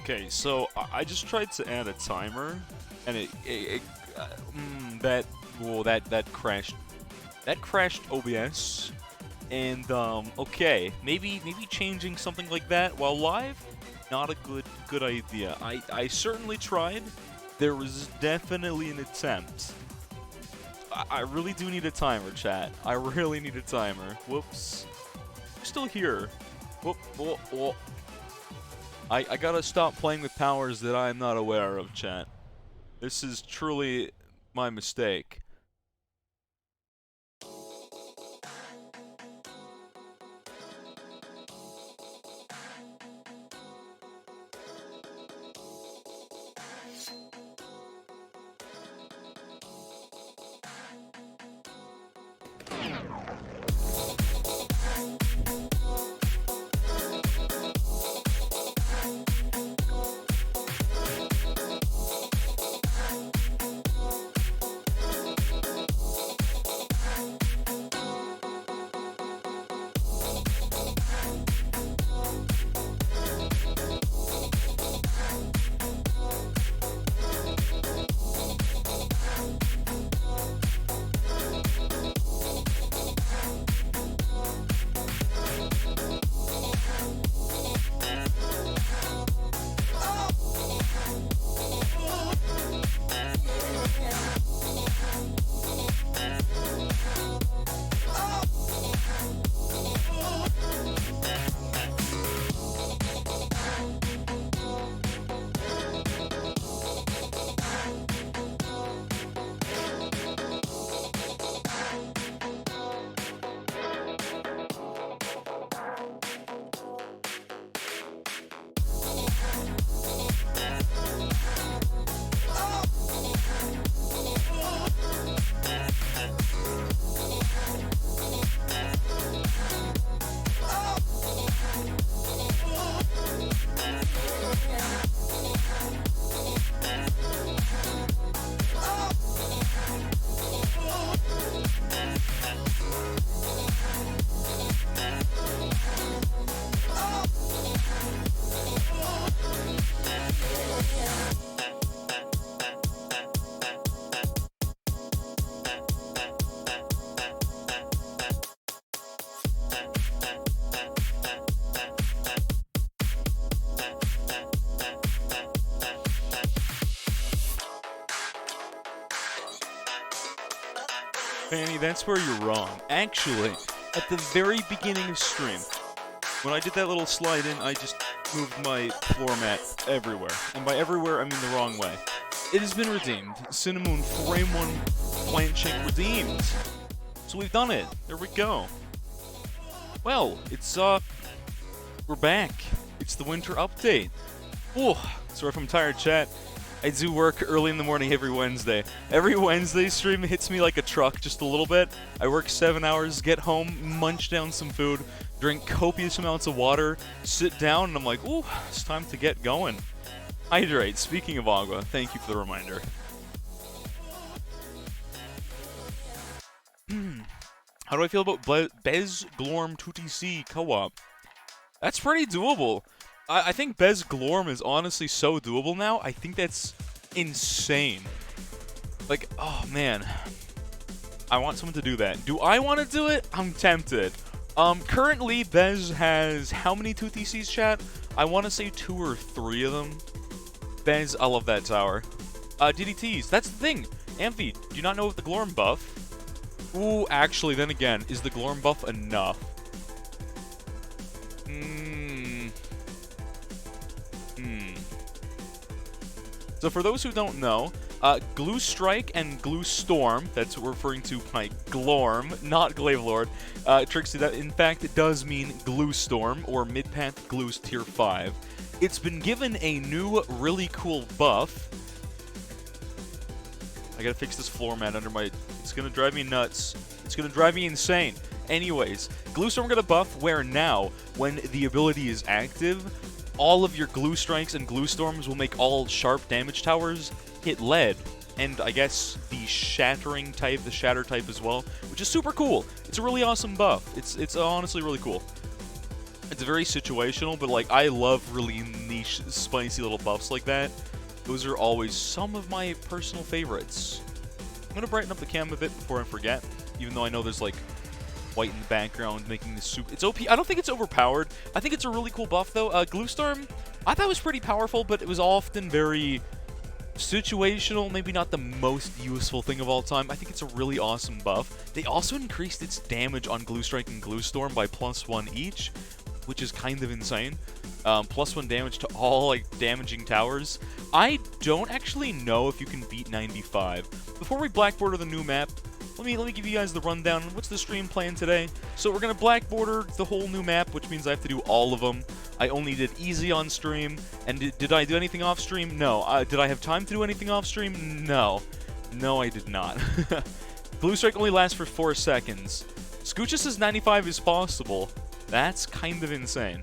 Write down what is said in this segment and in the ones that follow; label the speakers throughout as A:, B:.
A: Okay, so I just tried to add a timer, and that crashed. That crashed OBS, and okay, maybe changing something like that while live, not a good idea. I certainly tried. There was definitely an attempt. I really do need a timer, chat. I really need a timer. Whoops. Still here. Whoop, whoop, whoop. I gotta stop playing with powers that I'm not aware of, chat. This is truly my mistake. Fanny, that's where you're wrong. Actually, at the very beginning of stream, when I did that little slide in, I just moved my floor mat everywhere. And by everywhere, I mean the wrong way. It has been redeemed. Cinnamon Frame 1 Plant Check redeemed. So we've done it. There we go. Well, it's, we're back. It's the winter update. Oh, sorry if I'm tired, chat. I do work early in the morning every Wednesday. Every Wednesday stream hits me like a truck just a little bit. I work 7 hours, get home, munch down some food, drink copious amounts of water, sit down, and I'm like, ooh, it's time to get going. Hydrate. Speaking of agua, thank you for the reminder. How do I feel about Bez Glorm 2TC co-op? That's pretty doable. I think Bez Glorm is honestly so doable now. I think that's insane. Like, oh man. I want someone to do that. Do I want to do it? I'm tempted. Currently, Bez has how many 2TCs, chat? I want to say 2 or 3 of them. Bez, I love that tower. DDTs, that's the thing. Amphi, do you not know of the Glorm buff? Ooh, actually, then again, is the Glorm buff enough? So for those who don't know, Glue Strike and Glue Storm, that's what we're referring to by Glorm, not Glavelord, Trixie, that in fact it does mean Glue Storm, or Mid-Path Glues Tier 5. It's been given a new, really cool buff. I gotta fix this floor mat under my... It's gonna drive me nuts. It's gonna drive me insane. Anyways, Glue Storm got a buff where now, when the ability is active, all of your Glue Strikes and Glue Storms will make all sharp damage towers hit lead. And I guess the Shattering type, the Shatter type as well, which is super cool. It's a really awesome buff. It's honestly really cool. It's very situational, but like I love really niche, spicy little buffs like that. Those are always some of my personal favorites. I'm gonna brighten up the cam a bit before I forget, even though I know there's like white in the background making this super. It's OP. I don't think it's overpowered. I think it's a really cool buff though. Glue Storm, I thought was pretty powerful, but it was often very situational, maybe not the most useful thing of all time. I think it's a really awesome buff. They also increased its damage on Glue Strike and Glue Storm by +1 each, which is kind of insane. +1 damage to all like damaging towers. I don't actually know if you can beat 95. Before we black border the new map, let me give you guys the rundown. What's the stream plan today? So we're gonna black border the whole new map, which means I have to do all of them. I only did easy on stream, and did I do anything off stream? No. Did I have time to do anything off stream? No. No, I did not. Glue Strike only lasts for 4 seconds. Scoocha says 95 is possible. That's kind of insane.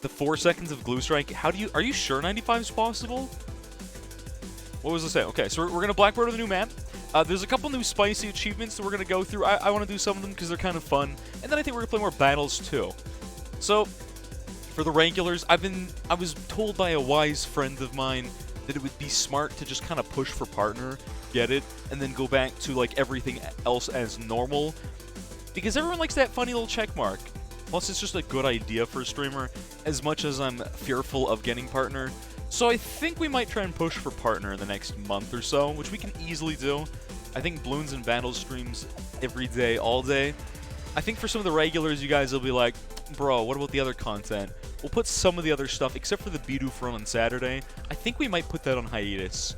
A: The 4 seconds of Glue Strike, are you sure 95 is possible? What was I saying? Okay, so we're gonna black border the new map. There's a couple new spicy achievements that we're going to go through. I want to do some of them because they're kind of fun. And then I think we're going to play more battles too. So, for the regulars, I was told by a wise friend of mine that it would be smart to just kind of push for partner, get it, and then go back to like everything else as normal. Because everyone likes that funny little check mark. Plus, it's just a good idea for a streamer, as much as I'm fearful of getting partner. So I think we might try and push for partner in the next month or so, which we can easily do. I think Bloons and Battles streams every day, all day. I think for some of the regulars, you guys will be like, bro, what about the other content? We'll put some of the other stuff, except for the Bidoof run on Saturday. I think we might put that on hiatus.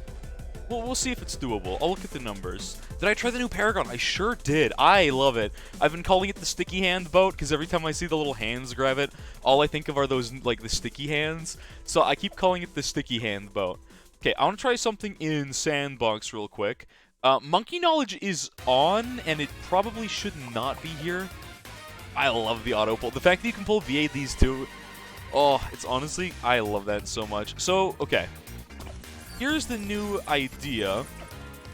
A: Well, we'll see if it's doable. I'll look at the numbers. Did I try the new Paragon? I sure did. I love it. I've been calling it the sticky hand boat, because every time I see the little hands grab it, all I think of are those, like, the sticky hands. So I keep calling it the sticky hand boat. Okay, I want to try something in Sandbox real quick. Monkey Knowledge is on, and it probably should not be here. I love the auto pull. The fact that you can pull VA these two, oh, it's honestly, I love that so much. So, okay. Here's the new idea,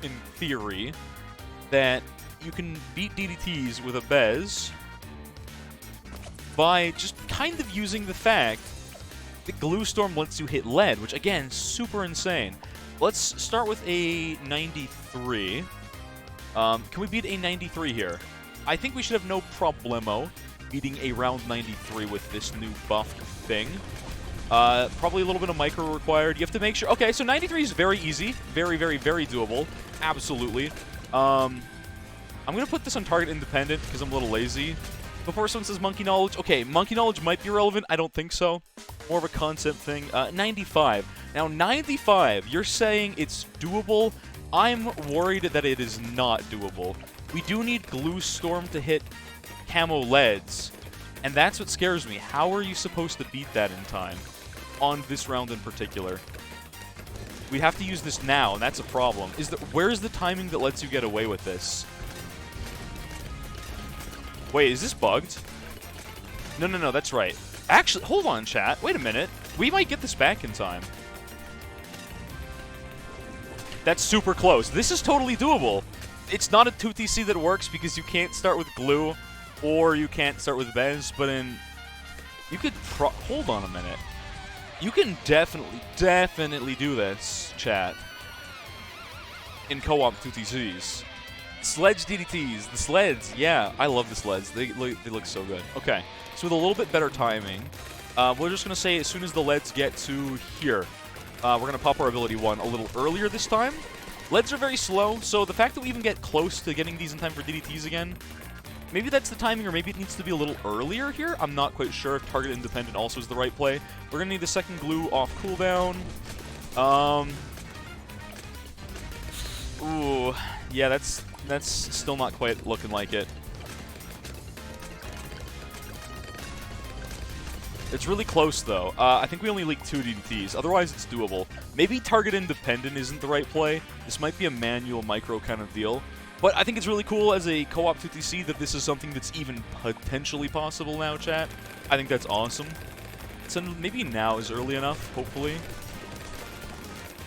A: in theory, that you can beat DDTs with a Bez by just kind of using the fact that Glue Storm lets you hit lead, which again, super insane. Let's start with a 93. Can we beat a 93 here? I think we should have no problemo beating a round 93 with this new buff thing. Probably a little bit of micro required. You have to make sure... Okay, so 93 is very easy. Very, very, very doable. Absolutely. I'm going to put this on target independent because I'm a little lazy. Before someone says Monkey Knowledge... Okay, Monkey Knowledge might be relevant. I don't think so. More of a concept thing. 95. Now, 95, you're saying it's doable. I'm worried that it is not doable. We do need Glue Storm to hit Camo Leads. And that's what scares me. How are you supposed to beat that in time? On this round in particular. We have to use this now, and that's a problem. Where's the timing that lets you get away with this? Wait, is this bugged? No, that's right. Actually, hold on, chat. Wait a minute. We might get this back in time. That's super close. This is totally doable. It's not a 2TC that works because you can't start with glue or you can't start with Bez, but you could hold on a minute. You can definitely do this, chat. In co-op 2TCs. Sledge DDTs. The sleds. Yeah, I love the sleds. They look so good. Okay, so with a little bit better timing, we're just going to say as soon as the leads get to here, we're going to pop our ability 1 a little earlier this time. Leads are very slow, so the fact that we even get close to getting these in time for DDTs again, maybe that's the timing, or maybe it needs to be a little earlier here. I'm not quite sure if target independent also is the right play. We're going to need the second glue off cooldown. Ooh, yeah, that's still not quite looking like it. It's really close, though. I think we only leaked 2 DDTs. Otherwise, it's doable. Maybe target independent isn't the right play. This might be a manual micro kind of deal. But I think it's really cool as a co-op 2TC that this is something that's even potentially possible now, chat. I think that's awesome. So maybe now is early enough, hopefully.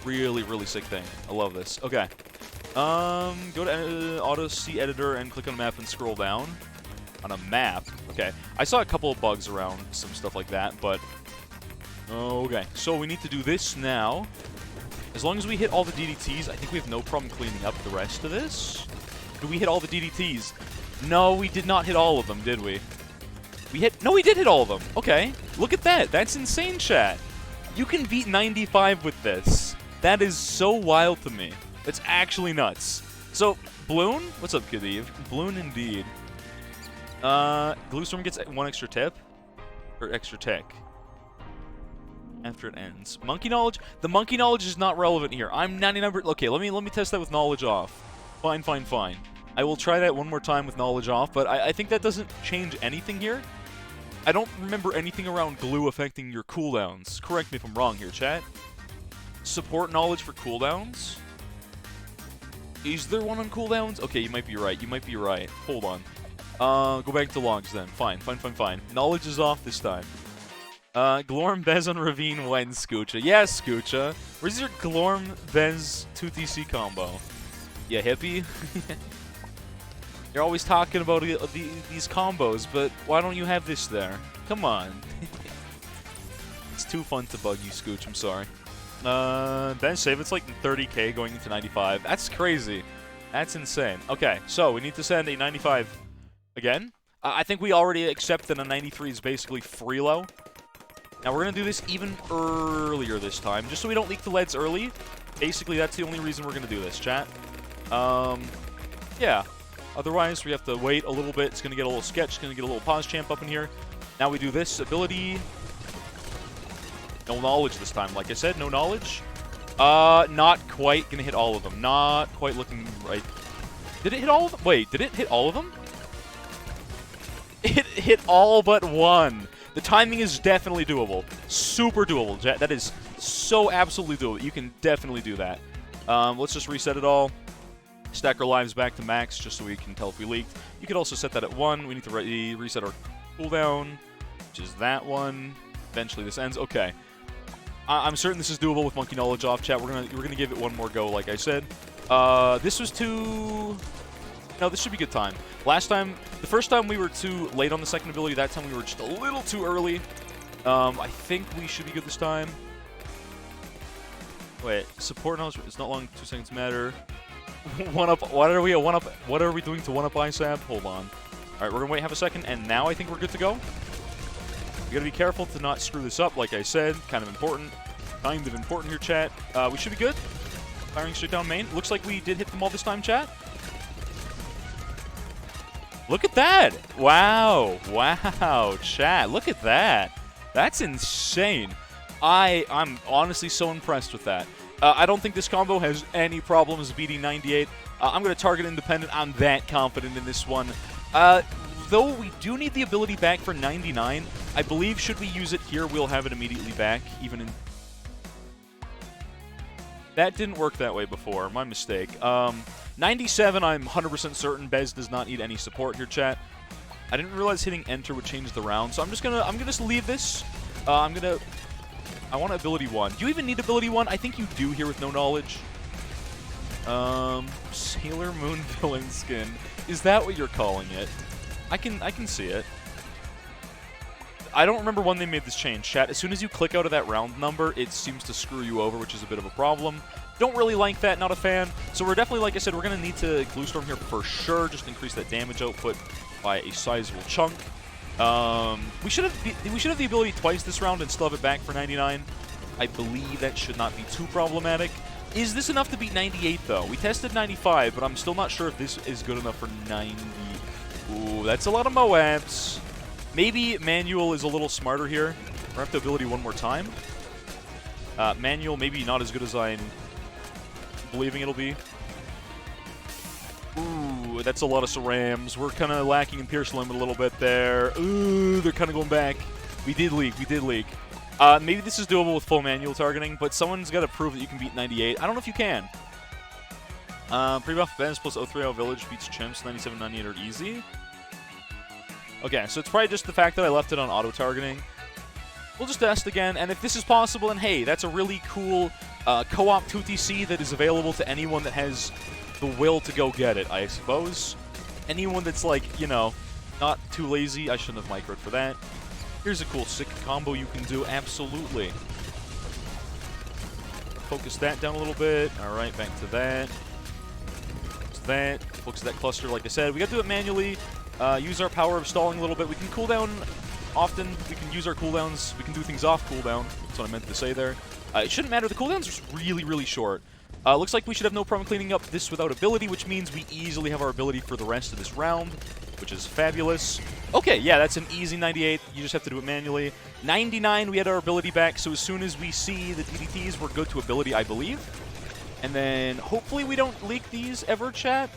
A: Really, really sick thing. I love this. Okay. Go to Auto C Editor and click on map and scroll down. on a map. Okay, I saw a couple of bugs around some stuff like that, but okay. So we need to do this now. As long as we hit all the DDTs, I think we have no problem cleaning up the rest of this. Do we hit all the DDTs? No, we did not hit all of them, did we? No, we did hit all of them. Okay, look at that. That's insane, chat. You can beat 95 with this. That is so wild to me. It's actually nuts. So, Bloon? What's up, Good Eve? Bloon indeed. Gluestorm gets 1 extra tip? Or extra tech. After it ends. Monkey knowledge? The monkey knowledge is not relevant here. I'm 99%. Okay, let me test that with knowledge off. Fine, fine, fine. I will try that one more time with knowledge off, but I think that doesn't change anything here. I don't remember anything around glue affecting your cooldowns. Correct me if I'm wrong here, chat. Support knowledge for cooldowns? Is there one on cooldowns? Okay, you might be right. You might be right. Hold on. Go back to logs then. Fine, fine, fine, fine. Knowledge is off this time. Glorm Bez on Ravine wins, Scoocha. Yes, Scoocha. Where's your Glorm Bez 2TC combo? Yeah, hippie? You're always talking about these combos, but why don't you have this there? Come on. It's too fun to bug you, Scooch. I'm sorry. Ben save, it's like 30k going into 95. That's crazy. That's insane. Okay, so we need to send a 95 again. I think we already accept that a 93 is basically free low. Now we're going to do this even earlier this time, just so we don't leak the leads early. Basically, that's the only reason we're going to do this, chat. Yeah. Otherwise, we have to wait a little bit. It's going to get a little sketch. It's going to get a little pause champ up in here. Now we do this ability. No knowledge this time. Like I said, no knowledge. Not quite going to hit all of them. Not quite looking right. Did it hit all of them? Wait, did it hit all of them? It hit all but one. The timing is definitely doable. Super doable. That is so absolutely doable. You can definitely do that. Let's just reset it all. Stack our lives back to max just so we can tell if we leaked. You could also set that at 1. We need to reset our cooldown, which is that one. Eventually this ends. Okay. I'm certain this is doable with monkey knowledge off, chat. We're gonna give it one more go, like I said. This was too... No, this should be good time. Last time, the first time we were too late on the second ability. That time we were just a little too early. I think we should be good this time. Wait, support knowledge. It's not long. 2 seconds matter. One up. What are we at? 1 up. What are we doing to 1 up ISAB? Hold on. All right, we're gonna wait half a second, and now I think we're good to go. We gotta be careful to not screw this up. Like I said, kind of important. Kind of important here, chat. We should be good. Firing straight down main. Looks like we did hit them all this time, chat. Look at that! Wow, wow, chat. Look at that. That's insane. I'm honestly so impressed with that. I don't think this combo has any problems beating 98. I'm going to target independent. I'm that confident in this one. Though we do need the ability back for 99, I believe should we use it here, we'll have it immediately back, even in... That didn't work that way before. My mistake. 97, I'm 100% certain Bez does not need any support here, chat. I didn't realize hitting enter would change the round, so I'm gonna just leave this. I want ability 1. Do you even need ability 1? I think you do here with no knowledge. Sailor Moon villain skin. Is that what you're calling it? I can see it. I don't remember when they made this change, chat. As soon as you click out of that round number, it seems to screw you over, which is a bit of a problem. Don't really like that, not a fan. So we're definitely, like I said, we're going to need to Gluestorm here for sure, just increase that damage output by a sizable chunk. We should have the ability twice this round and still have it back for 99. I believe that should not be too problematic. Is this enough to beat 98, though? We tested 95, but I'm still not sure if this is good enough for 90. Ooh, that's a lot of Moabs. Maybe Manual is a little smarter here. We're going to have to ability one more time. Manual, maybe not as good as I'm believing it'll be. Ooh, that's a lot of Cerams. We're kind of lacking in Pierce Limit a little bit there. Ooh, they're kind of going back. We did leak. Maybe this is doable with full manual targeting, but someone's got to prove that you can beat 98. I don't know if you can. Pre-buff Benz plus 030 Village beats Chimps. 97, 98 are easy. Okay, so it's probably just the fact that I left it on auto-targeting. We'll just test again, and if this is possible, and hey, that's a really cool co-op 2TC that is available to anyone that has the will to go get it, I suppose. Anyone that's like, you know, Not too lazy. I shouldn't have microed for that. Here's a cool sick combo you can do. Absolutely. Focus that down a little bit. All right, back to that. Focus that cluster, like I said. We got to do it manually. Use our power of stalling a little bit. We can cool down often. We can use our cooldowns. We can do things off cooldown. That's what I meant to say there. It shouldn't matter. The cooldowns are really, really short. Looks like we should have no problem cleaning up this without ability, which means we easily have our ability for the rest of this round, which is fabulous. Okay, yeah, that's an easy 98. You just have to do it manually. 99, we had our ability back, so as soon as we see the DDTs, we're good to ability, I believe. And then hopefully we don't leak these ever, chat.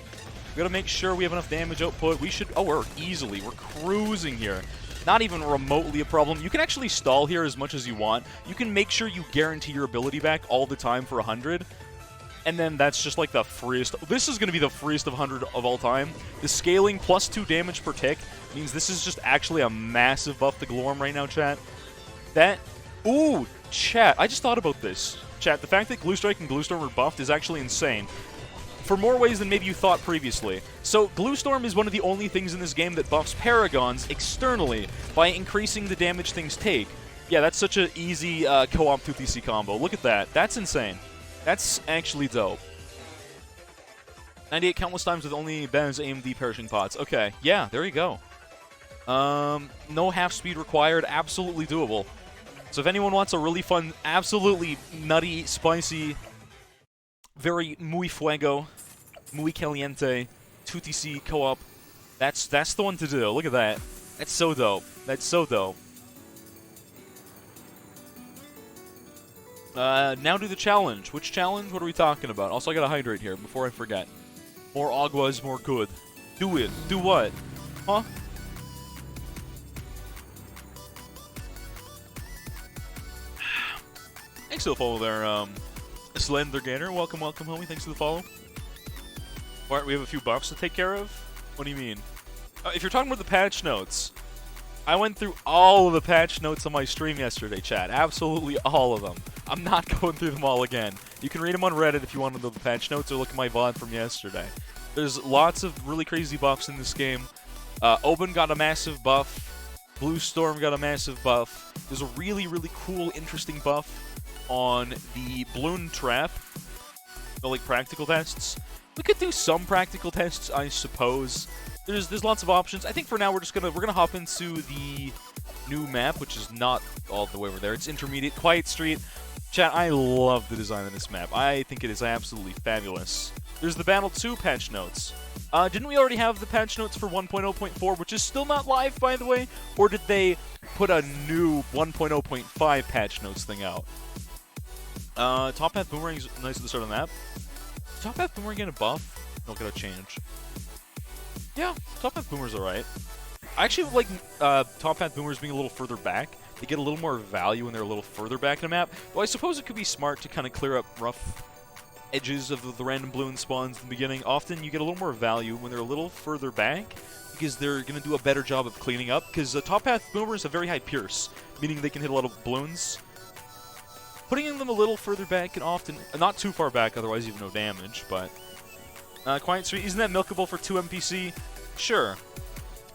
A: We gotta make sure we have enough damage output. We should... Oh, we're cruising here. Not even remotely a problem. You can actually stall here as much as you want. You can make sure you guarantee your ability back all the time for 100. And then that's just like the freest. This is going to be the freest of 100 of all time. The scaling plus 2 damage per tick means this is just actually a massive buff to Glorm right now, chat. That... Ooh, chat. I just thought about this. Chat, the fact that Glue Strike and Glue Storm are buffed is actually insane. For more ways than maybe you thought previously. So, Glue Storm is one of the only things in this game that buffs Paragons externally by increasing the damage things take. Yeah, that's such an easy co-op 2TC combo. Look at that. That's insane. That's actually dope. 98 countless times with only Ben's AMD perishing pots. Okay, yeah, there you go. No half speed required. Absolutely doable. So if anyone wants a really fun, absolutely nutty, spicy, very muy fuego, muy caliente 2TC co-op, that's the one to do. Look at that. That's so dope. That's so dope. Now do the challenge. Which challenge? What are we talking about? Also, I gotta hydrate here before I forget. More agua is more good. Do it. Do what? Huh? Thanks for the follow there, Slender Gator. Welcome, welcome, homie. Thanks for the follow. Alright, we have a few buffs to take care of? What do you mean? If you're talking about the patch notes, I went through all of the patch notes on my stream yesterday, chat. Absolutely all of them. I'm not going through them all again. You can read them on Reddit if you want to know the patch notes or look at my VOD from yesterday. There's lots of really crazy buffs in this game. Oben got a massive buff. Blue Storm got a massive buff. There's a really, really cool, interesting buff on the Bloon Trap. No, like, practical tests. We could do some practical tests, I suppose. There's lots of options. I think for now we're gonna hop into the new map, which is not all the way over there. It's Intermediate Quiet Street. Chat, I love the design of this map. I think it is absolutely fabulous. There's the Battle 2 patch notes. Didn't we already have the patch notes for 1.0.4, which is still not live, by the way? Or did they put a new 1.0.5 patch notes thing out? Top Path Boomerang's nice at the start of the map. Top Path Boomerang get a buff? No, get a change. Yeah, Top Path Boomer's alright. I actually like Top Path Boomers being a little further back. They get a little more value when they're a little further back in the map. Though I suppose it could be smart to kind of clear up rough edges of the random Bloon spawns in the beginning. Often you get a little more value when they're a little further back because they're going to do a better job of cleaning up. Because Top Path Boomers have very high Pierce, meaning they can hit a lot of Bloons. Putting them a little further back can often... not too far back, otherwise you have no damage, but... Quiet Street, isn't that milkable for 2 NPC? Sure.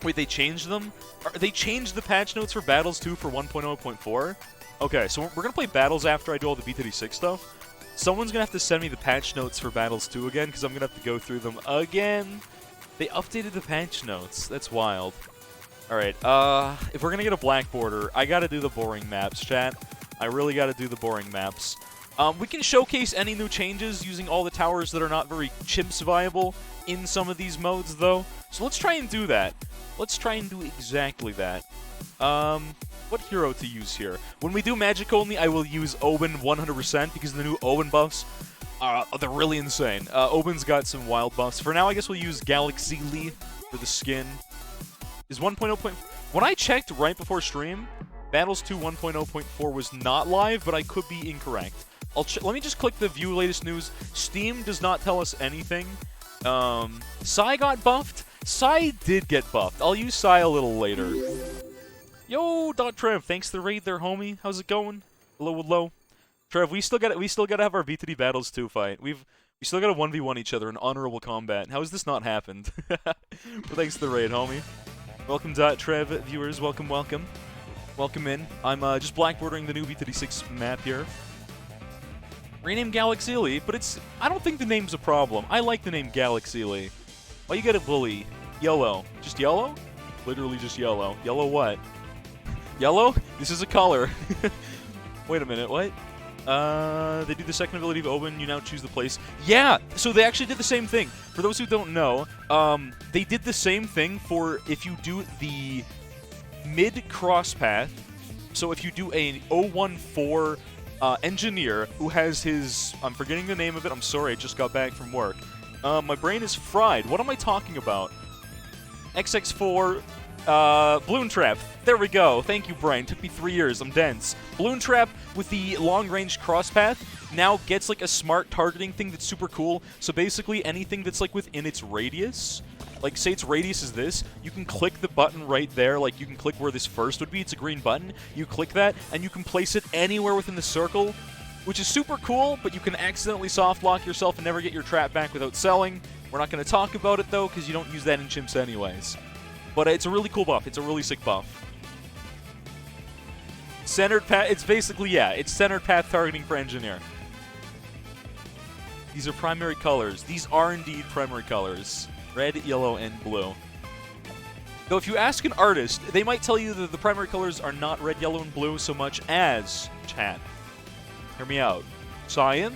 A: Wait, they changed them? They changed the patch notes for Battles 2 for 1.0.4? Okay, so we're going to play Battles after I do all the B36 stuff. Someone's going to have to send me the patch notes for Battles 2 again, because I'm going to have to go through them again. They updated the patch notes. That's wild. Alright, if we're going to get a black border, I got to do the boring maps, chat. I really got to do the boring maps. We can showcase any new changes using all the towers that are not very chimps viable in some of these modes, though. So let's try and do that. Let's try and do exactly that. What hero to use here? When we do magic only, I will use Oben 100% because the new Oben buffs, they're really insane. Oben's got some wild buffs. For now, I guess we'll use Galaxy Lee for the skin. Is 1.0. When I checked right before stream, Battles 2 1.0.4 was not live, but I could be incorrect. Let me just click the view latest news. Steam does not tell us anything. Psy got buffed. Psy did get buffed. I'll use Psy a little later. Yo, Trev, thanks for the raid there, homie. How's it going? Hello, hello. Trev, we still gotta have our B2D Battles 2 fight. We still gotta 1v1 each other in honorable combat. How has this not happened? But thanks for the raid, homie. Welcome, Trev viewers. Welcome, welcome. Welcome in. I'm just blackboarding the new V36 map here. Rename Galaxily, but it's... I don't think the name's a problem. I like the name Galaxily. Why you gotta bully? Yellow. Just yellow? Literally just yellow. Yellow what? Yellow? This is a color. Wait a minute, what? They do the second ability of Oben, you now choose the place. Yeah! So they actually did the same thing. For those who don't know, they did the same thing for if you do the mid-cross path. So if you do a 014 engineer who has his... I'm forgetting the name of it, I'm sorry, I just got back from work. My brain is fried. What am I talking about? XX4... Balloon Trap. There we go. Thank you, Brian. Took me 3 years. I'm dense. Balloon Trap with the long-range cross path now gets like a smart targeting thing that's super cool. So basically anything that's like within its radius, like say its radius is this, you can click the button right there. Like you can click where this first would be. It's a green button. You click that and you can place it anywhere within the circle, which is super cool, but you can accidentally soft lock yourself and never get your trap back without selling. We're not going to talk about it though because you don't use that in chimps anyways. But it's a really cool buff. It's a really sick buff. Centered path. It's basically, yeah, it's centered path targeting for engineer. These are primary colors. These are indeed primary colors. Red, yellow, and blue. Though if you ask an artist, they might tell you that the primary colors are not red, yellow, and blue so much as, chat, hear me out, cyan,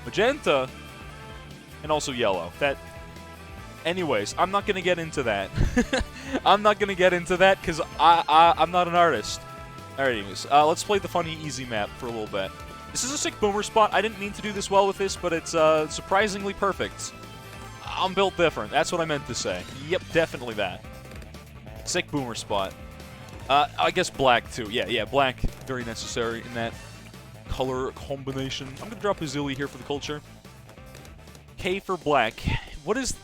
A: magenta, and also yellow. Anyways, I'm not going to get into that. I'm not going to get into that because I'm not an artist. Alright, anyways, let's play the funny easy map for a little bit. This is a sick boomer spot. I didn't mean to do this well with this, but it's surprisingly perfect. I'm built different. That's what I meant to say. Yep, definitely that. Sick boomer spot. I guess black, too. Yeah, black. Very necessary in that color combination. I'm going to drop a Zilly here for the culture. K for black. What is...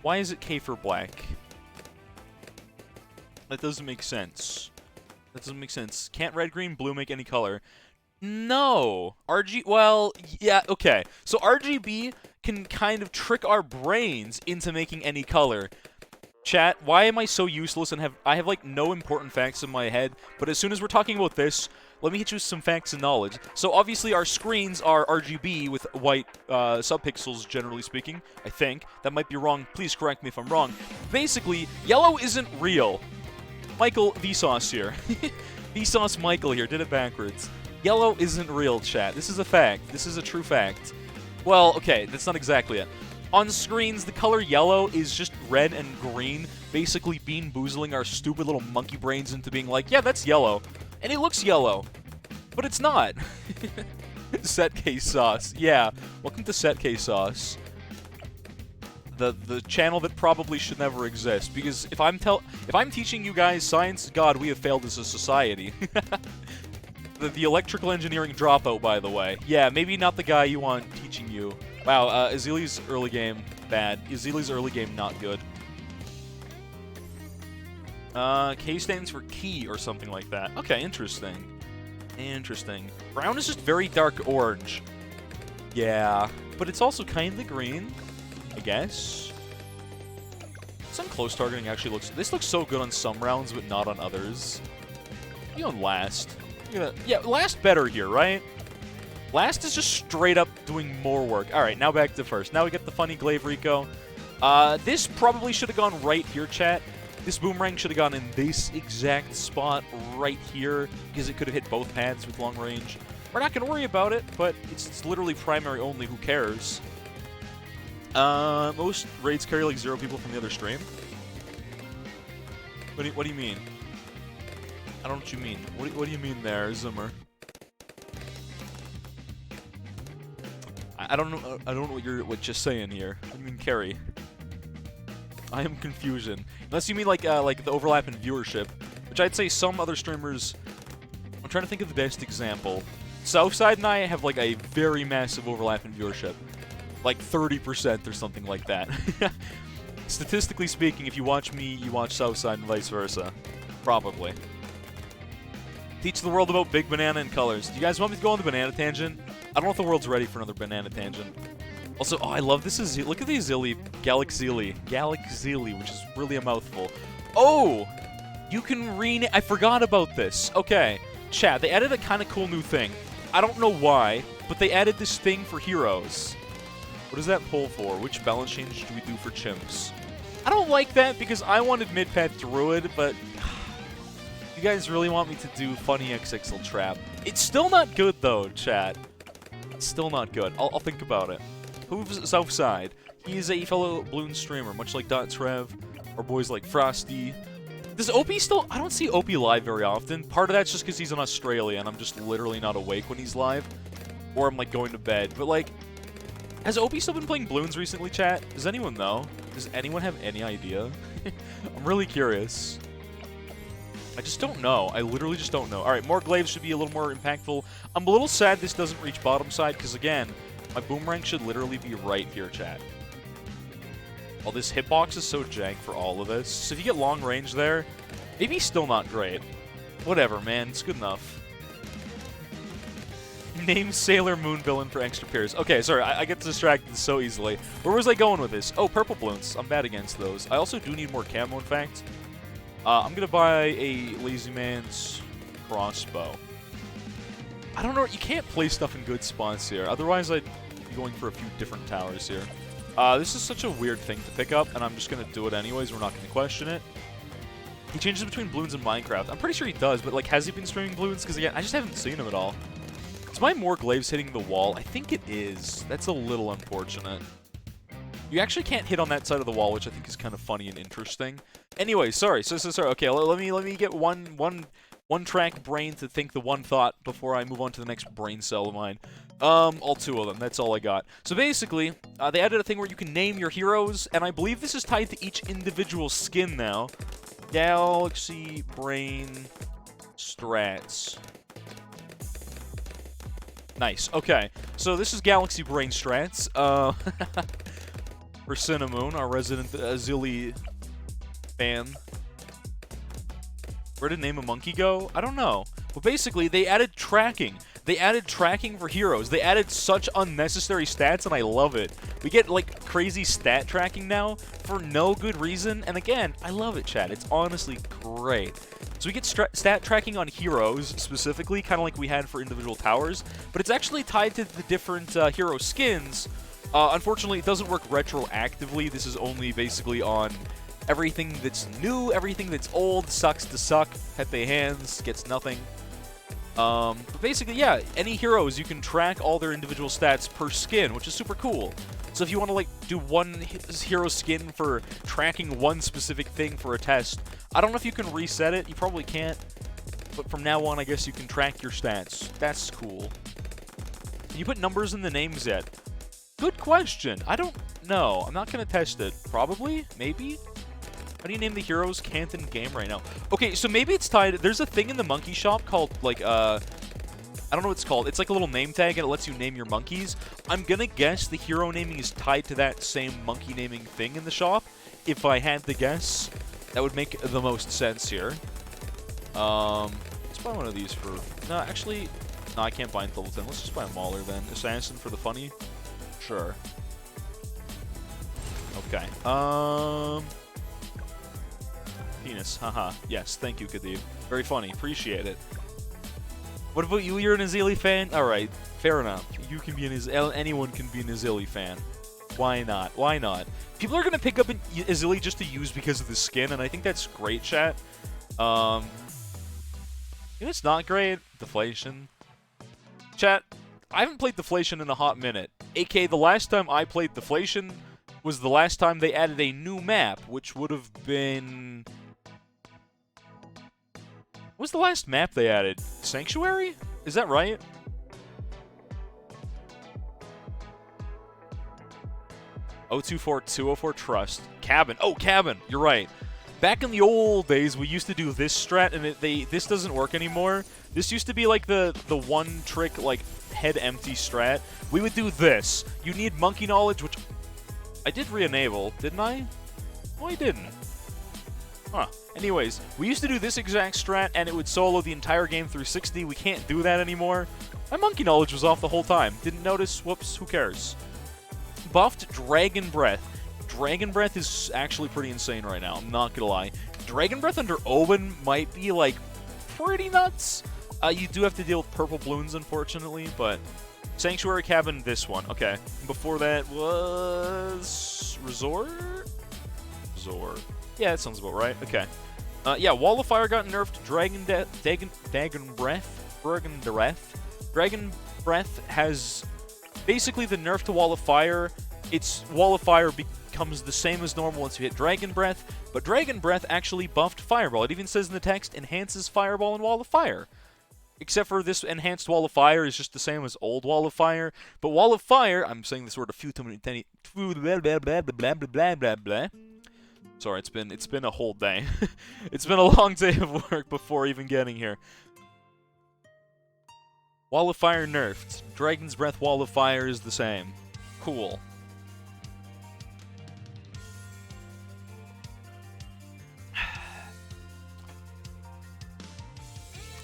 A: Why is it K for black? That doesn't make sense. That doesn't make sense. Can't red, green, blue make any color? No! well, yeah, okay. So RGB can kind of trick our brains into making any color. Chat, why am I so useless and I have like no important facts in my head, but as soon as we're talking about this, let me hit you with some facts and knowledge. So obviously our screens are RGB with white subpixels, generally speaking, I think. That might be wrong. Please correct me if I'm wrong. Basically, yellow isn't real. Michael Vsauce here. Vsauce Michael here. Did it backwards. Yellow isn't real, chat. This is a fact. This is a true fact. Well, okay, that's not exactly it. On screens, the color yellow is just red and green, basically bean-boozling our stupid little monkey brains into being like, yeah, that's yellow. And it looks yellow, but it's not. Set K Sauce. Yeah, welcome to Set K Sauce. The channel that probably should never exist, because if I'm teaching you guys science, God, we have failed as a society. the electrical engineering dropout, by the way. Yeah, maybe not the guy you want teaching you. Wow, Azili's early game, bad. Azili's early game, not good. K stands for key or something like that. Okay, interesting. Interesting. Brown is just very dark orange. Yeah, but it's also kind of green, I guess. Some close targeting actually looks... This looks so good on some rounds, but not on others. You on last. Yeah, last better here, right? Last is just straight up doing more work. Alright, now back to first. Now we get the funny Glaive Rico. This probably should have gone right here, chat. This boomerang should have gone in this exact spot right here, because it could have hit both paths with long range. We're not going to worry about it, but it's literally primary only. Who cares? Most raids carry like 0 people from the other stream. What do you mean? I don't know what you mean. What do you mean there, Zimmer? I don't know. I don't know what you're saying here. What do you mean, carry? I am confusion. Unless you mean like the overlap in viewership, which I'd say some other streamers. I'm trying to think of the best example. Southside and I have like a very massive overlap in viewership, like 30% or something like that. Statistically speaking, if you watch me, you watch Southside and vice versa, probably. Teach the world about Big Banana and colors. Do you guys want me to go on the banana tangent? I don't know if the world's ready for another banana tangent. Also, oh, I love this. Look at the Azili, Galaxily, which is really a mouthful. Oh! You can rename... I forgot about this. Okay. Chat, they added a kind of cool new thing. I don't know why, but they added this thing for heroes. What does that pull for? Which balance change do we do for chimps? I don't like that because I wanted mid-path druid, but... you guys really want me to do funny XXL trap. It's still not good, though, chat. It's still not good. I'll think about it. Hooves Southside. He is a fellow Bloons streamer, much like .trev, or boys like Frosty. Does OP still... I don't see OP live very often. Part of that's just because he's in Australia, and I'm just literally not awake when he's live. Or I'm, like, going to bed. But, like, has OP still been playing Bloons recently, chat? Does anyone know? Does anyone have any idea? I'm really curious. I just don't know. I literally just don't know. Alright, more glaives should be a little more impactful. I'm a little sad this doesn't reach bottom side, because, again, my boomerang should literally be right here, chat. Oh, this hitbox is so jank for all of this. So if you get long range there, maybe still not great. Whatever, man. It's good enough. Name Sailor Moon villain for extra pairs. Okay, sorry. I get distracted so easily. Where was I going with this? Oh, purple balloons. I'm bad against those. I also do need more camo, in fact. I'm going to buy a Lazy Man's crossbow. I don't know. You can't play stuff in good spots here. Otherwise, I'd be going for a few different towers here. This is such a weird thing to pick up, and I'm just going to do it anyways. We're not going to question it. He changes between Bloons and Minecraft. I'm pretty sure he does, but, like, has he been streaming Bloons? Because, again, I just haven't seen him at all. Is my more glaives hitting the wall? I think it is. That's a little unfortunate. You actually can't hit on that side of the wall, which I think is kind of funny and interesting. Anyway, sorry. Sorry. Okay, let me get one track brain to think the one thought before I move on to the next brain cell of mine. All two of them. That's all I got. So basically, they added a thing where you can name your heroes, and I believe this is tied to each individual skin now. Galaxy Brain Strats. Nice. Okay. So this is Galaxy Brain Strats. For Cinnamon, our resident Azili fan. Where did Name a Monkey go? I don't know. But basically, they added tracking. They added tracking for heroes. They added such unnecessary stats, and I love it. We get, like, crazy stat tracking now for no good reason. And again, I love it, chat. It's honestly great. So we get stat tracking on heroes, specifically, kind of like we had for individual towers. But it's actually tied to the different hero skins. Unfortunately, it doesn't work retroactively. This is only basically on everything that's new, everything that's old, sucks to suck. Pepe Hands gets nothing. But basically, yeah, any heroes, you can track all their individual stats per skin, which is super cool. So if you want to, like, do one hero skin for tracking one specific thing for a test, I don't know if you can reset it. You probably can't. But from now on, I guess you can track your stats. That's cool. Can you put numbers in the names yet? Good question. I don't know. I'm not going to test it. Probably? Maybe? How do you name the heroes? Can't in game right now. Okay, so maybe it's tied. There's a thing in the monkey shop called, like, I don't know what it's called. It's like a little name tag, and it lets you name your monkeys. I'm gonna guess the hero naming is tied to that same monkey naming thing in the shop. If I had to guess, that would make the most sense here. Let's buy one of these for... No, actually... No, I can't buy in level 10. Let's just buy a Mauler, then. Assassin for the funny? Sure. Okay. Penis. Haha. Yes, thank you, Kadib. Very funny. Appreciate it. What about you? You're an Azili fan? Alright, fair enough. You can be an Azili. Anyone can be an Azili fan. Why not? Why not? People are gonna pick up an Azili just to use because of the skin, and I think that's great, chat. You know it's not great? Deflation. Chat, I haven't played Deflation in a hot minute. AK, the last time I played Deflation was the last time they added a new map, which would have been... What was the last map they added? Sanctuary? Is that right? (024) Trust. Cabin. Oh, Cabin. You're right. Back in the old days, we used to do this strat, and this doesn't work anymore. This used to be like the one trick, like, head empty strat. We would do this. You need monkey knowledge, which I did re-enable, didn't I? No, I didn't. Huh. Anyways, we used to do this exact strat, and it would solo the entire game through 60. We can't do that anymore. My monkey knowledge was off the whole time. Didn't notice. Whoops. Who cares? Buffed Dragon Breath. Dragon Breath is actually pretty insane right now. I'm not gonna lie. Dragon Breath under Owen might be, like, pretty nuts. You do have to deal with purple balloons, unfortunately, but Sanctuary Cabin, this one. Okay. Before that was Resort? Resort. Yeah, that sounds about right. Okay. Yeah, Wall of Fire got nerfed. Dragon Breath has basically the nerf to Wall of Fire. Its Wall of Fire becomes the same as normal once you hit Dragon Breath, but Dragon Breath actually buffed Fireball. It even says in the text, enhances Fireball and Wall of Fire. Except for this enhanced Wall of Fire is just the same as old Wall of Fire. But Wall of Fire, I'm saying this word a few too many, Sorry, it's been a whole day. It's been a long day of work before even getting here. Wall of Fire nerfed. Dragon's Breath Wall of Fire is the same. Cool.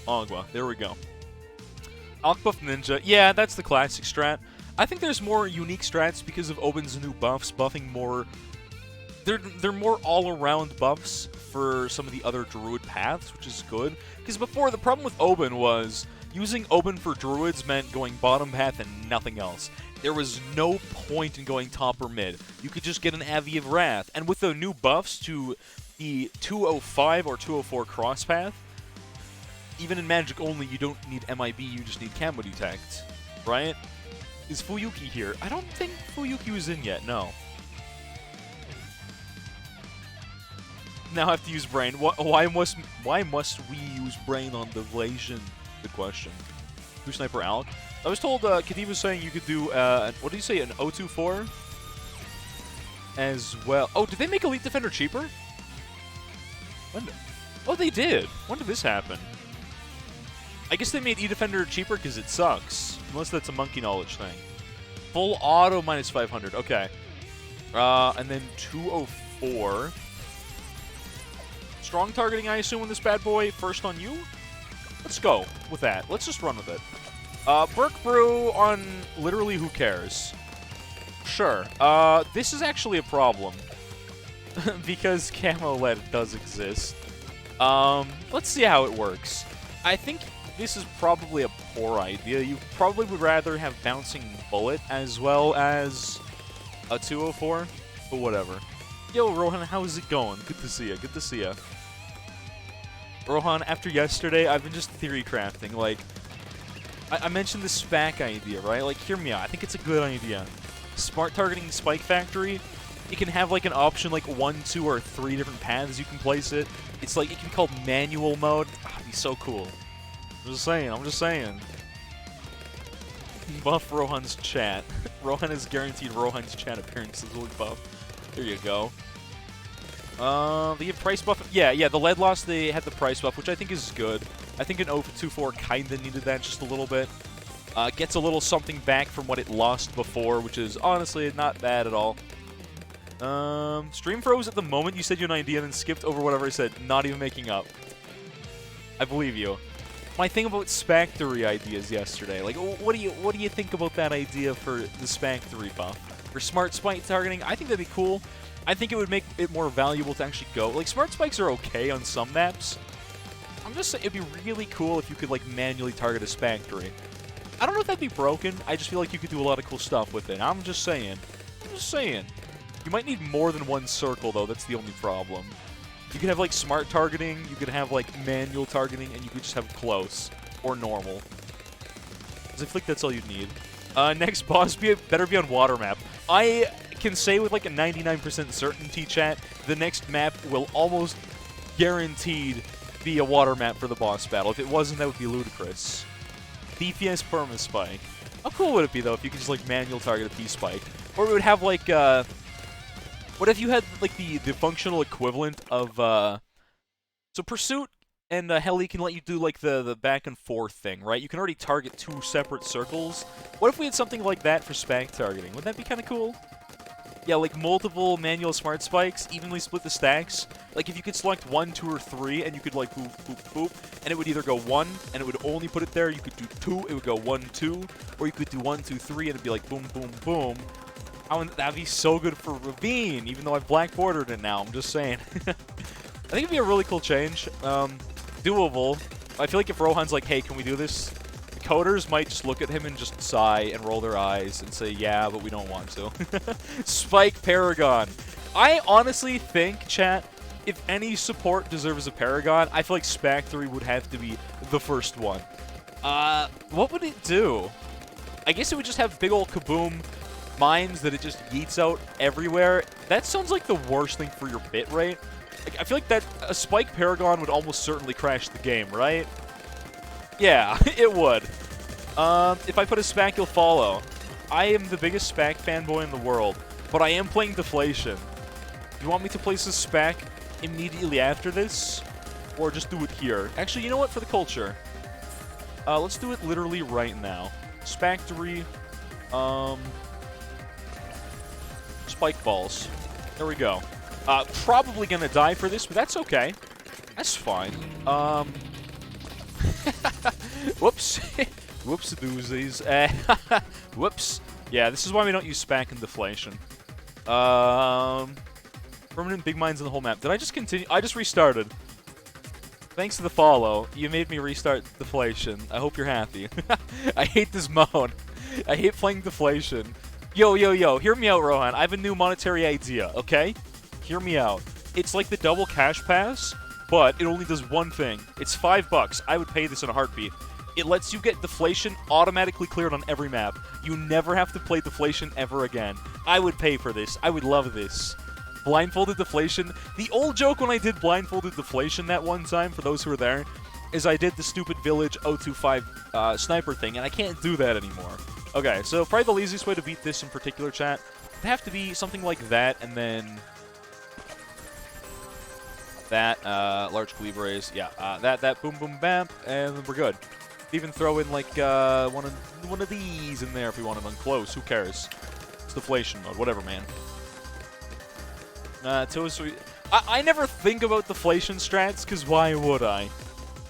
A: Agua. There we go. Alk Buff Ninja. Yeah, that's the classic strat. I think there's more unique strats because of Oben's new buffs, buffing more... They're more all-around buffs for some of the other Druid paths, which is good. Because before, the problem with Oben was using Oben for Druids meant going bottom path and nothing else. There was no point in going top or mid. You could just get an Abbey of Wrath. And with the new buffs to the 205 or 204 cross path, even in Magic only, you don't need MIB, you just need Camo Detect, right? Is Fuyuki here? I don't think Fuyuki was in yet, no. Now I have to use Brain. Why must we use Brain on the Vlasian? Good question. Who Sniper Alk? I was told, Kadib was saying you could do, what did he say, an 024? As well. Oh, did they make Elite Defender cheaper? When? Oh, they did. When did this happen? I guess they made E-Defender cheaper because it sucks. Unless that's a Monkey Knowledge thing. Full auto minus 500. Okay. And then 204. Strong targeting, I assume, in this bad boy. First on you? Let's go with that. Let's just run with it. Burk Brew on literally who cares. Sure. This is actually a problem. Because Camo LED does exist. Let's see how it works. I think this is probably a poor idea. You probably would rather have Bouncing Bullet as well as a 204, but whatever. Yo, Rohan, how's it going? Good to see ya. Good to see ya. Rohan, after yesterday, I've been just theory crafting. Like, I mentioned the SPAC idea, right? Like, hear me out. I think it's a good idea. Smart targeting Spike Factory. You can have, like, an option, like, 1, 2, or 3 different paths you can place it. It's like, it can be called manual mode. Ah, it'd be so cool. I'm just saying. Buff Rohan's chat. Rohan is guaranteed Rohan's chat appearances will buff. There you go. They have price buff. Yeah, the lead loss, they had the price buff, which I think is good. I think an 024 kinda needed that just a little bit. Gets a little something back from what it lost before, which is honestly not bad at all. Stream froze at the moment you said your idea and then skipped over whatever I said, not even making up. I believe you. My thing about Spectre ideas yesterday, like, what do you think about that idea for the Spectre buff? For smart spike targeting, I think that'd be cool. I think it would make it more valuable to actually go. Like, smart spikes are okay on some maps. I'm just saying, it'd be really cool if you could, like, manually target a Spectre. I don't know if that'd be broken, I just feel like you could do a lot of cool stuff with it. I'm just saying. You might need more than one circle, though, that's the only problem. You could have, like, smart targeting, you could have, like, manual targeting, and you could just have close. Or normal. Because I feel like that's all you'd need. Next boss better be on water map. I can say with, like, a 99% certainty, chat, the next map will almost guaranteed be a water map for the boss battle. If it wasn't, that would be ludicrous. DPS Perma-Spike. How cool would it be, though, if you could just, like, manual target a P-Spike? Or it would have, like, what if you had, like, the functional equivalent of, so Pursuit and Heli can let you do, like, the back and forth thing, right? You can already target 2 separate circles. What if we had something like that for Spike targeting? Wouldn't that be kind of cool? Yeah, like, multiple manual smart spikes, evenly split the stacks. Like, if you could select 1, 2, or 3, and you could, like, boop, boop, boop, and it would either go 1, and it would only put it there. You could do 2, it would go 1, 2, or you could do 1, 2, 3, and it'd be like boom, boom, boom. That'd be so good for Ravine, even though I've black bordered it now. I'm just saying. I think it'd be a really cool change. Doable. I feel like if Rohan's like, hey, can we do this? The coders might just look at him and just sigh and roll their eyes and say, yeah, but we don't want to. Spike Paragon. I honestly think, chat, if any support deserves a Paragon, I feel like Spactory would have to be the first one. What would it do? I guess it would just have big ol' kaboom mines that it just yeets out everywhere. That sounds like the worst thing for your bitrate. Like, I feel like that a Spike Paragon would almost certainly crash the game, right? Yeah, it would. If I put a Spac, you'll follow. I am the biggest Spac fanboy in the world, but I am playing Deflation. You want me to place a Spac immediately after this? Or just do it here? Actually, you know what? For the culture. Let's do it literally right now. Spactory, Spike Balls. There we go. Probably gonna die for this, but that's okay. That's fine. Whoops. Whoops-a-doozies. Whoops. Yeah, this is why we don't use Spac and Deflation. Permanent big mines in the whole map. Did I just continue? I just restarted. Thanks to the follow, you made me restart Deflation. I hope you're happy. I hate this mode. I hate playing Deflation. Yo, hear me out, Rohan. I have a new monetary idea, okay? Hear me out. It's like the double cash pass, but it only does one thing. It's $5. I would pay this in a heartbeat. It lets you get Deflation automatically cleared on every map. You never have to play Deflation ever again. I would pay for this. I would love this. Blindfolded Deflation. The old joke when I did Blindfolded Deflation that one time, for those who were there, is I did the stupid Village 025 sniper thing, and I can't do that anymore. Okay, so probably the easiest way to beat this in particular, chat, would have to be something like that, and then that, large Cleaverays, yeah, that boom boom bam, and we're good. Even throw in like one of these in there if we want it on close. Who cares? It's Deflation mode, whatever, man. I never think about Deflation strats, because why would I?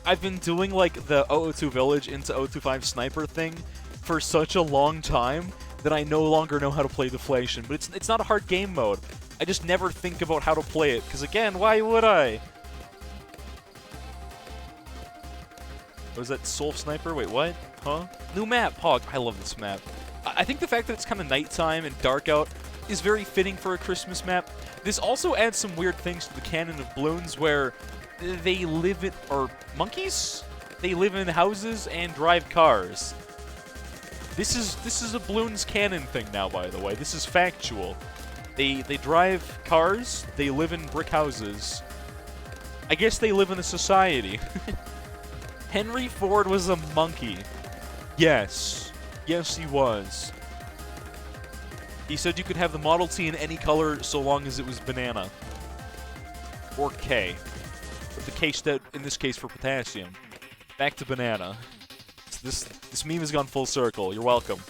A: I've been doing, like, the 002 Village into 025 Sniper thing for such a long time that I no longer know how to play Deflation. But it's not a hard game mode. I just never think about how to play it, because, again, why would I? Was that Soul Sniper? Wait, what? Huh? New map, Hog. I love this map. I think the fact that it's kind of nighttime and dark out is very fitting for a Christmas map. This also adds some weird things to the canon of Bloons where they live in... or monkeys? They live in houses and drive cars. This is a Bloons canon thing now, by the way. This is factual. They drive cars, they live in brick houses. I guess they live in a society. Henry Ford was a monkey. Yes. Yes, he was. He said you could have the Model T in any color so long as it was banana. Or K. But the K stood, in this case, for potassium. Back to banana. This meme has gone full circle. You're welcome.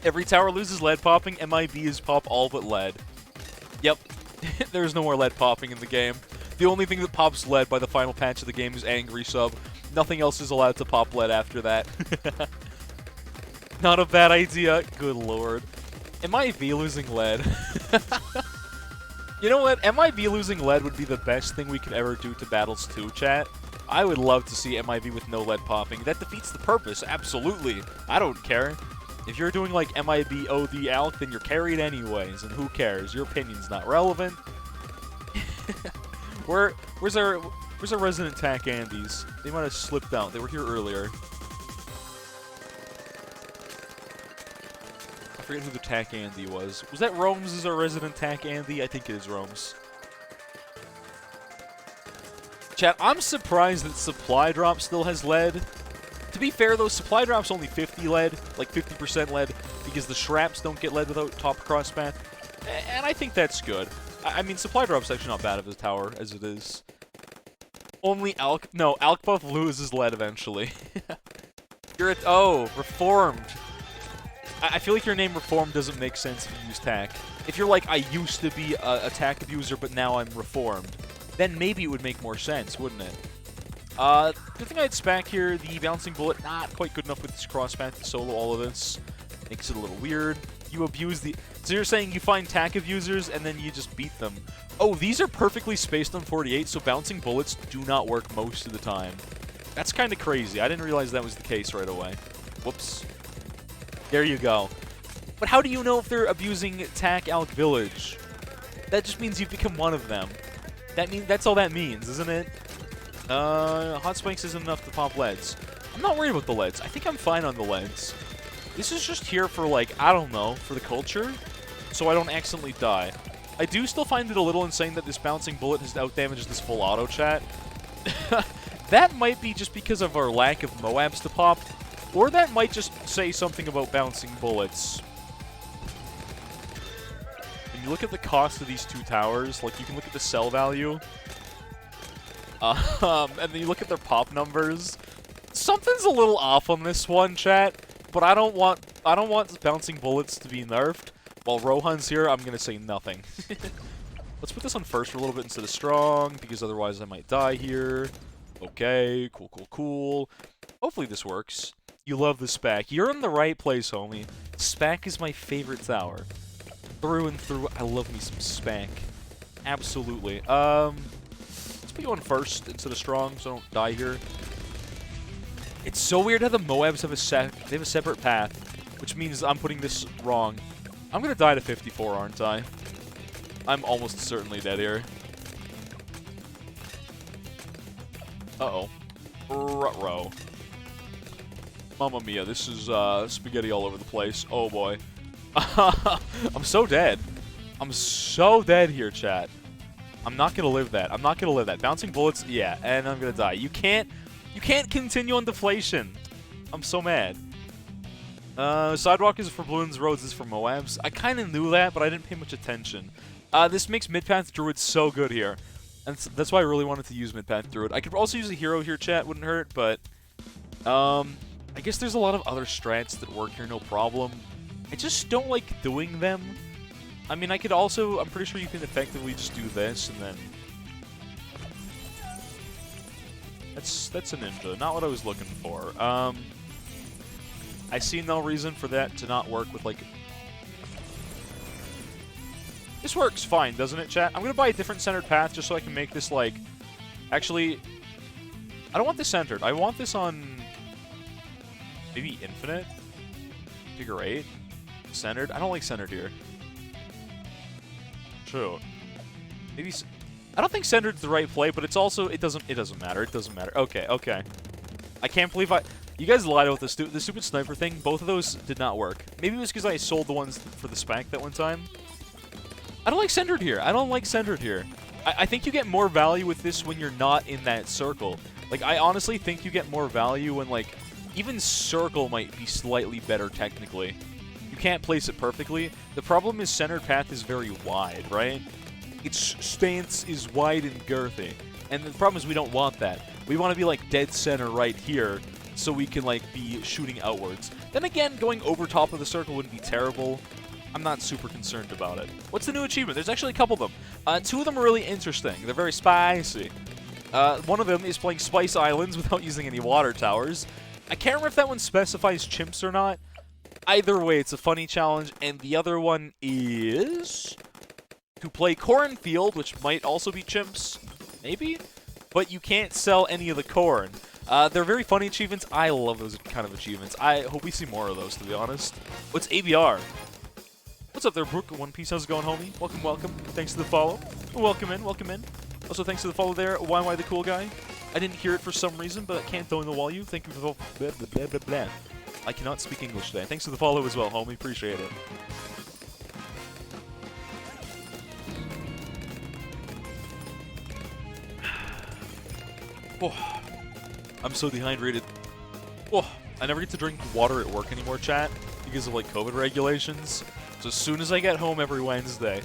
A: Every tower loses lead popping. MIB is pop all but lead. Yep. There's no more lead popping in the game. The only thing that pops lead by the final patch of the game is Angry Sub. Nothing else is allowed to pop lead after that. Not a bad idea. Good lord. MIB losing lead. You know what? MIB losing lead would be the best thing we could ever do to Battles 2, chat. I would love to see MIB with no lead popping. That defeats the purpose, absolutely. I don't care. If you're doing like MIB OD Alk, then you're carried anyways, and who cares? Your opinion's not relevant. Where's our resident TAC Andes? They might have slipped out. They were here earlier. I forget who the TAC Andy was. Was that Rome's as our resident TAC Andy? I think it is Rome's. Chat, I'm surprised that Supply Drop still has lead. To be fair, though, Supply Drop's only 50 lead, like 50% lead, because the Shraps don't get lead without top crosspath. And I think that's good. I mean, Supply Drop's actually not bad of a tower, as it is. Only Alk... No, Alk Buff loses lead eventually. You're at... Oh, Reformed. I feel like your name Reformed doesn't make sense if you use TAC. If you're like, I used to be a TAC abuser, but now I'm Reformed, then maybe it would make more sense, wouldn't it? Good thing I had Spac here. The Bouncing Bullet, not quite good enough with this crosspath to solo all of this. Makes it a little weird. You abuse the... So you're saying you find TAC abusers and then you just beat them. Oh, these are perfectly spaced on 48, so bouncing bullets do not work most of the time. That's kind of crazy. I didn't realize that was the case right away. Whoops. There you go. But how do you know if they're abusing TAC Alk Village? That just means you've become one of them. That's all that means, isn't it? Hot Spikes isn't enough to pop leads. I'm not worried about the leads. I think I'm fine on the leads. This is just here for, like, I don't know, for the culture, so I don't accidentally die. I do still find it a little insane that this bouncing bullet has outdamaged this full auto chat. That might be just because of our lack of Moabs to pop, or that might just say something about bouncing bullets. When you look at the cost of these two towers, like, you can look at the sell value, and then you look at their pop numbers. Something's a little off on this one, chat, but I don't want bouncing bullets to be nerfed. While Rohan's here, I'm gonna say nothing. Let's put this on first for a little bit instead of strong, because otherwise I might die here. Okay, cool, cool, cool. Hopefully this works. You love the SPAC. You're in the right place, homie. SPAC is my favorite tower. Through and through, I love me some SPAC. Absolutely. Let's put you on first instead of strong, so I don't die here. It's so weird how the Moabs have a separate path, which means I'm putting this wrong. I'm gonna die to 54, aren't I? I'm almost certainly dead here. Uh-oh. Ruh-roh. Mamma mia, this is spaghetti all over the place. Oh boy. I'm so dead. I'm so dead here, chat. I'm not gonna live that. I'm not gonna live that. Bouncing bullets, yeah, and I'm gonna die. You can't continue on deflation. I'm so mad. Sidewalk is for balloons, roads is for Moabs. I kind of knew that, but I didn't pay much attention. This makes Midpath Druid so good here. And that's why I really wanted to use Midpath Druid. I could also use a hero here, chat, wouldn't hurt, but... I guess there's a lot of other strats that work here, no problem. I just don't like doing them. I mean, I could also... I'm pretty sure you can effectively just do this, and then... That's a ninja, not what I was looking for. I see no reason for that to not work with, like... This works fine, doesn't it, chat? I'm gonna buy a different centered path just so I can make this, like... Actually... I don't want this centered. I want this on... Maybe infinite? Figure 8? Centered? I don't like centered here. True. Maybe... I don't think centered's the right play, but it's also... It doesn't matter. It doesn't matter. Okay, okay. I can't believe You guys lied about the stupid sniper thing. Both of those did not work. Maybe it was because I sold the ones for the SPAC that one time. I don't like centered here. I don't like centered here. I think you get more value with this when you're not in that circle. Like, I honestly think you get more value when, like, even circle might be slightly better technically. You can't place it perfectly. The problem is centered path is very wide, right? Its stance is wide and girthy. And the problem is we don't want that. We want to be, like, dead center right here, so we can, like, be shooting outwards. Then again, going over top of the circle wouldn't be terrible. I'm not super concerned about it. What's the new achievement? There's actually a couple of them. Two of them are really interesting. They're very spicy. One of them is playing Spice Islands without using any water towers. I can't remember if that one specifies chimps or not. Either way, it's a funny challenge. And the other one is to play Cornfield, which might also be chimps. Maybe? But you can't sell any of the corn. They're very funny achievements. I love those kind of achievements. I hope we see more of those, to be honest. What's ABR? What's up there, Brooke? One Piece, how's it going, homie? Welcome, welcome. Thanks to the follow. Welcome in, welcome in. Also, thanks to the follow there, YY the Cool Guy. I didn't hear it for some reason, but I can't throw in the wall you. Thank you for the blah, blah, blah, blah, blah. I cannot speak English today. Thanks for the follow as well, homie. Appreciate it. Oh, I'm so dehydrated. Oh, I never get to drink water at work anymore, chat, because of, like, COVID regulations. So as soon as I get home every Wednesday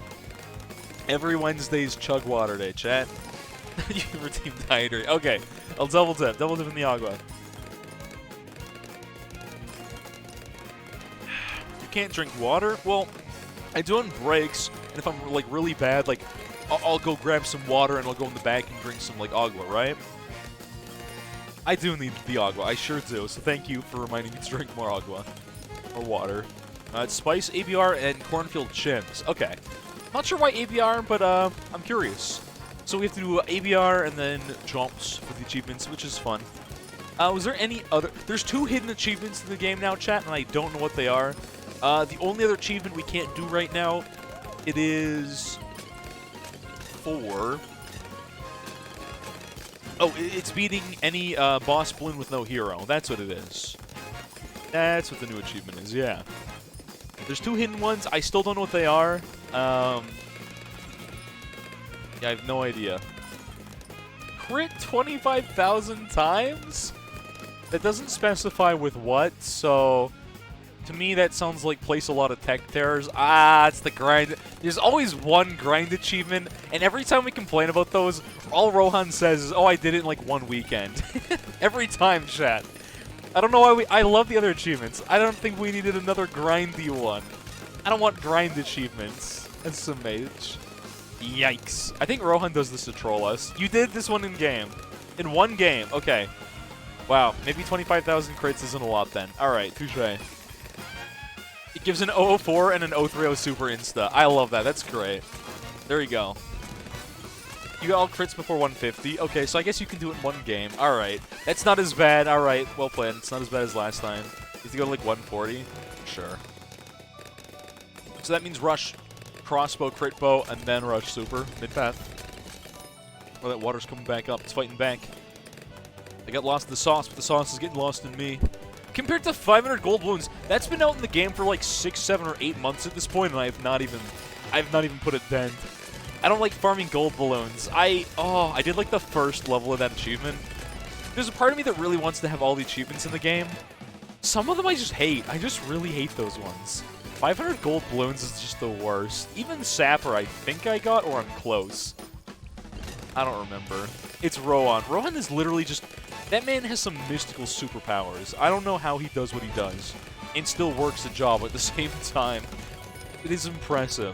A: is chug water day, chat. You redeem dehydrate. Okay, I'll double dip in the agua. You can't drink water? Well, I do on breaks, and if I'm, like, really bad, like, I'll go grab some water and I'll go in the back and drink some, like, agua, right? I do need the agua, I sure do, so thank you for reminding me to drink more agua. Or water. It's Spice, ABR, and Cornfield Chims. Okay. Not sure why ABR, but I'm curious. So we have to do ABR and then jumps for the achievements, which is fun. Was there any other... There's 2 hidden achievements in the game now, chat, and I don't know what they are. The only other achievement we can't do right now, it is... for... Oh, it's beating any boss balloon with no hero. That's what it is. That's what the new achievement is, yeah. There's 2 hidden ones. I still don't know what they are. Yeah, I have no idea. Crit 25,000 times? That doesn't specify with what, so... To me, that sounds like place a lot of tech terrors. Ah, it's the grind. There's always one grind achievement, and every time we complain about those, all Rohan says is, oh, I did it in like 1 weekend. Every time, chat. I don't know why I love the other achievements. I don't think we needed another grindy one. I don't want grind achievements. That's some mage. Yikes. I think Rohan does this to troll us. You did this one in-game. In 1 game. Okay. Wow. Maybe 25,000 crits isn't a lot then. Alright, touche. It gives an 004 and an 030 super insta. I love that. That's great. There you go. You got all crits before 150. Okay, so I guess you can do it in 1 game. Alright. That's not as bad. Alright. Well played. It's not as bad as last time. You have to go to like 140. Sure. So that means rush crossbow, crit bow, and then rush super. Mid-path. Oh, that water's coming back up. It's fighting back. I got lost in the sauce, but the sauce is getting lost in me. Compared to 500 gold balloons, that's been out in the game for like 6, 7, or 8 months at this point, and I have not even put a dent. I don't like farming gold balloons. I did like the first level of that achievement. There's a part of me that really wants to have all the achievements in the game. Some of them I just hate. I just really hate those ones. 500 gold balloons is just the worst. Even Sapper I think I got, or I'm close. I don't remember. It's Rohan. Rohan is literally just... That man has some mystical superpowers. I don't know how he does what he does, and still works the job at the same time. It is impressive.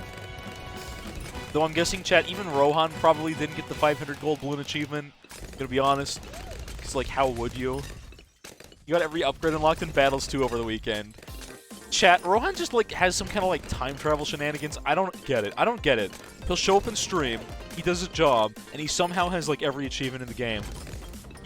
A: Though I'm guessing, chat, even Rohan probably didn't get the 500 gold balloon achievement. Gonna be honest. Because, like, how would you? You got every upgrade unlocked in Battles 2 over the weekend. Chat, Rohan just, like, has some kind of, like, time travel shenanigans. I don't get it. I don't get it. He'll show up in stream, he does his job, and he somehow has, like, every achievement in the game.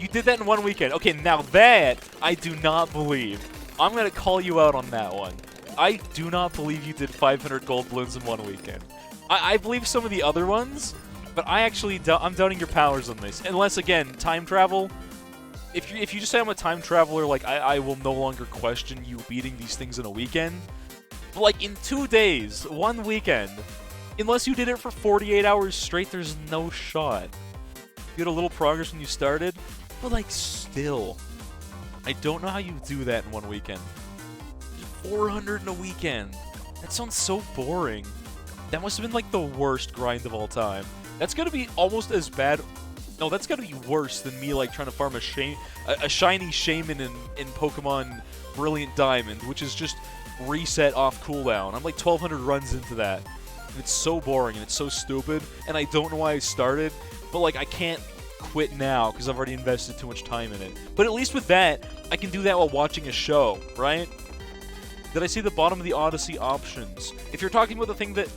A: You did that in 1 weekend. Okay, now that I do not believe. I'm going to call you out on that one. I do not believe you did 500 gold balloons in 1 weekend. I believe some of the other ones, but I'm doubting your powers on this. Unless, again, time travel. If you just say I'm a time traveler, like, I will no longer question you beating these things in a weekend. But, like, in 2 days, 1 weekend, unless you did it for 48 hours straight, there's no shot. You had a little progress when you started. But, like, still, I don't know how you do that in 1 weekend. 400 in a weekend. That sounds so boring. That must have been, like, the worst grind of all time. That's gotta be almost as bad... No, that's gotta be worse than me, like, trying to farm a shiny Shaman in Pokemon Brilliant Diamond, which is just reset off cooldown. I'm, like, 1,200 runs into that. And it's so boring, and it's so stupid, and I don't know why I started, but, like, I can't quit now because I've already invested too much time in it. But at least with that, I can do that while watching a show, right? Did I see the bottom of the Odyssey options? If you're talking about the thing that...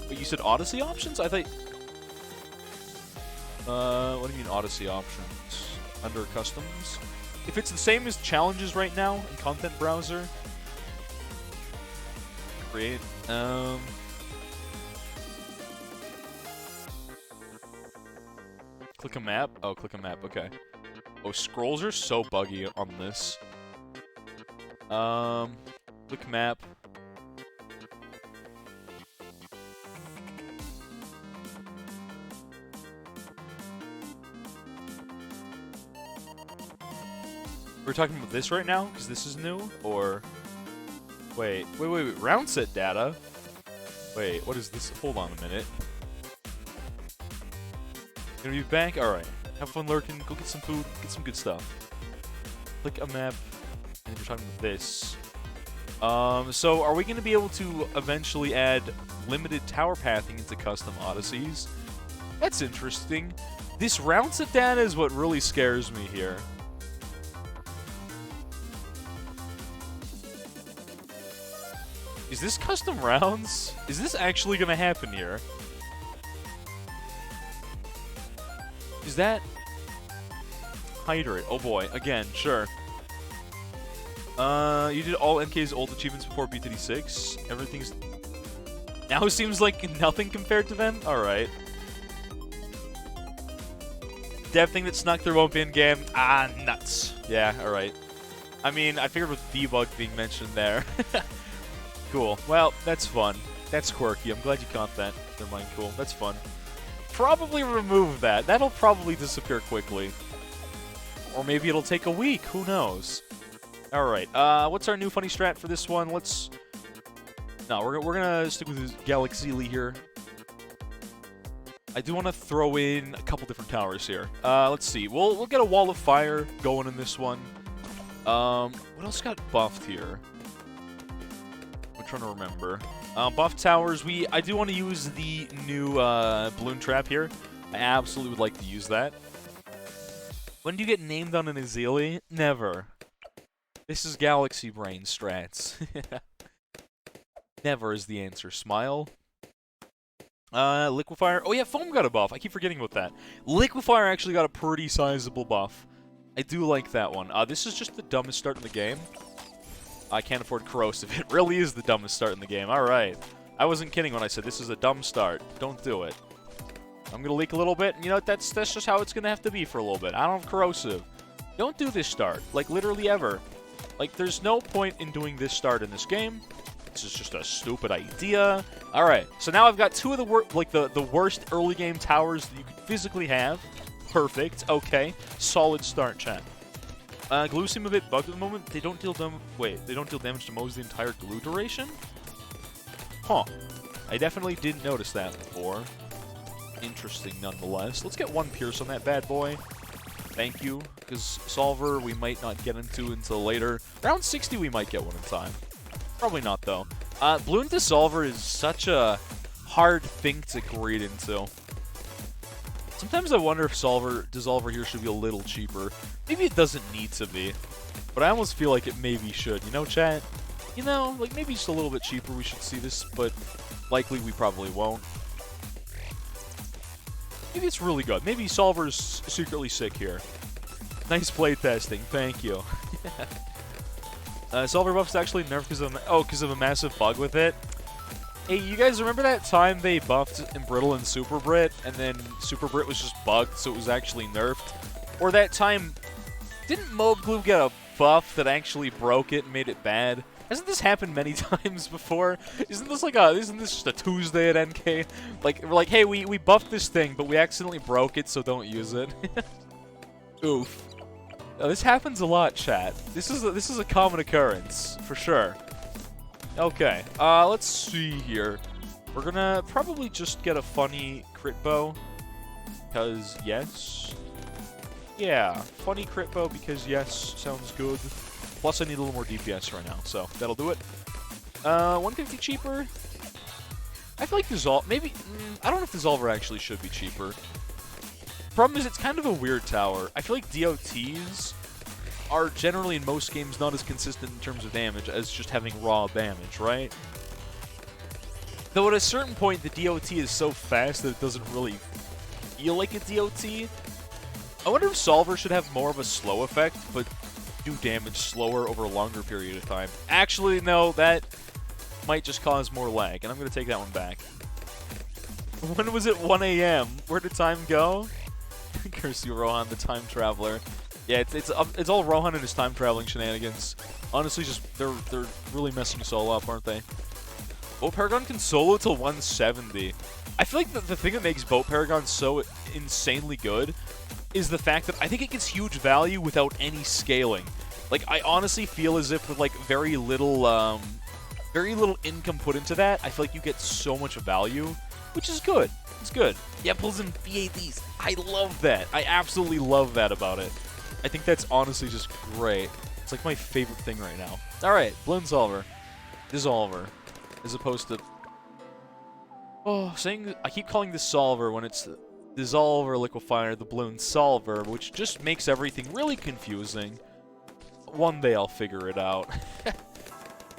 A: Wait, you said Odyssey options? I thought... what do you mean Odyssey options? Under customs? If it's the same as challenges right now in Content Browser... Create... Click a map? Oh, click a map, okay. Oh, scrolls are so buggy on this. Click map. We're talking about this right now? Because this is new? Or... Wait. Round set data? Wait, what is this? Hold on a minute. Gonna be back? Alright. Have fun lurking, go get some food, get some good stuff. Click a map, and we're talking about this. So are we gonna be able to eventually add limited tower pathing into custom Odysseys? That's interesting. This round set data is what really scares me here. Is this custom rounds? Is this actually gonna happen here? Is that... Hydrate. Oh boy. Again, sure. You did all NK's old achievements before BTD6. Everything's... Now it seems like nothing compared to them? Alright. Dev thing that snuck through won't be in game. Ah, nuts. Yeah, alright. I mean, I figured with debug being mentioned there. Cool. Well, that's fun. That's quirky. I'm glad you caught that. Never mind, cool. That's fun. Probably remove that. That'll probably disappear quickly. Or maybe it'll take a week. Who knows? Alright, what's our new funny strat for this one? Let's... No, we're gonna stick with Galaxy Lee here. I do want to throw in a couple different towers here. Let's see. We'll get a wall of fire going in this one. What else got buffed here? I'm trying to remember. Buff towers. I do want to use the new balloon trap here. I absolutely would like to use that. When do you get named on an Azili? Never. This is Galaxy Brain strats. Never is the answer. Smile. Liquefier. Oh yeah, Foam got a buff. I keep forgetting about that. Liquefier actually got a pretty sizable buff. I do like that one. This is just the dumbest start in the game. I can't afford Corrosive. It really is the dumbest start in the game. Alright. I wasn't kidding when I said this is a dumb start. Don't do it. I'm gonna leak a little bit, and you know what? That's just how it's gonna have to be for a little bit. I don't have Corrosive. Don't do this start. Like, literally ever. Like, there's no point in doing this start in this game. This is just a stupid idea. Alright, so now I've got two of the worst early game towers that you could physically have. Perfect. Okay. Solid start, chat. Glue seem a bit bugged at the moment. They don't deal damage to Mo's the entire glue duration? Huh. I definitely didn't notice that before. Interesting nonetheless. Let's get one Pierce on that bad boy. Thank you. Because Solver we might not get into until later. Round 60 we might get one in time. Probably not, though. Balloon Dissolver is such a hard thing to read into. Sometimes I wonder if Dissolver here should be a little cheaper. Maybe it doesn't need to be. But I almost feel like it maybe should. You know, chat? You know, like maybe just a little bit cheaper we should see this, but likely we probably won't. Maybe it's really good. Maybe Solver's secretly sick here. Nice play testing. Thank you. Solver buff's actually nerfed because of a massive bug with it. Hey, you guys remember that time they buffed Embrittle and Super Brit, and then Super Brit was just bugged, so it was actually nerfed? Or that time, didn't Mob Glue get a buff that actually broke it and made it bad? Hasn't this happened many times before? Isn't this just a Tuesday at NK? Like, we're like, hey, we buffed this thing, but we accidentally broke it, so don't use it. Oof. Now, this happens a lot, chat. This is a common occurrence, for sure. Okay, let's see here. We're gonna probably just get a funny crit bow. Because, yes. Yeah, funny crit bow because, yes, sounds good. Plus, I need a little more DPS right now, so that'll do it. 150 cheaper? I feel like Dissolve... Maybe... I don't know if Dissolver actually should be cheaper. Problem is, it's kind of a weird tower. I feel like DOTs are generally, in most games, not as consistent in terms of damage as just having raw damage, right? Though at a certain point, the DOT is so fast that it doesn't really feel like a DOT. I wonder if Solver should have more of a slow effect, but do damage slower over a longer period of time. Actually, no, that might just cause more lag, and I'm going to take that one back. When was it 1 AM? Where did time go? Curse you, Rohan, the time traveler. Yeah, it's all Rohan and his time traveling shenanigans. Honestly, just they're really messing us all up, aren't they? Boat Paragon can solo till 170. I feel like the thing that makes Boat Paragon so insanely good is the fact that I think it gets huge value without any scaling. Like, I honestly feel as if with like very little income put into that, I feel like you get so much value, which is good. It's good. Yeah, pulls in BADs. I love that. I absolutely love that about it. I think that's honestly just great. It's like my favorite thing right now. Alright, Balloon Solver. Dissolver. As opposed to... Oh, I keep calling this Solver when it's Dissolver, Liquefier, the Balloon Solver, which just makes everything really confusing. One day I'll figure it out.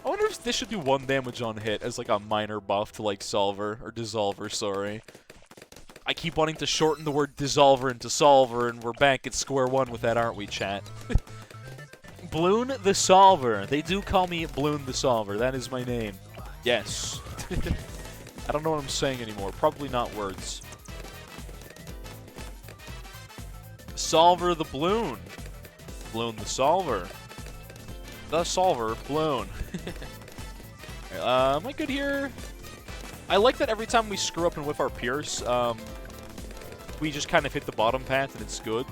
A: I wonder if this should do 1 damage on hit as like a minor buff to like Solver, or Dissolver, sorry. I keep wanting to shorten the word Dissolver into Solver, and we're back at square one with that, aren't we, chat? Bloon the Solver. They do call me Bloon the Solver. That is my name. Yes. I don't know what I'm saying anymore. Probably not words. Solver the Bloon. Bloon the Solver. The Solver Bloon. Am I good here? I like that every time we screw up and whiff our Pierce, we just kind of hit the bottom path and it's good.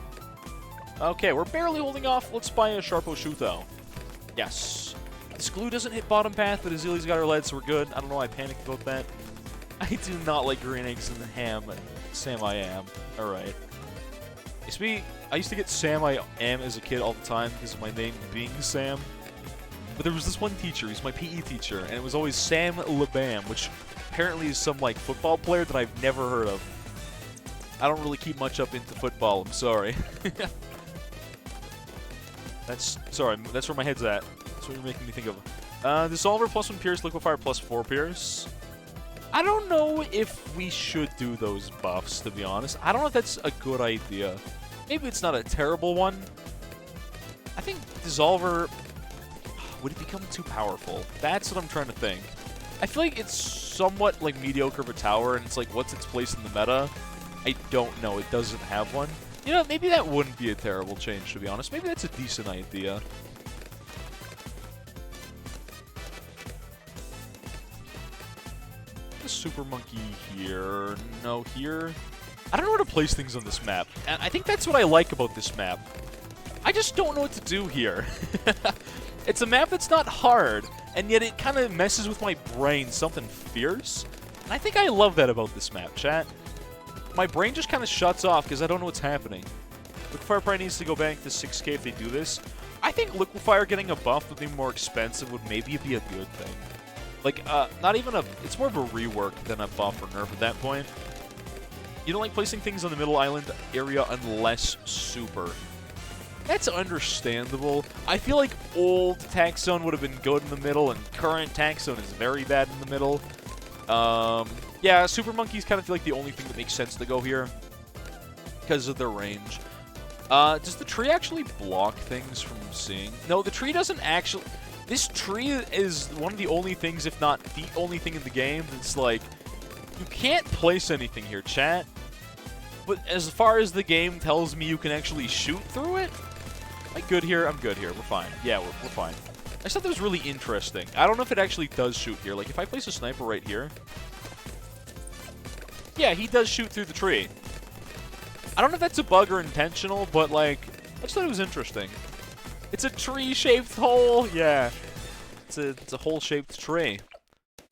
A: Okay, we're barely holding off. Let's buy a Sharpo Shuto. Yes. This glue doesn't hit bottom path, but Azili's got her lead, so we're good. I don't know why I panicked about that. I do not like green eggs and ham. Sam I am. Alright. I used to get Sam I am as a kid all the time because of my name being Sam. But there was this one teacher, he's my PE teacher, and it was always Sam LeBam, which apparently is some like football player that I've never heard of. I don't really keep much up into football, I'm sorry. Sorry, that's where my head's at. That's what you're making me think of. Dissolver +1 Pierce, Liquefier +4 Pierce. I don't know if we should do those buffs, to be honest. I don't know if that's a good idea. Maybe it's not a terrible one. I think Dissolver... Would it become too powerful? That's what I'm trying to think. I feel like it's somewhat like mediocre of a tower, and it's like, what's its place in the meta? I don't know. It doesn't have one. You know, maybe that wouldn't be a terrible change, to be honest. Maybe that's a decent idea. The Super Monkey here. No, here. I don't know where to place things on this map. And I think that's what I like about this map. I just don't know what to do here. It's a map that's not hard, and yet it kind of messes with my brain, something fierce. And I think I love that about this map, chat. My brain just kind of shuts off because I don't know what's happening. Liquefier probably needs to go back to 6k if they do this. I think Liquefier getting a buff would be more expensive would maybe be a good thing. Like, not even a... It's more of a rework than a buff or nerf at that point. You don't like placing things on the middle island area unless super. That's understandable. I feel like old Tax Zone would have been good in the middle, and current Tax Zone is very bad in the middle. Yeah, Super Monkeys kind of feel like the only thing that makes sense to go here because of their range. Does the tree actually block things from seeing? No, the tree doesn't actually... This tree is one of the only things, if not the only thing in the game that's like... You can't place anything here, chat. But as far as the game tells me you can actually shoot through it? Am I good here? I'm good here. We're fine. Yeah, we're fine. I just thought that was really interesting. I don't know if it actually does shoot here. Like, if I place a sniper right here... Yeah, he does shoot through the tree. I don't know if that's a bug or intentional, but, like, I just thought it was interesting. It's a tree-shaped hole! Yeah. It's a hole-shaped tree.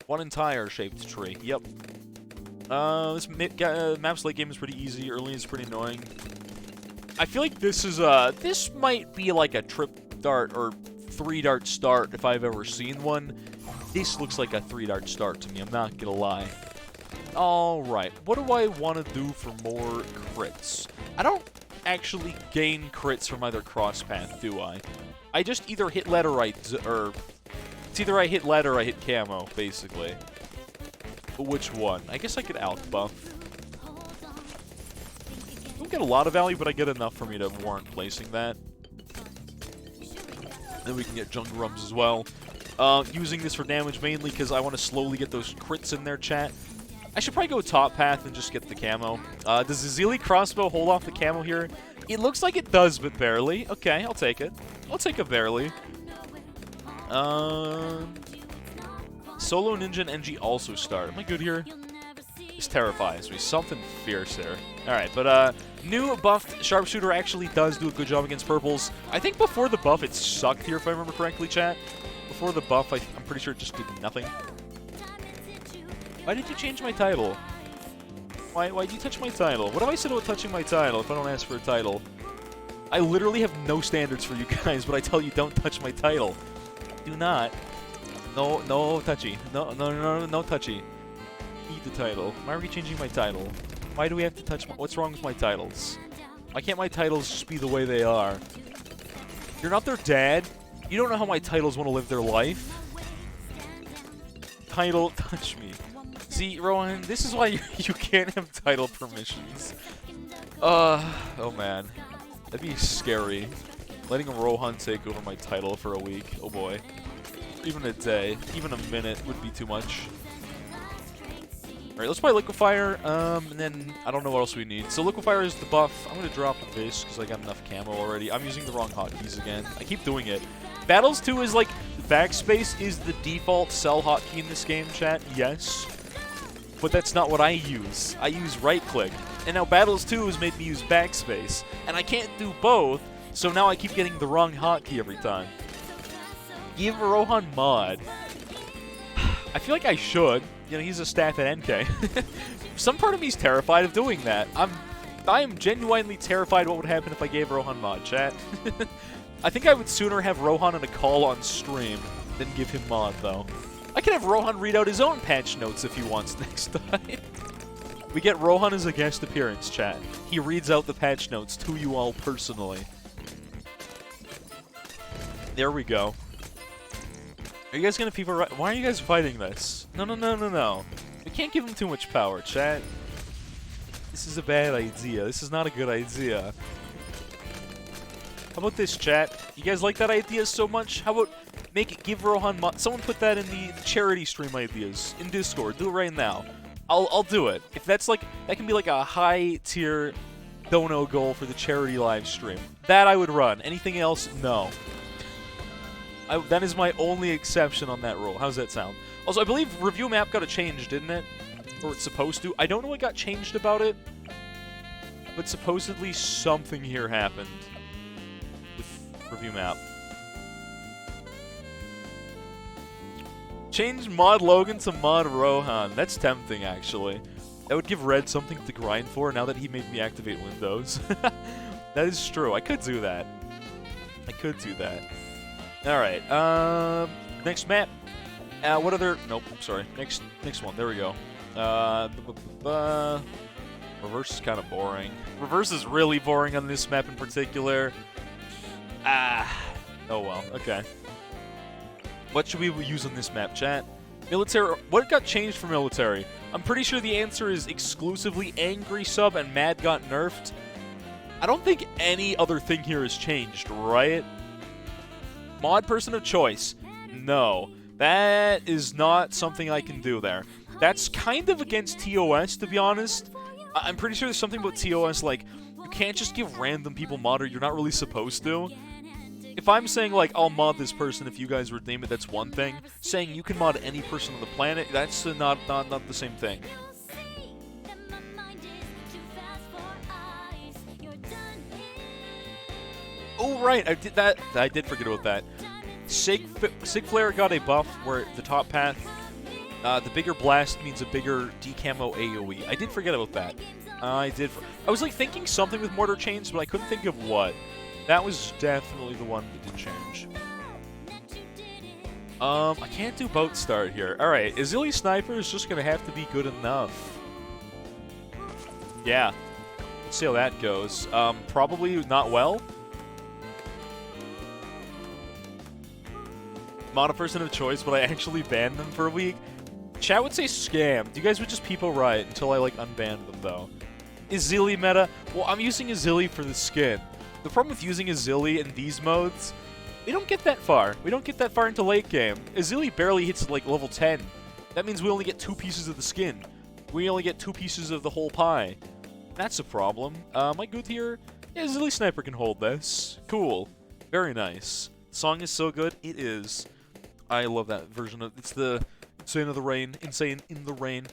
A: One entire shaped tree. Yep. This map's late game is pretty easy. Early is pretty annoying. I feel like this is, this might be like a trip dart or 3-dart start if I've ever seen one. This looks like a 3-dart start to me, I'm not gonna lie. Alright, what do I want to do for more crits? I don't actually gain crits from either cross path, do I? I just either hit lead or it's either I hit lead or I hit camo, basically. But which one? I guess I could alch buff. I don't get a lot of value, but I get enough for me to warrant placing that. Then we can get jungle rums as well. Using this for damage mainly because I want to slowly get those crits in there, chat. I should probably go top path and just get the camo. Does the Azili crossbow hold off the camo here? It looks like it does, but barely. Okay, I'll take it. I'll take it barely. Solo Ninja and NG also start. Am I good here? This terrifies me. Something fierce there. Alright, but new buffed Sharpshooter actually does do a good job against purples. I think before the buff it sucked here, if I remember correctly, chat. Before the buff, I'm pretty sure it just did nothing. Why did you change my title? Why'd you touch my title? What have I said about touching my title if I don't ask for a title? I literally have no standards for you guys, but I tell you don't touch my title. Do not. No touchy. No touchy. Eat the title. Why are we changing my title? Why do we have to touch what's wrong with my titles? Why can't my titles just be the way they are? You're not their dad. You don't know how my titles want to live their life. title touch me. See, Rohan, this is why you can't have title permissions. Oh man. That'd be scary. Letting Rohan take over my title for a week. Oh boy. Even a day. Even a minute would be too much. Alright, let's play Liquefier, and then I don't know what else we need. So Liquefier is the buff. I'm gonna drop this because I got enough camo already. I'm using the wrong hotkeys again. I keep doing it. Battles 2 is like, backspace is the default sell hotkey in this game, chat, yes. But that's not what I use. I use right click. And now Battles 2 has made me use backspace. And I can't do both, so now I keep getting the wrong hotkey every time. Give Rohan mod. I feel like I should. You know, he's a staff at NK. Some part of me's terrified of doing that. I am genuinely terrified what would happen if I gave Rohan mod, chat. I think I would sooner have Rohan in a call on stream than give him mod, though. I can have Rohan read out his own patch notes if he wants next time. We get Rohan as a guest appearance, chat. He reads out the patch notes to you all personally. There we go. Are you guys gonna people right? Why are you guys fighting this? No, no, no, no, no. We can't give him too much power, chat. This is a bad idea. This is not a good idea. How about this, chat? You guys like that idea so much? How about make it give Rohan mod? Someone put that in the charity stream ideas in Discord. Do it right now. I'll do it. If that's like, that can be like a high tier dono goal for the charity live stream. That I would run. Anything else, no. That is my only exception on that rule. How's that sound? Also, I believe review map got a change, didn't it? Or it's supposed to. I don't know what got changed about it, but supposedly something here happened with review map. Change mod Logan to mod Rohan. That's tempting, actually. That would give Red something to grind for now that he made me activate Windows. That is true. I could do that. I could do that. Alright, next map. What other... Nope, sorry. Next one. There we go. Reverse is kind of boring. Reverse is really boring on this map in particular. Oh well, okay. What should we use on this map, chat? Military... What got changed for military? I'm pretty sure the answer is exclusively Angry Sub and Mad got nerfed. I don't think any other thing here has changed, right? Mod person of choice. No. That is not something I can do there. That's kind of against TOS, to be honest. I'm pretty sure there's something about TOS, like, you can't just give random people mod, or you're not really supposed to. If I'm saying, like, I'll mod this person if you guys redeem it, that's one thing. Saying you can mod any person on the planet, that's not the same thing. Oh, right, I did forget about that. Sig Flare got a buff where the top path, the bigger blast means a bigger decamo AoE. I did forget about that. I was like thinking something with Mortar Chains, but I couldn't think of what. That was definitely the one that did change. I can't do boat start here. Alright, Azili Sniper is just gonna have to be good enough. Yeah. Let's see how that goes. Probably not well. Mod a person of choice, but I actually banned them for a week. Chat would say scammed. You guys would just people right until I, like, unbanned them, though. Azili meta? Well, I'm using Azili for the skin. The problem with using Azili in these modes, we don't get that far. We don't get that far into late game. Azili barely hits, like, level 10. That means we only get 2 pieces of the skin. We only get 2 pieces of the whole pie. That's a problem. Am I good here? Yeah, Azili Sniper can hold this. Cool. Very nice. The song is so good. It is. I love that version of... It's the... Insane in the Rain. Insane in the Rain.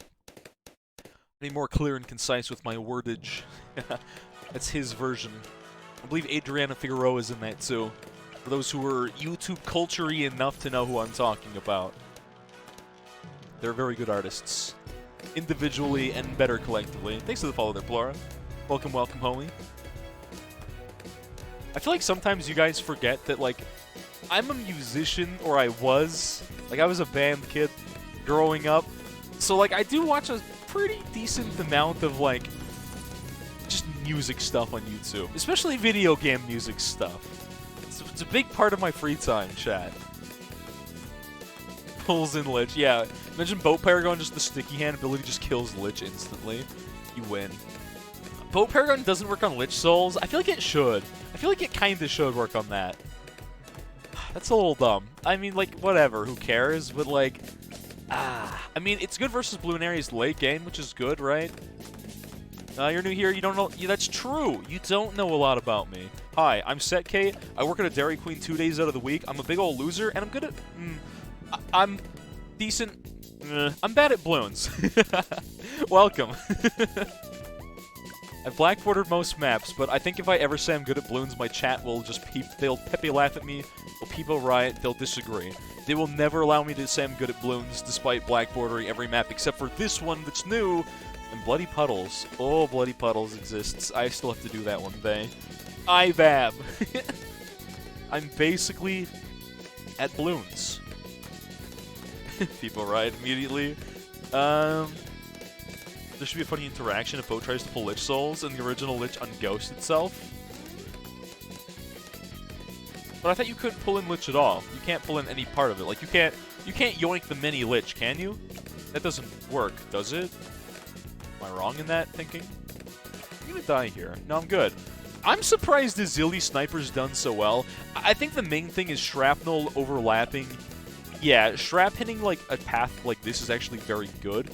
A: Be more clear and concise with my wordage. That's his version. I believe Adriana Figueroa is in that too. For those who are YouTube culture-y enough to know who I'm talking about. They're very good artists. Individually and better collectively. Thanks for the follow there, Flora. Welcome, welcome, homie. I feel like sometimes you guys forget that, like, I'm a musician, or I was. Like, I was a band kid growing up. So, like, I do watch a pretty decent amount of, like, just music stuff on YouTube. Especially video game music stuff. It's a big part of my free time, chat. Souls in Lich. Yeah, imagine Boat Paragon, just the sticky hand ability just kills Lich instantly. You win. Boat Paragon doesn't work on Lich Souls. I feel like it should. I feel like it kind of should work on that. That's a little dumb. I mean, like, whatever. Who cares? But, like, I mean, it's good versus Bloonari's late game, which is good, right? You're new here. You don't know. Yeah, that's true. You don't know a lot about me. Hi, I'm Setkate. I work at a Dairy Queen 2 days out of the week. I'm a big old loser, and I'm good at... I'm decent... I'm bad at balloons. Welcome. I've blackboarded most maps, but I think if I ever say I'm good at balloons, my chat will just they'll peppy laugh at me, they'll peepo riot, they'll disagree. They will never allow me to say I'm good at balloons, despite blackboarding every map, except for this one that's new, and Bloody Puddles. Oh, Bloody Puddles exists. I still have to do that one day. IVAB. I'm basically at balloons. People riot immediately. There should be a funny interaction if Bo tries to pull Lich Souls and the original Lich unghosts itself. But I thought you couldn't pull in Lich at all. You can't pull in any part of it. Like, you can't yoink the mini Lich, can you? That doesn't work, does it? Am I wrong in that thinking? I'm gonna die here. No, I'm good. I'm surprised Azili Sniper's done so well. I think the main thing is shrapnel overlapping. Yeah, shrap hitting like a path like this is actually very good.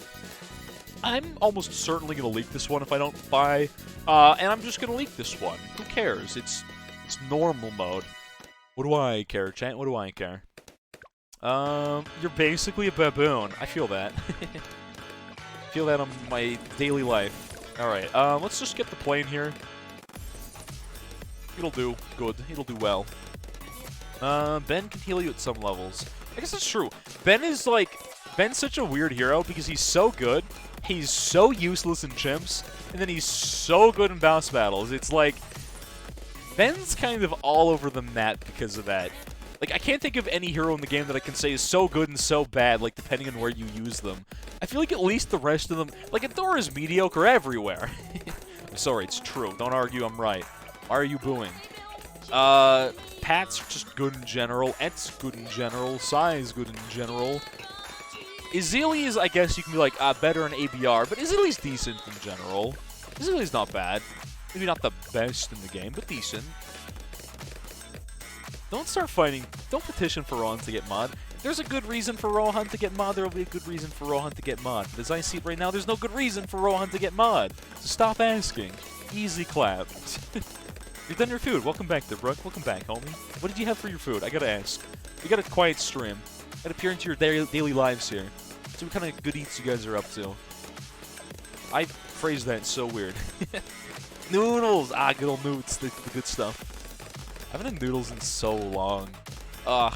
A: I'm almost certainly going to leak this one if I don't buy, and I'm just going to leak this one. Who cares? It's normal mode. What do I care, chat? What do I care? You're basically a baboon. I feel that. Feel that on my daily life. Alright, let's just get the plane here. It'll do good. It'll do well. Ben can heal you at some levels. I guess that's true. Ben's such a weird hero because he's so good. He's so useless in chimps, and then he's so good in boss battles. It's like, Ben's kind of all over the map because of that. Like, I can't think of any hero in the game that I can say is so good and so bad, like, depending on where you use them. I feel like at least the rest of them, like, Adora's mediocre everywhere. I'm sorry, it's true. Don't argue, I'm right. Why are you booing? Pat's just good in general. Et's good in general. Sai's good in general. Azili is, I guess you can be like, better in ABR, but Azili's decent in general. Azili's not bad. Maybe not the best in the game, but decent. Don't start fighting. Don't petition for Rohan to get mod. If there's a good reason for Rohan to get mod, there will be a good reason for Rohan to get mod. But as I see it right now, there's no good reason for Rohan to get mod. So stop asking. Easy clap. You've done your food. Welcome back, Dibrook. Welcome back, homie. What did you have for your food? I gotta ask. We got a quiet stream. Gotta peer into your daily lives here. See what kind of good eats you guys are up to. I phrased that so weird. Noodles! Good old Noots. The good stuff. I haven't had noodles in so long. Ugh.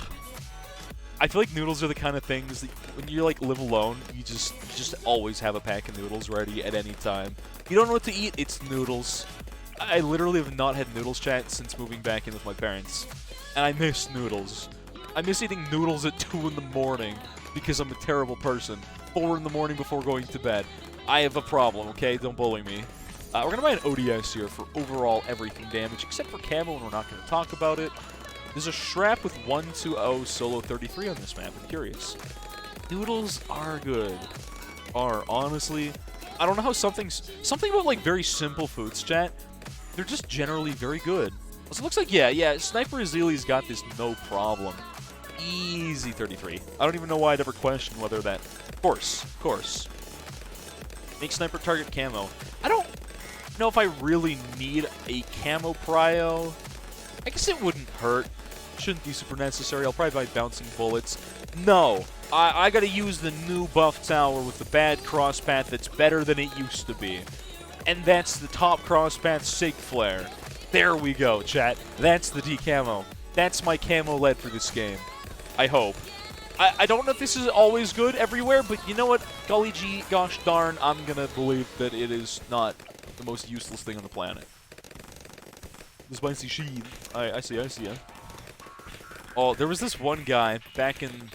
A: I feel like noodles are the kind of things that when you like live alone, you just always have a pack of noodles ready at any time. You don't know what to eat, it's noodles. I literally have not had noodles chat since moving back in with my parents. And I miss noodles. I miss eating noodles at 2 in the morning because I'm a terrible person. 4 in the morning before going to bed. I have a problem, okay? Don't bully me. We're going to buy an ODS here for overall everything damage, except for camo, and we're not going to talk about it. There's a Shrap with 120 solo 33 on this map. I'm curious. Noodles are good. Honestly. I don't know how something about, like, very simple foods, chat. They're just generally very good. So it looks like, yeah, Sniper Azili's got this no problem. Easy 33. I don't even know why I'd ever question whether that... Of course. Make Sniper target camo. I don't know if I really need a camo prio. I guess it wouldn't hurt. Shouldn't be super necessary. I'll probably buy bouncing bullets. No. I gotta use the new buff tower with the bad cross path that's better than it used to be. And that's the top cross path Sig Flare. There we go, chat. That's the D-camo. That's my camo lead for this game. I hope. I don't know if this is always good everywhere, but you know what? Golly gee, gosh darn, I'm gonna believe that it is not the most useless thing on the planet. The spicy sheed. I see ya. Oh, there was this one guy back in...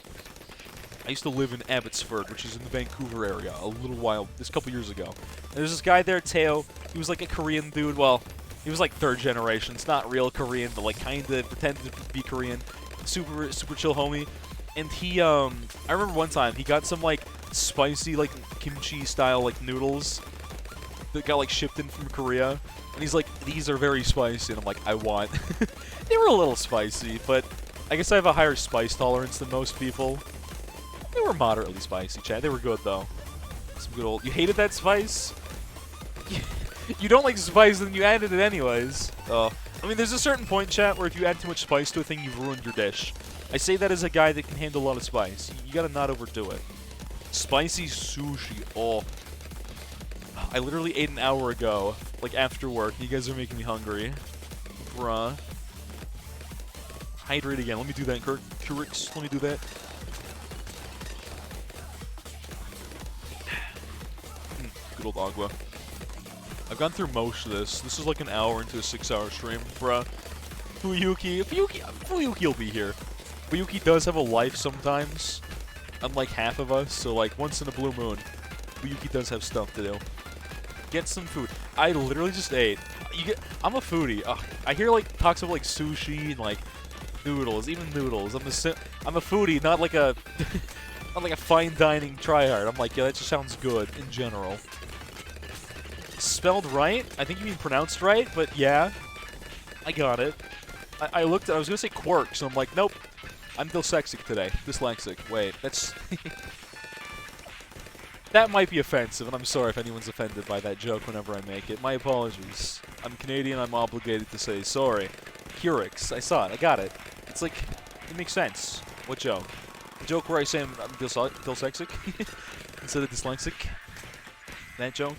A: I used to live in Abbotsford, which is in the Vancouver area, a little while, this couple years ago. And there's this guy there, Teo. He was like a Korean dude. Well, he was like 3rd generation. It's not real Korean, but like kinda pretended to be Korean. Super chill homie. And he, I remember one time he got some like spicy like kimchi style like noodles that got like shipped in from Korea, and he's like, these are very spicy, and I'm like, I want. They were a little spicy, but I guess I have a higher spice tolerance than most people. They were moderately spicy, Chad. They were good though. Some good old. You hated that spice? You don't like spice, then you added it anyways. I mean, there's a certain point, chat, where if you add too much spice to a thing, you've ruined your dish. I say that as a guy that can handle a lot of spice. You gotta not overdo it. Spicy sushi. Oh. I literally ate an hour ago, like after work. You guys are making me hungry. Bruh. Hydrate again. Let me do that, Kurix. Let me do that. Good old agua. I've gone through most of this. This is like an hour into a 6-hour stream, bruh. Fuyuki will be here. Fuyuki does have a life sometimes, unlike half of us, so like once in a blue moon, Fuyuki does have stuff to do. Get some food. I literally just ate. I'm a foodie. I hear like talks of like sushi and like noodles, even noodles. I'm a foodie, not like a not like a fine dining tryhard. I'm like, yeah, that just sounds good in general. Spelled right? I think you mean pronounced right, but yeah, I got it. I looked. I was gonna say quirk, so I'm like, nope. I'm dyslexic today. Dyslexic. Wait, that's that might be offensive, and I'm sorry if anyone's offended by that joke whenever I make it. My apologies. I'm Canadian. I'm obligated to say sorry. Curix. I saw it. I got it. It's like it makes sense. What joke? The joke where I say I'm dyslexic instead of dyslexic. That joke.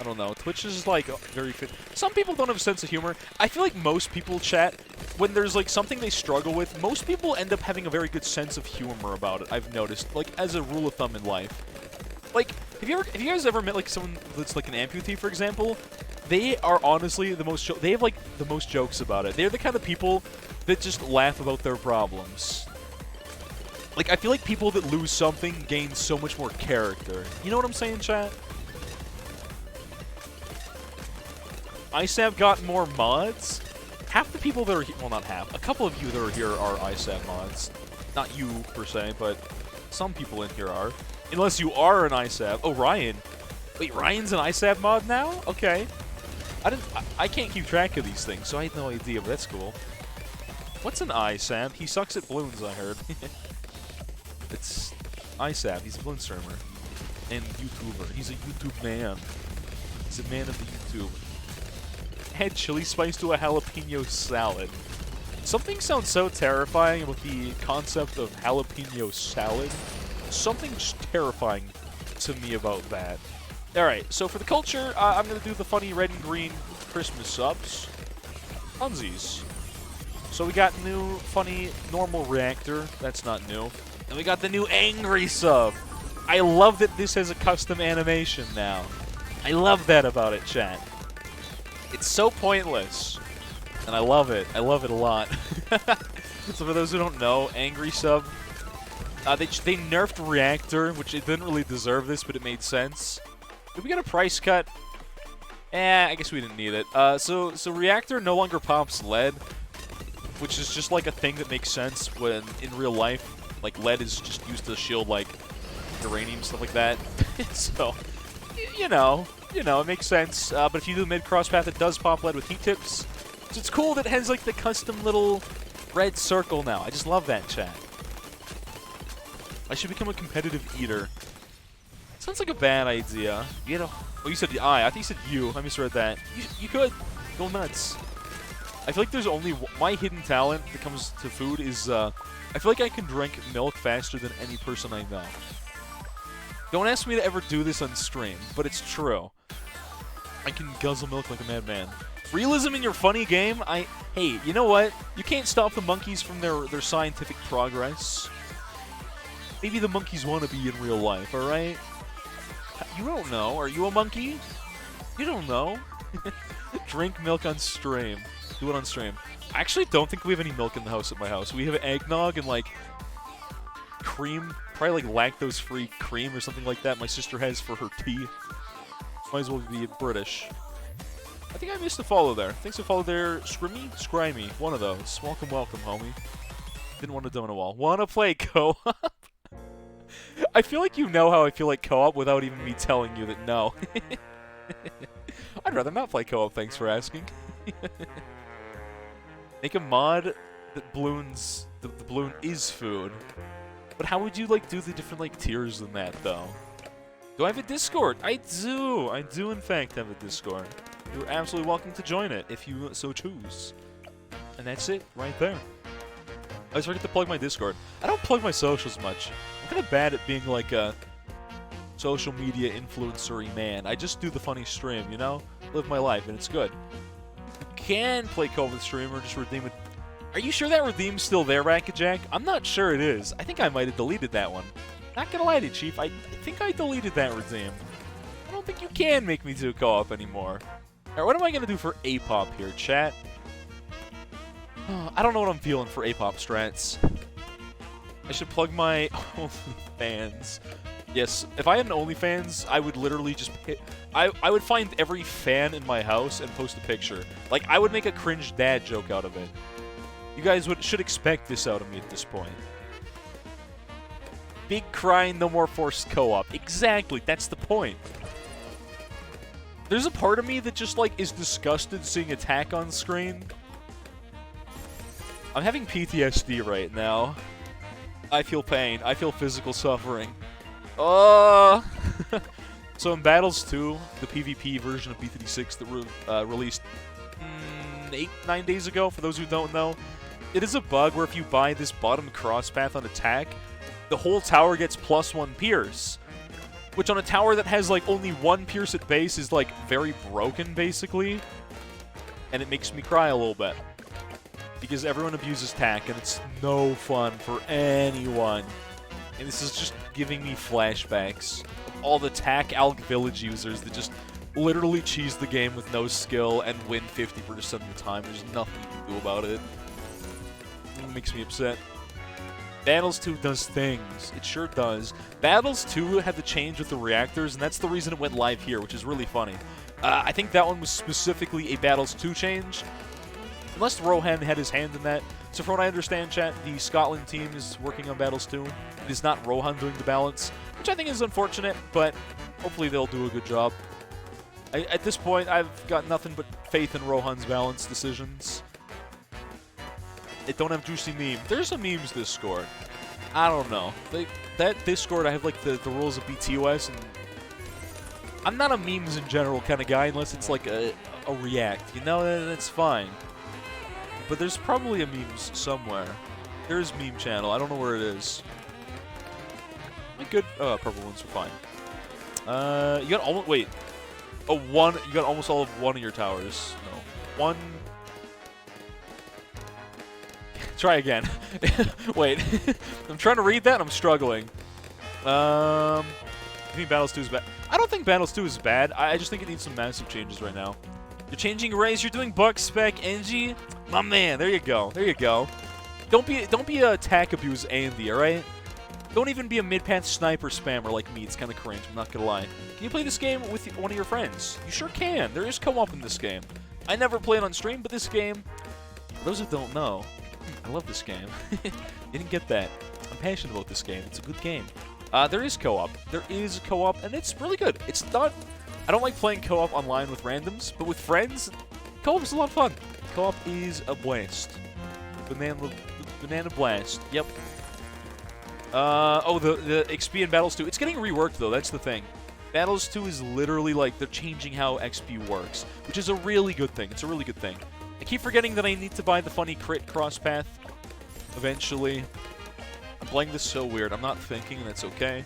A: I don't know. Twitch is like very fit. Some people don't have a sense of humor. I feel like most people, chat, when there's like something they struggle with, most people end up having a very good sense of humor about it. I've noticed, like as a rule of thumb in life. Like, have you guys ever met like someone that's like an amputee, for example? They are honestly the most. They have like the most jokes about it. They're the kind of people that just laugh about their problems. Like, I feel like people that lose something gain so much more character. You know what I'm saying, chat? ISAB got more mods. Half the people that are here, well, not half. A couple of you that are here are ISAB mods. Not you, per se, but some people in here are. Unless you are an ISAB. Oh, Ryan. Wait, Ryan's an ISAB mod now? Okay. I can't keep track of these things, so I had no idea, but that's cool. What's an ISAB? He sucks at balloons, I heard. It's ISAB. He's a balloon streamer. And YouTuber. He's a YouTube man. He's a man of the YouTube. Add chili spice to a jalapeno salad. Something sounds so terrifying about the concept of jalapeno salad. Something just terrifying to me about that. Alright, so for the culture, I'm going to do the funny red and green Christmas subs. Funsies. So we got new, funny, normal reactor. That's not new. And we got the new angry sub. I love that this has a custom animation now. I love that about it, chat. It's so pointless, and I love it. I love it a lot. So for those who don't know, Angry Sub, they nerfed Reactor, which it didn't really deserve this, but it made sense. Did we get a price cut? I guess we didn't need it. So Reactor no longer pops lead, which is just like a thing that makes sense when in real life, like lead is just used to shield like uranium, stuff like that. So, you know, it makes sense. But if you do mid-cross path, it does pop lead with heat tips. So it's cool that it has, like, the custom little red circle now. I just love that, chat. I should become a competitive eater. Sounds like a bad idea. You know, oh, you said the I. I think you said you. I misread that. You could. Go nuts. I feel like there's only my hidden talent that comes to food is, I feel like I can drink milk faster than any person I know. Don't ask me to ever do this on stream, but it's true. I can guzzle milk like a madman. Realism in your funny game? Hey, you know what? You can't stop the monkeys from their scientific progress. Maybe the monkeys want to be in real life, alright? You don't know. Are you a monkey? You don't know. Drink milk on stream. Do it on stream. I actually don't think we have any milk in the house at my house. We have eggnog and, like, cream. Probably, like, lactose-free cream or something like that my sister has for her tea. Might as well be British. I think I missed a follow there. Thanks for follow there, Scrimmy? Scrimey. One of those. Welcome, welcome, homie. Didn't want to do in a wall. Want to play co-op? I feel like you know how I feel like co-op without even me telling you that no. I'd rather not play co-op, thanks for asking. Make a mod that balloons... The balloon is food. But how would you, like, do the different, like, tiers than that, though? Do I have a Discord? I do! I do, in fact, have a Discord. You're absolutely welcome to join it, if you so choose. And that's it, right there. I always forget to plug my Discord. I don't plug my socials much. I'm kind of bad at being, like, a social media influencer-y man. I just do the funny stream, you know? Live my life, and it's good. You can play co-op with streamer, just redeem it. Are you sure that redeem's still there, Racket Jack? I'm not sure it is. I think I might have deleted that one. Not gonna lie to you, Chief. I think I deleted that redeem. I don't think you can make me do co-op anymore. Alright, what am I gonna do for A-pop here, chat? I don't know what I'm feeling for A-pop strats. I should plug my OnlyFans. Yes, if I had an OnlyFans, I would literally just I would find every fan in my house and post a picture. Like, I would make a cringe dad joke out of it. You guys should expect this out of me at this point. Big crying, no more forced co-op. Exactly, that's the point. There's a part of me that just, like, is disgusted seeing attack on screen. I'm having PTSD right now. I feel pain. I feel physical suffering. So in Battles 2, the PvP version of B36 that released 8-9 days ago, for those who don't know, it is a bug where if you buy this bottom cross path on attack, the whole tower gets +1 pierce. Which on a tower that has like only 1 pierce at base is like very broken basically. And it makes me cry a little bit. Because everyone abuses tack and it's no fun for anyone. And this is just giving me flashbacks of all the tack Alg Village users that just literally cheese the game with no skill and win 50% of the time. There's nothing you can do about it. It makes me upset. Battles 2 does things. It sure does. Battles 2 had the change with the reactors, and that's the reason it went live here, which is really funny. I think that one was specifically a Battles 2 change. Unless Rohan had his hand in that. So from what I understand, chat, the Scotland team is working on Battles 2. It is not Rohan doing the balance, which I think is unfortunate, but hopefully they'll do a good job. At this point, I've got nothing but faith in Rohan's balance decisions. They don't have juicy memes. There's a memes Discord. I don't know. That Discord, I have like the rules of BTOS, and I'm not a memes in general kind of guy unless it's like a react. You know, that's fine. But there's probably a memes somewhere. There's meme channel. I don't know where it is. Good. Purple ones are fine. You got almost wait. You got almost all of one of your towers. No, one. Try again. Wait, I'm trying to read that and I'm struggling. I think Battles 2 is bad. I don't think Battles 2 is bad. I just think it needs some massive changes right now. You're changing arrays. You're doing Buck Spec NG. My man, there you go. There you go. Don't be a attack abuse Andy. All right. Don't even be a mid-path sniper spammer like me. It's kind of cringe. I'm not gonna lie. Can you play this game with one of your friends? You sure can. There is co-op in this game. I never play it on stream, but this game, for those who don't know, I love this game. You didn't get that. I'm passionate about this game. It's a good game. There is co-op. There is co-op, and it's really good. It's not... I don't like playing co-op online with randoms, but with friends, co-op is a lot of fun. Co-op is a blast. Banana blast. Yep. The XP in Battles 2. It's getting reworked, though. That's the thing. Battles 2 is literally, like, they're changing how XP works, which is a really good thing. It's a really good thing. I keep forgetting that I need to buy the funny crit cross path eventually. I'm playing this so weird. I'm not thinking, and that's okay.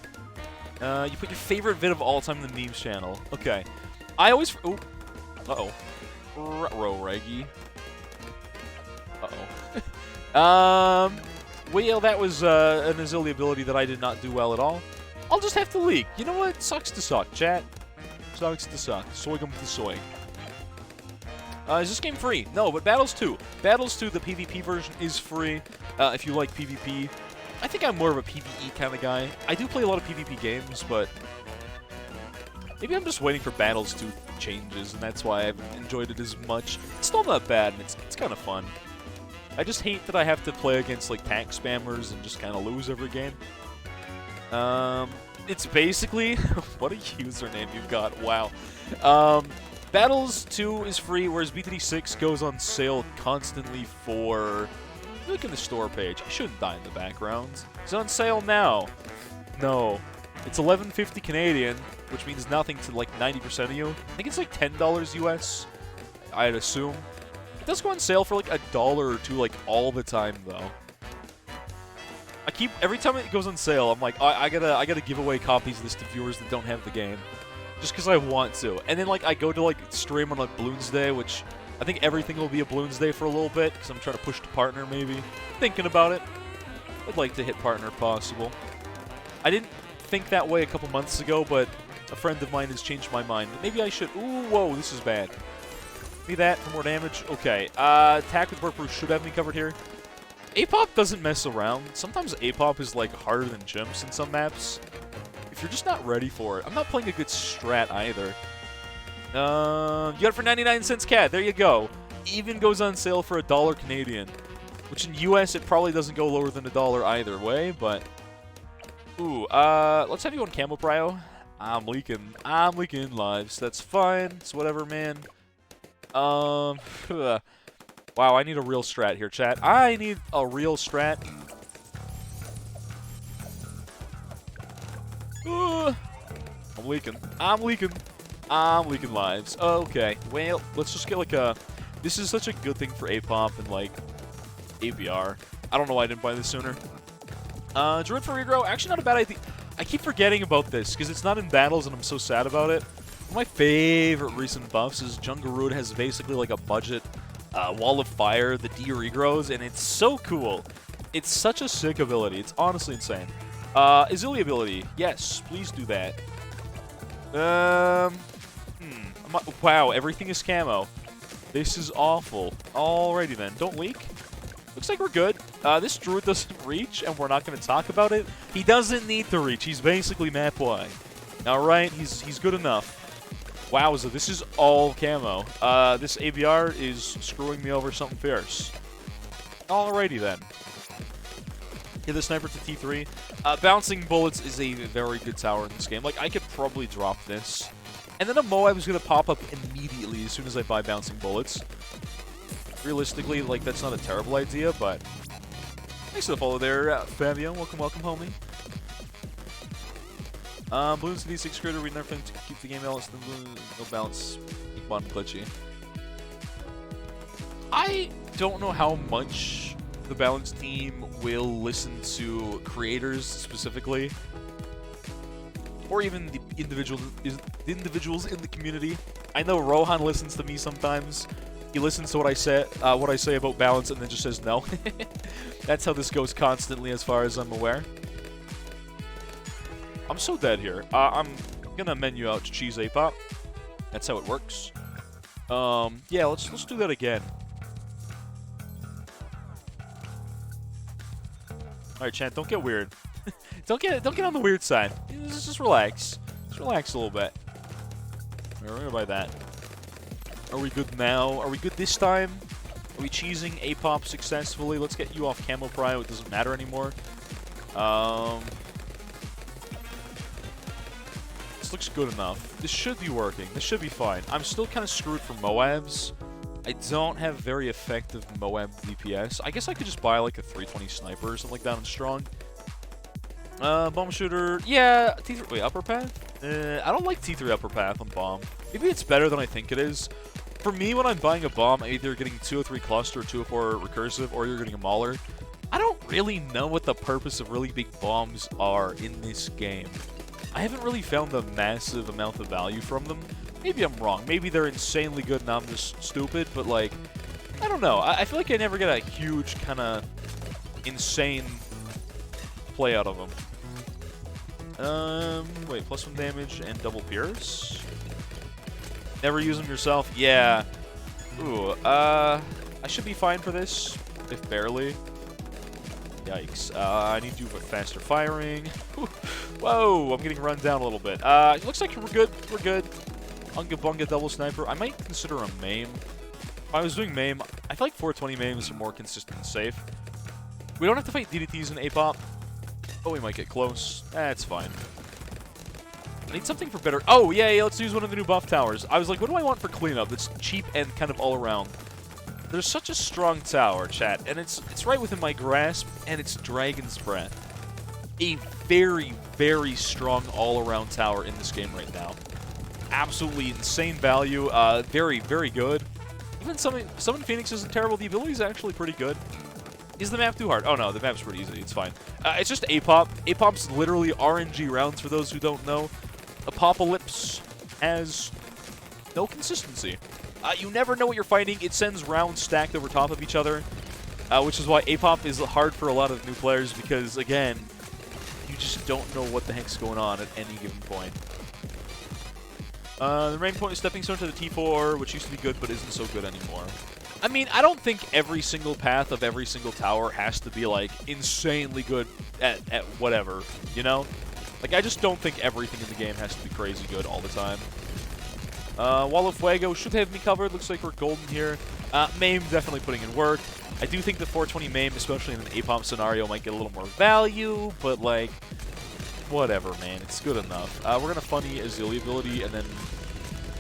A: You put your favorite vid of all time in the memes channel. Okay. I always... Ooh. Uh-oh. Reggie. Uh-oh. Well, that was an Azili ability that I did not do well at all. I'll just have to leak. You know what? Sucks to suck, chat. Sucks to suck. Soygum to soy. Is this game free? No, but Battles 2. Battles 2, the PvP version, is free. If you like PvP. I think I'm more of a PvE kind of guy. I do play a lot of PvP games, but maybe I'm just waiting for Battles 2 changes, and that's why I haven't enjoyed it as much. It's still not bad, and it's kind of fun. I just hate that I have to play against, like, tank spammers and just kind of lose every game. It's basically... what a username you've got. Wow. Battles 2 is free, whereas BTD 6 goes on sale constantly for... Look at the store page. I shouldn't die in the background. It's on sale now. No. It's $11.50 Canadian, which means nothing to, like, 90% of you. I think it's, like, $10 US, I'd assume. It does go on sale for, like, $1 or $2, like, all the time, though. Every time it goes on sale, I'm like, I gotta give away copies of this to viewers that don't have the game. Just because I want to. And then, like, I go to, like, stream on, like, Bloons Day, which I think everything will be a Bloons Day for a little bit, because I'm trying to push to partner, maybe. Thinking about it. I'd like to hit partner if possible. I didn't think that way a couple months ago, but a friend of mine has changed my mind. Maybe I should... Ooh, whoa, this is bad. Give me that for more damage. Okay, attack with Warp Roost should have me covered here. APOP doesn't mess around. Sometimes APOP is, like, harder than chimps in some maps. If you're just not ready for it. I'm not playing a good strat either. You got it for 99 cents CAD. There you go. Even goes on sale for $1 Canadian. Which in US, it probably doesn't go lower than $1 either way, but... Ooh, let's have you on Camo Prio. I'm leaking lives. That's fine. It's whatever, man. Wow, I need a real strat here, chat. I need a real strat. I'm leaking lives. Okay, well, let's just get like a... This is such a good thing for APOP and like ABR. I don't know why I didn't buy this sooner. Druid for regrow, actually not a bad idea. I keep forgetting about this because it's not in battles and I'm so sad about it. One of my favorite recent buffs is Jungarud has basically like a budget Wall of Fire, the D regrows, and it's so cool. It's such a sick ability. It's honestly insane. Azilli ability. Yes, please do that. Wow, everything is camo. This is awful. Alrighty then. Don't leak. Looks like we're good. This Druid doesn't reach, and we're not going to talk about it. He doesn't need to reach. He's basically map wide. Alright, he's good enough. Wowza, this is all camo. This ABR is screwing me over something fierce. Alrighty then. Hit the sniper to T3. Bouncing bullets is a very good tower in this game. Like, I could probably drop this. And then a Moab is going to pop up immediately as soon as I buy bouncing bullets. Realistically, like, that's not a terrible idea, but... Thanks for the follow there, Fabio. Welcome, homie. Bloons to D6 critter, we nerfing to keep the game balanced, no balance, bottom glitchy. I don't know how much the balance team will listen to creators specifically, or even the individuals in the community. I know Rohan listens to me sometimes. He listens to what I say about balance and then just says no. That's how this goes constantly as far as I'm aware. I'm so dead here. I'm gonna menu out to cheese APOP. That's how it works. Yeah, let's do that again. Alright, chat, don't get weird. don't get on the weird side. Just relax. Just relax a little bit. Alright, we're gonna buy that. Are we good now? Are we good this time? Are we cheesing APOP successfully? Let's get you off Camo Prio. It doesn't matter anymore. This looks good enough. This should be working. This should be fine. I'm still kind of screwed for Moabs. I don't have very effective Moab DPS. I guess I could just buy like a 320 sniper or something like that on strong. Bomb shooter. Yeah, T3. Wait, upper path? I don't like T3 upper path on bomb. Maybe it's better than I think it is. For me, when I'm buying a bomb, I'm either getting 203 cluster, 204 recursive, or you're getting a mauler. I don't really know what the purpose of really big bombs are in this game. I haven't really found a massive amount of value from them. Maybe I'm wrong. Maybe they're insanely good and I'm just stupid, but like, I don't know. I feel like I never get a huge kind of insane play out of them. Wait, +1 damage and double pierce? Never use them yourself? Yeah. Ooh, I should be fine for this, if barely. Yikes. I need to do faster firing. Whoa, I'm getting run down a little bit. It looks like we're good. We're good. Unga Bunga double sniper. I might consider a maim. If I was doing MAME, I feel like 420 MAMEs are more consistent and safe. We don't have to fight DDTs in APOP, but we might get close. That's fine. I need something for better. Oh, yeah, let's use one of the new buff towers. I was like, what do I want for cleanup that's cheap and kind of all around? There's such a strong tower, chat, and it's right within my grasp, and it's Dragon's Breath. A very, very strong all-around tower in this game right now. Absolutely insane value. Very, very good. Even Summon Phoenix isn't terrible. The ability is actually pretty good. Is the map too hard? Oh no, the map's pretty easy. It's fine. It's just APOP. APOP's literally RNG rounds for those who don't know. Apocalypse has no consistency. You never know what you're fighting. It sends rounds stacked over top of each other, which is why APOP is hard for a lot of new players because, again, you just don't know what the heck's going on at any given point. The main point is Stepping Stone to the T4, which used to be good but isn't so good anymore. I mean, I don't think every single path of every single tower has to be, like, insanely good at whatever, you know? Like, I just don't think everything in the game has to be crazy good all the time. Wall of Fuego should have me covered. Looks like we're golden here. MAME definitely putting in work. I do think the 420 MAME, especially in an APOP scenario, might get a little more value, but, like, whatever, man. It's good enough. We're going to funny Azalea ability, and then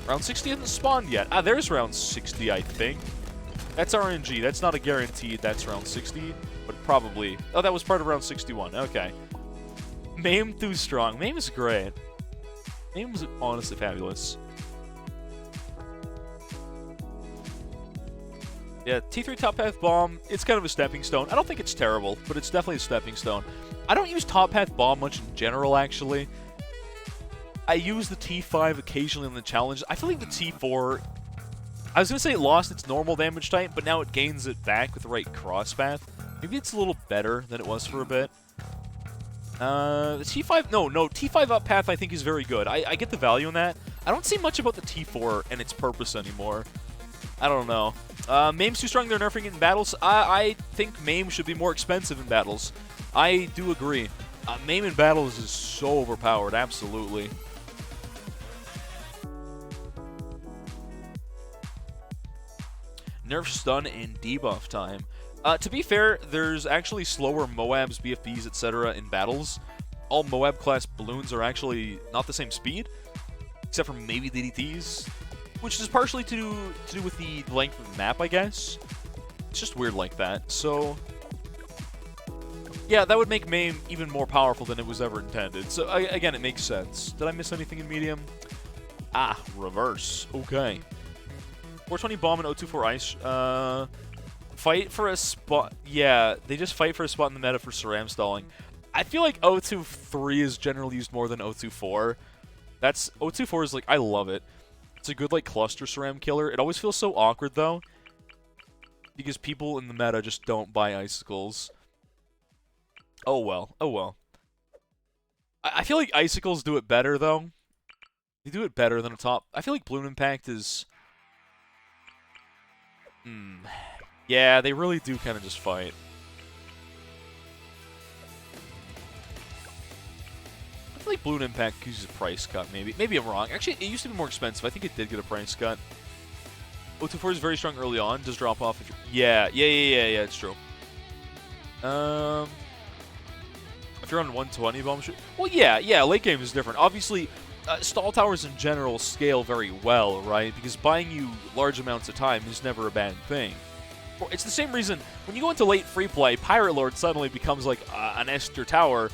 A: round 60 hasn't spawned yet. There's round 60, I think. That's RNG. That's not a guarantee that's round 60, but probably. Oh, that was part of round 61. Okay. MAME too strong. MAME is great. MAME is honestly fabulous. Yeah, T3 Top Path Bomb, it's kind of a stepping stone. I don't think it's terrible, but it's definitely a stepping stone. I don't use Top Path Bomb much in general, actually. I use the T5 occasionally in the challenge. I feel like the T4... I was going to say it lost its normal damage type, but now it gains it back with the right cross path. Maybe it's a little better than it was for a bit. The T5... No, T5 up path I think is very good. I get the value in that. I don't see much about the T4 and its purpose anymore. I don't know. MAME's too strong, they're nerfing it in battles. I think MAME should be more expensive in battles. I do agree. MAME in battles is so overpowered, absolutely. Nerf stun and debuff time. To be fair, there's actually slower Moabs, BFBs, etc. in battles. All Moab class balloons are actually not the same speed, except for maybe DDTs, which is partially to do with the length of the map, I guess. It's just weird like that. So, yeah, that would make MAME even more powerful than it was ever intended. So, again, it makes sense. Did I miss anything in medium? Reverse. Okay. 420 Bomb and 024 Ice. Fight for a spot. Yeah, they just fight for a spot in the meta for Saram stalling. I feel like 023 is generally used more than 024. 024 is like, I love it. It's a good, like, cluster Saram killer. It always feels so awkward, though, because people in the meta just don't buy Icicles. Oh, well. Oh, well. I feel like Icicles do it better, though. They do it better than a top. I feel like Bloom Impact is... Yeah, they really do kind of just fight. I feel like Bloom Impact uses a price cut, maybe. Maybe I'm wrong. Actually, it used to be more expensive. I think it did get a price cut. 024 is very strong early on. Does drop off if you're... Yeah, it's true. If you're on 120 bomb shoot... Well, yeah, late game is different. Obviously, stall towers in general scale very well, right? Because buying you large amounts of time is never a bad thing. It's the same reason when you go into late free play, Pirate Lord suddenly becomes like an Esther Tower,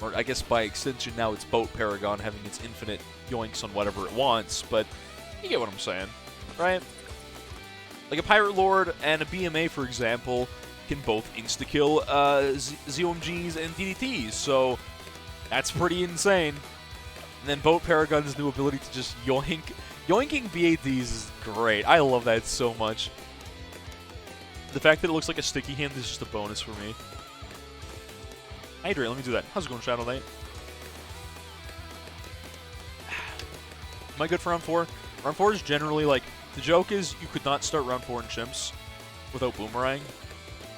A: or I guess by extension now it's Boat Paragon having its infinite yoinks on whatever it wants, but you get what I'm saying, right? Like a Pirate Lord and a BMA, for example, can both insta-kill ZOMGs and DDTs, so that's pretty insane. And then Boat Paragon's new ability to just yoink. Yoinking BADs is great. I love that so much. The fact that it looks like a sticky hand is just a bonus for me. Hey, Dre, let me do that. How's it going, Shadow Knight? Am I good for round 4? Round 4 is generally like... The joke is you could not start round 4 in Chimps without Boomerang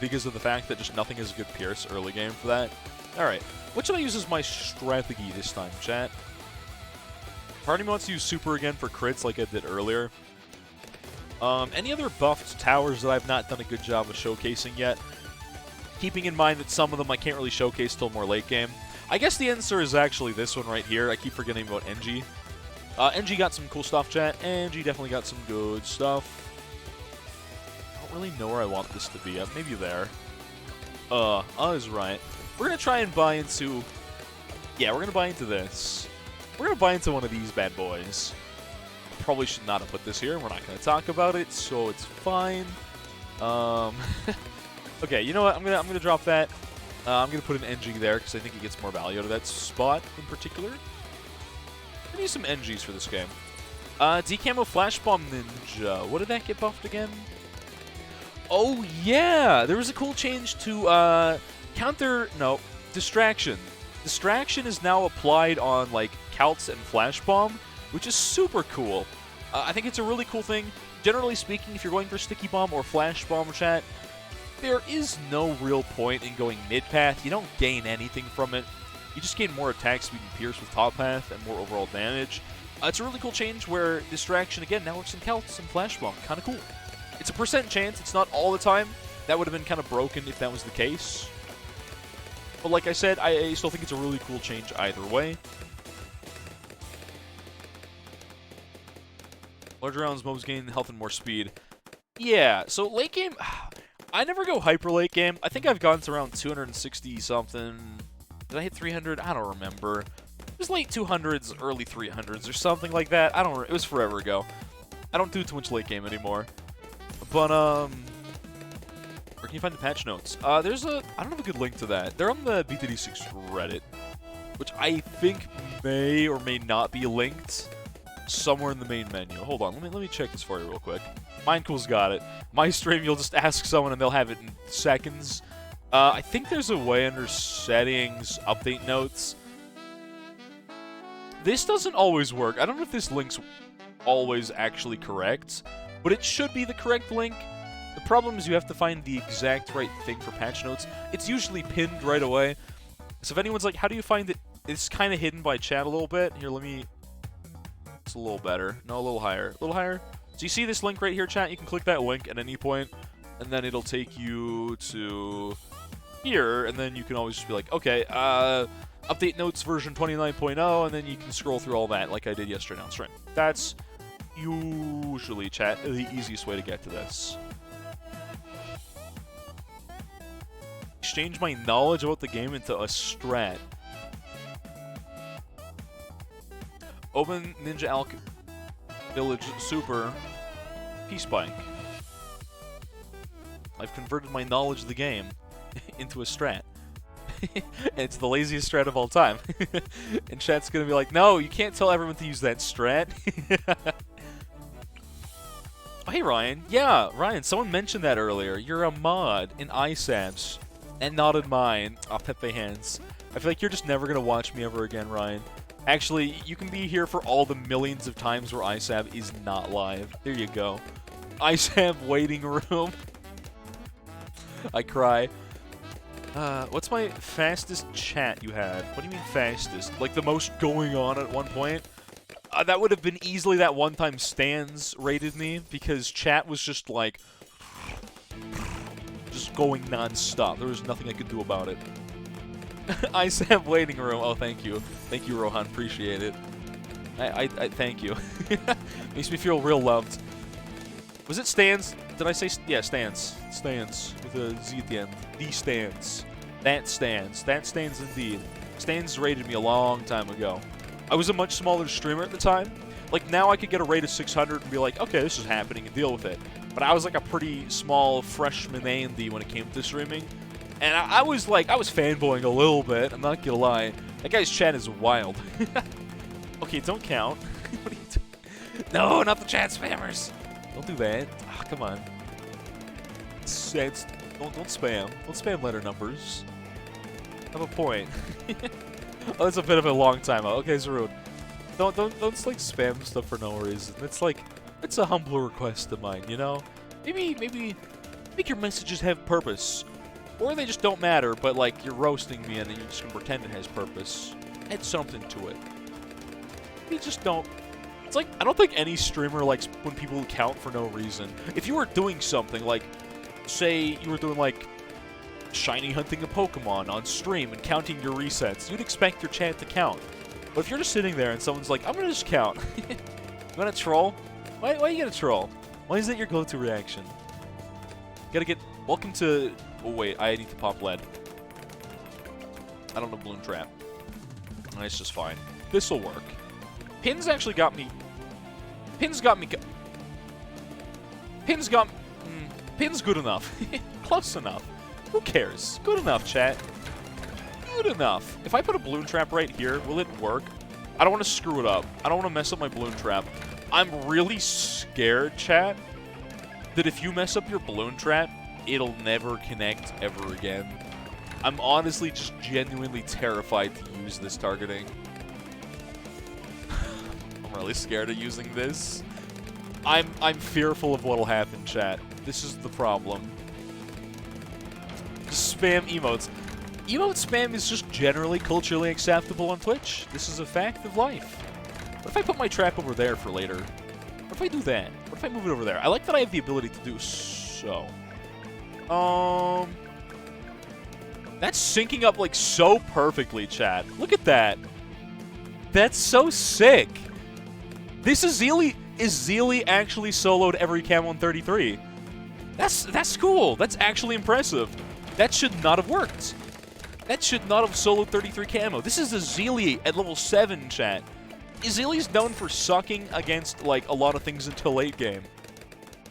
A: because of the fact that just nothing is a good Pierce early game for that. Alright. What should I use as my strategy this time, chat? Part of me wants to use Super again for crits like I did earlier. Any other buffed towers that I've not done a good job of showcasing yet? Keeping in mind that some of them I can't really showcase till more late game. I guess the answer is actually this one right here. I keep forgetting about NG. NG got some cool stuff, chat. NG definitely got some good stuff. I don't really know where I want this to be. Maybe there. Is right. We're going to try and buy into... Yeah, we're going to buy into this. We're going to buy into one of these bad boys. Probably should not have put this here. We're not going to talk about it, so it's fine. Okay, you know what? I'm gonna drop that. I'm gonna put an NG there because I think it gets more value out of that spot in particular. I need some NGs for this game. Decamo Flash Bomb Ninja. What did that get buffed again? Oh yeah, there was a cool change to Distraction. Distraction is now applied on like Calts and Flash Bomb, which is super cool. I think it's a really cool thing. Generally speaking, if you're going for Sticky Bomb or Flash Bomb, chat, there is no real point in going mid-path. You don't gain anything from it. You just gain more attack speed and pierce with top path and more overall damage. It's a really cool change where Distraction, again, now works in Celts and Flash Bomb. Kind of cool. It's a % chance. It's not all the time. That would have been kind of broken if that was the case. But like I said, I still think it's a really cool change either way. Larger rounds, mobs gain health and more speed. Yeah, so late game... I never go hyper late game. I think I've gone to around 260 something. Did I hit 300? I don't remember. It was late 200s, early 300s or something like that. It was forever ago. I don't do too much late game anymore. But where can you find the patch notes? I don't have a good link to that. They're on the BTD6 Reddit, which I think may or may not be linked somewhere in the main menu. Hold on, let me check this for you real quick. Minecool's got it. My stream, you'll just ask someone and they'll have it in seconds. I think there's a way under settings, update notes. This doesn't always work. I don't know if this link's always actually correct, but it should be the correct link. The problem is you have to find the exact right thing for patch notes. It's usually pinned right away. So if anyone's like, how do you find it? It's kind of hidden by chat a little bit. Here, it's a little better. No, a little higher. A little higher. So you see this link right here, chat? You can click that link at any point, and then it'll take you to here, and then you can always just be like, okay, update notes version 29.0, and then you can scroll through all that like I did yesterday on stream. That's usually, chat, the easiest way to get to this. Exchange my knowledge about the game into a strat. Open Ninja Alch Village Super P-Spike. I've converted my knowledge of the game into a strat. And it's the laziest strat of all time. And chat's gonna be like, no, you can't tell everyone to use that strat. Oh, hey, Ryan. Yeah, Ryan, someone mentioned that earlier. You're a mod in ISABs and not in mine. Oh, Pepe hands. I feel like you're just never gonna watch me ever again, Ryan. Actually, you can be here for all the millions of times where ISAB is not live. There you go. ISAB waiting room. I cry. What's my fastest chat you had? What do you mean fastest? Like the most going on at one point? That would have been easily that one time Stans rated me because chat was just like... just going non-stop. There was nothing I could do about it. ISAB waiting room. Oh, thank you. Thank you, Rohan. Appreciate it. I thank you. Makes me feel real loved. Was it Stans? Did I say... yeah, Stans. Stans. With a Z at the end. The Stans. That Stans. That Stans indeed. Stans rated me a long time ago. I was a much smaller streamer at the time. Like, now I could get a rate of 600 and be like, okay, this is happening and deal with it. But I was like a pretty small freshman A&D when it came to streaming. And I was fanboying a little bit, I'm not gonna lie. That guy's chat is wild. Okay, don't count. What are you doing? No, not the chat spammers! Don't do that. Oh, come on. Don't spam. Don't spam letter numbers. Have a point. Oh, that's a bit of a long time out. Okay, Zarud. Don't like spam stuff for no reason. It's a humble request of mine, you know? Maybe make your messages have purpose. Or they just don't matter, but like you're roasting me and then you're just gonna pretend it has purpose. Add something to it. You just don't It's like, I don't think any streamer likes when people count for no reason. If you were doing something like, say you were doing like shiny hunting a Pokemon on stream and counting your resets, you'd expect your chat to count. But if you're just sitting there and someone's like, I'm gonna just count. You wanna troll? Why are you gonna troll? Why is that your go-to reaction? Gotta get... Welcome to... Oh wait, I need to pop lead. I don't know Balloon Trap. It's just fine. This'll work. Pins actually got me... Pins got me... Pins got... Pins good enough. Close enough. Who cares? Good enough, chat. Good enough. If I put a Balloon Trap right here, will it work? I don't want to screw it up. I don't want to mess up my Balloon Trap. I'm really scared, chat, that if you mess up your Balloon Trap, it'll never connect ever again. I'm honestly just genuinely terrified to use this targeting. I'm really scared of using this. I'm fearful of what'll happen, chat. This is the problem. Just spam emotes. Emote spam is just generally culturally acceptable on Twitch. This is a fact of life. What if I put my trap over there for later? What if I do that? What if I move it over there? I like that I have the ability to do so. That's syncing up, like, so perfectly, chat. Look at that. That's so sick. This is Zealy. Is Zealy actually soloed every camo in 33? That's cool. That's actually impressive. That should not have worked. That should not have soloed 33 camo. This is a Zealy at level 7, chat. Zealy's known for sucking against, like, a lot of things until late game.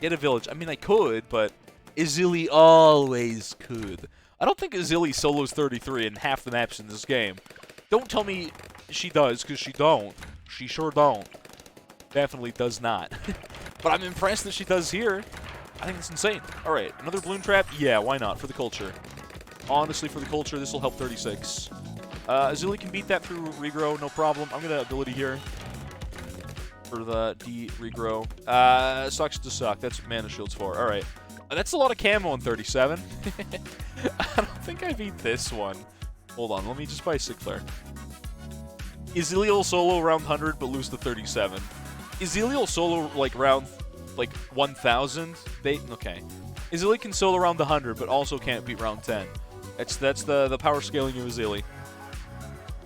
A: Get a village. I mean, I could, but Izili always could. I don't think Izili solos 33 in half the maps in this game. Don't tell me she does, because she don't. She sure don't. Definitely does not. But I'm impressed that she does here. I think it's insane. Alright, another Balloon Trap? Yeah, why not? For the culture. Honestly, for the culture, this will help 36. Azuli can beat that through regrow, no problem. I'm gonna ability here for the D regrow. Sucks to suck. That's what Mana Shield's for. Alright. That's a lot of camo on 37. I don't think I beat this one. Hold on, let me just buy Sig Flare. Iziliel solo around 100, but lose to 37. Iziliel solo, like, round, like, 1,000? Okay. Izili can solo around the 100, but also can't beat round 10. That's the power scaling of Izili.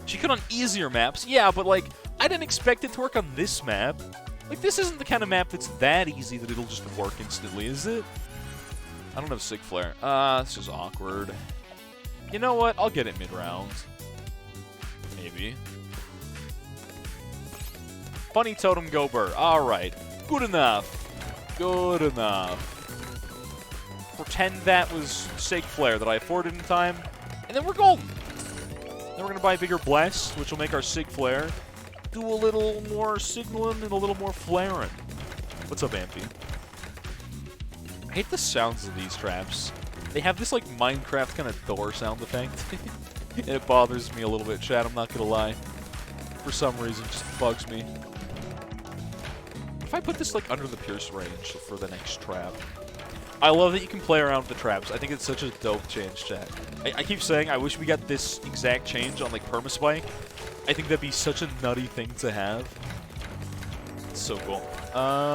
A: She could on easier maps, yeah, but, like, I didn't expect it to work on this map. Like, this isn't the kind of map that's that easy that it'll just work instantly, is it? I don't have Sig Flare. This is awkward. You know what? I'll get it mid-round. Maybe. Funny Totem Gober. Alright. Good enough. Good enough. Pretend that was Sig Flare that I afforded in time. And then we're golden. Then we're going to buy a bigger Bless, which will make our Sig Flare do a little more signaling and a little more flaring. What's up, Ampy? I hate the sounds of these traps. They have this, like, Minecraft kind of door sound effect. And it bothers me a little bit, chat, I'm not going to lie. For some reason, it just bugs me. If I put this, like, under the Pierce range for the next trap. I love that you can play around with the traps. I think it's such a dope change, chat. I keep saying I wish we got this exact change on, like, Permaspike. I think that'd be such a nutty thing to have. It's so cool.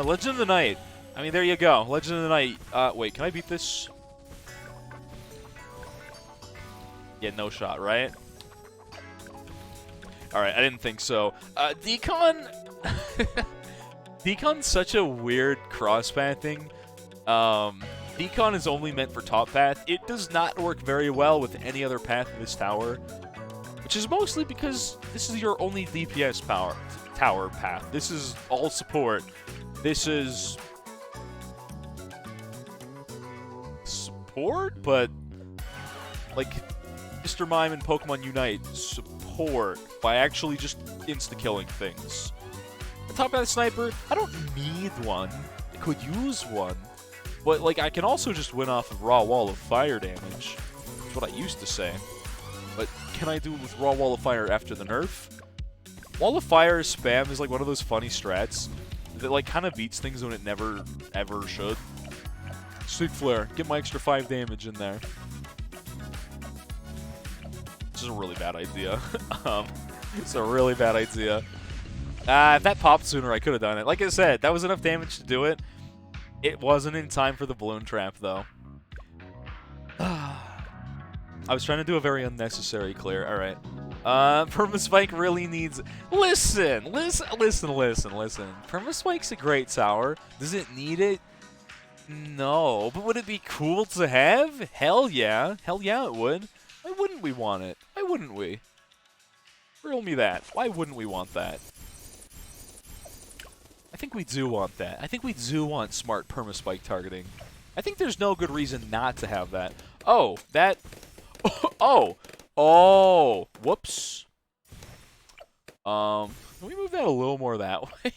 A: Legend of the Night. I mean, there you go. Legend of the Night. Wait, can I beat this? Yeah, no shot, right? Alright, I didn't think so. Decon... Decon's such a weird cross-pathing. Decon is only meant for top path. It does not work very well with any other path in this tower. Which is mostly because this is your only DPS tower path. This is all support. This is... support? But... like, Mr. Mime and Pokemon Unite support by actually just insta-killing things. The top path sniper, I don't need one. I could use one. But, like, I can also just win off of raw wall of fire damage. That's what I used to say. But can I do it with raw wall of fire after the nerf? Wall of fire spam is, like, one of those funny strats that, like, kind of beats things when it never, ever should. Sig Flare. Get my extra 5 damage in there. This is a really bad idea. It's a really bad idea. If that popped sooner, I could have done it. Like I said, that was enough damage to do it. It wasn't in time for the balloon trap, though. I was trying to do a very unnecessary clear. All right. Permaspike really needs... Listen. Permaspike's a great tower. Does it need it? No. But would it be cool to have? Hell yeah. Hell yeah, it would. Why wouldn't we want it? Why wouldn't we? Riddle me that. Why wouldn't we want that? I think we do want that. I think we do want smart permaspike targeting. I think there's no good reason not to have that. Oh, that... Oh! Whoops. Can we move that a little more that way?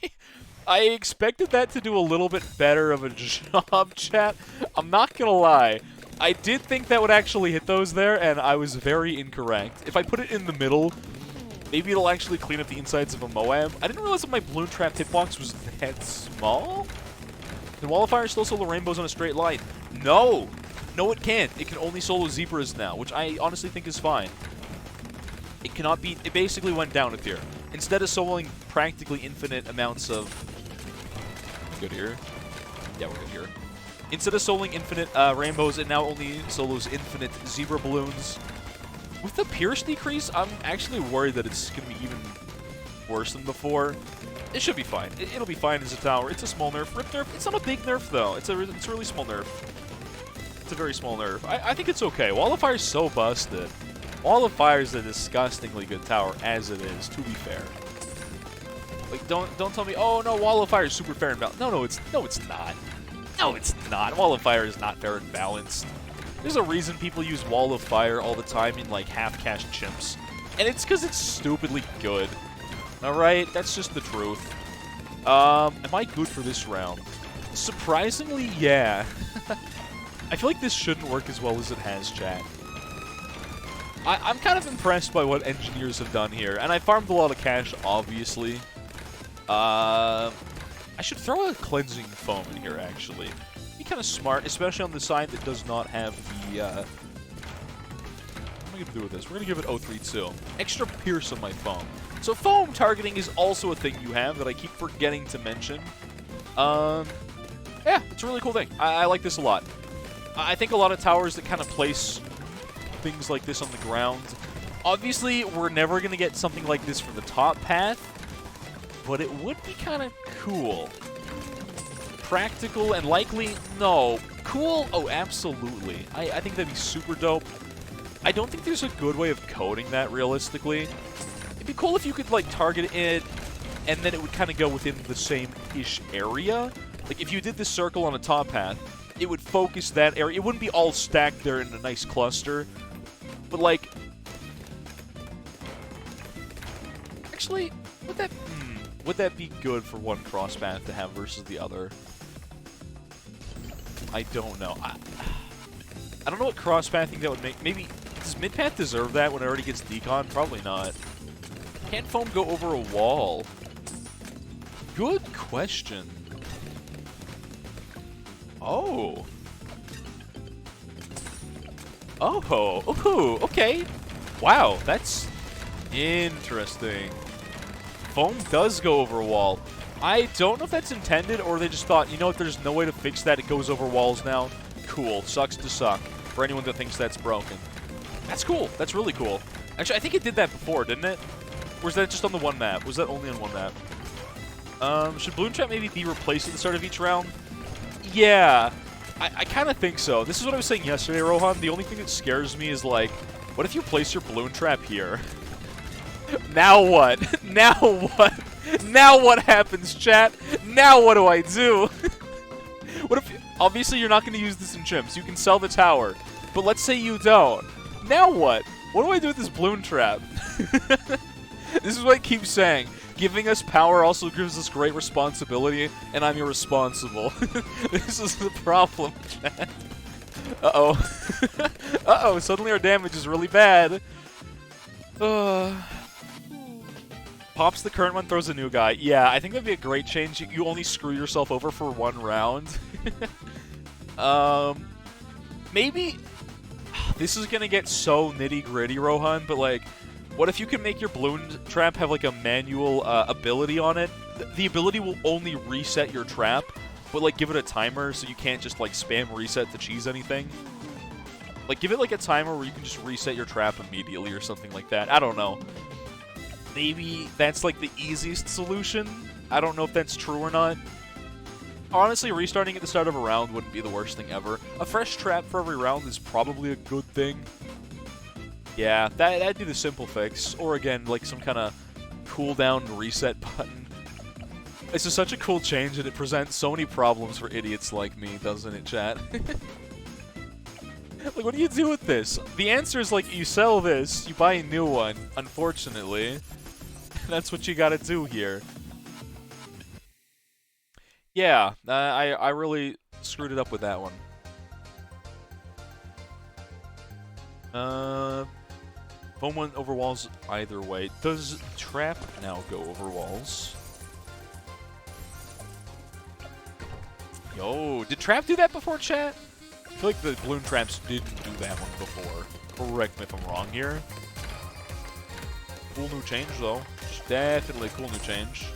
A: I expected that to do a little bit better of a job, chat. I'm not gonna lie. I did think that would actually hit those there, and I was very incorrect. If I put it in the middle, maybe it'll actually clean up the insides of a Moab. I didn't realize that my balloon trap hitbox was that small. Can Wall of Fire still solo rainbows on a straight line? No! No, it can't. It can only solo zebras now, which I honestly think is fine. It cannot be... It basically went down a tier. Instead of soloing practically infinite amounts of... Good here. Yeah, we're good here. Instead of soloing infinite rainbows, it now only solos infinite zebra balloons. With the Pierce decrease, I'm actually worried that it's going to be even worse than before. It should be fine. It'll be fine as a tower. It's a small nerf. Rip nerf. It's not a big nerf, though. It's a really small nerf. It's a very small nerf. I think it's okay. Wall of Fire is so busted. Wall of Fire is a disgustingly good tower, as it is, to be fair. Like, don't tell me, oh no, Wall of Fire is super fair and balanced. No, it's not. No, it's not. Wall of Fire is not fair and balanced. There's a reason people use Wall of Fire all the time in, like, half-cash chimps. And it's because it's stupidly good. Alright? That's just the truth. Am I good for this round? Surprisingly, yeah. I feel like this shouldn't work as well as it has, chat. I'm kind of impressed by what engineers have done here. And I farmed a lot of cash, obviously. I should throw a cleansing foam in here, actually. Be kind of smart, especially on the side that does not have the, What am I going to do with this? We're going to give it 032. Extra pierce on my foam. So foam targeting is also a thing you have that I keep forgetting to mention. Yeah, it's a really cool thing. I like this a lot. I think a lot of towers that kind of place things like this on the ground. Obviously, we're never going to get something like this for the top path, but it would be kind of cool. Practical and likely? No. Cool? Oh, absolutely. I think that'd be super dope. I don't think there's a good way of coding that realistically. It'd be cool if you could, like, target it, and then it would kind of go within the same-ish area. Like, if you did this circle on a top path, it would focus that area. It wouldn't be all stacked there in a nice cluster. But, like... Actually, would that be good for one cross path to have versus the other? I don't know. I don't know what cross pathing that would make. Maybe... Does mid-path deserve that when it already gets decon? Probably not. Can foam go over a wall? Good question. Oh. Oh. Ooh, okay. Wow, that's interesting. Foam does go over a wall. I don't know if that's intended or they just thought, you know what, there's no way to fix that. It goes over walls now. Cool. Sucks to suck for anyone that thinks that's broken. That's cool. That's really cool. Actually, I think it did that before, didn't it? Or was that just on the one map? Was that only on one map? Should Balloon Trap maybe be replaced at the start of each round? Yeah. I kind of think so. This is what I was saying yesterday, Rohan. The only thing that scares me is, like, what if you place your Balloon Trap here? Now what? Now what? Now what happens, chat? Now what do I do? What if... Obviously, you're not going to use this in chimps. You can sell the tower. But let's say you don't. Now what? What do I do with this Balloon Trap? This is what I keep saying. Giving us power also gives us great responsibility, and I'm irresponsible. This is the problem, chat. Uh-oh. Uh-oh, suddenly our damage is really bad. Pops the current one, throws a new guy. Yeah, I think that'd be a great change. You only screw yourself over for one round. Maybe... This is gonna get so nitty-gritty, Rohan, but, like, What if you can make your balloon trap have like a manual ability on it? The ability will only reset your trap, but like give it a timer so you can't just like spam reset to cheese anything. Like give it like a timer where you can just reset your trap immediately or something like that. I don't know. Maybe that's like the easiest solution. I don't know if that's true or not. Honestly, restarting at the start of a round wouldn't be the worst thing ever. A fresh trap for every round is probably a good thing. Yeah, that'd be the simple fix. Or again, like some kind of cooldown reset button. It's just such a cool change and it presents so many problems for idiots like me, doesn't it, chat? Like, what do you do with this? The answer is like, you sell this, you buy a new one, unfortunately. That's what you gotta do here. Yeah, I really screwed it up with that one. Foam went over walls either way. Does trap now go over walls? Yo, did trap do that before, chat? I feel like the balloon traps didn't do that one before. Correct me if I'm wrong here. Cool new change, though. Just definitely a cool new change.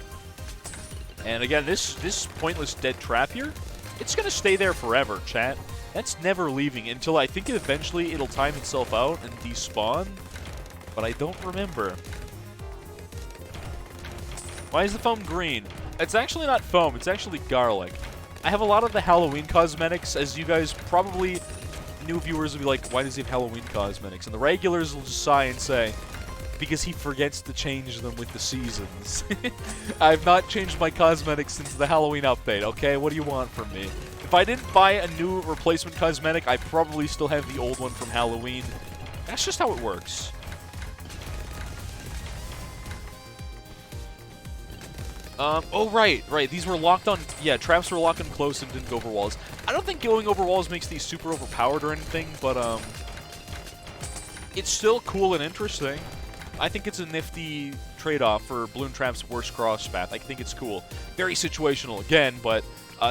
A: And again, this pointless dead trap here, it's gonna stay there forever, chat. That's never leaving until I think eventually it'll time itself out and despawn. But I don't remember. Why is the foam green? It's actually not foam, it's actually garlic. I have a lot of the Halloween cosmetics, as you guys probably, new viewers will be like, why does he have Halloween cosmetics? And the regulars will just sigh and say, because he forgets to change them with the seasons. I've not changed my cosmetics since the Halloween update, okay? What do you want from me? If I didn't buy a new replacement cosmetic, I probably still have the old one from Halloween. That's just how it works. Oh, right. These were locked on... Yeah, traps were locked in close and didn't go over walls. I don't think going over walls makes these super overpowered or anything, but, it's still cool and interesting. I think it's a nifty trade-off for balloon trap's worst cross path. I think it's cool. Very situational again, but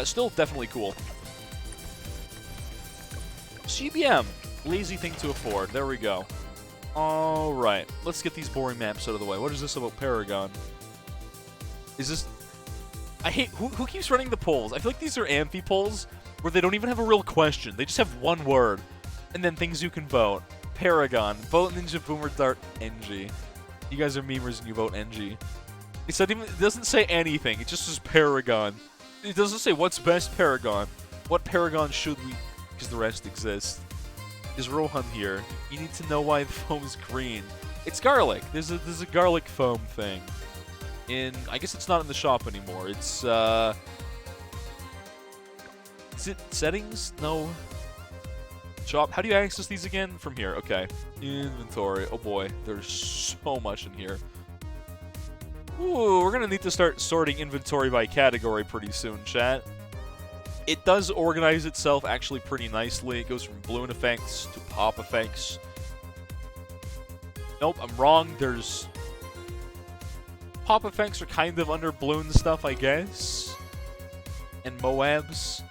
A: still definitely cool. CBM. Lazy thing to afford. There we go. Alright. Let's get these boring maps out of the way. What is this about Paragon? Is this... I hate... Who keeps running the polls? I feel like these are amphi polls where they don't even have a real question. They just have one word. And then things you can vote. Paragon. Vote Ninja Boomer Dart NG. You guys are memers and you vote NG. It doesn't say anything. It just says Paragon. It doesn't say what's best Paragon. What Paragon should we... Because the rest exist. Is Rohan here? You need to know why the foam is green. It's garlic. There's a garlic foam thing. I guess it's not in the shop anymore. It's, is it settings? No. Shop. How do you access these again? From here. Okay. Inventory. Oh boy. There's so much in here. Ooh, we're gonna need to start sorting inventory by category pretty soon, chat. It does organize itself actually pretty nicely. It goes from balloon effects to pop effects. Nope, I'm wrong. There's... Pop effects are kind of under balloon stuff, I guess. And Moabs.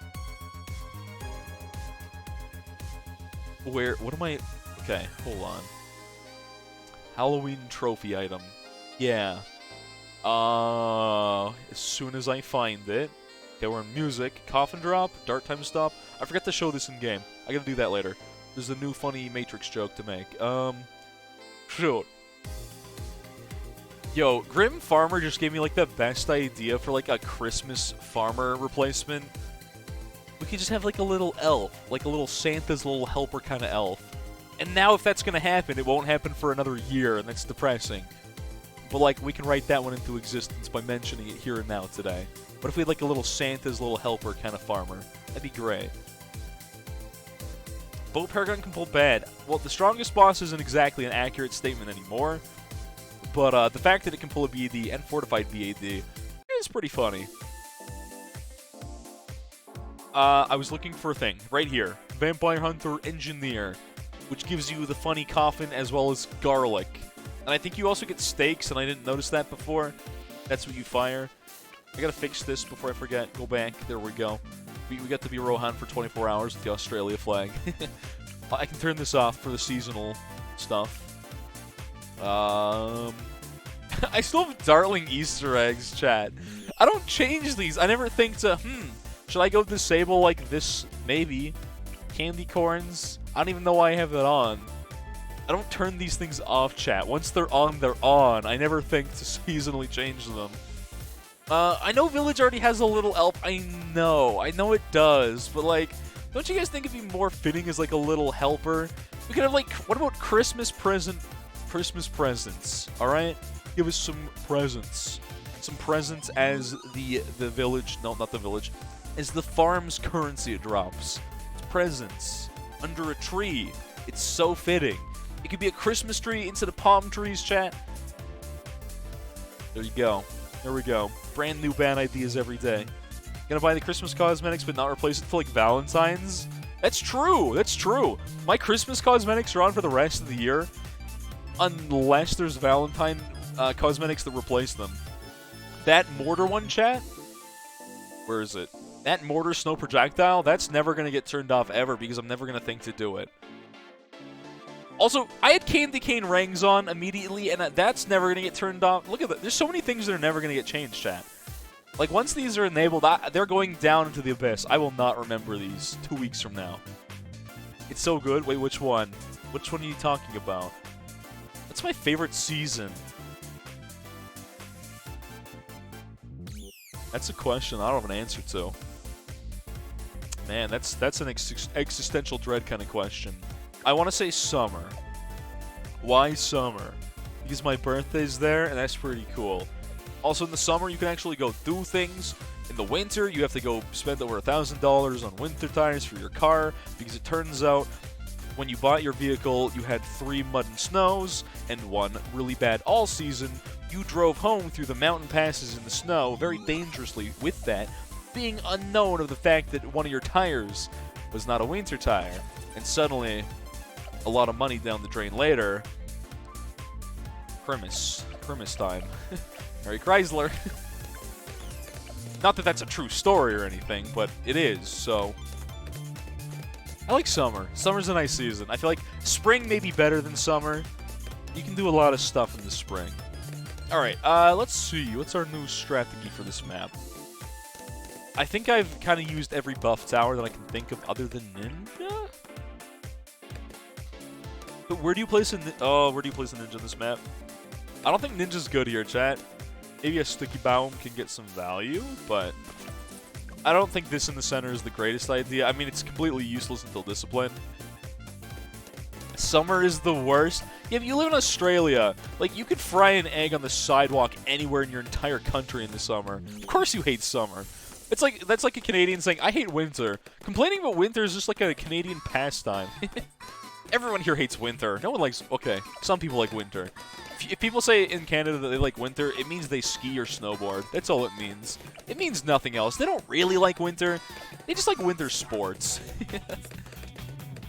A: What am I... Okay, hold on. Halloween trophy item. Yeah. As soon as I find it. Okay, we're in music. Coffin drop. Dart time stop. I forgot to show this in game. I gotta do that later. There's a new funny Matrix joke to make. Shoot. Yo, Grim Farmer just gave me, like, the best idea for, like, a Christmas farmer replacement. We could just have, like, a little elf. Like, a little Santa's little helper kind of elf. And now if that's gonna happen, it won't happen for another year, and that's depressing. But, like, we can write that one into existence by mentioning it here and now today. What if we had, like, a little Santa's little helper kind of farmer? That'd be great. Boat Paragon can pull bad. Well, the strongest boss isn't exactly an accurate statement anymore. But the fact that it can pull a BAD and fortified BAD is pretty funny. I was looking for a thing. Right here. Vampire Hunter Engineer. Which gives you the funny coffin as well as garlic. And I think you also get stakes, and I didn't notice that before. That's what you fire. I gotta fix this before I forget. Go back. There we go. We got to be Rohan for 24 hours with the Australia flag. I can turn this off for the seasonal stuff.
B: I still have Dartling Easter eggs, chat. I don't change these. I never think to, should I go disable like this? Maybe. Candy corns. I don't even know why I have that on. I don't turn these things off, chat. Once they're on, they're on. I never think to seasonally change them. I know Village already has a little elf. I know it does. But like, don't you guys think it'd be more fitting as like a little helper? We could have like, what about Christmas presents? All right, give us some presents. Some presents as the village. No, not the village. As the farm's currency it drops. It's presents under a tree. It's so fitting. It could be a Christmas tree instead of palm trees, chat. There you go. There we go. Brand new bad ideas every day. Gonna buy the Christmas cosmetics but not replace it for like Valentine's? That's true. That's true. My Christmas cosmetics are on for the rest of the year. Unless there's Valentine cosmetics that replace them. That mortar one, chat? Where is it? That mortar snow projectile, that's never going to get turned off ever because I'm never going to think to do it. Also, I had Candy Cane rings on immediately, and that's never going to get turned off. Look at that. There's so many things that are never going to get changed, chat. Like, once these are enabled, they're going down into the abyss. I will not remember these 2 weeks from now. It's so good. Wait, which one? Which one are you talking about? What's my favorite season? That's a question I don't have an answer to. Man, that's an existential dread kind of question. I want to say summer. Why summer? Because my birthday's there, and that's pretty cool. Also, in the summer, you can actually go do things. In the winter, you have to go spend over $1,000 on winter tires for your car, because it turns out when you bought your vehicle, you had 3 mud and snows, and 1 really bad all-season. You drove home through the mountain passes in the snow very dangerously with that, being unknown of the fact that one of your tires was not a winter tire. And suddenly, a lot of money down the drain later. Christmas time. Merry Chrysler. Not that that's a true story or anything, but it is, so. I like summer. Summer's a nice season. I feel like spring may be better than summer. You can do a lot of stuff in the spring. Alright, let's see. What's our new strategy for this map? I think I've kind of used every buff tower that I can think of other than Ninja? But where do you place a where do you place a Ninja in this map? I don't think Ninja's good here, chat. Maybe a Sticky Baum can get some value, but I don't think this in the center is the greatest idea. I mean, it's completely useless until Discipline. Summer is the worst. Yeah, if you live in Australia, like, you could fry an egg on the sidewalk anywhere in your entire country in the summer. Of course you hate summer. It's like, that's like a Canadian saying, I hate winter. Complaining about winter is just like a Canadian pastime. Everyone here hates winter. No one likes, okay, some people like winter. If people say in Canada that they like winter, it means they ski or snowboard. That's all it means. It means nothing else. They don't really like winter. They just like winter sports.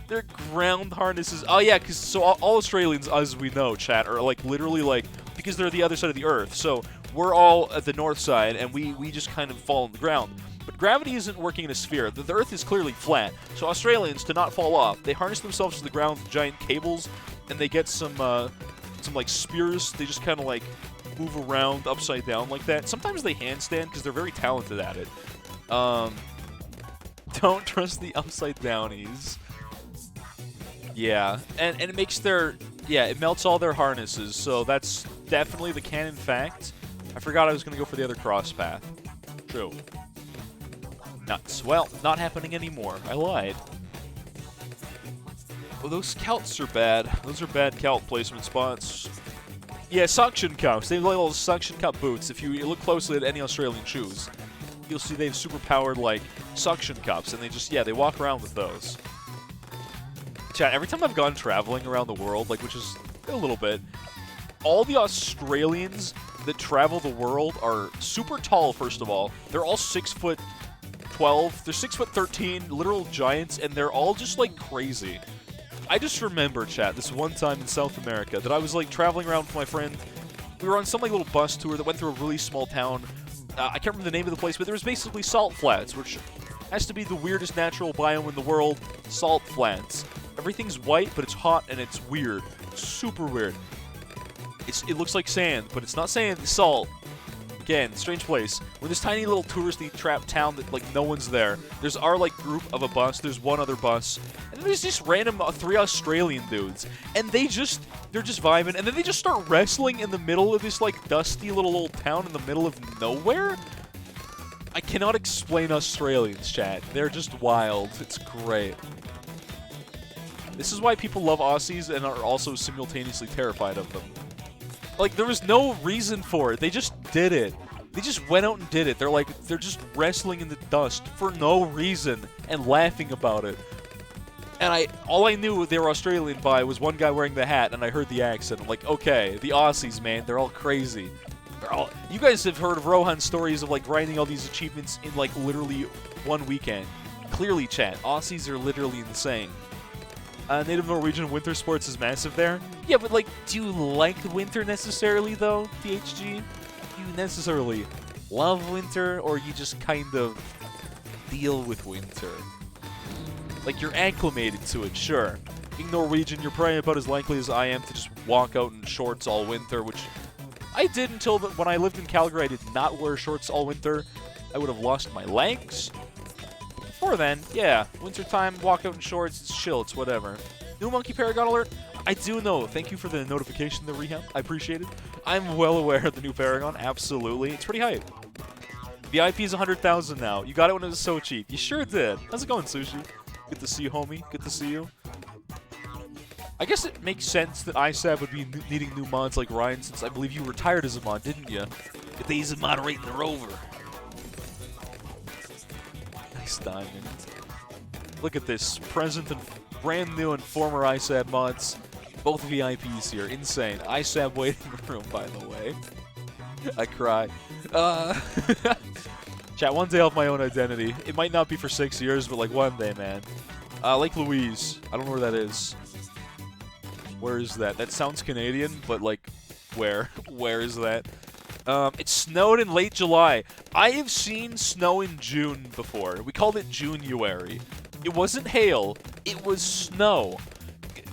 B: Their ground harnesses. Oh yeah, because so all Australians, as we know, chat, are like literally like, because they're the other side of the Earth. So we're all at the north side, and we just kind of fall on the ground. But gravity isn't working in a sphere. The Earth is clearly flat. So Australians, to not fall off, they harness themselves to the ground with giant cables, and they get some like spears. They just kind of like move around upside down like that. Sometimes they handstand because they're very talented at it. Don't trust the upside downies. Yeah, and it makes their, yeah, it melts all their harnesses, so that's definitely the canon fact. I forgot I was going to go for the other cross path. True. Nuts. Well, not happening anymore. I lied. Oh, those Celts are bad. Those are bad Celt placement spots. Yeah, suction cups. They have like little suction cup boots. If you look closely at any Australian shoes, you'll see they have super powered, like, suction cups, and they just, yeah, they walk around with those. Chat, every time I've gone traveling around the world, like, which is a little bit, all the Australians that travel the world are super tall, first of all. They're all 6'12". They're 6'13", literal giants, and they're all just, like, crazy. I just remember, chat, this one time in South America that I was, like, traveling around with my friend. We were on some, like, little bus tour that went through a really small town. I can't remember the name of the place, but there was basically salt flats, which has to be the weirdest natural biome in the world. Salt flats. Everything's white, but it's hot and it's weird. Super weird. It looks like sand, but it's not sand, it's salt. Again, strange place. We're this tiny little touristy trap town that, like, no one's there. There's our, like, group of a bus. There's one other bus. And there's just random 3 Australian dudes. And they're just vibing. And then they just start wrestling in the middle of this, like, dusty little old town in the middle of nowhere. I cannot explain Australians, chat. They're just wild. It's great. This is why people love Aussies and are also simultaneously terrified of them. Like, there was no reason for it. They just did it. They just went out and did it. They're just wrestling in the dust for no reason and laughing about it. And all I knew they were Australian by was one guy wearing the hat, and I heard the accent. I'm like, okay, the Aussies, man, they're all crazy. You guys have heard of Rohan's stories of, like, grinding all these achievements in, like, literally one weekend. Clearly, chat, Aussies are literally insane. Native Norwegian winter sports is massive there. Yeah, but, like, do you like winter necessarily, though, THG? Do you necessarily love winter, or you just kind of deal with winter? Like, you're acclimated to it, sure. Being Norwegian, you're probably about as likely as I am to just walk out in shorts all winter, which I did until when I lived in Calgary. I did not wear shorts all winter. I would have lost my legs. Before then, yeah, wintertime, walk out in shorts, it's chill, it's whatever. New Monkey Paragon alert? I do know. Thank you for the notification, the rehab. I appreciate it. I'm well aware of the new Paragon, absolutely. It's pretty hype. VIP is 100,000 now. You got it when it was so cheap. You sure did. How's it going, Sushi? Good to see you, homie. Good to see you. I guess it makes sense that ISAB would be needing new mods like Ryan, since I believe you retired as a mod, didn't you? If they use moderating the rover. Nice diamond. Look at this. Present and brand new and former ISAB mods. Both VIPs here. Insane. ISAB waiting room, by the way. I cry. Chat, one day I'll have my own identity. It might not be for 6 years, but, like, one day, man. Lake Louise. I don't know where that is. Where is that? That sounds Canadian, but, like, where? Where is that? It snowed in late July. I have seen snow in June before. We called it January. It wasn't hail. It was snow.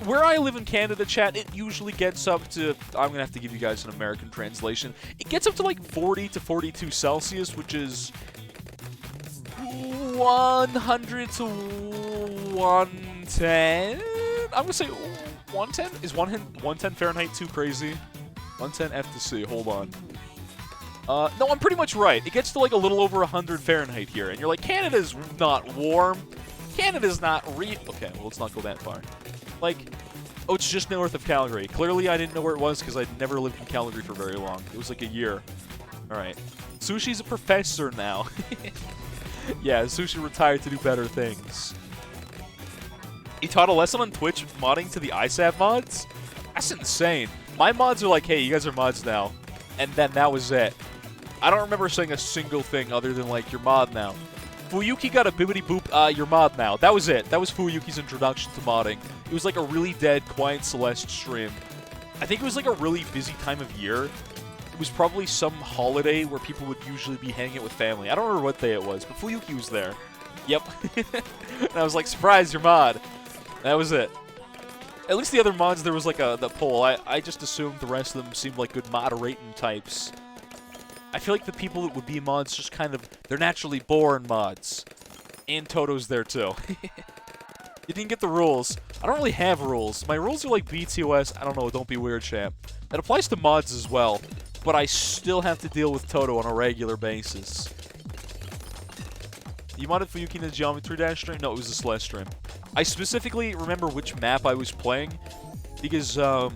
B: Where I live in Canada, chat, it usually gets up to, I'm going to have to give you guys an American translation. It gets up to like 40 to 42 Celsius, which is 100 to 110? I'm going to say 110? Is 110 Fahrenheit too crazy? 110 F to C, hold on. No, I'm pretty much right. It gets to like a little over 100 Fahrenheit here, and you're like, Canada's not warm. Canada's not Okay, well, let's not go that far. Like, oh, it's just north of Calgary. Clearly, I didn't know where it was because I'd never lived in Calgary for very long. It was like a year. All right. Sushi's a professor now. Yeah, Sushi retired to do better things. He taught a lesson on Twitch modding to the ISAB mods? That's insane. My mods are like, hey, you guys are mods now. And then that was it. I don't remember saying a single thing other than, like, you're mod now. Fuyuki got a bibbity boop, you're mod now. That was it. That was Fuyuki's introduction to modding. It was like a really dead, quiet Celeste stream. I think it was like a really busy time of year. It was probably some holiday where people would usually be hanging out with family. I don't remember what day it was, but Fuyuki was there. Yep. And I was like, surprise, you're mod. That was it. At least the other mods, there was like the poll. I just assumed the rest of them seemed like good moderating types. I feel like the people that would be mods just kind of, they're naturally born mods. And Toto's there too. You didn't get the rules. I don't really have rules. My rules are like BTOS. I don't know, don't be weird, champ. That applies to mods as well. But I still have to deal with Toto on a regular basis. You modded Fuyuki in the Geometry Dash stream? No, it was the Celeste stream. I specifically remember which map I was playing because I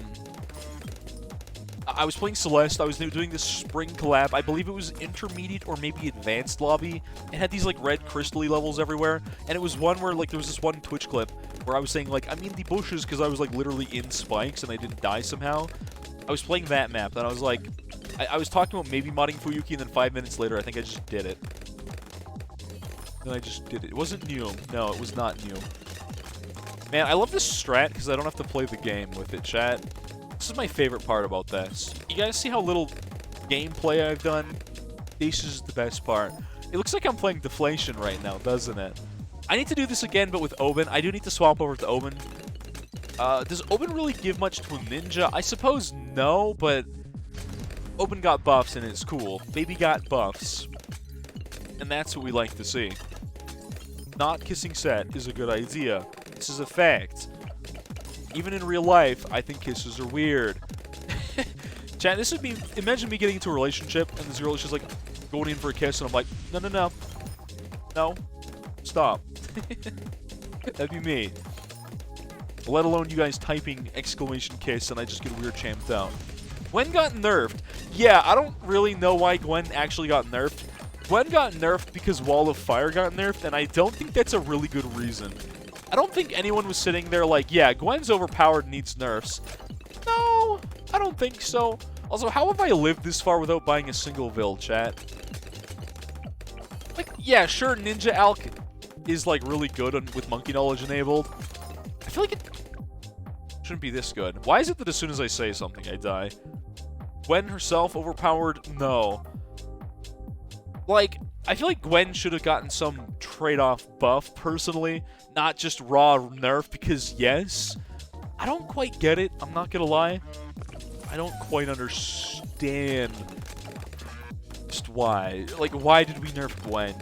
B: was playing Celeste. I was doing this spring collab. I believe it was intermediate or maybe advanced lobby. It had these like red crystally levels everywhere, and it was one where like there was this one Twitch clip where I was saying like I'm in the bushes because I was like literally in spikes and I didn't die somehow. I was playing that map and I was like, I was talking about maybe modding Fuyuki, and then 5 minutes later I think I just did it. Then I just did it. It wasn't new. No, it was not new. Man, I love this strat because I don't have to play the game with it, chat. This is my favorite part about this. You guys see how little gameplay I've done? This is the best part. It looks like I'm playing Deflation right now, doesn't it? I need to do this again, but with Oben. I do need to swap over to Oben. Does Oben really give much to a ninja? I suppose no, but Oben got buffs and it's cool. Baby got buffs. And that's what we like to see. Not kissing Set is a good idea. This is a fact. Even in real life, I think kisses are weird. Chat, this would be... Imagine me getting into a relationship and this girl is just like going in for a kiss and I'm like, no, no, no. No. Stop. That'd be me. Let alone you guys typing exclamation kiss and I just get weird champed out. Gwen got nerfed. Yeah, I don't really know why Gwen actually got nerfed. Gwen got nerfed because Wall of Fire got nerfed, and I don't think that's a really good reason. I don't think anyone was sitting there like, yeah, Gwen's overpowered and needs nerfs. No, I don't think so. Also, how have I lived this far without buying a single Vil, chat? Like, yeah, sure, Ninja Alk is, like, really good with Monkey Knowledge enabled. I feel like it shouldn't be this good. Why is it that as soon as I say something, I die? Gwen herself overpowered? No. Like, I feel like Gwen should have gotten some trade-off buff, personally. Not just raw nerf, because yes, I don't quite get it, I'm not gonna lie. I don't quite understand just why. Like, why did we nerf Gwen?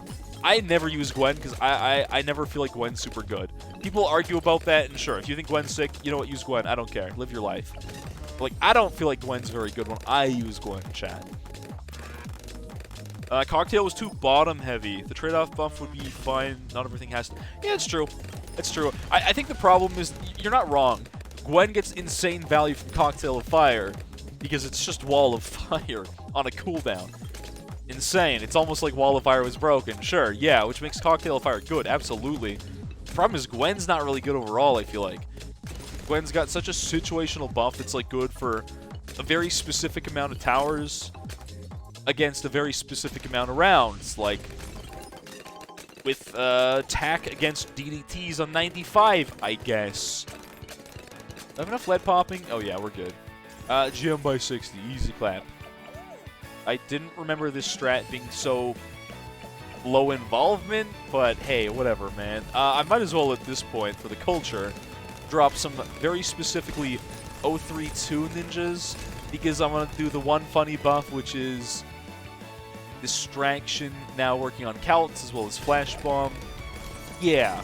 B: I never use Gwen because I never feel like Gwen's super good. People argue about that, and sure, if you think Gwen's sick, you know what, use Gwen. I don't care. Live your life. But, like, I don't feel like Gwen's very good when I use Gwen, chat. Cocktail was too bottom heavy. The trade-off buff would be fine. Not everything has to... Yeah, it's true. It's true. I think the problem is, you're not wrong. Gwen gets insane value from Cocktail of Fire because it's just Wall of Fire on a cooldown. Insane. It's almost like Wall of Fire was broken. Sure, yeah, which makes Cocktail of Fire good. Absolutely. The problem is Gwen's not really good overall, I feel like. Gwen's got such a situational buff that's, like, good for a very specific amount of towers against a very specific amount of rounds. Like, with attack against DDTs on 95, I guess. Do I have enough lead popping? Oh, yeah, we're good. GM by 60. Easy clap. I didn't remember this strat being so low involvement, but hey, whatever, man. I might as well, at this point, for the culture, drop some very specifically 032 ninjas, because I'm going to do the one funny buff, which is Distraction, now working on Calts, as well as Flash Bomb. Yeah.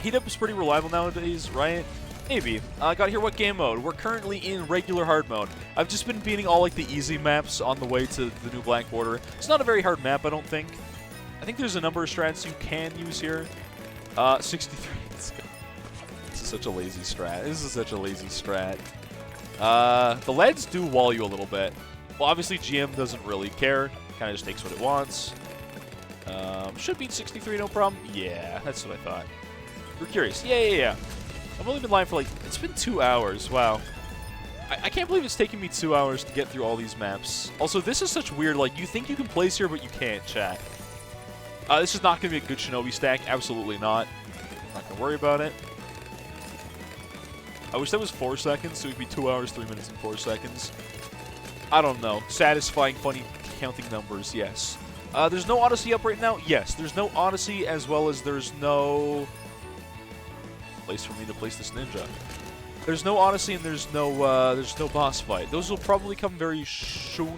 B: Heat Up is pretty reliable nowadays, right? Maybe. I gotta hear what game mode. We're currently in regular hard mode. I've just been beating all, like, the easy maps on the way to the new Black Border. It's not a very hard map, I don't think. I think there's a number of strats you can use here. 63. This is such a lazy strat. This is such a lazy strat. The leads do wall you a little bit. Well, obviously, GM doesn't really care. Kind of just takes what it wants. Should beat 63, no problem. Yeah, that's what I thought. You're curious. Yeah. I've only been live for, like, it's been 2 hours. Wow. I can't believe it's taking me 2 hours to get through all these maps. Also, this is such weird, like, you think you can place here, but you can't, chat. This is not going to be a good Shinobi stack. Absolutely not. I'm not going to worry about it. I wish that was 4 seconds, so it would be 2 hours, 3 minutes, and 4 seconds. I don't know. Satisfying, funny counting numbers, yes. There's no Odyssey up right now? Yes. There's no Odyssey, as well as there's no place for me to place this ninja. There's no Odyssey and there's no boss fight. Those will probably come very soon.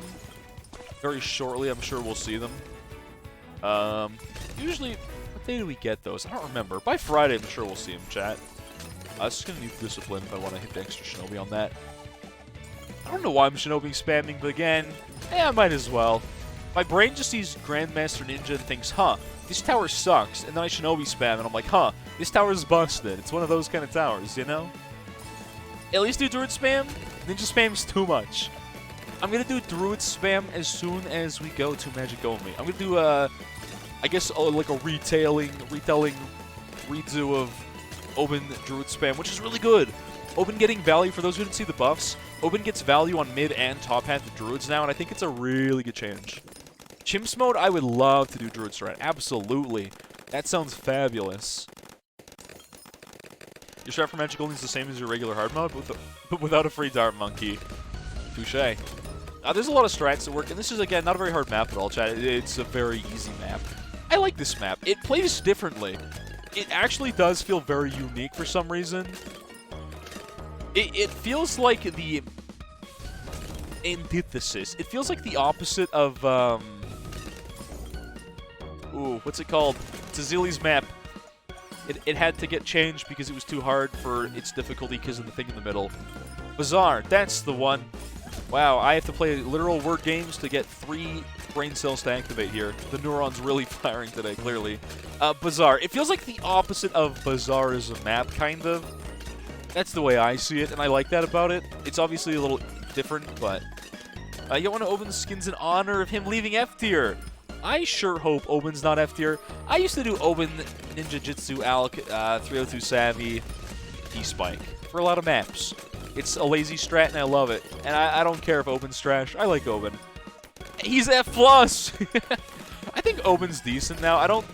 B: Very shortly, I'm sure we'll see them. Usually, what day do we get those? I don't remember. By Friday, I'm sure we'll see them, chat. This is going to need discipline if I want to hit the extra Shinobi on that. I don't know why I'm Shinobi spamming, but again, I might as well. My brain just sees Grandmaster Ninja and thinks, huh, this tower sucks. And then I Shinobi spam, and I'm like, huh, this tower's busted. It's one of those kind of towers, you know? At least do Druid spam. Ninja spam's too much. I'm going to do Druid spam as soon as we go to Magic Only. I'm going to do, I guess, like a retelling redo of Oben Druid spam, which is really good. Oben getting value, for those who didn't see the buffs, Oben gets value on mid and top half of Druids now, and I think it's a really good change. Chimps mode, I would love to do Druid strat. Absolutely. That sounds fabulous. Your strat for Magic Only is the same as your regular hard mode, but without a free Dart Monkey. Touché. There's a lot of strats that work, and this is, again, not a very hard map at all, chat. It's a very easy map. I like this map. It plays differently. it actually does feel very unique for some reason. It feels like the antithesis. It feels like the opposite of, ooh, what's it called? It's Azili's map. It had to get changed because it was too hard for its difficulty because of the thing in the middle. Bazaar, that's the one. Wow, I have to play literal word games to get 3 brain cells to activate here. The neuron's really firing today, clearly. Bazaar. It feels like the opposite of Bazaar as a map, kind of. That's the way I see it, and I like that about it. It's obviously a little different, but... you want to open the skins in honor of him leaving F tier. I sure hope Oben's not F tier. I used to do Oben, Ninja Jitsu, Alk, 302 Savvy, E-Spike for a lot of maps. It's a lazy strat, and I love it. And I don't care if Oben's trash. I like Oben. He's F+! I think Oben's decent now. I don't...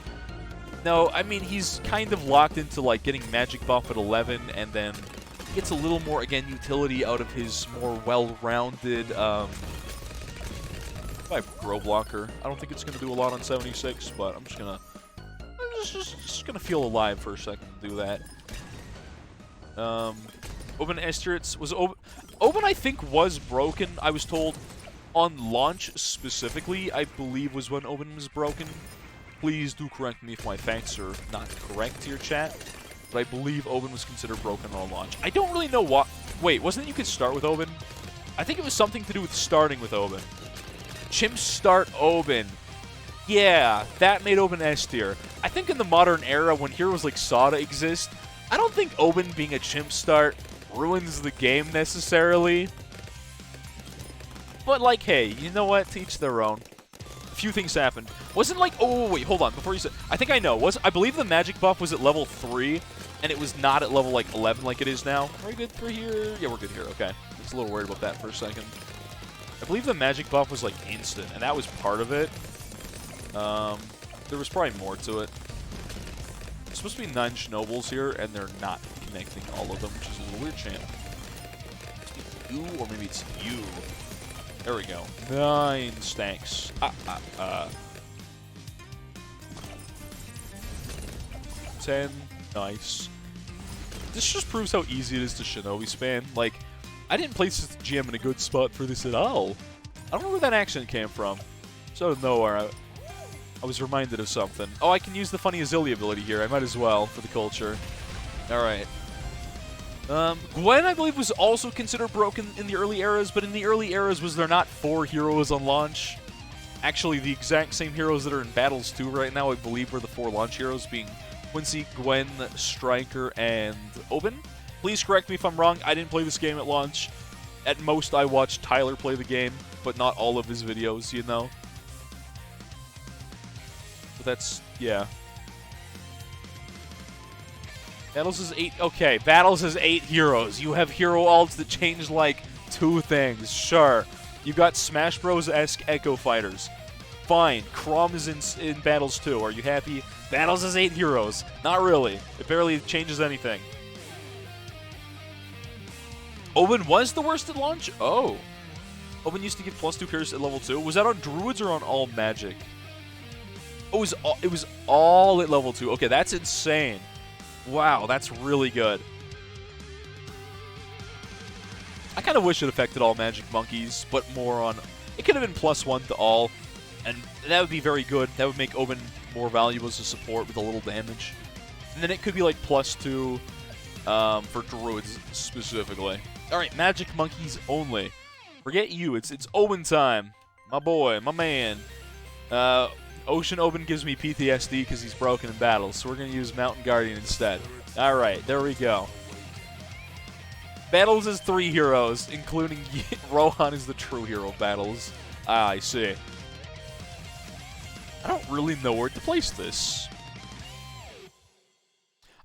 B: No, I mean, he's kind of locked into, like, getting magic buff at 11, and then gets a little more, again, utility out of his more well-rounded, Grow Blocker. I don't think it's going to do a lot on 76, but I'm just going to... just going to feel alive for a second to do that. Oben Esterits was... Oben, I think, was broken, I was told. On launch, specifically, I believe was when Oben was broken. Please do correct me if my facts are not correct here, chat. But I believe Oben was considered broken on launch. I don't really know what... Wait, wasn't it you could start with Oben? I think it was something to do with starting with Oben. Chimp start Oben. Yeah, that made Oben S tier. I think in the modern era, when heroes like Sada exist, I don't think Oben being a chimp start ruins the game necessarily. But, like, hey, you know what? To each their own. A few things happened. Wasn't like... Oh, wait, hold on. Before you said... I think I know. I believe the magic buff was at level 3, and it was not at level, like, 11 like it is now. Are we good for here? Yeah, we're good here. Okay. I was a little worried about that for a second. I believe the magic buff was, like, instant, and that was part of it. There was probably more to it. There's supposed to be 9 Shinobles here, and they're not connecting all of them, which is a little weird, champ. You, or maybe it's you. There we go. 9 stacks. 10. Nice. This just proves how easy it is to Shinobi spam. Like, I didn't place this GM in a good spot for this at all. I don't know where that accent came from. So out of nowhere, I was reminded of something. Oh, I can use the funny Azili ability here. I might as well for the culture. Alright. Gwen, I believe, was also considered broken in the early eras, but in the early eras, was there not 4 heroes on launch? Actually, the exact same heroes that are in Battles 2 right now, I believe, were the 4 launch heroes, being Quincy, Gwen, Striker, and Oben. Please correct me if I'm wrong. I didn't play this game at launch. At most, I watched Tyler play the game, but not all of his videos, you know? But that's... yeah. Battles is 8... Okay, Battles is 8 heroes. You have hero alts that change, like, 2 things. Sure. You got Smash Bros-esque Echo Fighters. Fine. Chrom is in Battles too. Are you happy? Battles is 8 heroes. Not really. It barely changes anything. Oben was the worst at launch? Oh. Oben used to give +2 pierce at level 2. Was that on Druids or on all Magic? Oh, it was all at level 2. Okay, that's insane. Wow, that's really good. I kind of wish it affected all Magic Monkeys, but more on... It could have been +1 to all, and that would be very good. That would make Oben more valuable as a support with a little damage. And then it could be like +2 for Druids specifically. Alright, Magic Monkeys only. Forget you, it's Oben time. My boy, my man. Ocean Oben gives me PTSD because he's broken in battles, so we're going to use Mountain Guardian instead. Alright, there we go. Battles is 3 heroes, including Rohan is the true hero of Battles. Ah, I see. I don't really know where to place this.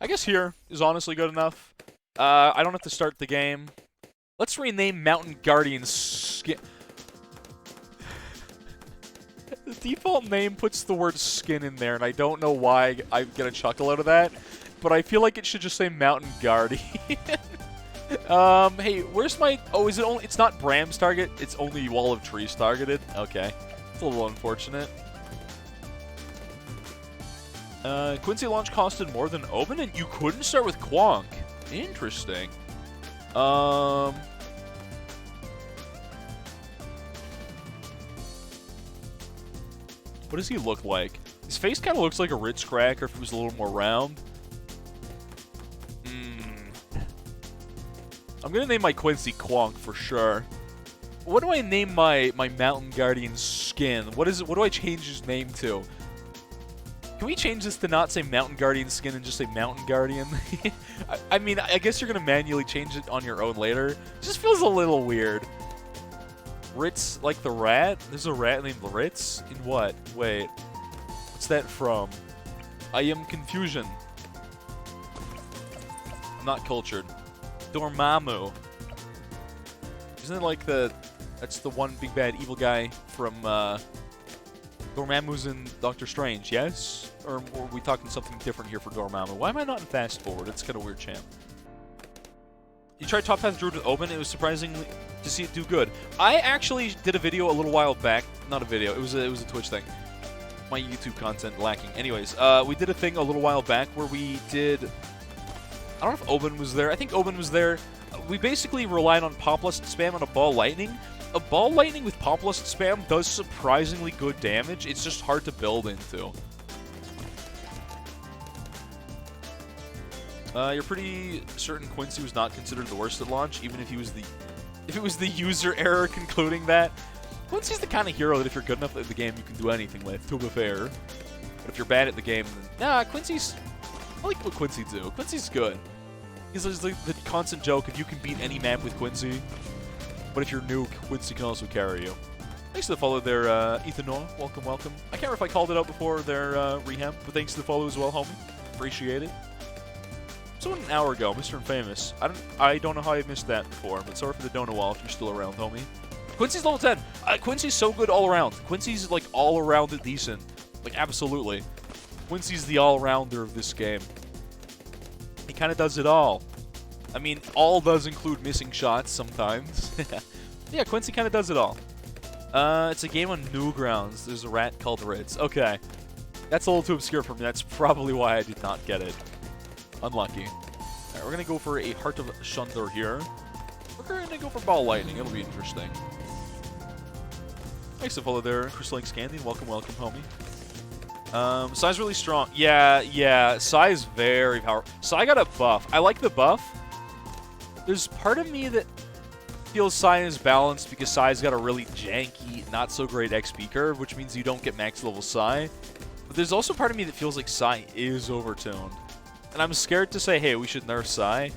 B: I guess here is honestly good enough. I don't have to start the game. Let's rename Mountain Guardian Skin... The default name puts the word skin in there, and I don't know why I get a chuckle out of that, but I feel like it should just say Mountain Guardian. Hey, where's my... Oh, is it only... It's not Bram's target, it's only Wall of Trees targeted? Okay. It's a little unfortunate. Quincy launch costed more than Oben, and you couldn't start with Quonk. Interesting. What does he look like? His face kind of looks like a Ritz cracker if it was a little more round. I'm gonna name my Quincy Quonk for sure. What do I name my Mountain Guardian skin? What do I change his name to? Can we change this to not say Mountain Guardian skin and just say Mountain Guardian? I mean, I guess you're gonna manually change it on your own later. It just feels a little weird. Ritz, like the rat? There's a rat named Ritz? In what? Wait. What's that from? I am confusion. I'm not cultured. Dormammu. Isn't it like that's the one big bad evil guy from, Dormammu's in Doctor Strange, yes? Or are we talking something different here for Dormammu? Why am I not in fast forward? It's kind of weird, champ. You tried Top Path Druid with Oben, it was surprisingly to see it do good. I actually did a video a little while back. Not a video, it was a Twitch thing. My YouTube content lacking. Anyways, we did a thing a little while back where we did... I don't know if Oben was there. I think Oben was there. We basically relied on Poplust spam on a Ball Lightning. A Ball Lightning with Poplust spam does surprisingly good damage. It's just hard to build into. You're pretty certain Quincy was not considered the worst at launch, even if he was if it was the user error concluding that. Quincy's the kind of hero that if you're good enough at the game, you can do anything with, to be fair. But if you're bad at the game, then nah, Quincy's... I like what Quincy do. Quincy's good. He's just like the constant joke of you can beat any map with Quincy, but if you're new, Quincy can also carry you. Thanks to the follow there, Ethan Noah. Welcome, welcome. I can't remember if I called it out before their rehab, but thanks to the follow as well, homie. Appreciate it. So an hour ago, Mr. Infamous. I don't know how I missed that before, but sorry for the donut wall if you're still around, homie. Quincy's level 10. Quincy's so good all around. Quincy's like all around decent. Like absolutely. Quincy's the all-rounder of this game. He kind of does it all. I mean, all does include missing shots sometimes. Yeah, Quincy kind of does it all. It's a game on Newgrounds. There's a rat called Ritz. Okay. That's a little too obscure for me. That's probably why I did not get it. Unlucky. Alright, we're going to go for a Heart of Shundor here. We're going to go for Ball Lightning. It'll be interesting. Thanks to follow there, Crystalline Scandian. Welcome, welcome, homie. Psy's really strong. Yeah. Psy's very powerful. Psy got a buff. I like the buff. There's part of me that feels Psy is balanced because Psy's got a really janky, not so great XP curve, which means you don't get max level Psy. But there's also part of me that feels like Psy is overtuned. And I'm scared to say, hey, we should nerf Psy.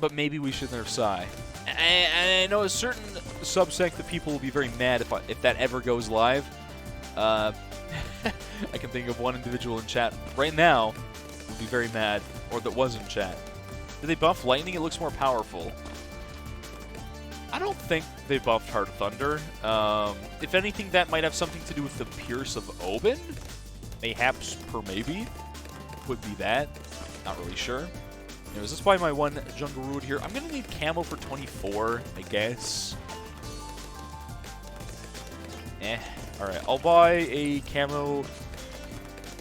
B: But maybe we should nerf Psy. And I know a certain subsect of people will be very mad if that ever goes live. I can think of one individual in chat right now who would be very mad, or that was in chat. Did they buff Lightning? It looks more powerful. I don't think they buffed Heart of Thunder. If anything, that might have something to do with the Pierce of Oben. Mayhaps per maybe. Could be that. Not really sure. Anyways, that's probably my one Jungle Root here. I'm going to need Camo for 24, I guess. Alright, I'll buy a Camo.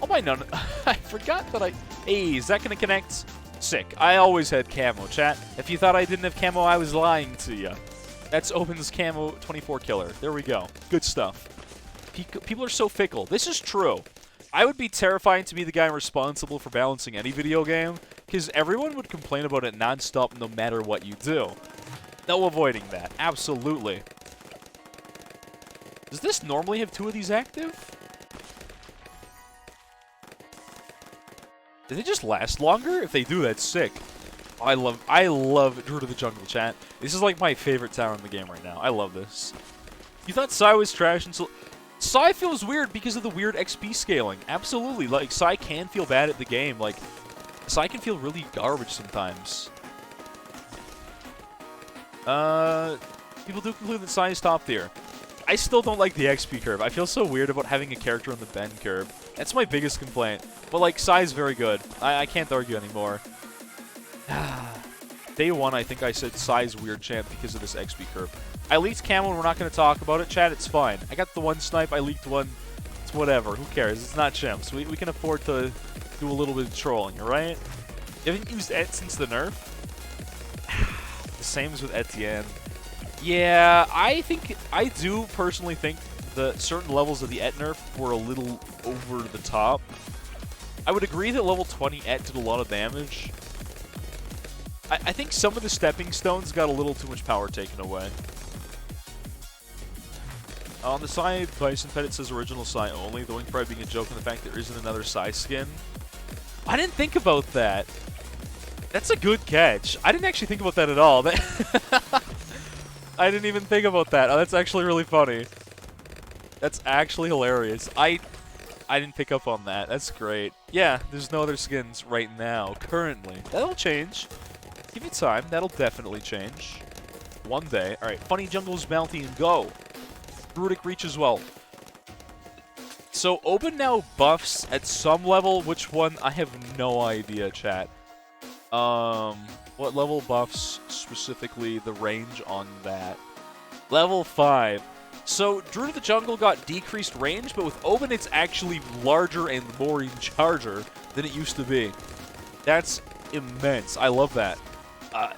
B: I'll buy none. I forgot that Hey, is that going to connect? Sick. I always had Camo, chat. If you thought I didn't have Camo, I was lying to you. That's Oben's Camo 24 killer. There we go. Good stuff. People are so fickle. This is true. I would be terrifying to be the guy responsible for balancing any video game, because everyone would complain about it non-stop no matter what you do. No avoiding that. Absolutely. Does this normally have 2 of these active? Do they just last longer? If they do, that's sick. I love Druid of the Jungle, chat. This is like my favorite tower in the game right now. I love this. You thought Psy was trash until... Psy feels weird because of the weird XP scaling. Absolutely. Like, Psy can feel bad at the game. Like, Psy can feel really garbage sometimes. People do conclude that Psy is top tier. I still don't like the XP curve. I feel so weird about having a character on the bend curve. That's my biggest complaint. But, like, Psy is very good. I can't argue anymore. Day 1, I think I said Psy's weird champ because of this XP curve. I leaked Camo and we're not going to talk about it, chat. It's fine. I got the one snipe. I leaked one. It's whatever. Who cares? It's not chimps. We can afford to do a little bit of trolling, alright? You haven't used Et since the nerf? The same as with Etienne. Yeah, I do personally think the certain levels of the Et nerf were a little over the top. I would agree that level 20 Et did a lot of damage. I think some of the stepping stones got a little too much power taken away. On the side, Bison Pettit says original Psy only, the wing probably being a joke on the fact there isn't another Psy skin. I didn't think about that. That's a good catch. I didn't actually think about that at all. I didn't even think about that. Oh, that's actually really funny. That's actually hilarious. I didn't pick up on that. That's great. Yeah, there's no other skins right now, currently. That'll change. Give it time. That'll definitely change. One day. Alright, Funny Jungle's Bounty and go. Druidic Reach as well. So, Oban now buffs at some level. Which one? I have no idea, chat. What level buffs specifically the range on that? Level 5. So, Druid of the Jungle got decreased range, but with Oban it's actually larger and more in charger than it used to be. That's immense. I love that.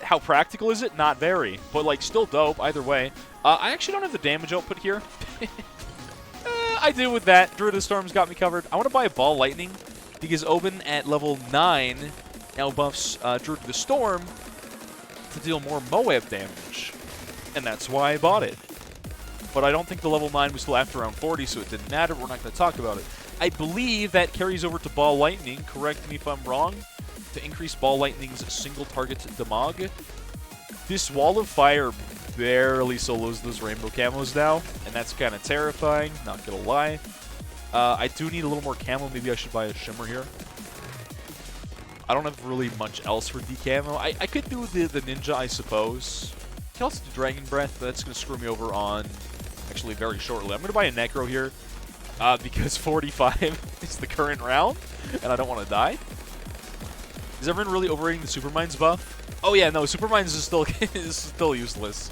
B: How practical is it? Not very, but like still dope either way. I actually don't have the damage output here. I do with that. Druid of the Storm's got me covered. I want to buy a Ball Lightning because Oban at level 9 now buffs Druid of the Storm to deal more Moab damage. And that's why I bought it. But I don't think the level 9 was still after around 40, so it didn't matter. We're not going to talk about it. I believe that carries over to Ball Lightning. Correct me if I'm wrong. To increase Ball Lightning's single target damage. This Wall of Fire barely solos those rainbow camos now, and that's kind of terrifying, not gonna lie. I do need a little more camo. Maybe I should buy a Shimmer here. I don't have really much else for decamo. I could do the Ninja, I suppose. I can also do Dragon Breath, but that's going to screw me over on actually very shortly. I'm going to buy a Necro here because 45 is the current round, and I don't want to die. Is everyone really overrating the Supermines buff? Oh yeah, no, Supermines is still useless.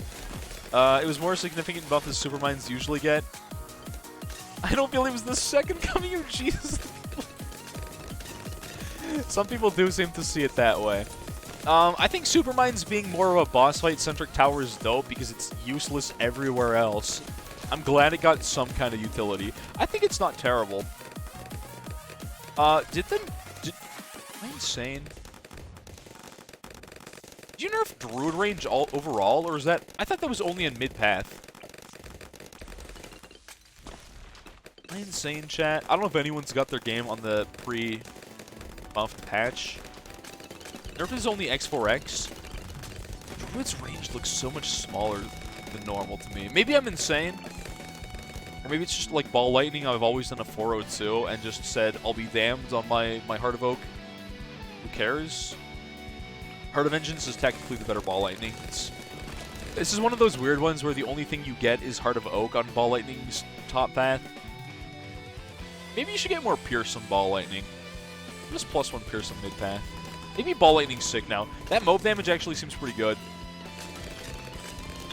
B: It was more significant buff as Supermines usually get. I don't believe it was the second coming of Jesus. Some people do seem to see it that way. I think Supermines being more of a boss fight-centric tower is dope because it's useless everywhere else. I'm glad it got some kind of utility. I think it's not terrible. Am I insane? Did you nerf Druid range overall, or is that... I thought that was only in mid-path. Am I insane, chat? I don't know if anyone's got their game on the pre-buffed patch. Nerf is only X4X. Druid's range looks so much smaller than normal to me. Maybe I'm insane. Or maybe it's just like Ball Lightning. I've always done a 402 and just said, I'll be damned on my Heart of Oak. Who cares? Heart of Vengeance is technically the better Ball Lightning. This is one of those weird ones where the only thing you get is Heart of Oak on Ball Lightning's top path. Maybe you should get more Pierce on Ball Lightning. Just +1 Pierce on mid path. Maybe Ball Lightning's sick now. That mob damage actually seems pretty good.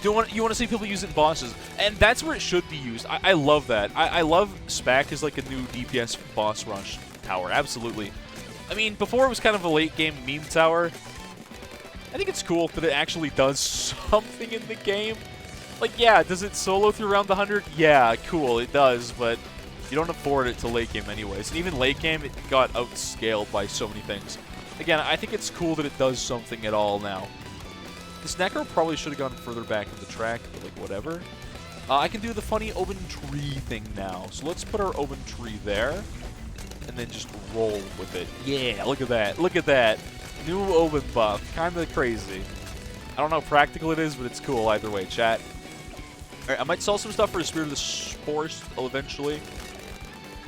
B: You want to see people use it in bosses, and that's where it should be used. I love that. I love SPAC as like a new DPS boss rush tower. Absolutely. I mean, before it was kind of a late game meme tower. I think it's cool that it actually does something in the game. Like, yeah, does it solo through round 100? Yeah, cool, it does, but you don't afford it to late game anyways. And even late game, it got outscaled by so many things. Again, I think it's cool that it does something at all now. This Necro probably should have gone further back in the track, but like, whatever. I can do the funny Oban tree thing now. So let's put our Oban tree there, and then just roll with it. Yeah, look at that. Look at that. New Oban buff. Kinda crazy. I don't know how practical it is, but it's cool either way, chat. Alright, I might sell some stuff for a Spirit of the Spores eventually.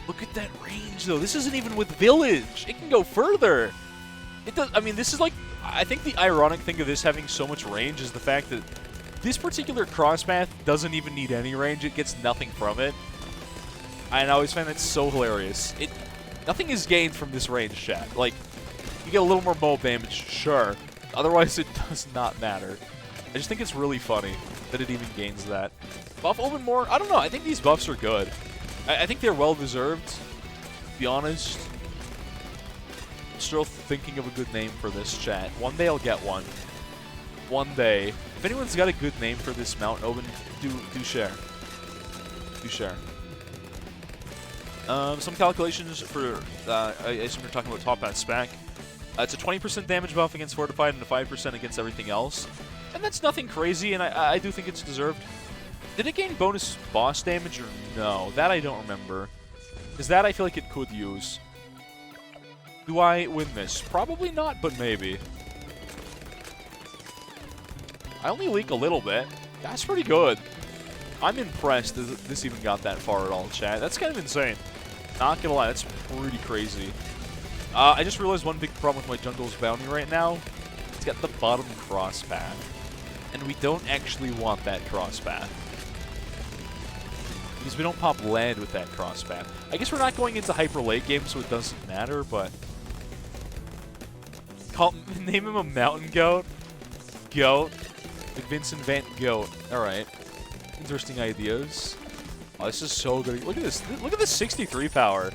B: Look at that range, though. This isn't even with Village. It can go further. It does. I mean, this is like... I think the ironic thing of this having so much range is the fact that this particular cross path doesn't even need any range. It gets nothing from it. I always find that so hilarious. Nothing is gained from this range, chat. Like, you get a little more mob damage, sure. Otherwise, it does not matter. I just think it's really funny that it even gains that. Buff Oban more? I don't know. I think these buffs are good. I think they're well-deserved, to be honest. Still thinking of a good name for this, chat. One day I'll get one. One day. If anyone's got a good name for this mount, Owen, do share. Do share. Some calculations for, I assume you're talking about top hat spec. It's a 20% damage buff against Fortified and a 5% against everything else. And that's nothing crazy, and I do think it's deserved. Did it gain bonus boss damage or no? That I don't remember. Because that I feel like it could use. Do I win this? Probably not, but maybe. I only leak a little bit. That's pretty good. I'm impressed that this even got that far at all, chat. That's kind of insane. Not gonna lie, that's pretty crazy. I just realized one big problem with my Jungle's Bounty right now. It's got the bottom cross path. And we don't actually want that cross path. Because we don't pop land with that cross path. I guess we're not going into hyper late game, so it doesn't matter, but... name him a mountain goat? Goat? Like Vincent Van Goat. Alright. Interesting ideas. Oh, this is so good. Look at this. Look at this 63 power.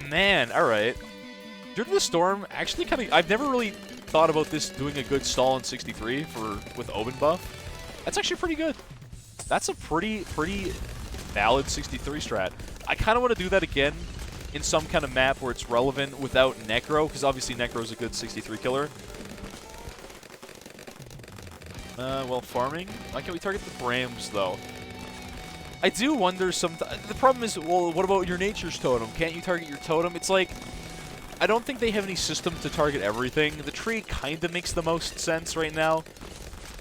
B: Man, alright. Druid of the Storm, actually kind of... I've never really thought about this doing a good stall in 63 with Omen buff. That's actually pretty good. That's a pretty valid 63 strat. I kind of want to do that again in some kind of map where it's relevant without Necro, because obviously Necro is a good 63 killer. Well, farming? Why can't we target the Brams, though? I do wonder the problem is, well, what about your Nature's Totem? Can't you target your Totem? It's like, I don't think they have any system to target everything. The tree kind of makes the most sense right now.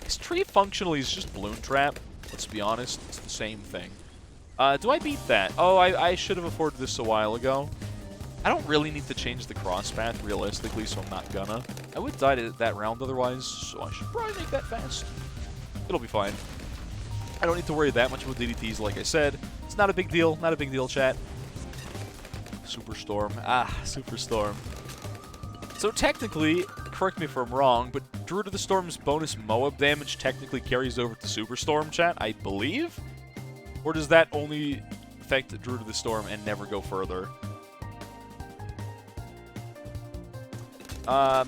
B: This tree functionally is just Balloon Trap. Let's be honest, it's the same thing. Do I beat that? Oh, I should have afforded this a while ago. I don't really need to change the cross path realistically, so I'm not gonna. I would die to that round otherwise, so I should probably make that fast. It'll be fine. I don't need to worry that much about DDTs, like I said. It's not a big deal. Not a big deal, chat. Superstorm. Ah, Superstorm. So technically, correct me if I'm wrong, but Druid of the Storm's bonus Moab damage technically carries over to Superstorm, chat, I believe? Or does that only affect Druid of the Storm and never go further?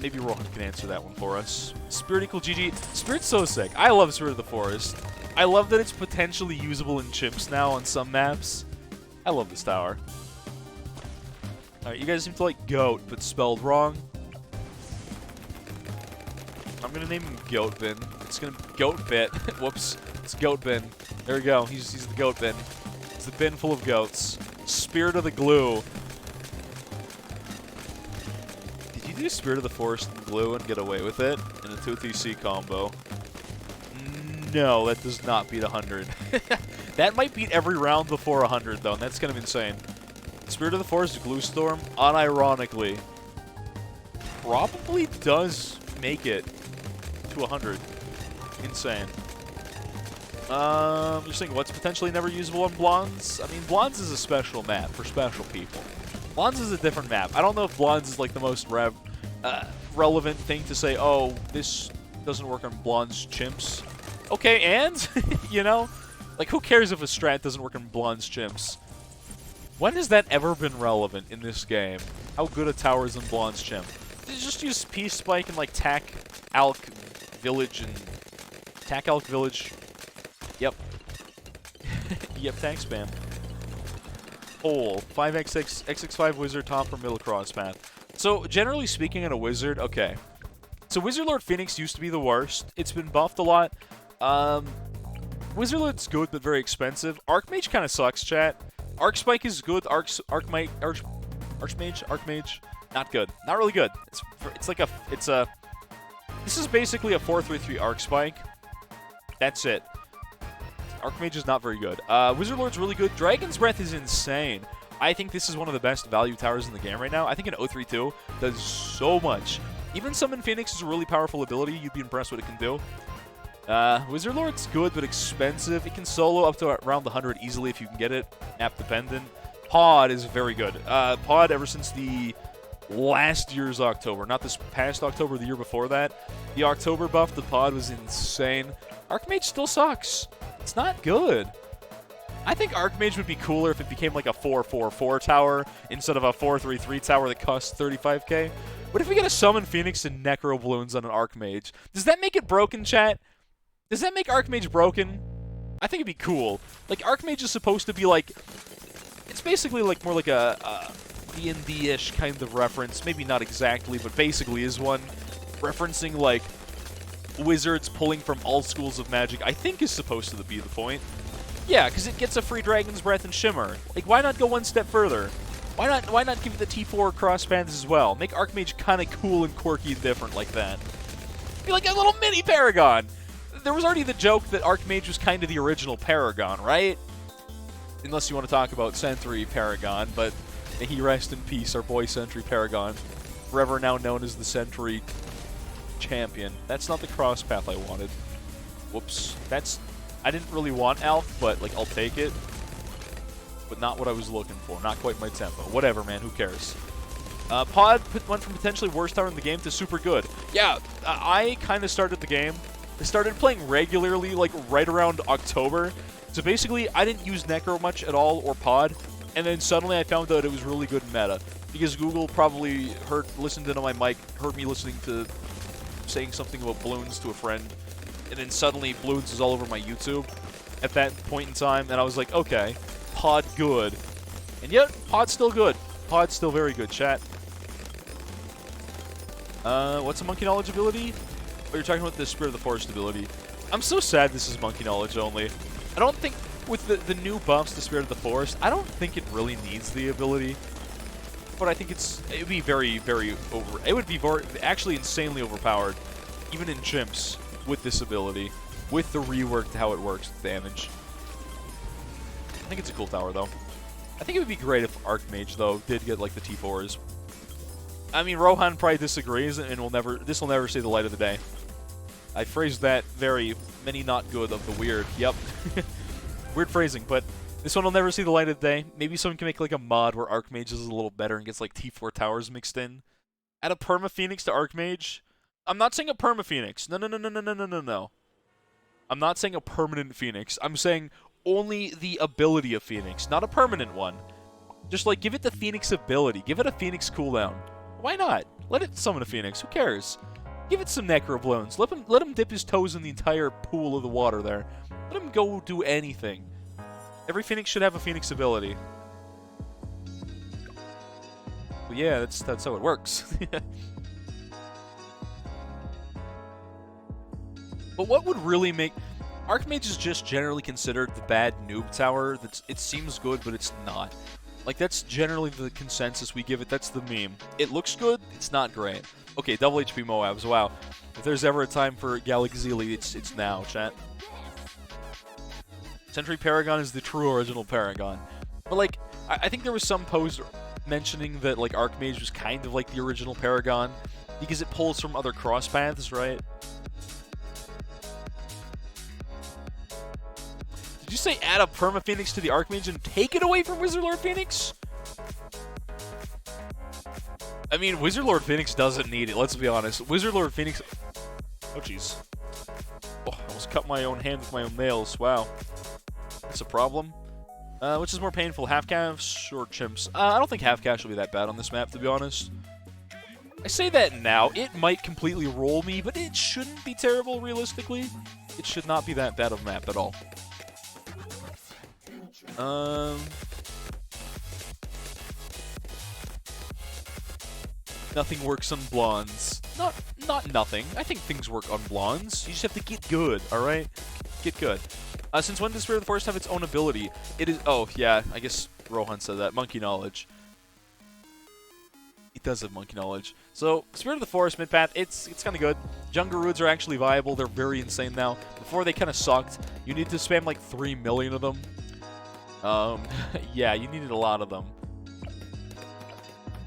B: Maybe Rohan can answer that one for us. Spirit equal GG. Spirit's so sick. I love Spirit of the Forest. I love that it's potentially usable in chimps now on some maps. I love this tower. Alright, you guys seem to like goat, but spelled wrong. I'm gonna name him Goatbin. It's gonna Goatbit. Whoops. It's Goatbin. There we go. He's the Goatbin. It's the bin full of goats. Spirit of the Glue. Did you do Spirit of the Forest and Glue and get away with it in a 2-3-C combo? No, that does not beat 100. That might beat every round before 100, though, and that's kind of insane. Spirit of the Forest Glue Storm, unironically, probably does make it to 100. Insane. You're saying what's potentially never usable on Blondes? I mean, Blondes is a special map for special people. Blondes is a different map. I don't know if Blondes is like the most relevant thing to say, oh, this doesn't work on Blondes chimps. Okay, and? You know? Like, who cares if a strat doesn't work on Blondes chimps? When has that ever been relevant in this game? How good a tower is on Blondes chimp? Just use Peace Spike and, like, Tack Alk Village and... Tack Alk Village... Yep. Yep, tank spam. Hole. 5x6, x65 wizard, top or middle cross path. So, generally speaking, in a wizard, okay. So, Wizard Lord Phoenix used to be the worst. It's been buffed a lot. Wizard Lord's good, but very expensive. Archmage kind of sucks, chat. Archspike is good. Archmage, not good. Not really good. It's like a, this is basically a 4-3-3 Archspike. That's it. Archmage is not very good. Wizard Lord's really good. Dragon's Breath is insane. I think this is one of the best value towers in the game right now. I think an 0-3-2 does so much. Even Summon Phoenix is a really powerful ability. You'd be impressed what it can do. Wizard Lord's good, but expensive. It can solo up to around 100 easily if you can get it. Map dependent. Pod is very good. Pod ever since the last year's October. Not this past October, the year before that. The October buff, the Pod was insane. Archmage still sucks. It's not good. I think Archmage would be cooler if it became like a 4-4-4 tower instead of a 4-3-3 tower that costs 35k. What if we get a Summon Phoenix and Necro Balloons on an Archmage? Does that make it broken, chat? Does that make Archmage broken? I think it'd be cool. Like, Archmage is supposed to be like... It's basically like more like a D&D-ish kind of reference. Maybe not exactly, but basically is one. Referencing, like, wizards pulling from all schools of magic, I think is supposed to be the point. Yeah, because it gets a free Dragon's Breath and Shimmer. Like, why not go one step further? Why not give it the T4 crossbands as well? Make Archmage kind of cool and quirky and different like that. Be like a little mini Paragon! There was already the joke that Archmage was kind of the original Paragon, right? Unless you want to talk about Sentry Paragon, but may he rest in peace, our boy Sentry Paragon. Forever now known as the Sentry Champion. That's not the cross path I wanted. Whoops. I didn't really want Alf, but, like, I'll take it. But not what I was looking for. Not quite my tempo. Whatever, man. Who cares? Pod went from potentially worst tower in the game to super good. Yeah, I kind of started the game. I started playing regularly, like, right around October. So basically, I didn't use Necro much at all, or Pod. And then suddenly I found out it was really good meta. Because Google probably listened into my mic, heard me listening to saying something about balloons to a friend. And then suddenly balloons is all over my YouTube at that point in time. And I was like, okay, Pod good. And yet, Pod's still good. Pod's still very good, chat. What's a Monkey Knowledge ability? Oh, you're talking about the Spirit of the Forest ability. I'm so sad this is Monkey Knowledge only. I don't think, with the new buffs to Spirit of the Forest, I don't think it really needs the ability. But I think it would be very, very it would be actually insanely overpowered, even in chimps, with this ability, with the rework to how it works with damage. I think it's a cool tower, though. I think it would be great if Archmage, though, did get, like, the T4s. I mean, Rohan probably disagrees, and this will never see the light of the day. I phrased that very many not good of the weird. Yep. Weird phrasing, but this one will never see the light of the day. Maybe someone can make, like, a mod where Archmage is a little better and gets, like, T4 towers mixed in. Add a Perma Phoenix to Archmage. I'm not saying a Perma Phoenix. No. I'm not saying a permanent Phoenix. I'm saying only the ability of Phoenix, not a permanent one. Just, like, give it the Phoenix ability. Give it a Phoenix cooldown. Why not? Let it summon a Phoenix. Who cares? Give it some Necro Balloons. Let him dip his toes in the entire pool of the water there. Let him go do anything. Every Phoenix should have a Phoenix ability. But yeah, that's how it works. But what would really make... Archmage is just generally considered the bad noob tower. It seems good, but it's not. Like, that's generally the consensus we give it. That's the meme. It looks good, it's not great. Okay, double HP Moabs, wow. If there's ever a time for Galexili, it's now, chat. Sentry Paragon is the true original Paragon. But, like, I think there was some post mentioning that, like, Archmage was kind of like the original Paragon because it pulls from other cross paths, right? Did you say add a Perma Phoenix to the Archmage and take it away from Wizard Lord Phoenix? I mean, Wizard Lord Phoenix doesn't need it, let's be honest. Wizard Lord Phoenix... Oh, jeez. Oh, I almost cut my own hand with my own nails. Wow. That's a problem. Which is more painful, half-calves or chimps? I don't think half-calves will be that bad on this map, to be honest. I say that now. It might completely roll me, but it shouldn't be terrible, realistically. It should not be that bad of a map at all. Nothing works on blondes. Not nothing. I think things work on blondes. You just have to get good, alright? Get good. Since when does Spirit of the Forest have its own ability? It is... Oh, yeah, I guess Rohan said that. Monkey Knowledge. It does have Monkey Knowledge. So, Spirit of the Forest mid-path, it's kind of good. Jungaroos are actually viable. They're very insane now. Before, they kind of sucked. You need to spam like 3 million of them. Yeah, you needed a lot of them.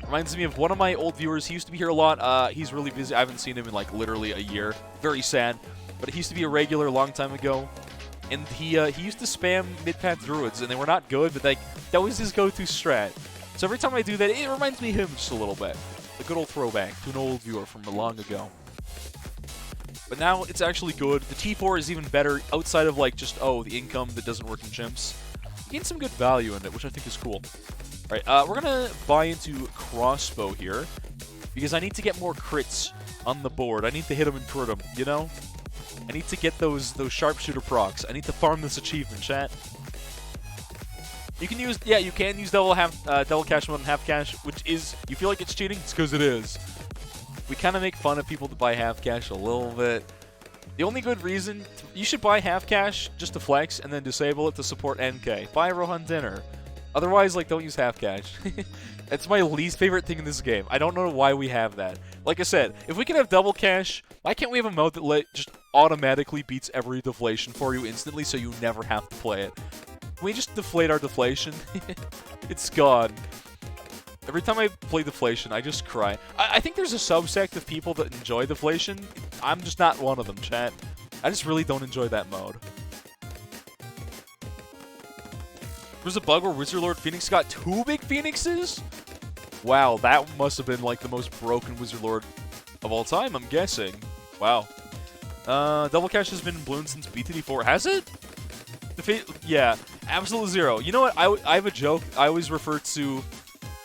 B: Reminds me of one of my old viewers. He used to be here a lot. He's really busy. I haven't seen him in like literally a year. Very sad. But he used to be a regular a long time ago. And he used to spam mid-path druids, and they were not good, but like that was his go-to strat. So every time I do that, it reminds me of him just a little bit. A good old throwback to an old viewer from long ago. But now it's actually good. The T4 is even better outside of like just, oh, the income that doesn't work in chimps. gain some good value in it, which I think is cool. All right, we're going to buy into crossbow here because I need to get more crits on the board. I need to hit them and crit them, you know? I need to get those sharpshooter procs. I need to farm this achievement, chat. You can use, you can use double cash mode and half cash, which is, you feel like it's cheating? It's because it is. We kind of make fun of people that buy half cash a little bit. The only good reason, you should buy half cash just to flex and then disable it to support NK. Buy Rohan Dinner. Otherwise, like, don't use half cash. It's my least favorite thing in this game. I don't know why we have that. Like I said, if we can have double cash, why can't we have a mode that just automatically beats every deflation for you instantly so you never have to play it? Can we just deflate our deflation? It's gone. Every time I play deflation, I just cry. I think there's a subsect of people that enjoy deflation. I'm just not one of them, chat. I just really don't enjoy that mode. There's a bug where Wizard Lord Phoenix got 2 big Phoenixes? Wow, that must have been like the most broken Wizard Lord of all time, I'm guessing. Wow. Double Cash has been in Bloons since BTD4. Has it? Yeah, Absolute Zero. You know what? I have a joke. I always refer to...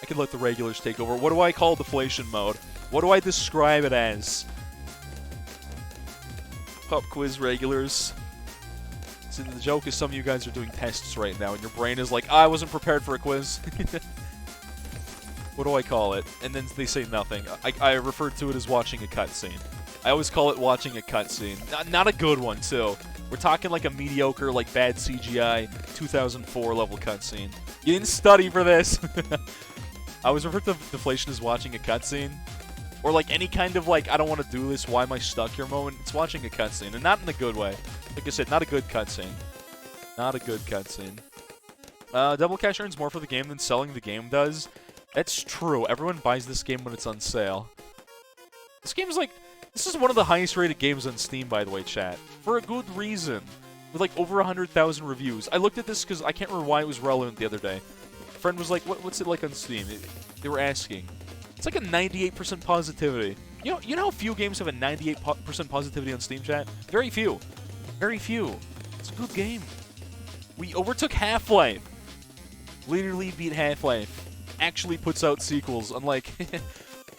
B: I can let the regulars take over. What do I call deflation mode? What do I describe it as? Pop quiz regulars. So the joke is some of you guys are doing tests right now, and your brain is like, I wasn't prepared for a quiz. What do I call it? And then they say nothing. I refer to it as watching a cutscene. I always call it watching a cutscene. Not a good one, too. We're talking like a mediocre, like bad CGI 2004 level cutscene. You didn't study for this. I always refer to deflation as watching a cutscene. Or like any kind of like, I don't want to do this, why am I stuck here moment. It's watching a cutscene, and not in a good way. Like I said, not a good cutscene. Not a good cutscene. Double Cash earns more for the game than selling the game does. That's true. Everyone buys this game when it's on sale. This game is like... This is one of the highest rated games on Steam, by the way, chat. For a good reason. With like over 100,000 reviews. I looked at this because I can't remember why it was relevant the other day. A friend was like, what's it like on Steam? They were asking. It's like a 98% positivity. You know how few games have a 98% positivity on Steam, chat? Very few. Very few. It's a good game. We overtook Half-Life. Literally beat Half-Life. Actually puts out sequels, unlike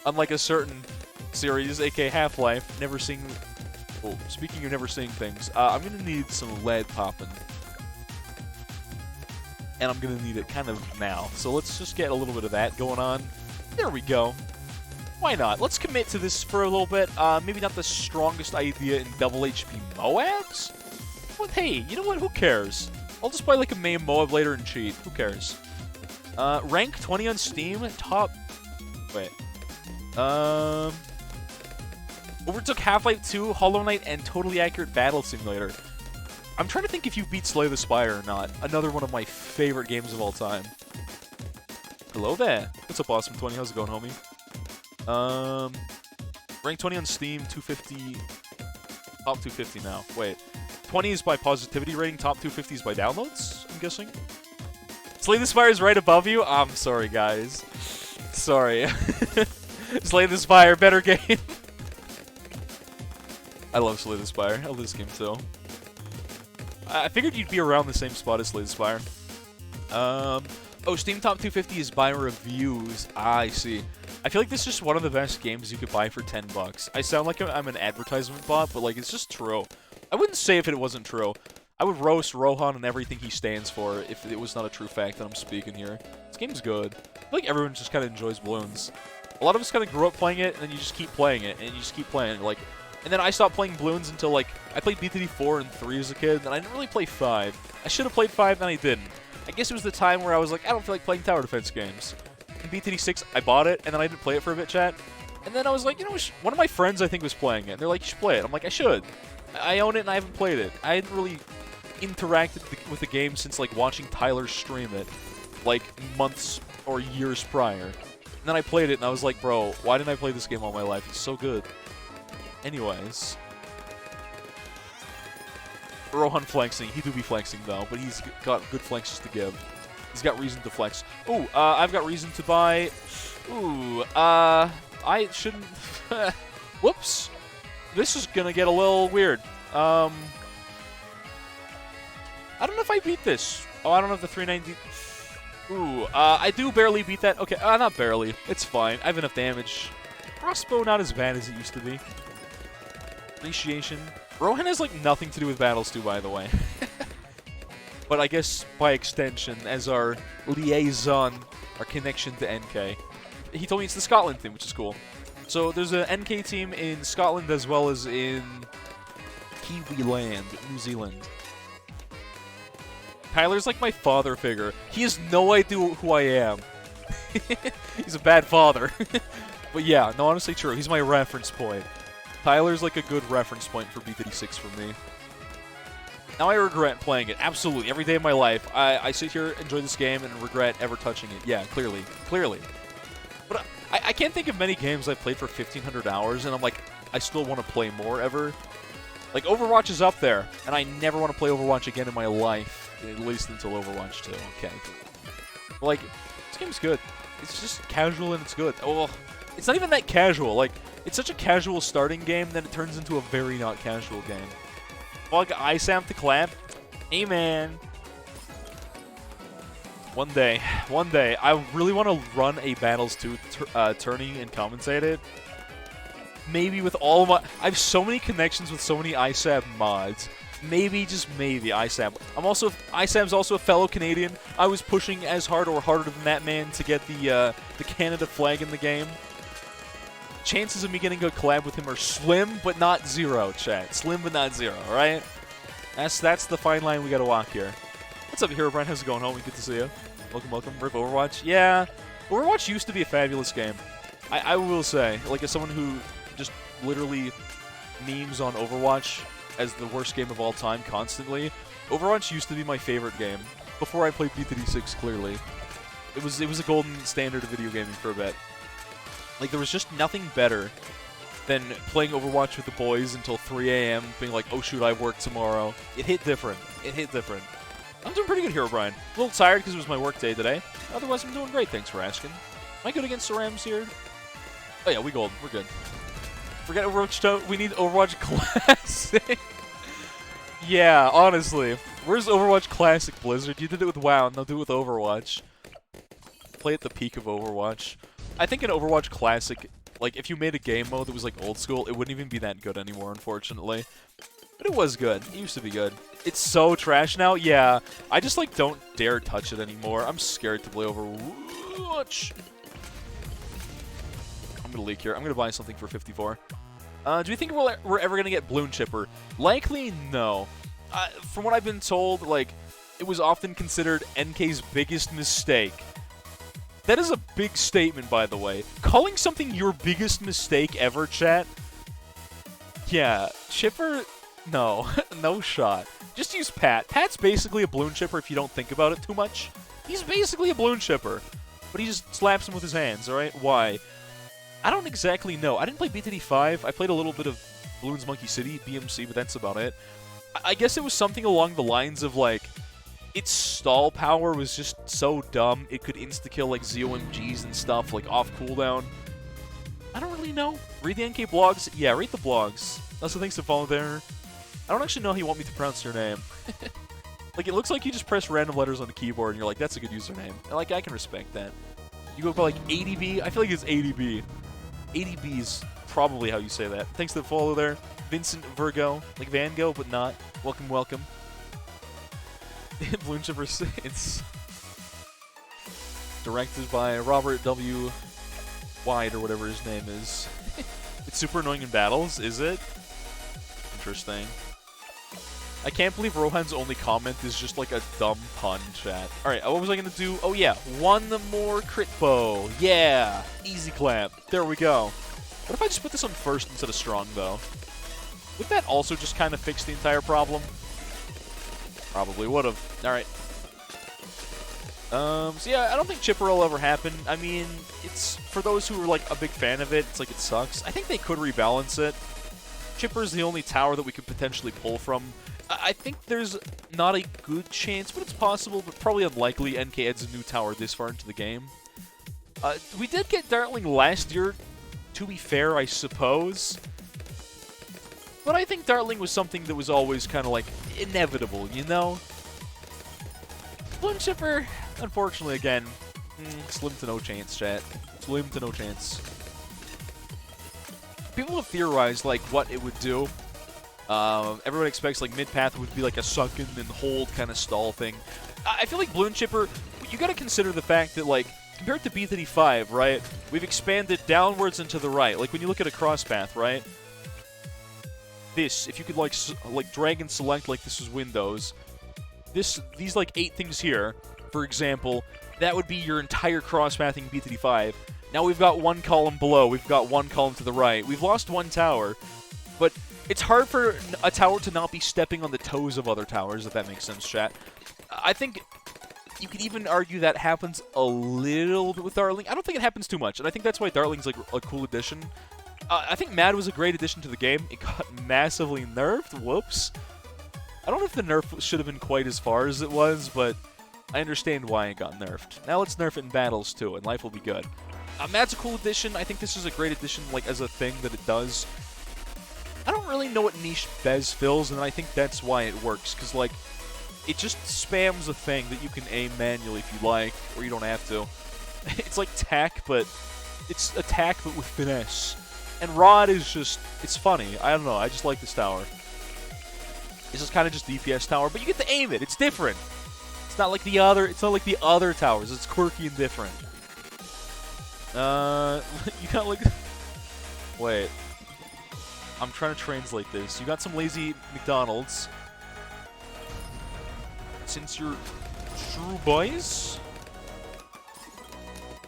B: unlike a certain series, aka Half-Life. Never seeing... Oh, speaking of never seeing things, I'm gonna need some lead popping. And I'm gonna need it kind of now. So let's just get a little bit of that going on. There we go. Why not? Let's commit to this for a little bit. Maybe not the strongest idea in double HP Moabs? But hey, you know what? Who cares? I'll just buy like a main Moab later and cheat. Who cares? Rank 20 on Steam. Top... Wait. Overtook Half-Life 2, Hollow Knight, and Totally Accurate Battle Simulator. I'm trying to think if you beat Slay the Spire or not. Another one of my favorite games of all time. Hello there. What's up, Awesome 20? How's it going, homie? Rank 20 on Steam, 250... Top 250 now. Wait. 20 is by positivity rating, top 250 is by downloads, I'm guessing? Slay the Spire is right above you? I'm sorry, guys. Sorry. Slay the Spire, better game. I love Slay the Spire. I love this game too. I figured you'd be around the same spot as Slay the Spire. Oh, Steam Top 250 is by reviews. I see. I feel like this is just one of the best games you could buy for $10. I sound like I'm an advertisement bot, but like it's just true. I wouldn't say if it wasn't true. I would roast Rohan and everything he stands for if it was not a true fact that I'm speaking here. This game's good. I feel like everyone just kind of enjoys Bloons. A lot of us kind of grew up playing it, and then you just keep playing it, and you just keep playing it. Like, and then I stopped playing Bloons until, like, I played BTD 4 and 3 as a kid, and I didn't really play 5. I should have played 5, and I didn't. I guess it was the time where I was like, I don't feel like playing tower defense games. In BTD 6, I bought it, and then I didn't play it for a bit, chat. And then I was like, you know, one of my friends, I think, was playing it. And they're like, you should play it. I'm like, I should. I own it, and I haven't played it. I hadn't really interacted with the game since, like, watching Tyler stream it, like, months or years prior. And then I played it, and I was like, bro, why didn't I play this game all my life? It's so good. Anyways. Rohan flexing. He do be flexing, though, but he's got good flexes to give. He's got reason to flex. Ooh, I've got reason to buy... Ooh, I shouldn't... Whoops. This is gonna get a little weird. I don't know if I beat this. Oh, I don't have the 390. Ooh, I do barely beat that. Okay, not barely. It's fine. I have enough damage. Crossbow not as bad as it used to be. Appreciation. Rohan has, like, nothing to do with battles, too, by the way. But I guess, by extension, as our liaison, our connection to NK, he told me it's the Scotland thing, which is cool. So there's an NK team in Scotland as well as in Kiwi Land, New Zealand. Tyler's like my father figure. He has no idea who I am. He's a bad father. But yeah, no, honestly true. He's my reference point. Tyler's like a good reference point for B36 for me. Now I regret playing it. Absolutely. Every day of my life. I sit here, enjoy this game, and regret ever touching it. Yeah, clearly. Clearly. But I can't think of many games I've played for 1,500 hours, and I'm like, I still want to play more ever. Like, Overwatch is up there, and I never want to play Overwatch again in my life. At least until Overwatch 2. Okay. But, like, this game's good. It's just casual and it's good. Oh, it's not even that casual. Like, it's such a casual starting game, then it turns into a very not casual game. Bug ISAM to clap. Hey, man. One day, I really want to run a Battles 2 tourney and commentate it. Maybe with all my... I have so many connections with so many ISAB mods. Maybe, just maybe, ISAB. ISAB's also a fellow Canadian. I was pushing as hard or harder than that man to get the Canada flag in the game. Chances of me getting a collab with him are slim, but not zero, chat. Slim, but not zero, alright? That's the fine line we gotta walk here. What's up, Hero Brian? How's it going, homie? Good to see you. Welcome, welcome. Rip Overwatch. Yeah, Overwatch used to be a fabulous game. I will say, like, as someone who just literally memes on Overwatch as the worst game of all time constantly, Overwatch used to be my favorite game. Before I played B36, clearly. It was a golden standard of video gaming for a bit. Like, there was just nothing better than playing Overwatch with the boys until 3 a.m., being like, oh shoot, I have work tomorrow. It hit different. It hit different. I'm doing pretty good here, Brian. A little tired because it was my work day today. Otherwise, I'm doing great, thanks for asking. Am I good against the Rams here? Oh yeah, we gold. We're good. Forget Overwatch 2. We need Overwatch Classic. Yeah, honestly. Where's Overwatch Classic, Blizzard? You did it with WoW, now do it with Overwatch. Play at the peak of Overwatch. I think in Overwatch Classic, like, if you made a game mode that was, like, old school, it wouldn't even be that good anymore, unfortunately. But it was good. It used to be good. It's so trash now. Yeah, I just, like, don't dare touch it anymore. I'm scared to play Overwatch. I'm gonna leak here. I'm gonna buy something for 54. Do you think we're ever gonna get Bloon Chipper? Likely, no. From what I've been told, like, it was often considered NK's biggest mistake. That is a big statement, by the way. Calling something your biggest mistake ever, chat? Yeah, Chipper? No. No shot. Just use Pat. Pat's basically a Bloon Chipper if you don't think about it too much. He's basically a Bloon Chipper. But he just slaps him with his hands, alright? Why? I don't exactly know. I didn't play BTD5. I played a little bit of Bloons Monkey City, BMC, but that's about it. I guess it was something along the lines of, like, its stall power was just so dumb, it could insta-kill, like, ZOMGs and stuff, like, off cooldown. I don't really know. Read the NK blogs? Yeah, read the blogs. Also, thanks to follow there. I don't actually know how you want me to pronounce your name. Like, it looks like you just press random letters on the keyboard and you're like, that's a good username. And, like, I can respect that. You go by, like, ADB? I feel like it's ADB. ADB is probably how you say that. Thanks to the follow there. Vincent Virgo. Like Van Gogh, but not. Welcome, welcome. Bloon Chipper Saints. Directed by Robert W. White, or whatever his name is. It's super annoying in battles, is it? Interesting. I can't believe Rohan's only comment is just like a dumb pun, chat. Alright, what was I gonna do? Oh yeah, one more crit bow. Yeah, easy clap. There we go. What if I just put this on first instead of strong, though? Would that also just kind of fix the entire problem? Probably would have. Alright. So yeah, I don't think Chipper will ever happen. I mean, it's, for those who are like a big fan of it, it's like it sucks. I think they could rebalance it. Chipper's the only tower that we could potentially pull from. I think there's not a good chance, but it's possible, but probably unlikely NK adds a new tower this far into the game. We did get Dartling last year, to be fair, I suppose. But I think Dartling was something that was always kind of like inevitable, you know? Bloon Chipper, unfortunately, again, slim to no chance, chat. Slim to no chance. People have theorized, like, what it would do. Everyone expects, like, mid-path would be, like, a sunken and hold kind of stall thing. I feel like Bloon Chipper, you gotta consider the fact that, like, compared to B35, right, we've expanded downwards and to the right. Like, when you look at a cross path, right, this, if you could, like drag and select like this was Windows, these, like, 8 things here, for example, that would be your entire cross-pathing B35. Now we've got 1 column below, we've got 1 column to the right. We've lost 1 tower, but it's hard for a tower to not be stepping on the toes of other towers, if that makes sense, chat. I think you could even argue that happens a little bit with Dartling. I don't think it happens too much, and I think that's why Dartling's, like, a cool addition. I think Mad was a great addition to the game. It got massively nerfed. Whoops. I don't know if the nerf should have been quite as far as it was, but I understand why it got nerfed. Now let's nerf it in battles, too, and life will be good. Mad's a cool addition. I think this is a great addition, like, as a thing that it does. I don't really know what niche Bez fills, and I think that's why it works, because, like, it just spams a thing that you can aim manually if you like, or you don't have to. It's like tack, but it's attack, but with finesse. And Rod is just, it's funny. I don't know, I just like this tower. This is kind of just DPS tower, but you get to aim it. It's different. It's not like the other towers. It's quirky and different. You got, like, wait. I'm trying to translate this. You got some lazy McDonald's. Since you're true boys?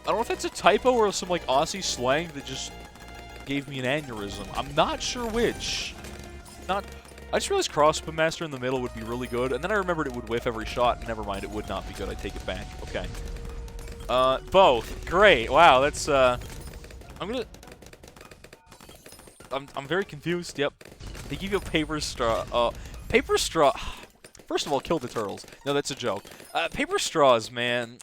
B: I don't know if that's a typo or some, like, Aussie slang that just gave me an aneurysm. I'm not sure which. I just realized Crossbow Master in the middle would be really good, and then I remembered it would whiff every shot. Never mind, it would not be good. I take it back. Okay. Both. Great. Wow, that's, I'm very confused. Yep. They give you a paper straw. Paper straw. First of all, kill the turtles. No, that's a joke. Paper straws, man.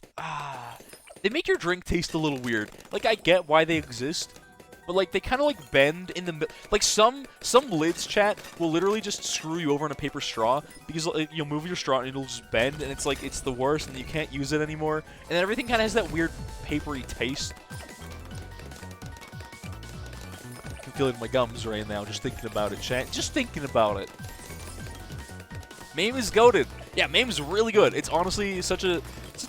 B: They make your drink taste a little weird. Like, I get why they exist, but, like, they kind of, like, bend in the middle. Like, some lids, chat, will literally just screw you over in a paper straw because, like, you'll move your straw and it'll just bend, and it's, like, it's the worst, and you can't use it anymore. And then everything kind of has that weird papery taste. I'm feeling my gums right now just thinking about it, chat. Just thinking about it. Mame is goated. Yeah, Mame's really good. It's honestly such a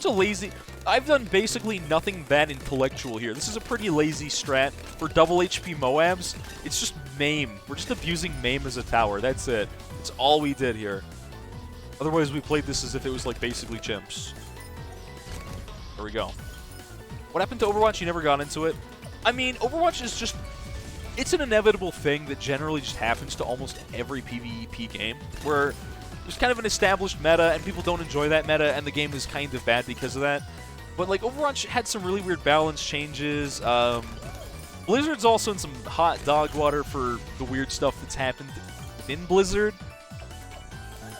B: lazy... I've done basically nothing that intellectual here. This is a pretty lazy strat. For double HP Moabs, it's just Mame. We're just abusing Mame as a tower. That's it. That's all we did here. Otherwise, we played this as if it was, like, basically chimps. There we go. What happened to Overwatch? You never got into it? I mean, Overwatch is just... It's an inevitable thing that generally just happens to almost every PvP game, where there's kind of an established meta, and people don't enjoy that meta, and the game is kind of bad because of that. But, like, Overwatch had some really weird balance changes. Blizzard's also in some hot dog water for the weird stuff that's happened within Blizzard.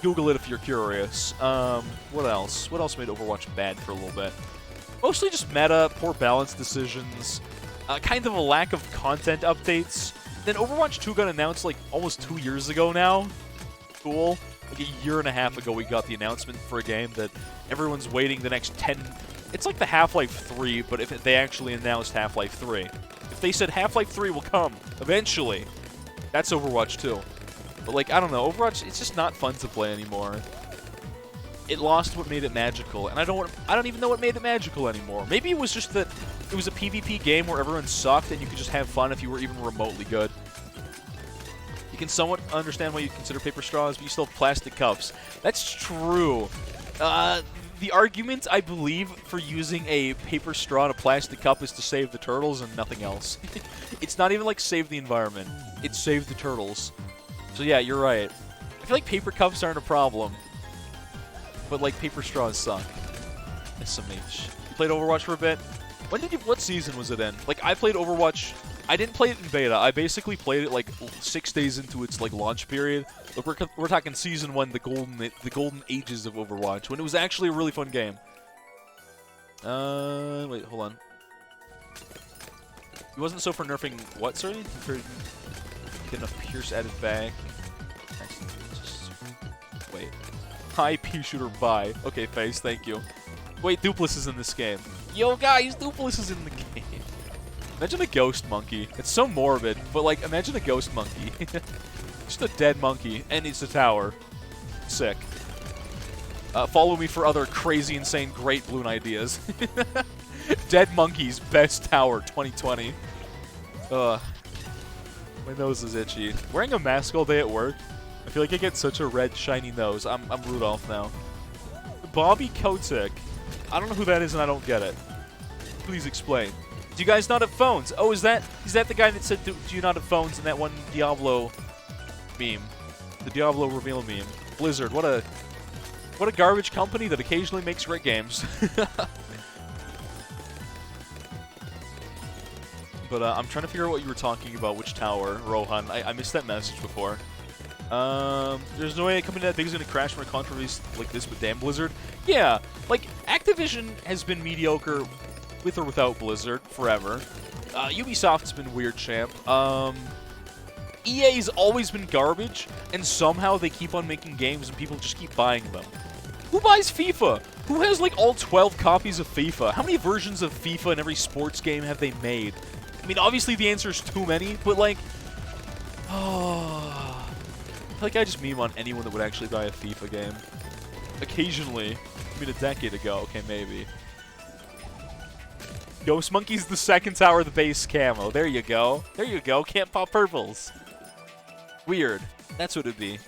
B: Google it if you're curious. What else? What else made Overwatch bad for a little bit? Mostly just meta, poor balance decisions, kind of a lack of content updates. Then Overwatch 2 got announced, like, almost 2 years ago now. Cool. Like, a year and a half ago, we got the announcement for a game that everyone's waiting the next 10... It's like the Half-Life 3, but if they actually announced Half-Life 3. If they said Half-Life 3 will come, eventually, that's Overwatch 2. But, like, I don't know, Overwatch, it's just not fun to play anymore. It lost what made it magical, and I don't even know what made it magical anymore. Maybe it was just that it was a PvP game where everyone sucked and you could just have fun if you were even remotely good. You can somewhat understand why you consider paper straws, but you still have plastic cups. That's true. The argument, I believe, for using a paper straw in a plastic cup is to save the turtles and nothing else. It's not even like save the environment. It's save the turtles. So yeah, you're right. I feel like paper cups aren't a problem. But, like, paper straws suck. SMH. You played Overwatch for a bit? What season was it in? Like, I played Overwatch... I didn't play it in beta. I basically played it, like, 6 days into its, like, launch period. Like, we're talking Season 1, the golden ages of Overwatch, when it was actually a really fun game. Wait, hold on. He wasn't so for nerfing what, sorry? Get enough Pierce added back. Wait. Hi, pea shooter, bye. Okay, Face, thank you. Wait, Dupless is in this game. Yo, guys, Dupless is in the game. Imagine a ghost monkey. It's so morbid, but, like, imagine a ghost monkey. Just a dead monkey, and it's a tower. Sick. Follow me for other crazy, insane, great balloon ideas. Dead monkeys, best tower, 2020. Ugh. My nose is itchy. Wearing a mask all day at work, I feel like I get such a red, shiny nose. I'm Rudolph now. Bobby Kotick. I don't know who that is, and I don't get it. Please explain. Do you guys not have phones? Oh, is that the guy that said, do you not have phones in that one Diablo meme? The Diablo reveal meme. Blizzard, what a garbage company that occasionally makes great games. But I'm trying to figure out what you were talking about, which tower, Rohan. I missed that message before. There's no way a company that big is going to crash from a controversy like this with damn Blizzard. Yeah, like, Activision has been mediocre with or without Blizzard forever. Ubisoft's been weird, champ. EA's always been garbage, and somehow they keep on making games and people just keep buying them. Who buys FIFA? Who has, like, all 12 copies of FIFA? How many versions of FIFA in every sports game have they made? I mean, obviously the answer is too many, but, like, oh, I feel like I just meme on anyone that would actually buy a FIFA game. Occasionally. I mean, a decade ago. Okay, maybe. Ghost Monkey's the second tower of the base camo. There you go. There you go. Can't pop purples. Weird. That's what it'd be.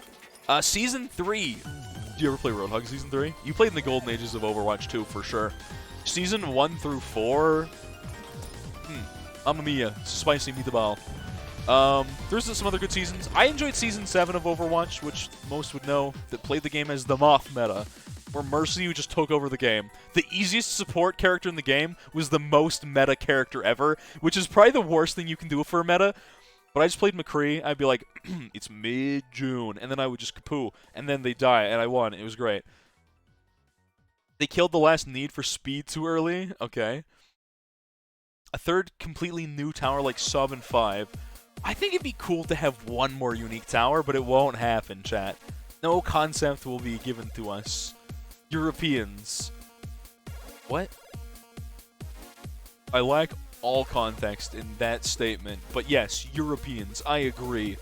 B: Season 3. Do you ever play Roadhog Season 3? You played in the golden ages of Overwatch 2, for sure. Season 1 through 4? Mamma mia. Spicy meatball. There's some other good seasons. I enjoyed Season 7 of Overwatch, which most would know, that played the game as the Moth meta, where Mercy just took over the game. The easiest support character in the game was the most meta character ever, which is probably the worst thing you can do for a meta. But I just played McCree, I'd be like, it's mid-June, and then I would just kapoo, and then they die, and I won. It was great. They killed the last need for speed too early? Okay. A third completely new tower like Sub and 5. I think it'd be cool to have one more unique tower, but it won't happen, chat. No concept will be given to us. Europeans. What? I lack all context in that statement, but yes, Europeans, I agree.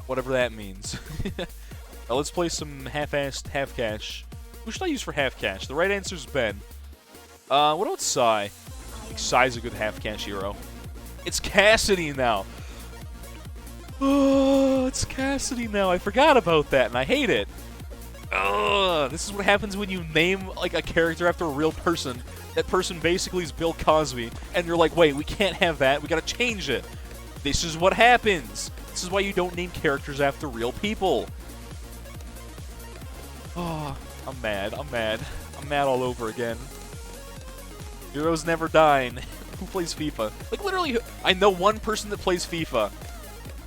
B: Whatever that means. Now let's play some half-assed half-cash. Who should I use for half-cash? The right answer is Ben. What about Psy? I think Psy's a good half-cash hero. It's Cassidy now! Oh, it's Cassidy now. I forgot about that, and I hate it. Ugh, this is what happens when you name, like, a character after a real person. That person basically is Bill Cosby, and you're like, wait, we can't have that. We gotta change it. This is what happens. This is why you don't name characters after real people. Oh, I'm mad. I'm mad. I'm mad all over again. Heroes never dying. Who plays FIFA? Like, literally, I know one person that plays FIFA.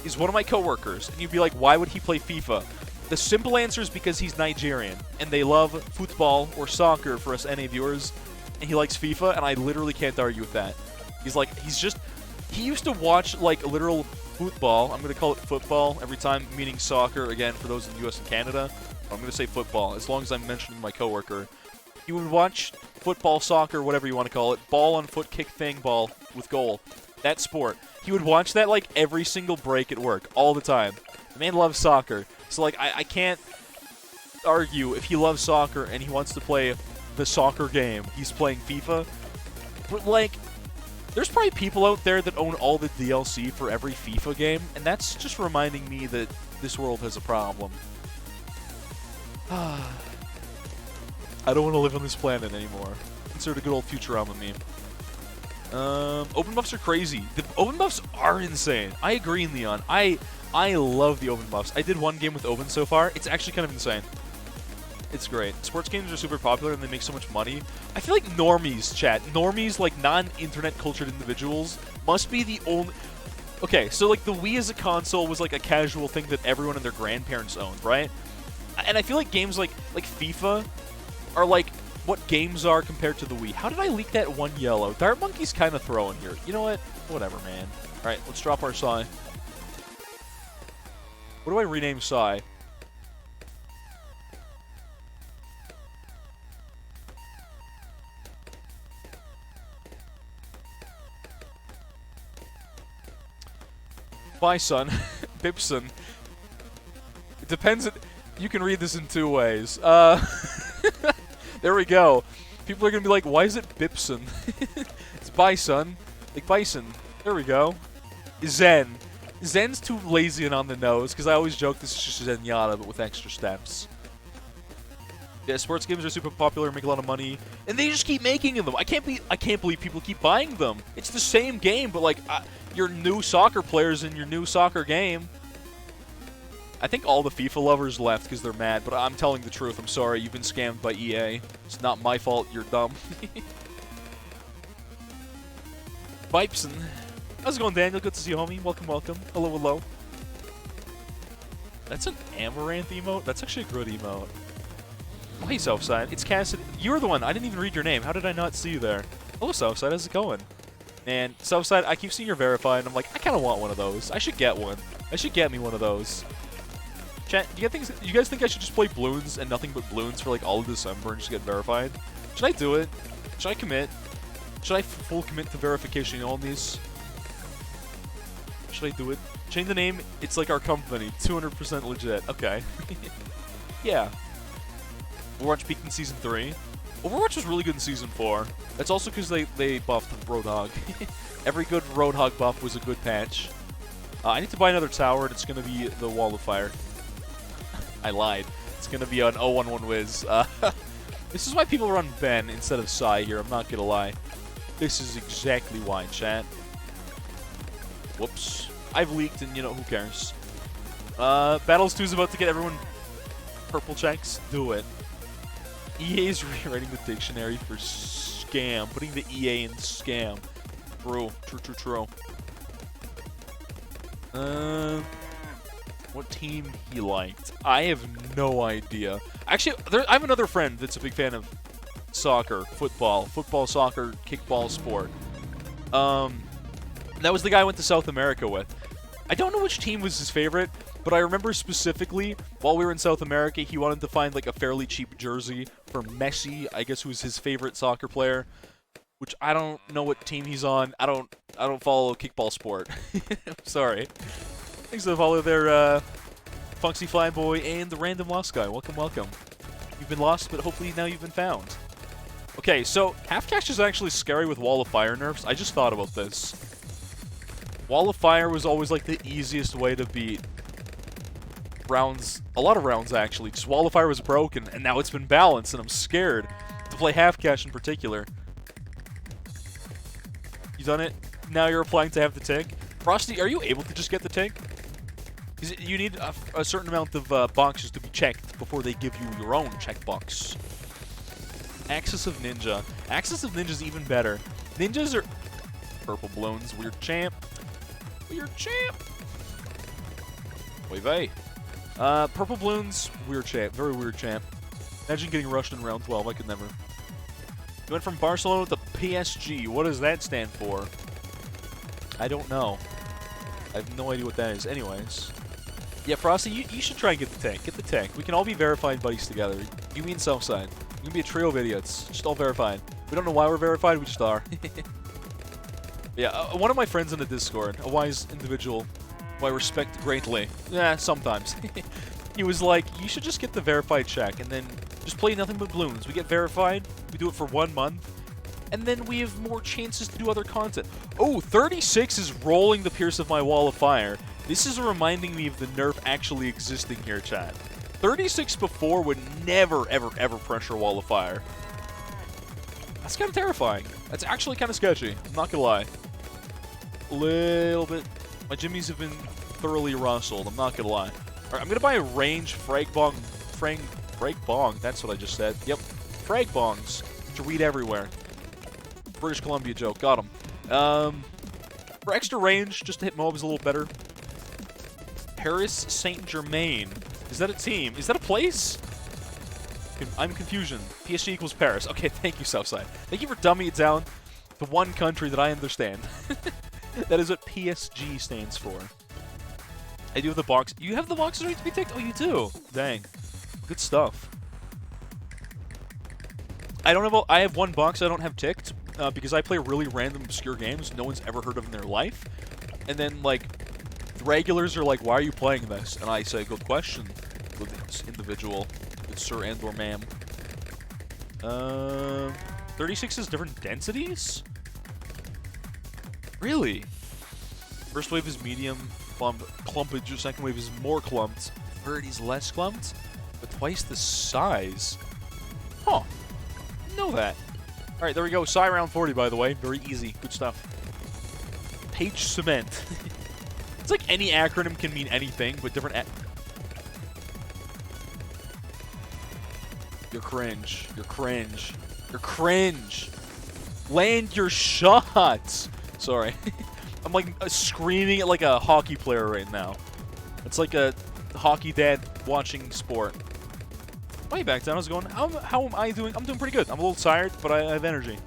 B: He's one of my coworkers, and you'd be like, why would he play FIFA? The simple answer is because he's Nigerian, and they love football or soccer for us NA viewers, and he likes FIFA, and I literally can't argue with that. He's like, he used to watch, like, literal football. I'm going to call it football every time, meaning soccer, again, for those in the US and Canada. I'm going to say football, as long as I'm mentioning my coworker. He would watch football, soccer, whatever you want to call it, ball on foot, kick thing, ball with goal. That sport. He would watch that, like, every single break at work, all the time. The man loves soccer. So, like, I can't argue if he loves soccer and he wants to play the soccer game. He's playing FIFA. But, like, there's probably people out there that own all the DLC for every FIFA game, and that's just reminding me that this world has a problem. I don't want to live on this planet anymore. Insert a good old Futurama meme. Open buffs are crazy. The open buffs are insane. I agree, Leon. I love the open buffs. I did one game with open so far. It's actually kind of insane. It's great. Sports games are super popular and they make so much money. I feel like normies, chat. Normies, like non-internet cultured individuals, must be the only... Okay, so like the Wii as a console was like a casual thing that everyone and their grandparents owned, right? And I feel like games like FIFA are like what games are compared to the Wii. How did I leak that one yellow? Dart Monkey's kind of throwing here. You know what? Whatever, man. Alright, let's drop our Psy. What do I rename Psy? Bison. Bipson. It depends. You can read this in two ways. There we go. People are going to be like, why is it Bipson? It's Bison. Like Bison. There we go. Zen. Zen's too lazy and on the nose, because I always joke this is just Zenyatta, but with extra steps. Yeah, sports games are super popular, make a lot of money, and they just keep making them. I can't believe people keep buying them. It's the same game, but like your new soccer players in your new soccer game. I think all the FIFA lovers left because they're mad, but I'm telling the truth. I'm sorry, you've been scammed by EA. It's not my fault. You're dumb. Bipson. How's it going, Daniel? Good to see you, homie. Welcome, welcome. Hello, hello. That's an Amaranth emote? That's actually a good emote. Oh, hey, Southside. It's Cassidy. You're the one. I didn't even read your name. How did I not see you there? Hello, Southside. How's it going? And Southside, I keep seeing you're verified, and I'm like, I kind of want one of those. I should get one. I should get me one of those. Chat, do you guys think I should just play Bloons and nothing but Bloons for like all of December and just get verified? Should I do it? Should I commit? Should I full commit to verification on these? Should I do it? Change the name. It's like our company. 200% legit. Okay. Yeah. Overwatch peaked in Season 3. Overwatch was really good in Season 4. That's also because they buffed Roadhog. Every good Roadhog buff was a good patch. I need to buy another tower, and it's going to be the Wall of Fire. I lied. It's going to be an 011 Wiz. This is why people run Ben instead of Psy here, I'm not going to lie. This is exactly why, chat. Whoops. I've leaked, and you know, who cares? Battles 2 is about to get everyone purple checks. Do it. EA is rewriting the dictionary for scam. Putting the EA in scam. True. True. What team he liked? I have no idea. Actually, I have another friend that's a big fan of soccer, football, soccer, kickball sport. That was the guy I went to South America with. I don't know which team was his favorite, but I remember specifically, while we were in South America, he wanted to find like a fairly cheap jersey for Messi, I guess, who was his favorite soccer player. Which I don't know what team he's on. I don't follow kickball sport. I'm sorry. Thanks for the follow there, Funksy Flyboy and the Random Lost Guy. Welcome, welcome. You've been lost, but hopefully now you've been found. Okay, so Half Cash is actually scary with Wall of Fire nerfs. I just thought about this. Wall of Fire was always like the easiest way to beat rounds, a lot of rounds actually. Just Wall of Fire was broken, and now it's been balanced, and I'm scared to play Half Cash in particular. You done it? Now you're applying to have the tank. Frosty, are you able to just get the tank? You need a certain amount of boxes to be checked before they give you your own checkbox. Axis of Ninja. Axis of Ninja's even better. Ninjas are... Purple Bloons, weird champ. Weird champ! Oy vey. Purple Bloons, weird champ. Very weird champ. Imagine getting rushed in round 12. I could never. You went from Barcelona to PSG. What does that stand for? I don't know. I have no idea what that is. Anyways. Yeah, Frosty, you should try and get the tank. Get the tank. We can all be verified buddies together. You mean Southside. We can be a trio of idiots. Just all verified. We don't know why we're verified, we just are. Yeah, one of my friends in the Discord, a wise individual who I respect greatly. Yeah, sometimes. He was like, you should just get the verified check and then just play nothing but Bloons. We get verified, we do it for 1 month, and then we have more chances to do other content. Oh, 36 is rolling the Pierce of my Wall of Fire. This is reminding me of the nerf actually existing here, chat. 36 before would never, ever, ever pressure Wall of Fire. That's kind of terrifying. That's actually kind of sketchy. I'm not gonna lie. A little bit. My jimmies have been thoroughly rustled. I'm not gonna lie. All right, I'm gonna buy a range frag bong. That's what I just said. Yep, frag bongs to read everywhere. British Columbia joke. Got him. For extra range, just to hit mobs a little better. Paris Saint-Germain. Is that a team? Is that a place? I'm confusion. PSG equals Paris. Okay, thank you, Southside. Thank you for dumbing it down to one country that I understand. That is what PSG stands for. I do have the box. You have the boxes ready to be ticked? Oh, you do? Dang. Good stuff. I have one box I don't have ticked because I play really random, obscure games no one's ever heard of in their life. And then, like, regulars are like, why are you playing this? And I say, good question, good individual, good sir and or ma'am. 36 is different densities? Really? First wave is medium clumpage, second wave is more clumped, third is less clumped, but twice the size. Huh. Know that. Alright, there we go. Psi round 40, by the way. Very easy. Good stuff. Page Cement. It's like any acronym can mean anything, but different You're cringe. You're cringe. You're cringe. Land your shots. Sorry. I'm like screaming at like a hockey player right now. It's like a hockey dad watching sport. Way back down, I was going, how am I doing? I'm doing pretty good. I'm a little tired, but I have energy.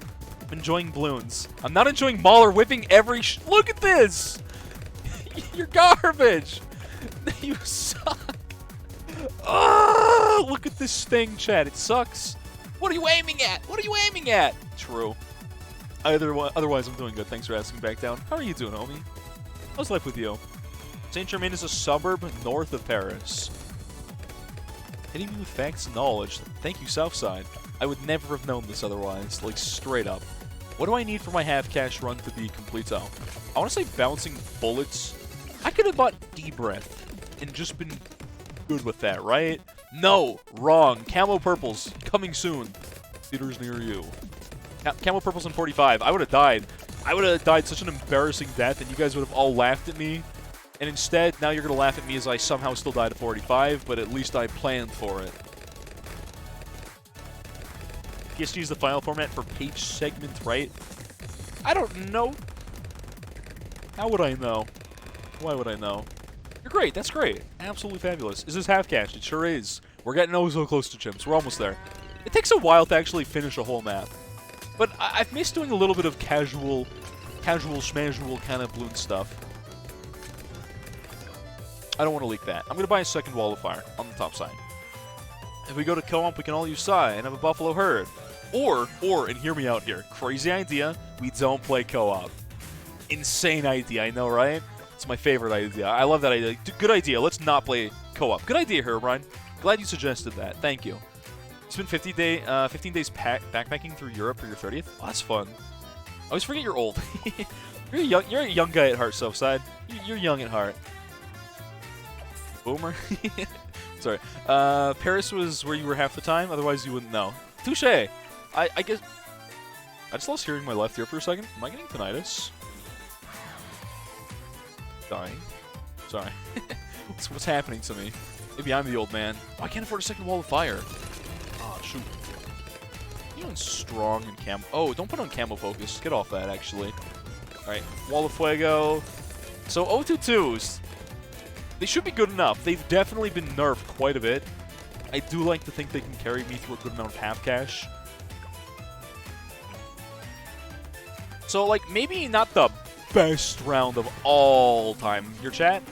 B: I'm enjoying balloons. I'm not enjoying Mauler whipping every look at this! You're garbage! You suck! Oh, look at this thing, Chad. It sucks. What are you aiming at? What are you aiming at? True. Otherwise, I'm doing good. Thanks for asking back down. How are you doing, homie? How's life with you? Saint-Germain is a suburb north of Paris. Hitting me with facts and knowledge. Thank you, Southside. I would never have known this otherwise. Like, straight up. What do I need for my half-cash run to be completo? I want to say bouncing bullets. I could have bought D-Breath and just been good with that, right? No! Wrong. Camo Purples. Coming soon. Theaters near you. Camo Purples in 45. I would have died. I would have died such an embarrassing death, and you guys would have all laughed at me. And instead, now you're going to laugh at me as I somehow still died at 45, but at least I planned for it. PSG is the file format for page segment, right? I don't know. How would I know? Why would I know? You're great. That's great. Absolutely fabulous. Is this half cash? It sure is. We're getting oh so close to chimps. We're almost there. It takes a while to actually finish a whole map. But I've missed doing a little bit of casual schmasual kind of balloon stuff. I don't want to leak that. I'm going to buy a second wall of fire on the top side. If we go to co-op, we can all use Psi and have a Buffalo Herd. Or, and hear me out here, crazy idea, we don't play co-op. Insane idea, I know, right? It's my favorite idea. I love that idea. Good idea. Let's not play co-op. Good idea, Herobrine. Glad you suggested that. Thank you. It's been 15 days backpacking through Europe for your 30th. Oh, that's fun. I always forget you're old. You're a young guy at heart, Southside. You're young at heart. Boomer. Sorry. Paris was where you were half the time. Otherwise, you wouldn't know. Touché. I guess. I just lost hearing my left ear for a second. Am I getting tinnitus? Dying. Sorry. What's happening to me? Maybe I'm the old man. Oh, I can't afford a second wall of fire. Oh, shoot. You on strong and camo. Oh, don't put on camo focus. Get off that, actually. Alright. Wall of Fuego. So, 022s. They should be good enough. They've definitely been nerfed quite a bit. I do like to think they can carry me through a good amount of half cash. So, like, maybe not the best round of all time. Your chat?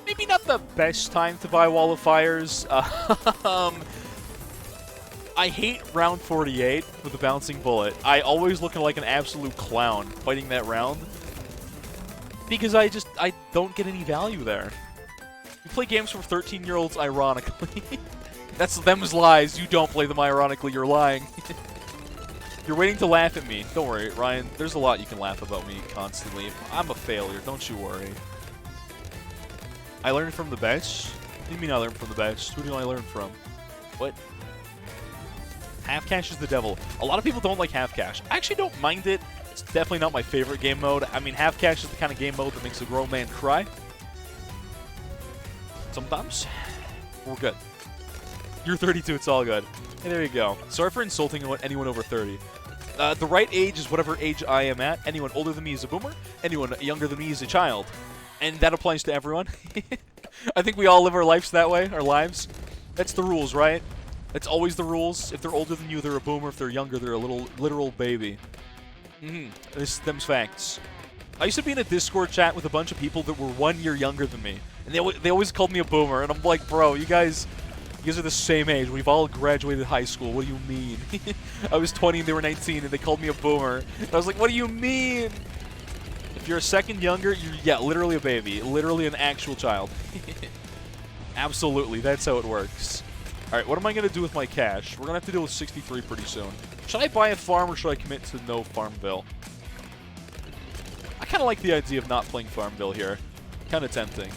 B: Maybe not the best time to buy Wall of Fires. I hate round 48 with the bouncing bullet. I always look like an absolute clown fighting that round. Because I don't get any value there. You play games for 13-year-olds ironically. That's them's lies. You don't play them ironically. You're lying. You're waiting to laugh at me. Don't worry, Ryan. There's a lot you can laugh about me constantly. I'm a failure. Don't you worry. I learned from the best? What do you mean I learned from the best? Who do I learn from? What? Half cash is the devil. A lot of people don't like half cash. I actually don't mind it. It's definitely not my favorite game mode. I mean, half cash is the kind of game mode that makes a grown man cry. Sometimes. We're good. You're 32, it's all good. Hey, there you go. Sorry for insulting anyone over 30. The right age is whatever age I am at. Anyone older than me is a boomer. Anyone younger than me is a child. And that applies to everyone. I think we all live our lives that way, our lives. That's the rules, right? That's always the rules. If they're older than you, they're a boomer. If they're younger, they're a literal baby. Them's facts. I used to be in a Discord chat with a bunch of people that were 1 year younger than me. And they always called me a boomer. And I'm like, bro, you guys are the same age. We've all graduated high school. What do you mean? I was 20 and they were 19 and they called me a boomer. And I was like, what do you mean? If you're a second younger, yeah, literally a baby. Literally an actual child. Absolutely, that's how it works. Alright, what am I going to do with my cash? We're going to have to deal with 63 pretty soon. Should I buy a farm or should I commit to no Farmville? I kind of like the idea of not playing Farmville here. Kind of tempting.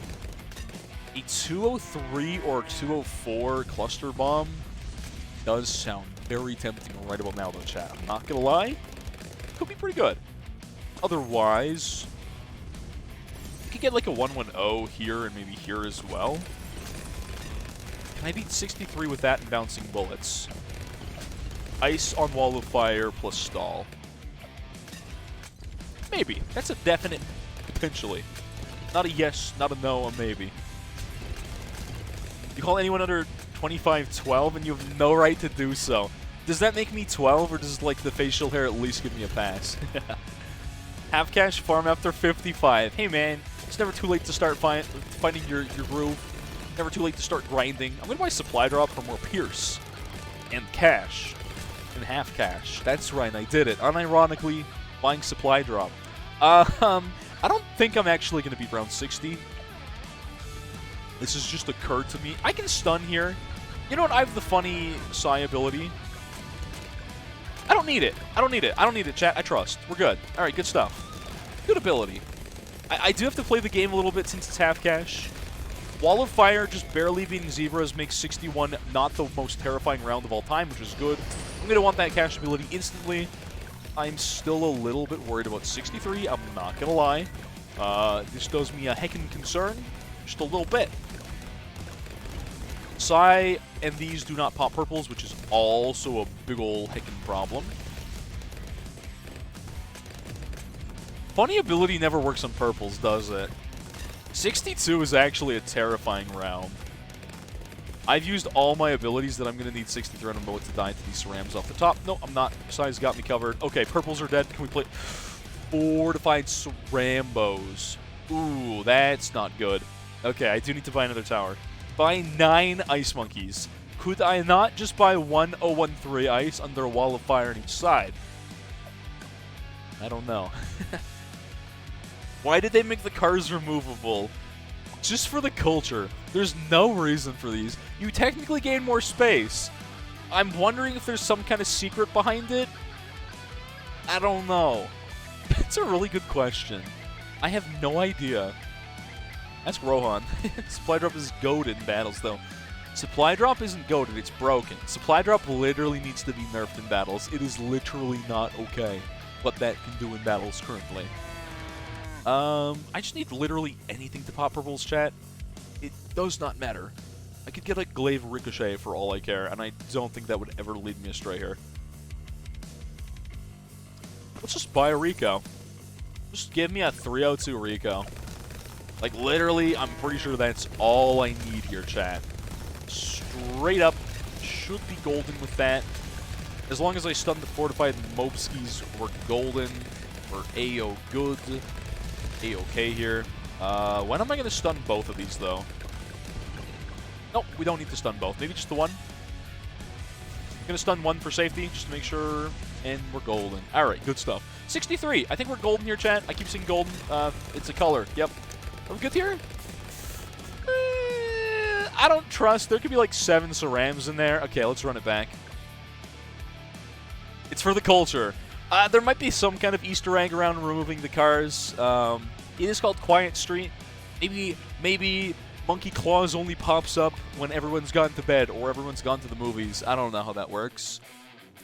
B: A 203 or 204 cluster bomb does sound very tempting right about now, though, chat. I'm not going to lie. Could be pretty good. Otherwise, you could get like a 110 here and maybe here as well. Can I beat 63 with that and bouncing bullets? Ice on Wall of Fire plus stall. Maybe. That's a definite potentially. Not a yes, not a no, a maybe. You call anyone under 25 12 and you have no right to do so. Does that make me 12 or does like the facial hair at least give me a pass? Half cash farm after 55. Hey man, it's never too late to start finding your groove. Never too late to start grinding. I'm going to buy Supply Drop for more Pierce. And cash. And half cash. That's right, I did it. Unironically, buying Supply Drop. I don't think I'm actually going to beat round 60. This has just occurred to me. I can stun here. You know what? I have the funny Psy ability. I don't need it. I don't need it. I don't need it, chat. I trust. We're good. All right, good stuff. Good ability. I do have to play the game a little bit since it's half cash. Wall of Fire just barely beating Zebras makes 61 not the most terrifying round of all time, which is good. I'm going to want that cash ability instantly. I'm still a little bit worried about 63. I'm not going to lie. This does me a heckin' concern. Just a little bit. Psy and these do not pop purples, which is also a big ol' heckin' problem. Funny ability never works on purples, does it? 62 is actually a terrifying round. I've used all my abilities that I'm going to need 63 and I'm about to die to these Cerams off the top. No, I'm not. Psy's got me covered. Okay, purples are dead. Can we play Fortified Cerambos? Ooh, that's not good. Okay, I do need to buy another tower. Buy 9 Ice Monkeys. Could I not just buy 1013 ice under a Wall of Fire on each side? I don't know. Why did they make the cars removable? Just for the culture. There's no reason for these. You technically gain more space. I'm wondering if there's some kind of secret behind it. I don't know. That's a really good question. I have no idea. Ask Rohan. Supply Drop is goated in battles, though. Supply Drop isn't goated, it's broken. Supply Drop literally needs to be nerfed in battles. It is literally not okay what that can do in battles currently. I just need literally anything to pop purples, chat. It does not matter. I could get a Glaive Ricochet for all I care, and I don't think that would ever lead me astray here. Let's just buy a Rico. Just give me a 302 Rico. Like, literally, I'm pretty sure that's all I need here, chat. Straight up, should be golden with that. As long as I stun the Fortified Mobskis, we're golden. We're A-O good. A-okay here. When am I going to stun both of these, though? Nope, we don't need to stun both. Maybe just the one. I'm going to stun one for safety, just to make sure, and we're golden. All right, good stuff. 63. I think we're golden here, chat. I keep seeing golden. It's a color. Yep. Are we good here? I don't trust. There could be like 7 Cerams in there. Okay, let's run it back. It's for the culture. There might be some kind of Easter egg around removing the cars. It is called Quiet Street. Maybe Monkey Claws only pops up when everyone's gone to bed or everyone's gone to the movies. I don't know how that works.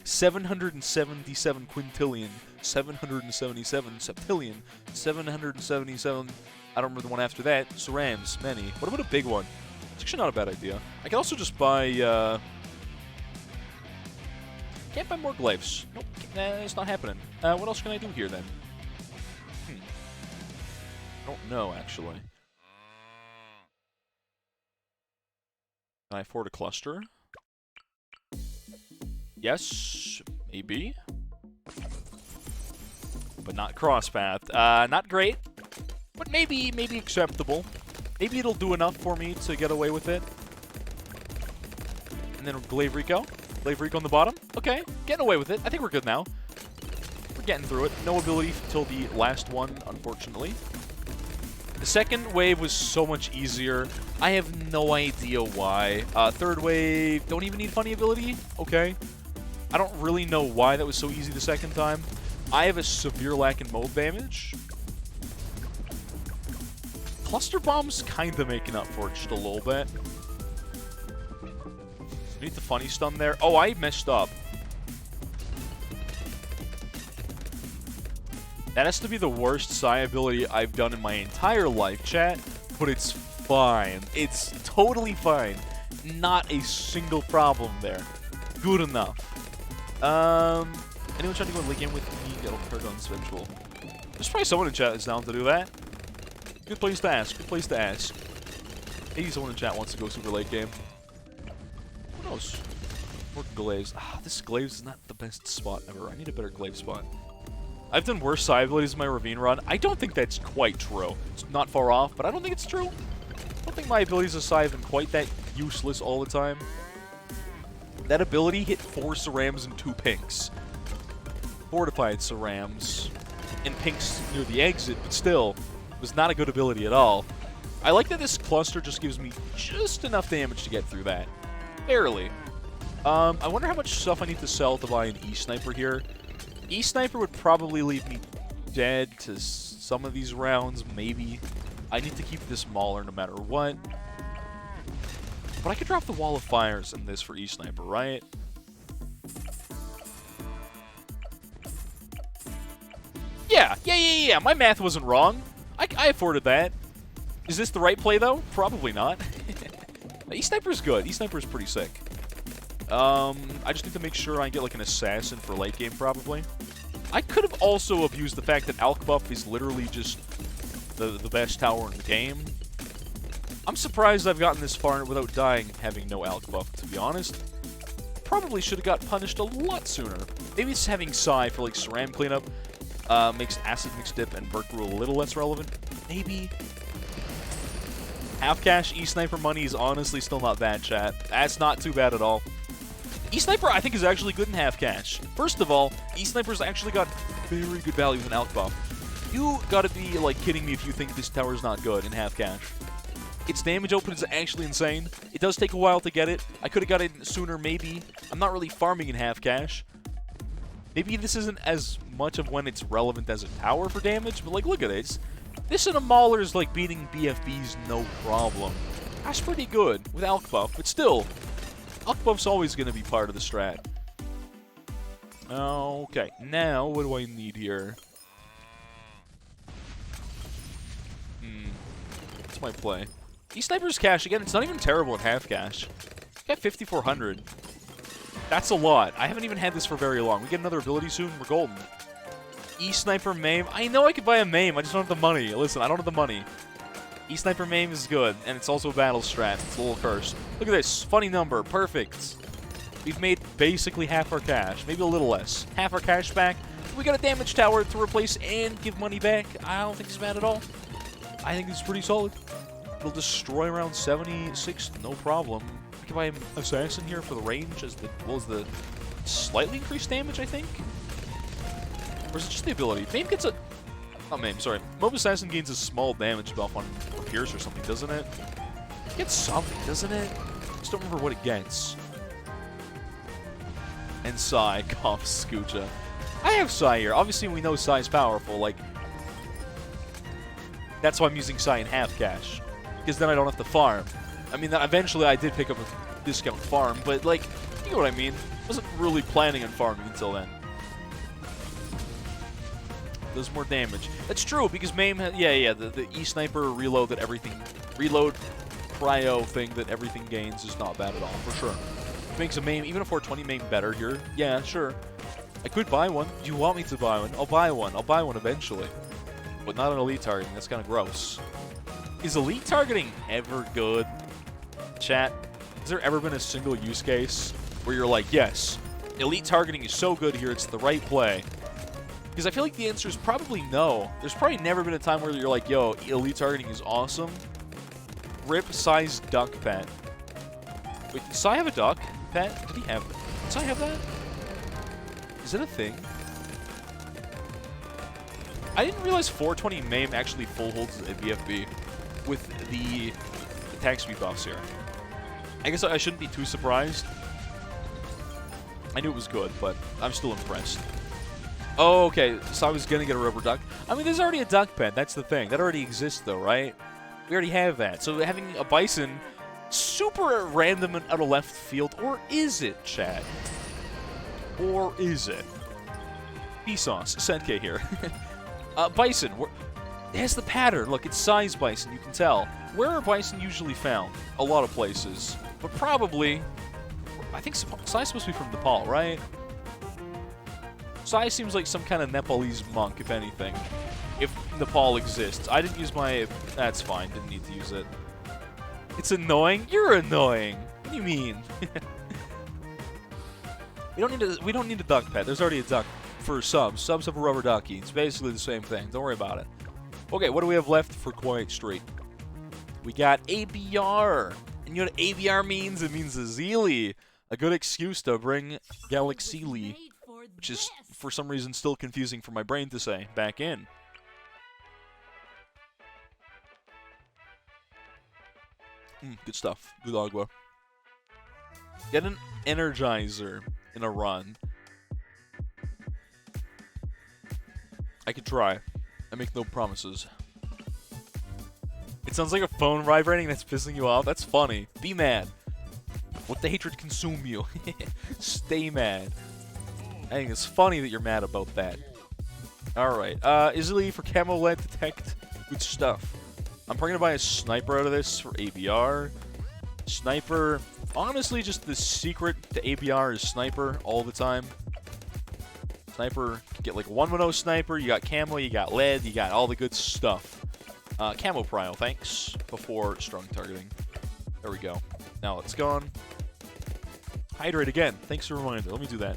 B: 777 quintillion, 777 septillion, 777... I don't remember the one after that. Cerams, many. What about a big one? It's actually not a bad idea. I can also just buy... Can't buy more glaives. Nope, nah, it's not happening. What else can I do here, then? I don't know, actually. Can I afford a cluster? Yes, maybe. But not crosspath. Not great, but maybe acceptable. Maybe it'll do enough for me to get away with it. And then Glaive Rico. Glaive Rico on the bottom. Okay, getting away with it. I think we're good now. We're getting through it. No ability till the last one, unfortunately. The second wave was so much easier. I have no idea why. Third wave, don't even need funny ability? Okay. I don't really know why that was so easy the second time. I have a severe lack in mold damage. Cluster Bomb's kind of making up for it just a little bit. Need the funny stun there. Oh, I messed up. That has to be the worst Psy ability I've done in my entire life, chat. But it's fine. It's totally fine. Not a single problem there. Good enough. Anyone trying to go late game with me? Get a card on schedule. There's probably someone in chat that's down to do that. Good place to ask. Good place to ask. Maybe someone in chat wants to go super late game. Who knows? Or Glaives. Ah, this Glaives is not the best spot ever. I need a better Glaive spot. I've done worse Psy abilities in my Ravine run. I don't think that's quite true. It's not far off, but I don't think it's true. I don't think my abilities as Psy have been quite that useless all the time. That ability hit 4 Cerams and 2 Pinks. Fortified Cerams and Pinks near the exit, but still, it was not a good ability at all. I like that this cluster just gives me just enough damage to get through that. Barely. I wonder how much stuff I need to sell to buy an E-Sniper here. E-Sniper would probably leave me dead to some of these rounds, maybe. I need to keep this Mauler no matter what. But I could drop the Wall of Fires in this for E-Sniper, right? Yeah. My math wasn't wrong. I afforded that. Is this the right play, though? Probably not. E-Sniper's good. E-Sniper's pretty sick. I just need to make sure I get, like, an Assassin for late game, probably. I could have also abused the fact that Alk Buff is literally just the best tower in the game. I'm surprised I've gotten this far without dying having no Alk Buff, to be honest. Probably should have got punished a lot sooner. Maybe it's having Psy for, like, Ceram cleanup makes Acid Mix Dip and Burk Rule a little less relevant. Maybe. Half cash E-Sniper money is honestly still not bad, chat. That's not too bad at all. E-Sniper, I think, is actually good in half cash. First of all, E-Sniper's actually got very good value with an Alk Buff. You gotta be, like, kidding me if you think this tower's not good in half cash. Its damage output is actually insane. It does take a while to get it. I could have got it sooner, maybe. I'm not really farming in half cash. Maybe this isn't as much of when it's relevant as a tower for damage, but, like, look at this. This and a Mauler is like beating BFBs no problem. That's pretty good with Alk Buff, but still, Alk Buff's always going to be part of the strat. Okay, now what do I need here? What's my play? E-Sniper's cash, again, it's not even terrible at half cash. Got 5,400. That's a lot. I haven't even had this for very long. We get another ability soon, we're golden. E-Sniper Maim. I know I could buy a Maim, I just don't have the money. Listen, I don't have the money. E-Sniper Maim is good, and it's also a battle strat. It's a little cursed. Look at this. Funny number. Perfect. We've made basically half our cash. Maybe a little less. Half our cash back. We got a damage tower to replace and give money back. I don't think it's bad at all. I think it's pretty solid. It'll destroy around 76, no problem. We can buy an Assassin here for the range as well as the slightly increased damage, I think. Or is it just the ability? Maim gets a... Not Maim, sorry. Mob Assassin gains a small damage buff on Pierce or something, doesn't it? It gets something, doesn't it? I just don't remember what it gets. And Psy coughs Scoocha. I have Psy here. Obviously, we know Psy's powerful. Like, that's why I'm using Psy in half cash. Because then I don't have to farm. I mean, eventually I did pick up a discount farm, but, like, you know what I mean? Wasn't really planning on farming until then. Does more damage. That's true, because Maim has, the E-Sniper reload that everything, reload cryo thing that everything gains is not bad at all, for sure. It makes a Maim, even a 420 Maim better here. Yeah, sure. I could buy one. Do you want me to buy one? I'll buy one. I'll buy one eventually. But not an elite targeting. That's kind of gross. Is elite targeting ever good? Chat, has there ever been a single use case where you're like, yes, elite targeting is so good here, it's the right play? Because I feel like the answer is probably no. There's probably never been a time where you're like, yo, elite targeting is awesome. Rip Psy's duck pet. Wait, did Psy have a duck pet? Did he have that? Did Psy have that? Is it a thing? I didn't realize 420 MAME actually full holds a BFB with the attack speed buffs here. I guess I shouldn't be too surprised. I knew it was good, but I'm still impressed. Oh, okay, so I was going to get a rubber duck. I mean, there's already a duck pen. That's the thing. That already exists, though, right? We already have that. So having a bison, super random and out of left field, or is it, chat? Or is it? Vsauce, Senke here. Bison, it has the pattern. Look, it's size bison, you can tell. Where are bison usually found? A lot of places. But probably, I think size supposed to be from Nepal, right? Sai seems like some kind of Nepalese monk, if anything. If Nepal exists. I didn't use my... That's fine, didn't need to use it. It's annoying? You're annoying! What do you mean? we don't need a duck pet. There's already a duck for subs. Subs have a rubber ducky. It's basically the same thing. Don't worry about it. Okay, what do we have left for Quiet Street? We got ABR. And you know what ABR means? It means Azili. A good excuse to bring Galaxy, which is, for some reason, still confusing for my brain to say, back in. Good stuff. Good agua. Get an Energizer in a run. I could try. I make no promises. It sounds like a phone vibrating that's pissing you off. That's funny. Be mad. Let the hatred consume you. Stay mad. I think it's funny that you're mad about that. Alright, Izzy for Camo Lead Detect. Good stuff. I'm probably gonna buy a sniper out of this for ABR. Sniper, honestly, just the secret to ABR is sniper all the time. Sniper, you get like 1-1-0 sniper, you got camo, you got lead, you got all the good stuff. Camo prio, thanks, before strong targeting. There we go. Now it's gone. Hydrate again. Thanks for reminding me. Let me do that.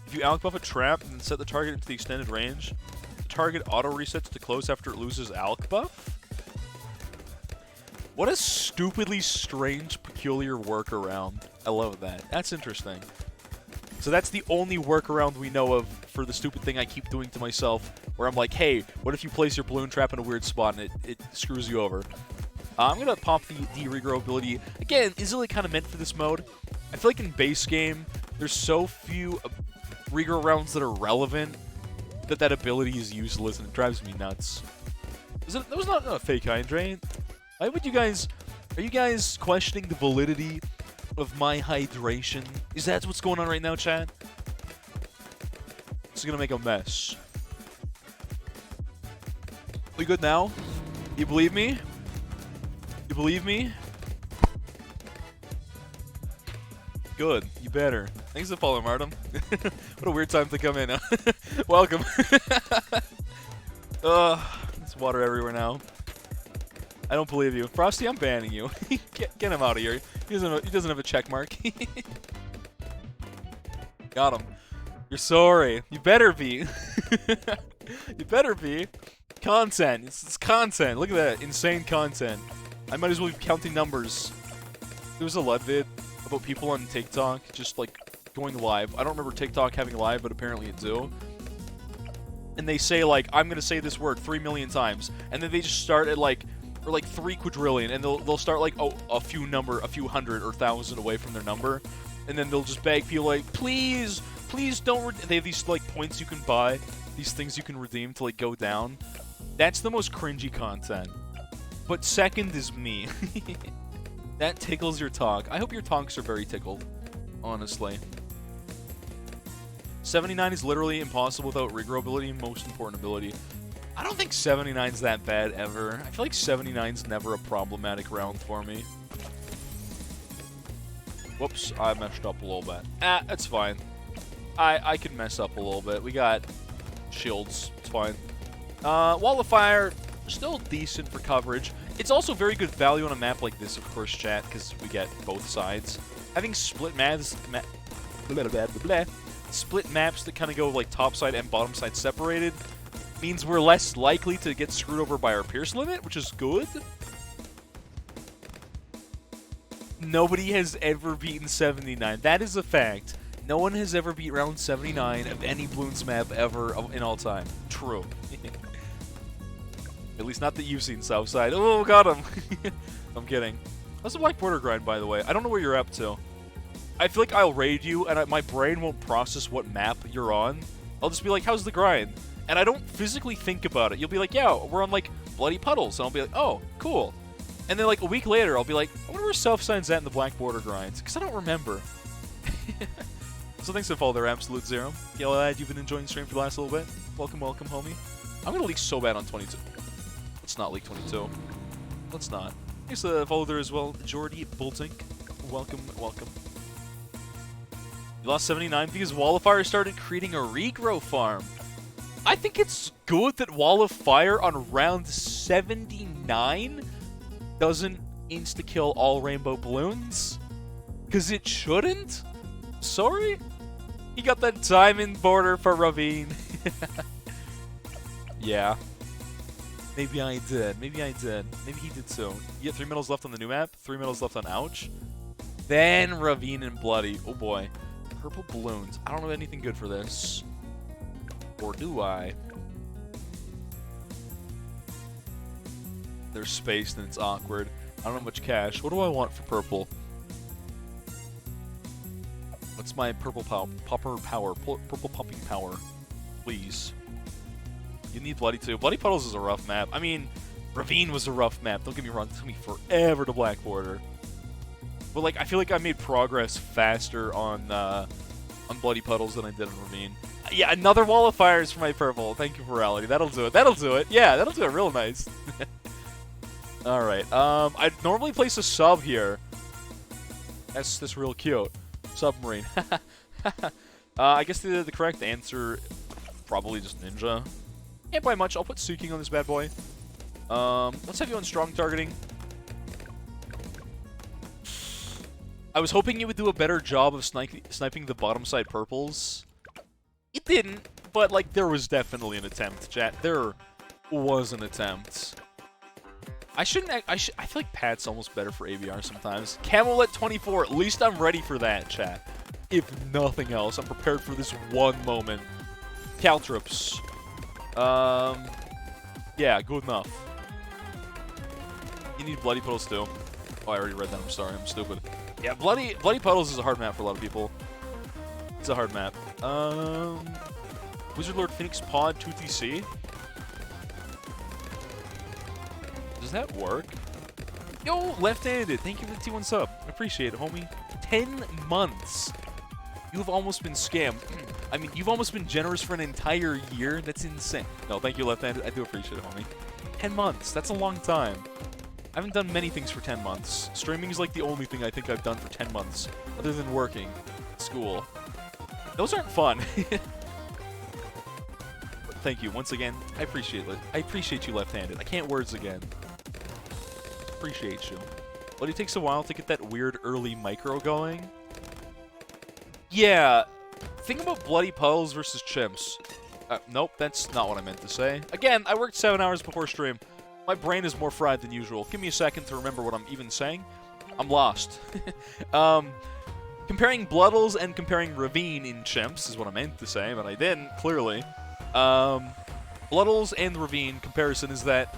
B: If you alk buff a trap and set the target into the extended range, the target auto-resets to close after it loses alk buff? What a stupidly strange, peculiar workaround. I love that. That's interesting. So that's the only workaround we know of for the stupid thing I keep doing to myself, where I'm like, hey, what if you place your balloon trap in a weird spot and it screws you over? I'm going to pop the regrow ability. Again, easily kind of meant for this mode. I feel like in base game, there's so few regrow rounds that are relevant that ability is useless, and it drives me nuts. That was not a fake hydrate. Why would you guys... Are you guys questioning the validity of my hydration? Is that what's going on right now, chat? This is going to make a mess. We good now? You believe me? You believe me? Good. You better. Thanks for following, Martin. What a weird time to come in. Welcome. There's water everywhere now. I don't believe you. Frosty, I'm banning you. Get him out of here. He doesn't have a check mark. Got him. You're sorry. You better be. You better be. Content. It's content. Look at that. Insane content. I might as well be counting numbers. There was a LUD vid about people on TikTok just, like, going live. I don't remember TikTok having live, but apparently it do. And they say, like, I'm gonna say this word 3 million times. And then they just start at, like, or like 3 quadrillion, and they'll start, like, a few hundred or thousand away from their number. And then they'll just beg people, like, please don't... They have these, like, points you can buy. These things you can redeem to, like, go down. That's the most cringy content. But second is me. That tickles your tonk. I hope your tonks are very tickled, honestly. 79 is literally impossible without regrow ability, most important ability. I don't think 79's that bad ever. I feel like 79's never a problematic round for me. Whoops, I messed up a little bit. That's fine. I can mess up a little bit. We got shields. It's fine. Wall of Fire, still decent for coverage. It's also very good value on a map like this, of course, chat, because we get both sides. Having split maps, split maps that kind of go like top side and bottom side separated means we're less likely to get screwed over by our Pierce limit, which is good. Nobody has ever beaten 79. That is a fact. No one has ever beat round 79 of any Bloons map ever in all time. True. At least not that you've seen Southside. Oh, got him. I'm kidding. How's the Black Border grind, by the way? I don't know what you're up to. I feel like I'll raid you, and my brain won't process what map you're on. I'll just be like, how's the grind? And I don't physically think about it. You'll be like, yeah, we're on, like, Bloody Puddles. And I'll be like, oh, cool. And then, like, a week later, I'll be like, I wonder where Southside's at in the Black Border grinds. Because I don't remember. So thanks for follow there, Absolute Zero. Yeah, lad, you've been enjoying the stream for the last little bit. Welcome, welcome, homie. I'm going to leak so bad on 22. Let's not leak 22. Let's not. Thanks for the follow there as well, Jordy Bultink. Welcome, welcome. You lost 79 because Wall of Fire started creating a regrow farm. I think it's good that Wall of Fire on round 79 doesn't insta-kill all Rainbow Bloons. Because it shouldn't? Sorry? He got that diamond border for Ravine. Yeah. Maybe I did. Maybe I did. Maybe he did too. You get 3 medals left on the new map, 3 medals left on Ouch. Then Ravine and Bloody. Oh boy. Purple Bloons. I don't know anything good for this. Or do I? There's space and it's awkward. I don't have much cash. What do I want for purple? What's my purple purple popping power? Please. You need Bloody too. Bloody Puddles is a rough map. I mean, Ravine was a rough map. Don't get me wrong. It took me forever to Black Border. But like, I feel like I made progress faster on Bloody Puddles than I did on Ravine. Yeah, another Wall of Fires for my purple. Thank you, Virality. That'll do it. That'll do it. Yeah, that'll do it real nice. All right. I'd normally place a sub here. That's real cute. Submarine. I guess the correct answer, probably just Ninja. Can't buy much. I'll put Suiking on this bad boy. Let's have you on strong targeting. I was hoping it would do a better job of sniping the bottom side purples. It didn't, but like there was definitely an attempt, chat. There was an attempt. I feel like Pat's almost better for ABR sometimes. Camel at 24. At least I'm ready for that, chat. If nothing else, I'm prepared for this one moment. Caltrops. Yeah, good enough. You need Bloody Puddles too. Oh, I already read that. I'm sorry. I'm stupid. Yeah, Bloody Puddles is a hard map for a lot of people. It's a hard map. Wizard Lord Phoenix Pod 2TC. Does that work? Yo, left-handed. Thank you for the T1 sub. I appreciate it, homie. 10 months. You've almost been scammed. I mean, you've almost been generous for an entire year. That's insane. No, thank you, left-handed. I do appreciate it, homie. 10 months. That's a long time. I haven't done many things for 10 months. Streaming is like the only thing I think I've done for 10 months, other than working, school. Those aren't fun. Thank you once again. I appreciate it. I appreciate you, left-handed. I can't words again. Appreciate you. But it takes a while to get that weird early micro going. Yeah. Think about Bloody Puddles versus Chimps. Nope, that's not what I meant to say. Again, I worked 7 hours before stream. My brain is more fried than usual. Give me a second to remember what I'm even saying. I'm lost. Comparing Bloodles and comparing Ravine in Chimps is what I meant to say, but I didn't, clearly. Bloodles and Ravine comparison is that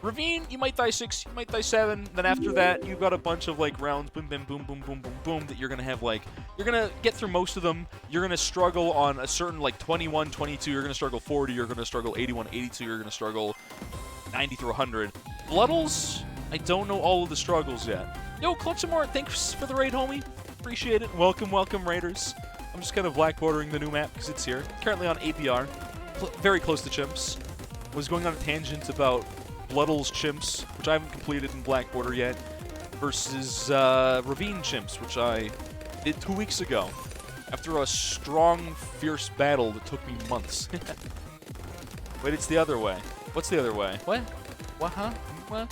B: Ravine, you might die 6, you might die 7, then after that, you've got a bunch of, like, rounds, boom, boom, boom, boom, boom, boom, boom, that you're gonna have, like, you're gonna get through most of them, you're gonna struggle on a certain, like, 21, 22, you're gonna struggle 40, you're gonna struggle 81, 82, you're gonna struggle 90 through 100. Bloodles, I don't know all of the struggles yet. Yo, Clutchamore, thanks for the raid, homie. Appreciate it. Welcome, welcome, Raiders. I'm just kind of black bordering the new map because it's here. Currently on APR, very close to Chimps. Was going on a tangent about Bloodles Chimps, which I haven't completed in Black Border yet, versus Ravine Chimps, which I did 2 weeks ago, after a strong, fierce battle that took me months. Wait, it's the other way. What's the other way? What? What, huh? What?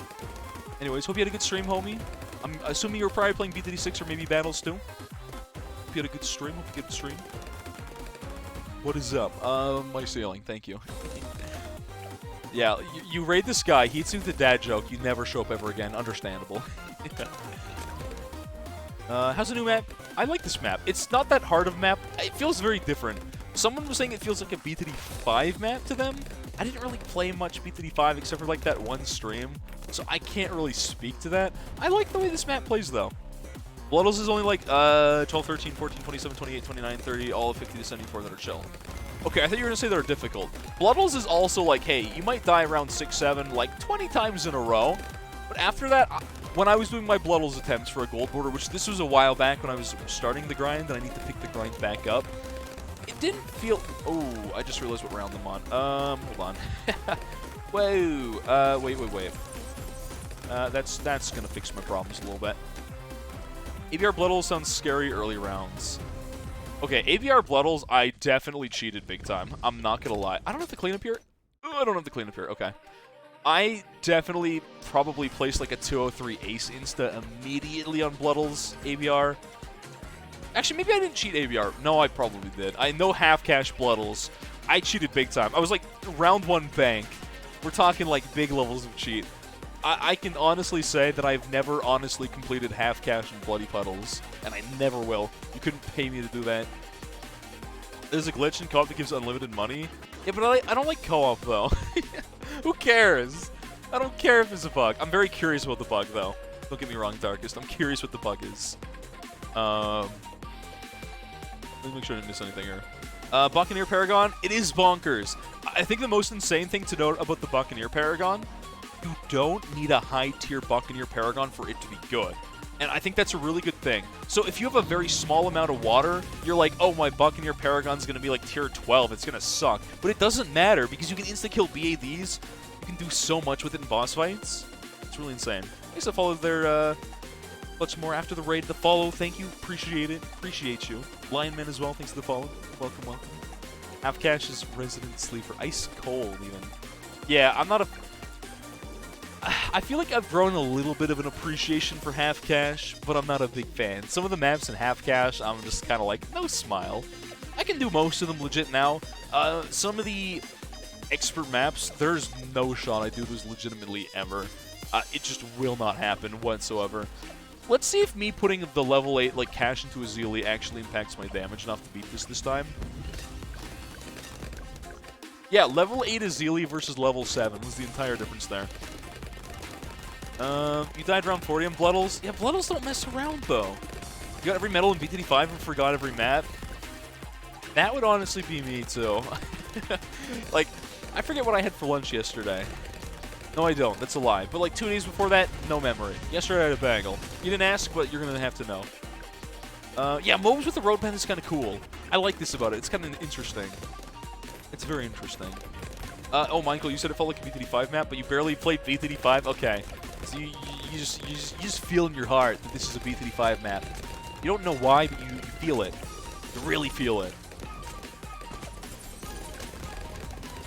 B: Anyways, hope you had a good stream, homie. I'm assuming you were probably playing BTD6 or maybe Battles too. Hope you had a good stream. Hope you had a good stream. What is up? My sailing. Thank you. Yeah, you raid this guy. He hits you with a dad joke. You never show up ever again. Understandable. How's the new map? I like this map. It's not that hard of a map. It feels very different. Someone was saying it feels like a BTD5 map to them. I didn't really play much BTD5 except for like that one stream, so I can't really speak to that. I like the way this map plays though. Bloodles is only like 12, 13, 14, 27, 28, 29, 30, all of 50 to 74 that are chill. Okay, I thought you were going to say they're difficult. Bloodles is also like, hey, you might die around 6, 7, like 20 times in a row. But after that, when I was doing my Bloodles attempts for a gold border, which this was a while back when I was starting the grind, and I need to pick the grind back up, it didn't feel... Oh, I just realized what round I'm on. Hold on. Whoa. Wait. That's going to fix my problems a little bit. ABR Bloodles sounds scary early rounds. Okay, ABR Bloodles, I definitely cheated big time. I'm not gonna lie. I don't have to clean up here. Ooh, I don't have to clean up here. Okay. I definitely probably placed like a 203 ace insta immediately on Bloodles ABR. Actually, maybe I didn't cheat ABR. No, I probably did. I know half cash Bloodles. I cheated big time. I was like round 1 bank. We're talking like big levels of cheat. I can honestly say that I've never honestly completed half cash in Bloody Puddles, and I never will. You couldn't pay me to do that. There's a glitch in co-op that gives unlimited money. Yeah, but I don't like co-op, though. Who cares? I don't care if it's a bug. I'm very curious about the bug, though. Don't get me wrong, Darkest. I'm curious what the bug is. Let me make sure I didn't miss anything here. Buccaneer Paragon, it is bonkers. I think the most insane thing to note about the Buccaneer Paragon, you don't need a high-tier Buccaneer Paragon for it to be good. And I think that's a really good thing. So if you have a very small amount of water, you're like, oh, my Buccaneer Paragon's going to be like tier 12. It's going to suck. But it doesn't matter because you can insta-kill BADs. You can do so much with it in boss fights. It's really insane. I guess I followed their much more after the raid. The follow, thank you. Appreciate it. Appreciate you. Lionman as well, thanks for the follow. Welcome, welcome. Half Cash is resident sleeper. Ice cold, even. Yeah, I'm not a... I feel like I've grown a little bit of an appreciation for Half Cash, but I'm not a big fan. Some of the maps in Half Cash, I'm just kind of like, no smile. I can do most of them legit now. Some of the expert maps, there's no shot I do those legitimately ever. It just will not happen whatsoever. Let's see if me putting the level 8 like cash into Azili actually impacts my damage enough to beat this time. Yeah, level 8 Azili versus level 7 was the entire difference there. You died around 40 on Bloodles? Yeah, Bloodles don't mess around, though. You got every medal in BTD5 and forgot every map? That would honestly be me, too. Like, I forget what I had for lunch yesterday. No, I don't. That's a lie. But, like, 2 days before that, no memory. Yesterday I had a bagel. You didn't ask, but you're going to have to know. Yeah, moves with the road pen is kind of cool. I like this about it. It's kind of interesting. It's very interesting. Oh, Michael, you said it felt like a BTD5 map, but you barely played BTD5? Okay. So you just feel in your heart that this is a BTD5 map. You don't know why, but you feel it. You really feel it.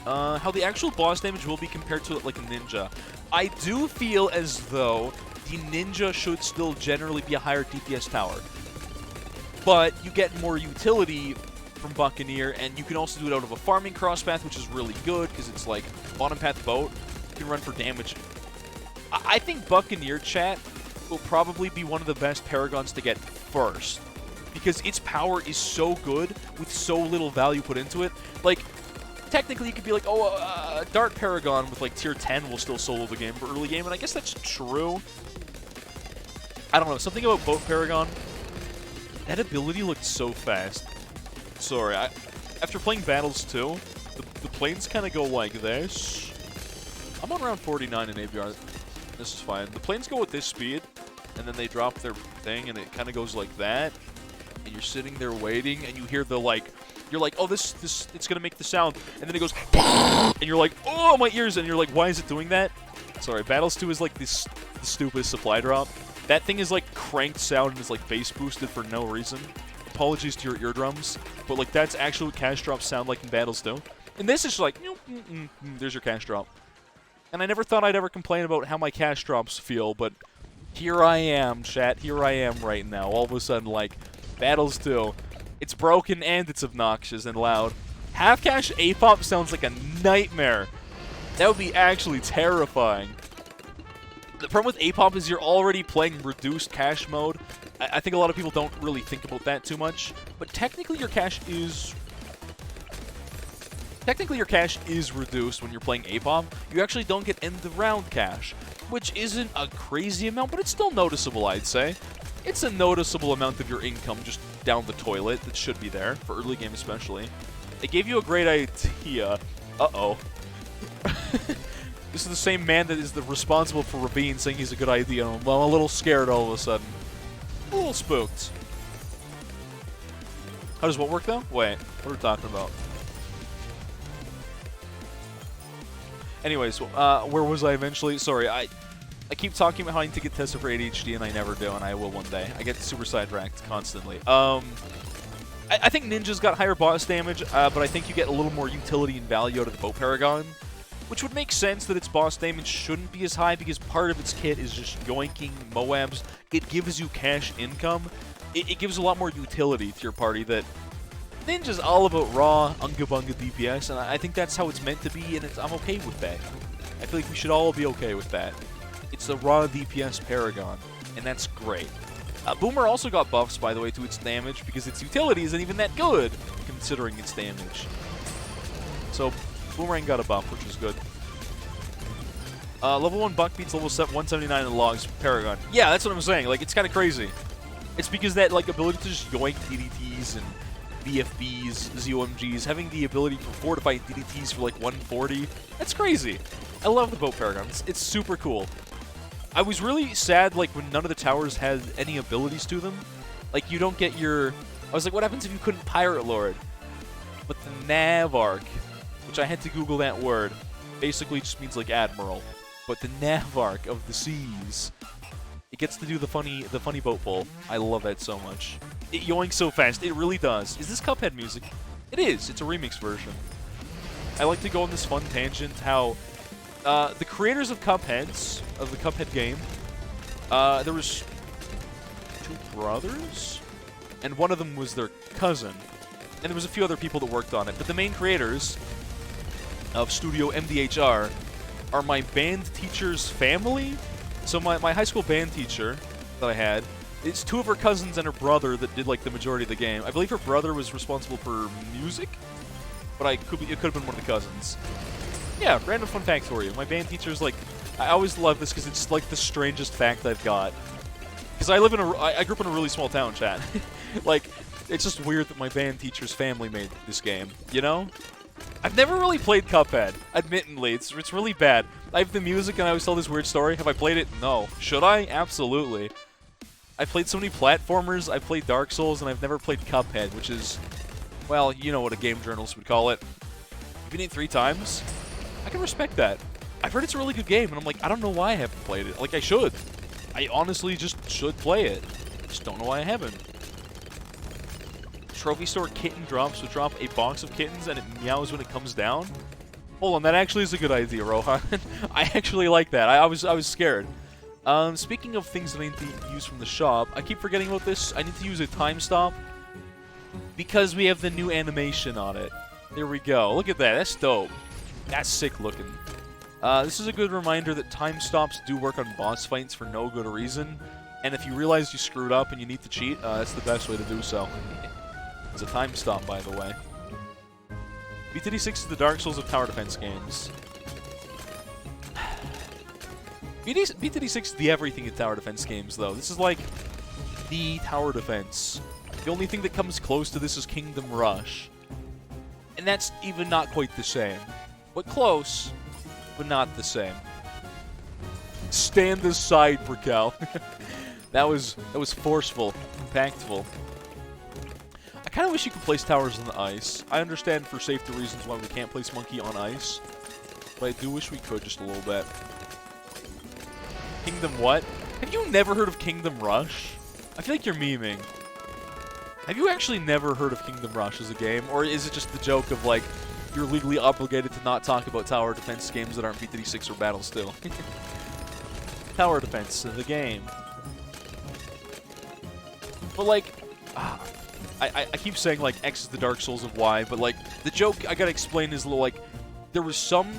B: How the actual boss damage will be compared to like a ninja. I do feel as though the ninja should still generally be a higher DPS tower. But you get more utility from Buccaneer, and you can also do it out of a farming crosspath, which is really good because it's like bottom path boat. You can run for damage. I think Buccaneer, chat, will probably be one of the best Paragons to get first. Because its power is so good with so little value put into it. Like, technically you could be like, oh, Dart Paragon with like tier 10 will still solo the game for early game, and I guess that's true. I don't know, something about Boat Paragon, that ability looked so fast. Sorry, after playing Battles 2, the planes kind of go like this. I'm on round 49 in ABR. This is fine. The planes go with this speed, and then they drop their thing, and it kind of goes like that. And you're sitting there waiting, and you hear the, like, you're like, oh, this, it's going to make the sound. And then it goes, and you're like, oh, my ears. And you're like, why is it doing that? Sorry, Battles 2 is, like, the stupidest supply drop. That thing is, like, cranked sound and is, like, bass boosted for no reason. Apologies to your eardrums, but, like, that's actually what cash drops sound like in Battles 2. And this is like, there's your cash drop. And I never thought I'd ever complain about how my cash drops feel, but here I am, chat. Here I am right now. All of a sudden, like, Battles 2. It's broken and it's obnoxious and loud. Half cash A-pop sounds like a nightmare. That would be actually terrifying. The problem with A-pop is you're already playing reduced cash mode. I think a lot of people don't really think about that too much, but technically your cash is reduced when you're playing APOM. You actually don't get end of round cash, which isn't a crazy amount, but it's still noticeable, I'd say. It's a noticeable amount of your income just down the toilet that should be there, for early game especially. It gave you a great idea. Uh-oh. This is the same man that is responsible for Rabin saying he's a good idea. I'm a little scared all of a sudden. A little spooked. How does what work, though? Wait, what are we talking about? Anyways, where was I eventually? Sorry, I keep talking about how I need to get tested for ADHD, and I never do, and I will one day. I get super sidetracked constantly. I think Ninja's got higher boss damage, but I think you get a little more utility and value out of the Boat Paragon, which would make sense that its boss damage shouldn't be as high because part of its kit is just yoinking Moabs. It gives you cash income. It gives a lot more utility to your party that Ninja's all about raw, unga-bunga DPS, and I think that's how it's meant to be, and I'm okay with that. I feel like we should all be okay with that. It's the raw DPS Paragon, and that's great. Boomer also got buffs, by the way, to its damage, because its utility isn't even that good, considering its damage. So, Boomerang got a buff, which is good. Level 1 Buck beats level 179 in Logs Paragon. Yeah, that's what I'm saying. Like, it's kind of crazy. It's because that, like, ability to just yoink DDTs and BFBs, ZOMGs, having the ability for fortified DDTs for, like, 140, that's crazy. I love the Boat Paragon. It's super cool. I was really sad, like, when none of the towers had any abilities to them. Like, you don't get your... I was like, what happens if you couldn't Pirate Lord? But the Navarch, which I had to Google that word, basically just means, like, Admiral. But the Navarch of the seas, it gets to do the funny boat pull. I love that so much. It yoinks so fast. It really does. Is this Cuphead music? It is. It's a remix version. I like to go on this fun tangent how... the creators of the Cuphead game, there was 2 brothers, and one of them was their cousin, and there was a few other people that worked on it. But the main creators of Studio MDHR are my band teacher's family. So my high school band teacher that I had, it's 2 of her cousins and her brother that did like the majority of the game. I believe her brother was responsible for music, but it could have been one of the cousins. Yeah, random fun fact for you. My band teacher's like, I always love this because it's like the strangest fact I've got. Because I grew up in a really small town, chat. Like, it's just weird that my band teacher's family made this game, you know? I've never really played Cuphead, admittedly. It's really bad. I have the music and I always tell this weird story. Have I played it? No. Should I? Absolutely. I played so many platformers, I played Dark Souls, and I've never played Cuphead, which is, well, you know what a game journalist would call it. You've been it 3 times? I can respect that. I've heard it's a really good game, and I'm like, I don't know why I haven't played it. Like, I should. I honestly just should play it. Just don't know why I haven't. Trophy store kitten drops would drop a box of kittens, and it meows when it comes down. Hold on, that actually is a good idea, Rohan. I actually like that. I was scared. Speaking of things that I need to use from the shop, I keep forgetting about this. I need to use a time stop because we have the new animation on it. There we go. Look at that. That's dope. That's sick looking. This is a good reminder that time stops do work on boss fights for no good reason. And if you realize you screwed up and you need to cheat, that's the best way to do so. It's a time stop, by the way. BTD6 is the Dark Souls of tower defense games. BTD6 is the everything in tower defense games, though. This is like the tower defense. The only thing that comes close to this is Kingdom Rush. And that's even not quite the same. But close, but not the same. Stand aside, Brickell. that was forceful, impactful. I kind of wish you could place towers on the ice. I understand for safety reasons why we can't place Monkey on ice, but I do wish we could just a little bit. Kingdom what? Have you never heard of Kingdom Rush? I feel like you're memeing. Have you actually never heard of Kingdom Rush as a game? Or is it just the joke of, like, you're legally obligated to not talk about tower defense games that aren't BTD6 or Battle Still? Tower defense, the game. But, like, I keep saying, like, X is the Dark Souls of Y, but, like, the joke I gotta explain is, like, there was some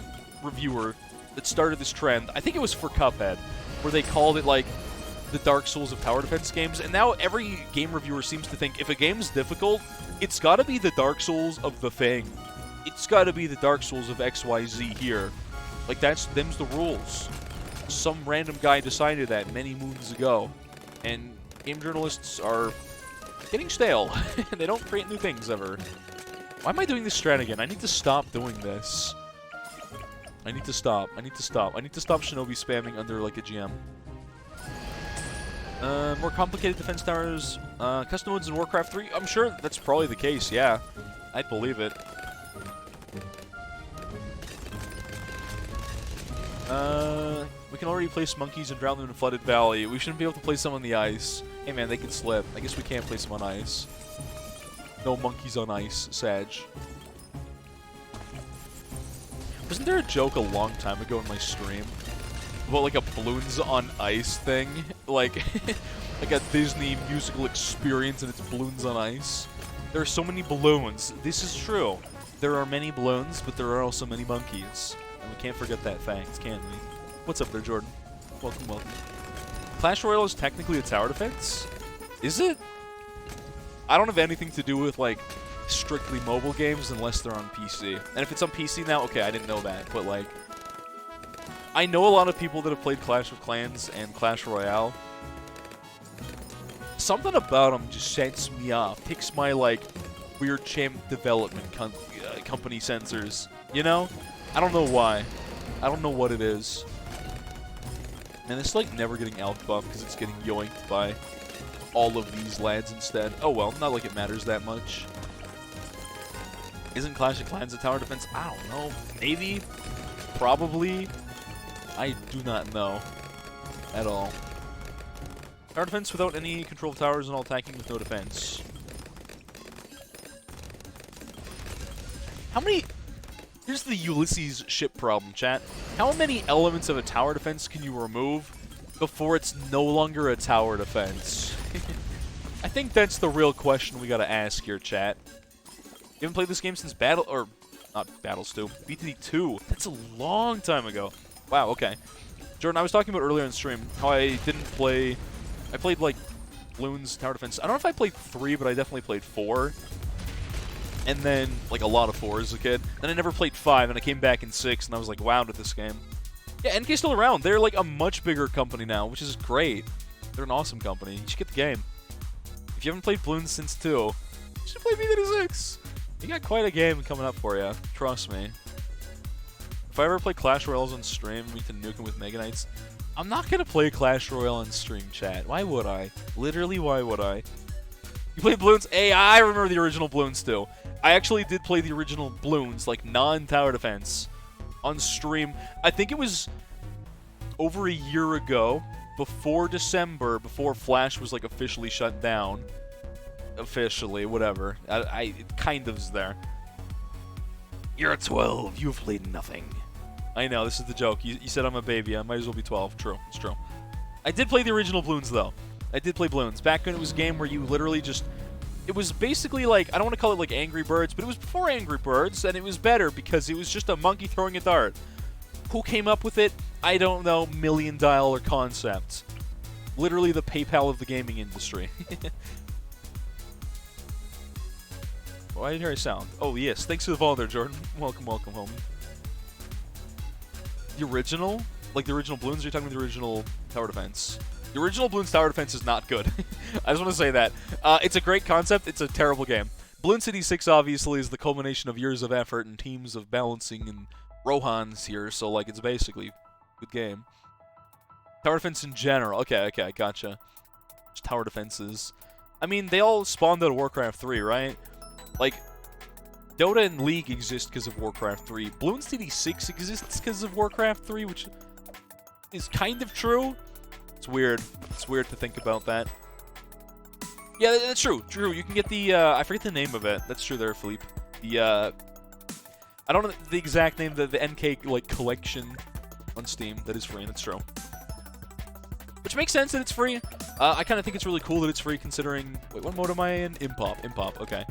B: reviewer that started this trend, I think it was for Cuphead, where they called it, like, the Dark Souls of tower defense games, and now every game reviewer seems to think if a game's difficult, it's got to be the Dark Souls of the thing. It's got to be the Dark Souls of XYZ here. Like, them's the rules. Some random guy decided that many moons ago, and game journalists are getting stale. They don't create new things ever. Why am I doing this strat again? I need to stop doing this. I need to stop. I need to stop. I need to stop Shinobi spamming under, like, a GM. More complicated defense towers. Custom modes in Warcraft 3? I'm sure that's probably the case, yeah. I'd believe it. We can already place monkeys and drown them in a flooded valley. We shouldn't be able to place them on the ice. Hey man, they can slip. I guess we can't place them on ice. No monkeys on ice, Sag. Wasn't there a joke a long time ago in my stream about like a balloons on ice thing? Like, like a Disney musical experience and it's balloons on ice? There are so many balloons. This is true. There are many balloons, but there are also many monkeys. And we can't forget that fact, can we? What's up there, Jordan? Welcome, welcome. Clash Royale is technically a tower defense? Is it? I don't have anything to do with, like, strictly mobile games unless they're on PC. And if it's on PC now, okay, I didn't know that. But, like, I know a lot of people that have played Clash of Clans and Clash Royale. Something about them just sets me off. Takes my, like, weird champ development company sensors. You know? I don't know why. I don't know what it is. And it's like never getting alpha buff because it's getting yoinked by all of these lads instead. Oh well, not like it matters that much. Isn't Clash of Clans a tower defense? I don't know. Maybe. Probably. I do not know. At all. Tower defense without any control of towers and all attacking with no defense. How many... Here's the Ulysses ship problem, chat. How many elements of a tower defense can you remove before it's no longer a tower defense? I think that's the real question we gotta ask here, chat. You haven't played this game since Battle... or... not Battles 2. BTD 2. That's a long time ago. Wow, okay. Jordan, I was talking about earlier in stream how I didn't play... I played, like, Bloons Tower Defense. I don't know if I played 3, but I definitely played 4. And then, like, a lot of 4 as a kid. Then I never played 5, and I came back in 6, and I was, like, wowed with this game. Yeah, NK's still around. They're, like, a much bigger company now, which is great. They're an awesome company. You should get the game. If you haven't played Bloons since 2, you should play B36. You got quite a game coming up for you. Trust me. If I ever play Clash Royale on stream, we can nuke him with Mega Knights. I'm not going to play Clash Royale on stream, chat. Why would I? Literally, why would I? You played Bloons? Hey, I remember the original Bloons, too. I actually did play the original Bloons, like non-tower defense, on stream. I think it was over a year ago, before December, before Flash was like officially shut down. Officially, whatever. It kind of's there. You're 12. You've played nothing. I know, this is the joke. You said I'm a baby. I might as well be 12. True. It's true. I did play the original Bloons, though. I did play Bloons. Back when it was a game where you literally just... It was basically like, I don't want to call it like Angry Birds, but it was before Angry Birds, and it was better because it was just a monkey throwing a dart. Who came up with it? I don't know. $1 million concept. Literally the PayPal of the gaming industry. Why did I hear a sound? Oh, yes. Thanks for the follow there, Jordan. Welcome, welcome, homie. The original? Like the original Bloons, or you're talking about the original Tower Defense? The original Bloons Tower Defense is not good. I just want to say that. It's a great concept. It's a terrible game. Bloons City 6 obviously is the culmination of years of effort and teams of balancing and Rohan's here, so like it's basically a good game. Tower Defense in general. Okay, I gotcha. Just tower defenses. I mean, they all spawned out of Warcraft 3, right? Like, Dota and League exist because of Warcraft 3. Bloons City 6 exists because of Warcraft 3, which is kind of true. It's weird. It's weird to think about that. Yeah, that's true. True. You can get the, I forget the name of it. That's true there, Philippe. The, I don't know the exact name, the NK, like, collection on Steam that is free, and that's true. Which makes sense that it's free. I kind of think it's really cool that it's free considering... Wait, what mode am I in? Impop, okay.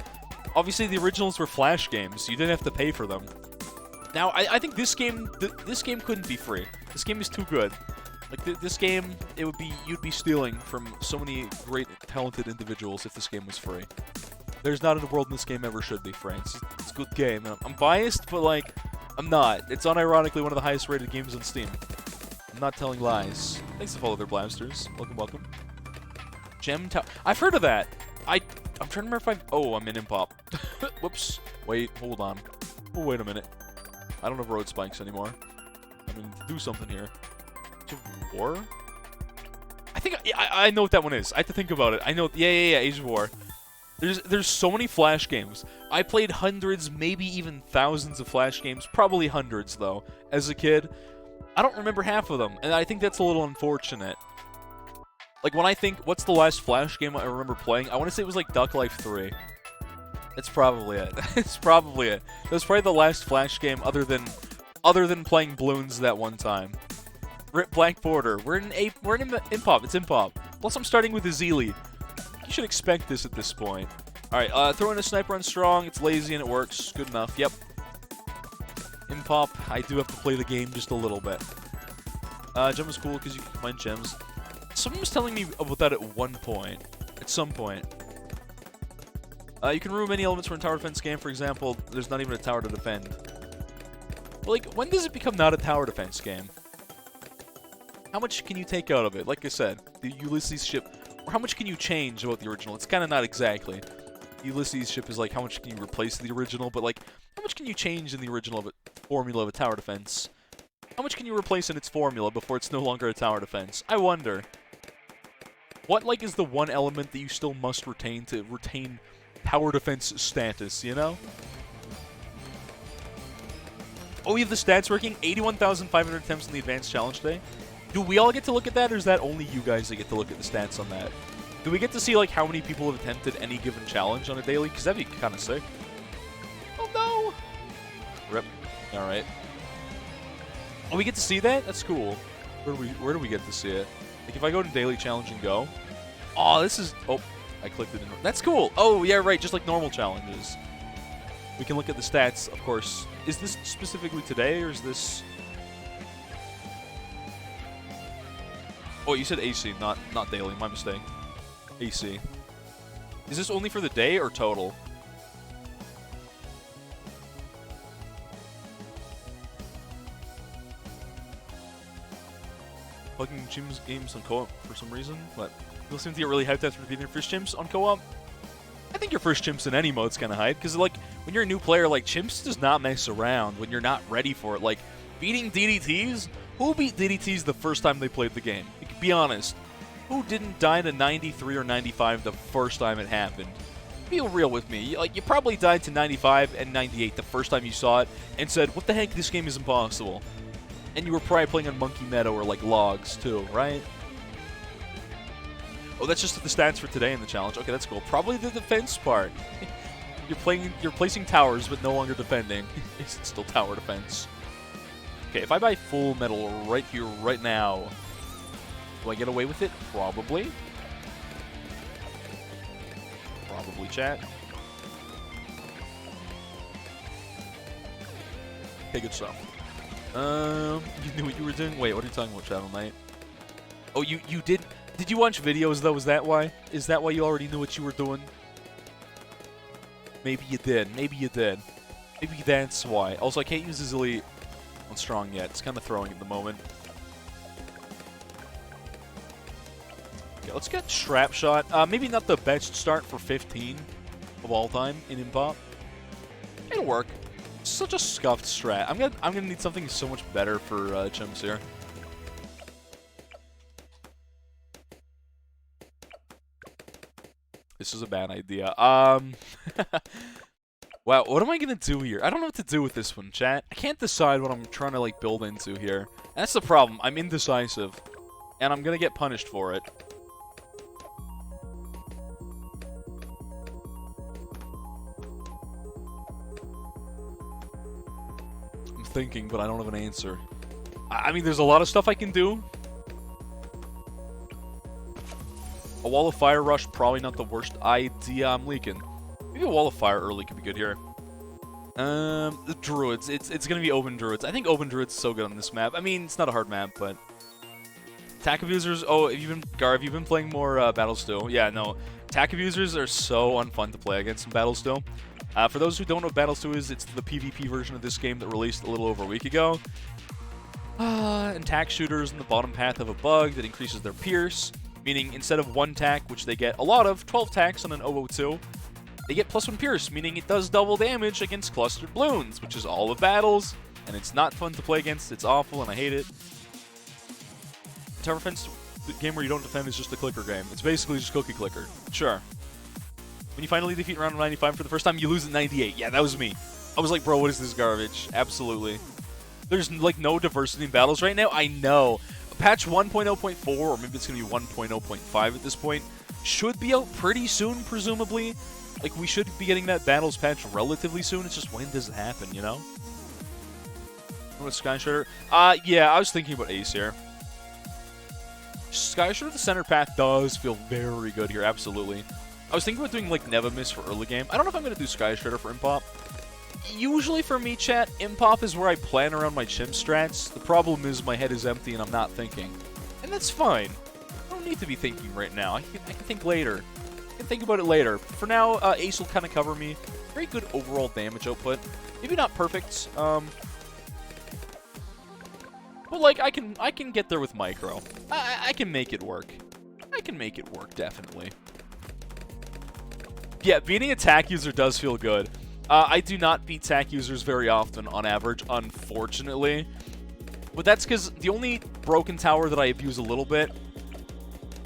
B: Obviously, the originals were Flash games. You didn't have to pay for them. Now, I think this game couldn't be free. This game is too good. Like this game, you'd be stealing from so many great, talented individuals if this game was free. There's not a world in this game ever should be free. It's a good game. I'm biased, but like, I'm not. It's unironically one of the highest rated games on Steam. I'm not telling lies. Thanks to Follow Their Blasters. Welcome, welcome. Gem Tower. I've heard of that. I'm trying to remember if I've... Oh, I'm in Impop. Whoops. Wait, hold on. Oh, wait a minute. I don't have road spikes anymore. I'm going to do something here. Age of War? I think... I know what that one is. I have to think about it. I know... Yeah, Age of War. There's so many Flash games. I played hundreds, maybe even thousands of Flash games. Probably hundreds, though, as a kid. I don't remember half of them, and I think that's a little unfortunate. Like, when I think, what's the last Flash game I remember playing? I want to say it was, like, Duck Life 3. That's probably it. It's probably it. That was probably the last Flash game other than playing Bloons that one time. Rip Black Border. We're in Impop. It's Impop. Plus, I'm starting with Azili. You should expect this at this point. Alright, throw in a sniper on strong. It's lazy and it works. Good enough. Yep. Impop. I do have to play the game just a little bit. Gem is cool because you can find gems. Someone was telling me about that at one point. At some point. You can remove any elements from a tower defense game. For example, there's not even a tower to defend. But, like, when does it become not a tower defense game? How much can you take out of it? Like I said, the Ulysses ship... Or how much can you change about the original? It's kind of not exactly. The Ulysses ship is like, how much can you replace the original? But, like, how much can you change in the original formula of a tower defense? How much can you replace in its formula before it's no longer a tower defense? I wonder. What, like, is the one element that you still must retain to retain tower defense status, you know? Oh, you have the stats working? 81,500 attempts in the advanced challenge day? Do we all get to look at that, or is that only you guys that get to look at the stats on that? Do we get to see, like, how many people have attempted any given challenge on a daily? Because that'd be kind of sick. Oh, no! Rip. Alright. Oh, we get to see that? That's cool. Where do we get to see it? Like, if I go to daily challenge and go... Oh, this is... Oh, I clicked it in. That's cool! Oh, yeah, right, just like normal challenges. We can look at the stats, of course. Is this specifically today, or is this... Oh, you said AC, not daily. My mistake. AC. Is this only for the day or total? Fucking gyms games on co-op for some reason, but you'll seem to get really hyped after beating your first chimps on co-op. I think your first chimps in any mode's kind of hype, because like when you're a new player, like chimps does not mess around when you're not ready for it. Like beating DDTs. Who beat DDTs the first time they played the game? Be honest. Who didn't die to 93 or 95 the first time it happened? Be real with me. Like, you probably died to 95 and 98 the first time you saw it and said, what the heck, this game is impossible. And you were probably playing on Monkey Meadow or, like, Logs, too, right? Oh, that's just the stats for today in the challenge. Okay, that's cool. Probably the defense part. You're placing towers, but no longer defending. It's still tower defense. Okay, if I buy full metal right here, right now, do I get away with it? Probably. Probably, chat. Okay, good stuff. You knew what you were doing? Wait, what are you talking about, Shadow Knight? Oh, you did... Did you watch videos, though? Is that why? Is that why you already knew what you were doing? Maybe you did. Maybe you did. Maybe that's why. Also, I can't use Azili on strong yet. It's kind of throwing at the moment. Okay, let's get Strap Shot. Maybe not the best start for 15 of all time in Impop. It'll work. It's such a scuffed strat. I'm gonna need something so much better for chimps here. This is a bad idea. Wow, what am I gonna do here? I don't know what to do with this one, chat. I can't decide what I'm trying to, like, build into here. That's the problem. I'm indecisive. And I'm gonna get punished for it. I'm thinking, but I don't have an answer. I mean, there's a lot of stuff I can do. A Wall of Fire rush, probably not the worst idea. I'm leaking. Maybe a Wall of Fire early could be good here. The Druids. It's gonna be Open Druids. I think Open Druids is so good on this map. I mean, it's not a hard map, but... Attack abusers. Oh, have you been playing more Battle Still? Yeah, no. Attack abusers are so unfun to play against in Battle Still. For those who don't know what Battle Still is, it's the PvP version of this game that released a little over a week ago. And tack shooters in the bottom path have a bug that increases their pierce, meaning instead of 1 tack, which they get a lot of, 12 tacks on an 002, they get +1 pierce, meaning it does double damage against clustered balloons, which is all of battles, and it's not fun to play against. It's awful, and I hate it. Tower Defense, the game where you don't defend, is just a clicker game. It's basically just cookie clicker. Sure. When you finally defeat round of 95 for the first time, you lose at 98. Yeah, that was me. I was like, bro, what is this garbage? Absolutely. There's, like, no diversity in battles right now. I know. Patch 1.0.4, or maybe it's going to be 1.0.5 at this point, should be out pretty soon, presumably. Like, we should be getting that battles patch relatively soon. It's just, when does it happen, you know? What, Sky Shredder? Yeah, I was thinking about Ace here. Sky Shredder, the center path, does feel very good here, absolutely. I was thinking about doing, like, Nevamis for early game. I don't know if I'm going to do Sky Shredder for Impop. Usually for me, chat, Impop is where I plan around my chimp strats. The problem is my head is empty and I'm not thinking. And that's fine. I don't need to be thinking right now. I can think later. I can think about it later. For now, Ace will kind of cover me. Very good overall damage output. Maybe not perfect, but, like, I can get there with Micro. I can make it work. I can make it work, definitely. Yeah, beating a tack user does feel good. I do not beat tack users very often on average, unfortunately. But that's because the only broken tower that I abuse a little bit...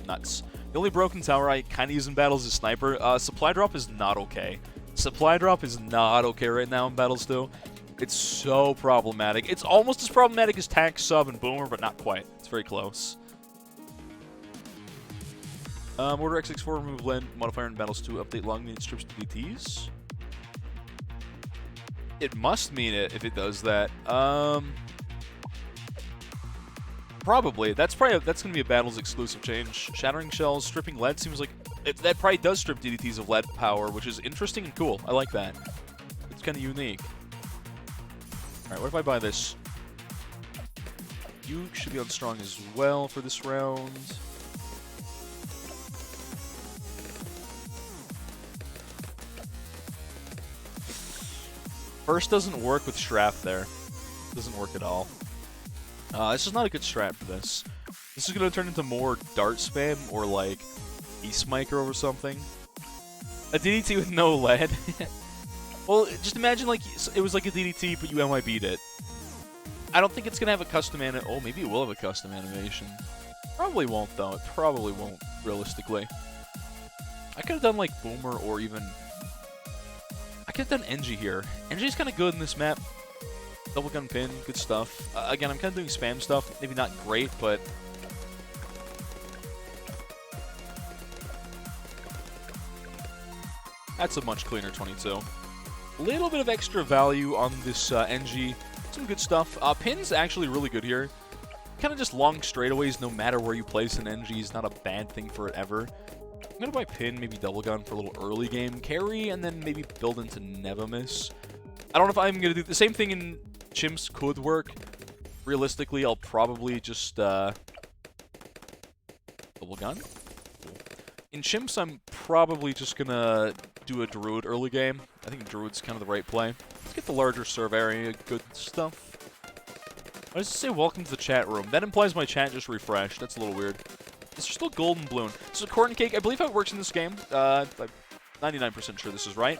B: Nuts. The only broken tower I kind of use in battles is Sniper. Supply drop is not okay. Supply drop is not okay right now in battles, though. It's so problematic. It's almost as problematic as Tack, Sub, and Boomer, but not quite. It's very close. Order X64 remove blend modifier in battles to update long range strips to DTs. It must mean it if it does that. Probably. That's gonna be a battles exclusive change. Shattering shells, stripping lead seems like that probably does strip DDTs of lead power, which is interesting and cool. I like that. It's kind of unique. Alright, what if I buy this? You should be on strong as well for this round. First doesn't work with Strap there. Doesn't work at all. This is not a good strat for this. This is going to turn into more dart spam or like East Micro or something. A DDT with no lead. Well, just imagine like it was like a DDT, but you MIB'd it. I don't think it's going to have a custom animation. Oh, maybe it will have a custom animation. Probably won't, though. It probably won't, realistically. I could have done like Boomer or even... I could have done Engie here. Engie's kind of good in this map. Double gun pin, good stuff. Again, I'm kind of doing spam stuff. Maybe not great, but... That's a much cleaner 22. A little bit of extra value on this Engie. Some good stuff. Pin's actually really good here. Kind of just long straightaways no matter where you place an Engie is not a bad thing for it ever. I'm going to buy Pin, maybe Double Gun for a little early game carry, and then maybe build into Nevamis. I don't know if I'm going to do the same thing in Chimps could work. Realistically, I'll probably just Double Gun. Cool. In Chimps, I'm probably just going to do a Druid early game. I think Druid's kind of the right play. Let's get the larger serve area, good stuff. I just say welcome to the chat room. That implies my chat just refreshed. That's a little weird. Is there still Golden Bloon? So Corn Cake, I believe how it works in this game. I'm 99% sure this is right.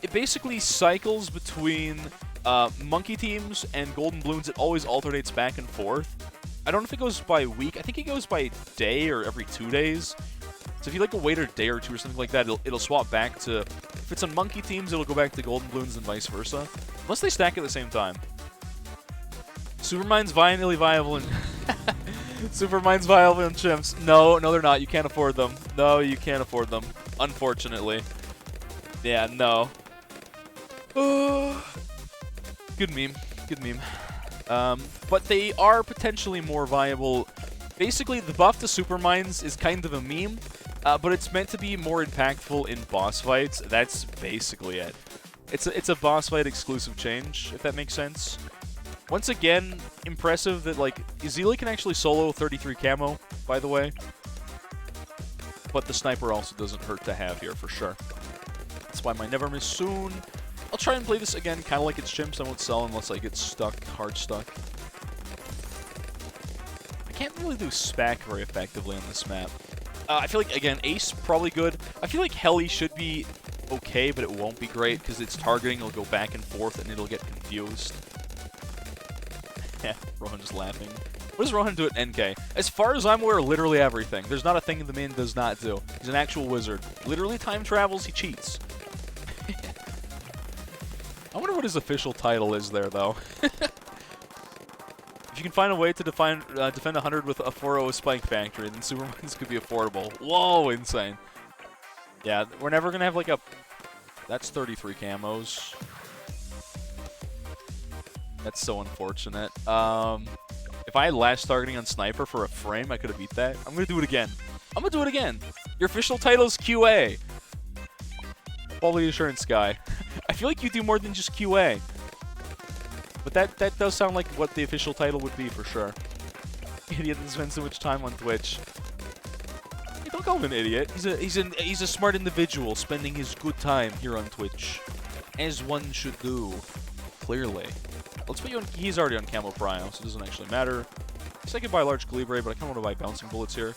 B: It basically cycles between monkey teams and Golden Bloons. It always alternates back and forth. I don't know if it goes by week. I think it goes by day or every 2 days. So if you like wait a day or two or something like that, it'll swap back to... If it's on monkey teams, it'll go back to Golden Bloons and vice versa. Unless they stack at the same time. Supermine's violently viable in... Supermine's viable in Chimps. No, they're not. You can't afford them. No, you can't afford them. Unfortunately. Yeah, no. Good meme. Good meme. But they are potentially more viable. Basically, the buff to Supermines is kind of a meme, but it's meant to be more impactful in boss fights. That's basically it. It's a boss fight exclusive change, if that makes sense. Once again, impressive that, like, Ezili can actually solo 33 camo, by the way. But the sniper also doesn't hurt to have here, for sure. That's why my Never Miss Soon. I'll try and play this again, kind of like it's chimps. I won't sell unless I get stuck, hard stuck. I can't really do SPAC very effectively on this map. I feel like, again, Ace, probably good. I feel like Heli should be okay, but it won't be great, because its targeting will go back and forth, and it'll get confused. Yeah, Rohan's laughing. What does Rohan do at NK? As far as I'm aware, literally everything. There's not a thing the man does not do. He's an actual wizard. Literally time travels, he cheats. I wonder what his official title is there, though. If you can find a way to defend 100 with a 4-0 Spike Factory, then Supermines could be affordable. Whoa, insane. Yeah, we're never going to have, like, a... That's 33 camos. That's so unfortunate. If I had last targeting on Sniper for a frame, I could have beat that. I'm going to do it again. I'm going to do it again. Your official title is QA. Quality Assurance Guy. I feel like you do more than just QA. But that does sound like what the official title would be for sure. Idiot that spends so much time on Twitch. Hey, don't call him an idiot. He's a smart individual spending his good time here on Twitch, as one should do. Clearly. Let's put you on. He's already on Camo Prio, so it doesn't actually matter. I could buy a large Calibre, but I kind of want to buy bouncing bullets here.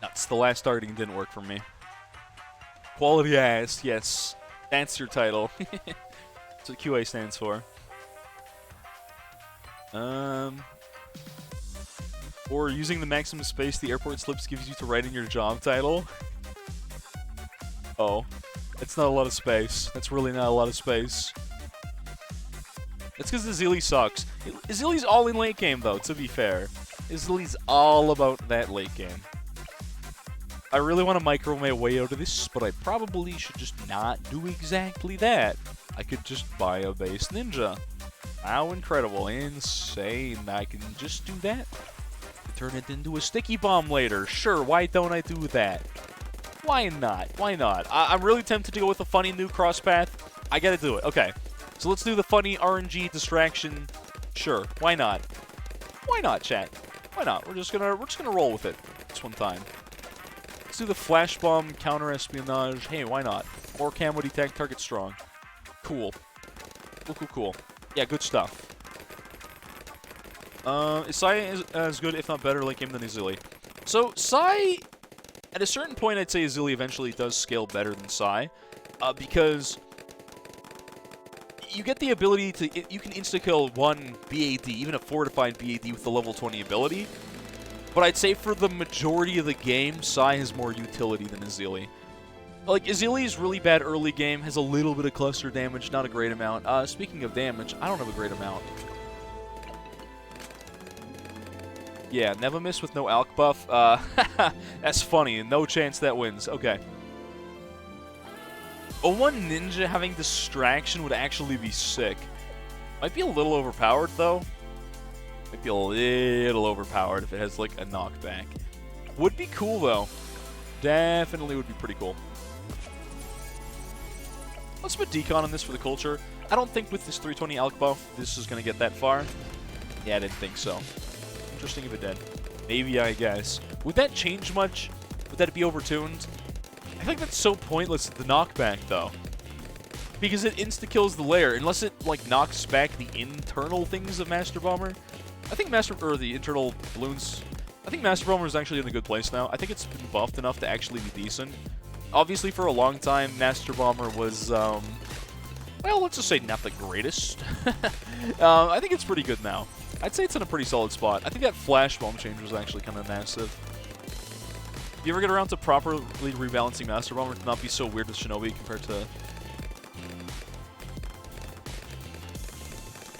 B: Nuts. The last targeting didn't work for me. Quality ass, yes. That's your title. That's what QA stands for. Or using the maximum space the airport slips gives you to write in your job title. Oh. That's not a lot of space. That's really not a lot of space. It's because Ezili sucks. Ezili's all in late game, though, to be fair. Ezili's all about that late game. I really want to micro my way out of this, but I probably should just not do exactly that. I could just buy a base ninja. How incredible. Insane. I can just do that. Turn it into a sticky bomb later. Sure, why don't I do that? Why not? Why not? I'm really tempted to go with a funny new cross path. I gotta do it. Okay. So let's do the funny RNG distraction. Sure, why not? Why not, chat? Why not? We're just gonna roll with it this one time. Let's do the flash bomb counter espionage. Hey, why not? More camo detect, target strong. Cool. Cool. Yeah, good stuff. Is Sai as good, if not better, late game than Ezili? So, Sai, at a certain point, I'd say Ezili eventually does scale better than Sai, because you get the ability to, you can insta-kill one BAD, even a fortified BAD with the level 20 ability, but I'd say for the majority of the game, Sai has more utility than Ezili. Like, Ezili's really bad early game, has a little bit of cluster damage, not a great amount. Speaking of damage, I don't have a great amount. Yeah, never miss with no alk buff. That's funny. No chance that wins. Okay. A 1 ninja having distraction would actually be sick. Might be a little overpowered, though. Might be a little overpowered if it has, like, a knockback. Would be cool, though. Definitely would be pretty cool. Let's put Decon on this for the culture. I don't think with this 320 alk buff, this is going to get that far. Yeah, I didn't think so. Interesting if it did. Maybe, I guess. Would that change much? Would that be overtuned? I think that's so pointless, the knockback, though. Because it insta-kills the layer, unless it, like, knocks back the internal things of Master Bomber. I think the internal balloons... I think Master Bomber is actually in a good place now. I think it's been buffed enough to actually be decent. Obviously, for a long time, Master Bomber was, well, let's just say not the greatest. I think it's pretty good now. I'd say it's in a pretty solid spot. I think that flash bomb change was actually kind of massive. Do you ever get around to properly rebalancing Master Bomber to not be so weird with Shinobi compared to...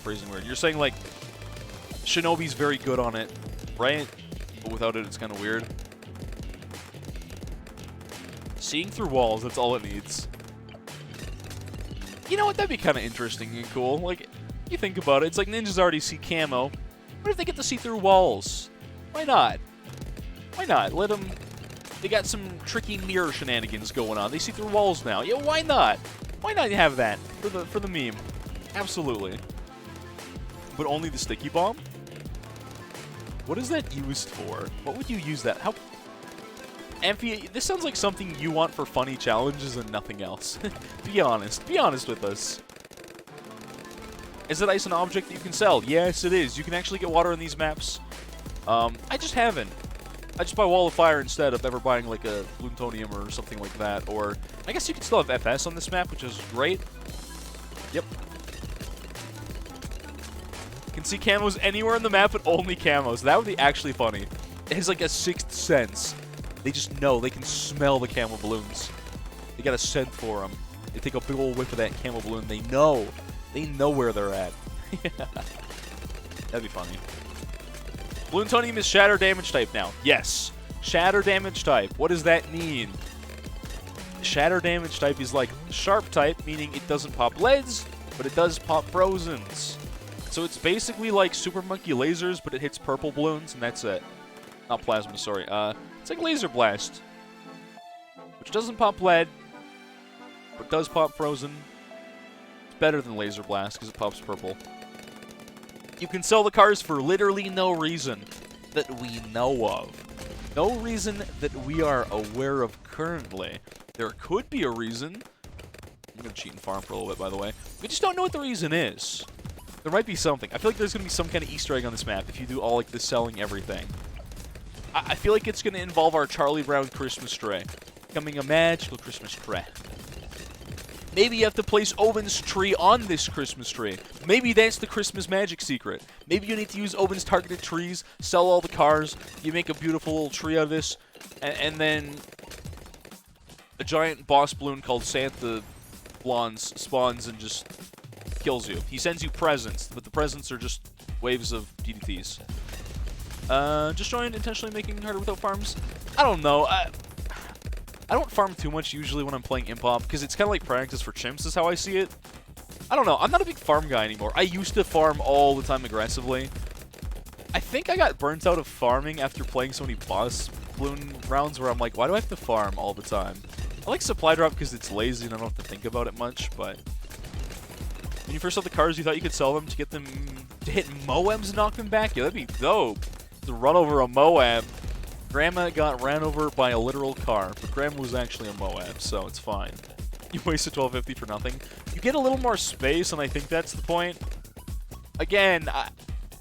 B: Phrasing weird. You're saying, like, Shinobi's very good on it, right? But without it, it's kind of weird. Seeing through walls, that's all it needs. You know what? That'd be kind of interesting and cool. Like, you think about it, it's like ninjas already see camo. What if they get to see through walls? Why not? Why not? Let them... They got some tricky mirror shenanigans going on. They see through walls now. Yeah, why not? Why not have that for the meme? Absolutely. But only the sticky bomb? What is that used for? What would you use that? How... Amphi, this sounds like something you want for funny challenges and nothing else. Be honest. Be honest with us. Is it ice an object that you can sell? Yes, it is. You can actually get water in these maps. I just haven't. I just buy Wall of Fire instead of ever buying like a Plutonium or something like that. Or I guess you can still have FS on this map, which is great. Yep. You can see camos anywhere on the map, but only camos. That would be actually funny. It has like a sixth sense. They just know. They can smell the camo balloons. They got a scent for them. They take a big old whiff of that camo balloon. They know. They know where they're at. That'd be funny. Plutonium is shatter damage type now. Yes. Shatter damage type. What does that mean? Shatter damage type is like sharp type, meaning it doesn't pop leads, but it does pop frozens. So it's basically like Super Monkey lasers, but it hits purple balloons, and that's it. Not plasma, sorry. It's like Laser Blast, which doesn't pop lead, but does pop frozen. It's better than Laser Blast because it pops purple. You can sell the cars for literally no reason that we know of. No reason that we are aware of currently. There could be a reason. I'm going to cheat and farm for a little bit, by the way. We just don't know what the reason is. There might be something. I feel like there's going to be some kind of Easter egg on this map if you do all like the selling everything. I feel like it's going to involve our Charlie Brown Christmas tree. Becoming a magical Christmas tree. Maybe you have to place Owen's tree on this Christmas tree. Maybe that's the Christmas magic secret. Maybe you need to use Owen's targeted trees, sell all the cars, you make a beautiful little tree out of this, and then a giant boss balloon called Santa Blondes spawns and just kills you. He sends you presents, but the presents are just waves of DDTs. Just joined intentionally making harder without farms? I don't know. I don't farm too much usually when I'm playing Impop, because it's kind of like practice for chimps is how I see it. I don't know. I'm not a big farm guy anymore. I used to farm all the time aggressively. I think I got burnt out of farming after playing so many boss balloon rounds where I'm like, why do I have to farm all the time? I like supply drop because it's lazy and I don't have to think about it much, but when you first saw the cars, you thought you could sell them to get them to hit Moabs and knock them back? Yeah, that'd be dope. To run over a Moab. Grandma got ran over by a literal car, but Grandma was actually a Moab, so it's fine. You wasted $12.50 for nothing. You get a little more space, and I think that's the point. Again,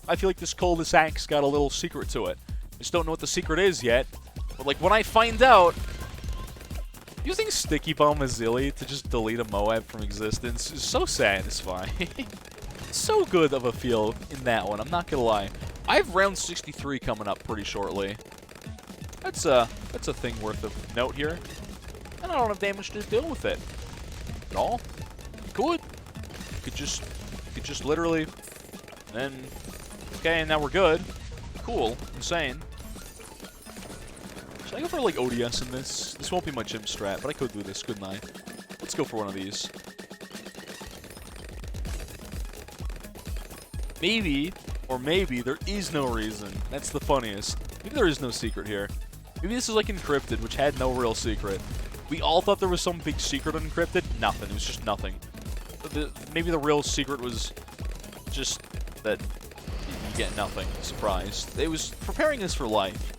B: I feel like this cul-de-sac's got a little secret to it. I just don't know what the secret is yet. But like when I find out, using Sticky Bomb Azili to just delete a Moab from existence is so satisfying. So good of a feel in that one, I'm not gonna lie. I have round 63 coming up pretty shortly. That's a thing worth of note here. And I don't have damage to deal with it at all. You could. You could just literally. Then, okay, and now we're good. Cool. Insane. Should I go for like ODS in this? This won't be my gym strat, but I could do this, couldn't I? Let's go for one of these. Maybe, or maybe there is no reason. That's the funniest. Maybe there is no secret here. Maybe this is like Encrypted, which had no real secret. We all thought there was some big secret on Encrypted. Nothing. It was just nothing. Maybe the real secret was just that you get nothing. Surprise. It was preparing us for life.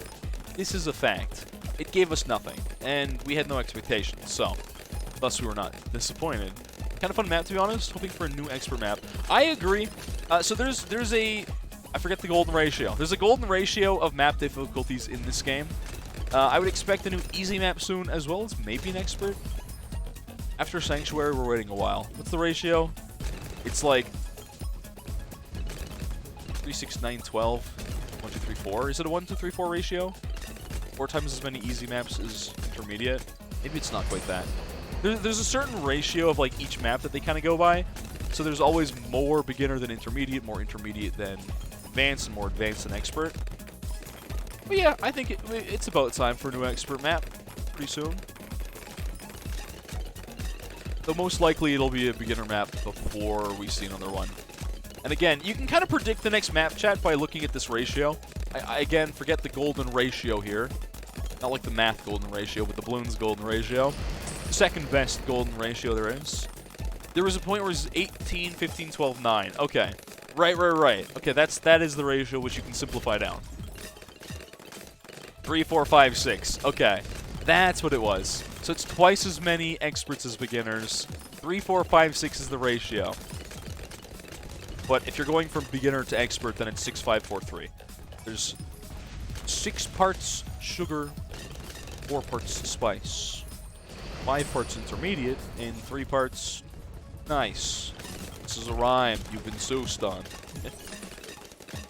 B: This is a fact. It gave us nothing, and we had no expectations, so thus we were not disappointed. Kind of fun map, to be honest. Hoping for a new expert map. I agree. So there's a... I forget the golden ratio. There's a golden ratio of map difficulties in this game. I would expect a new easy map soon, as well as maybe an expert. After Sanctuary, we're waiting a while. What's the ratio? It's like 3, 6, 9, 12, 1, 2, 3, 4. Is it a 1, 2, 3, 4 ratio? 4 times as many easy maps as intermediate? Maybe it's not quite that. There's a certain ratio of like each map that they kind of go by. So there's always more beginner than intermediate, more intermediate than advanced, and more advanced than expert. But yeah, I think it's about time for a new expert map pretty soon. Though most likely it'll be a beginner map before we see another one. And again, you can kind of predict the next map chat by looking at this ratio. Again, forget the golden ratio here. Not like the math golden ratio, but the balloons golden ratio. Second best golden ratio there is. There was a point where it was 18, 15, 12, 9. Okay. Right. Okay, that is the ratio which you can simplify down. 3, 4, 5, 6. Okay. That's what it was. So it's twice as many experts as beginners. 3, 4, 5, 6 is the ratio. But if you're going from beginner to expert, then it's 6, 5, 4, 3. There's 6 parts sugar, 4 parts spice, 5 parts intermediate, and 3 parts nice. This is a rhyme you've been soused on.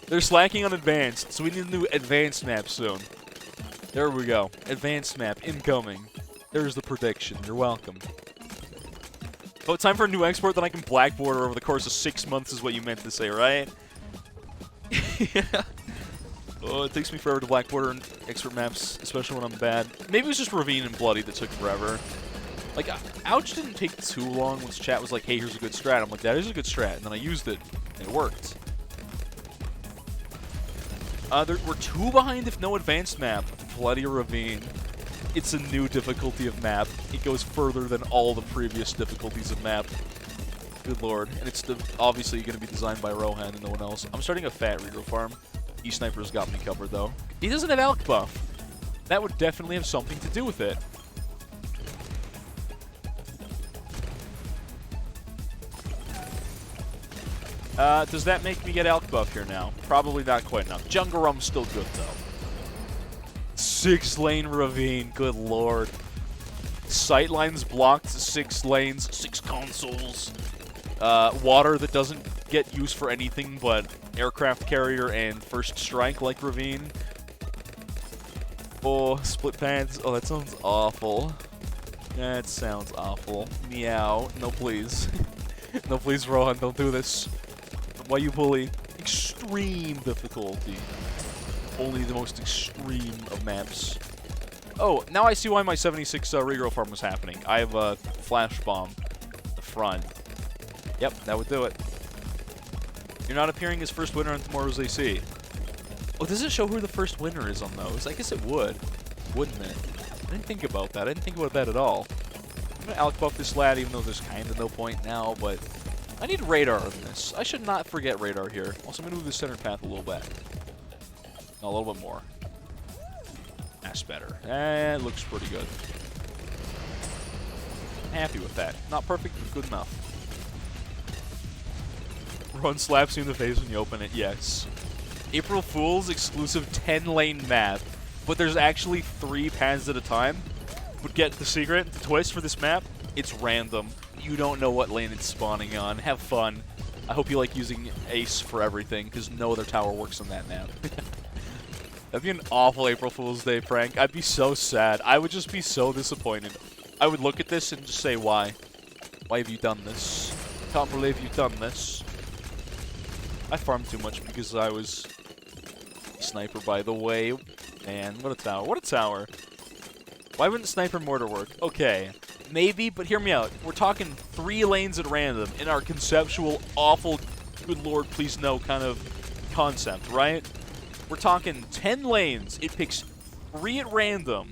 B: They're slacking on advanced, so we need a new advanced map soon. There we go. Advanced map incoming. There's the prediction. You're welcome. Oh, time for a new export, then I can blackboard over the course of 6 months is what you meant to say, right? Yeah. Oh, it takes me forever to blackboard on expert maps, especially when I'm bad. Maybe it was just Ravine and Bloody that took forever. Like, Ouch didn't take too long once chat was like, hey, here's a good strat. I'm like, that is a good strat. And then I used it, and it worked. We're 2 behind if no advanced map. Bloody or Ravine. It's a new difficulty of map. It goes further than all the previous difficulties of map. Good lord. And it's obviously going to be designed by Rohan and no one else. I'm starting a fat regrow farm. E-Sniper's got me covered, though. He doesn't have Alk buff. That would definitely have something to do with it. Does that make me get Alk buff here now? Probably not quite enough. Jungarum's still good, though. 6-lane Ravine, good lord. Sightlines blocked, 6 lanes, 6 consoles. Water that doesn't get used for anything but aircraft carrier and first strike like Ravine. Oh, split pads. Oh, that sounds awful. That sounds awful. Meow. No, please. No, please, Rohan, don't do this. Why you bully? Extreme difficulty. Only the most extreme of maps. Oh, now I see why my 76 regrow farm was happening. I have a flash bomb at the front. Yep, that would do it. You're not appearing as first winner on tomorrow's AC. Oh, does it show who the first winner is on those? I guess it would. Wouldn't it? I didn't think about that. I didn't think about that at all. I'm going to Alk buff this lad, even though there's kind of no point now, but I need radar in this. I should not forget radar here. Also, I'm going to move the center path a little bit. No, a little bit more. That's better. That looks pretty good. Happy with that. Not perfect, but good enough. Run slaps you in the face when you open it, yes. April Fool's exclusive 10-lane map, but there's actually 3 paths at a time. But get the secret, the twist for this map, it's random. You don't know what lane it's spawning on. Have fun. I hope you like using Ace for everything, because no other tower works on that map. That'd be an awful April Fool's Day prank. I'd be so sad. I would just be so disappointed. I would look at this and just say, why? Why have you done this? Can't believe you've done this. I farmed too much because I was Sniper, by the way. Man, what a tower. What a tower. Why wouldn't Sniper Mortar work? Okay, maybe, but hear me out. We're talking 3 lanes at random in our conceptual, awful, good lord, please no kind of concept, right? We're talking 10 lanes. It picks 3 at random,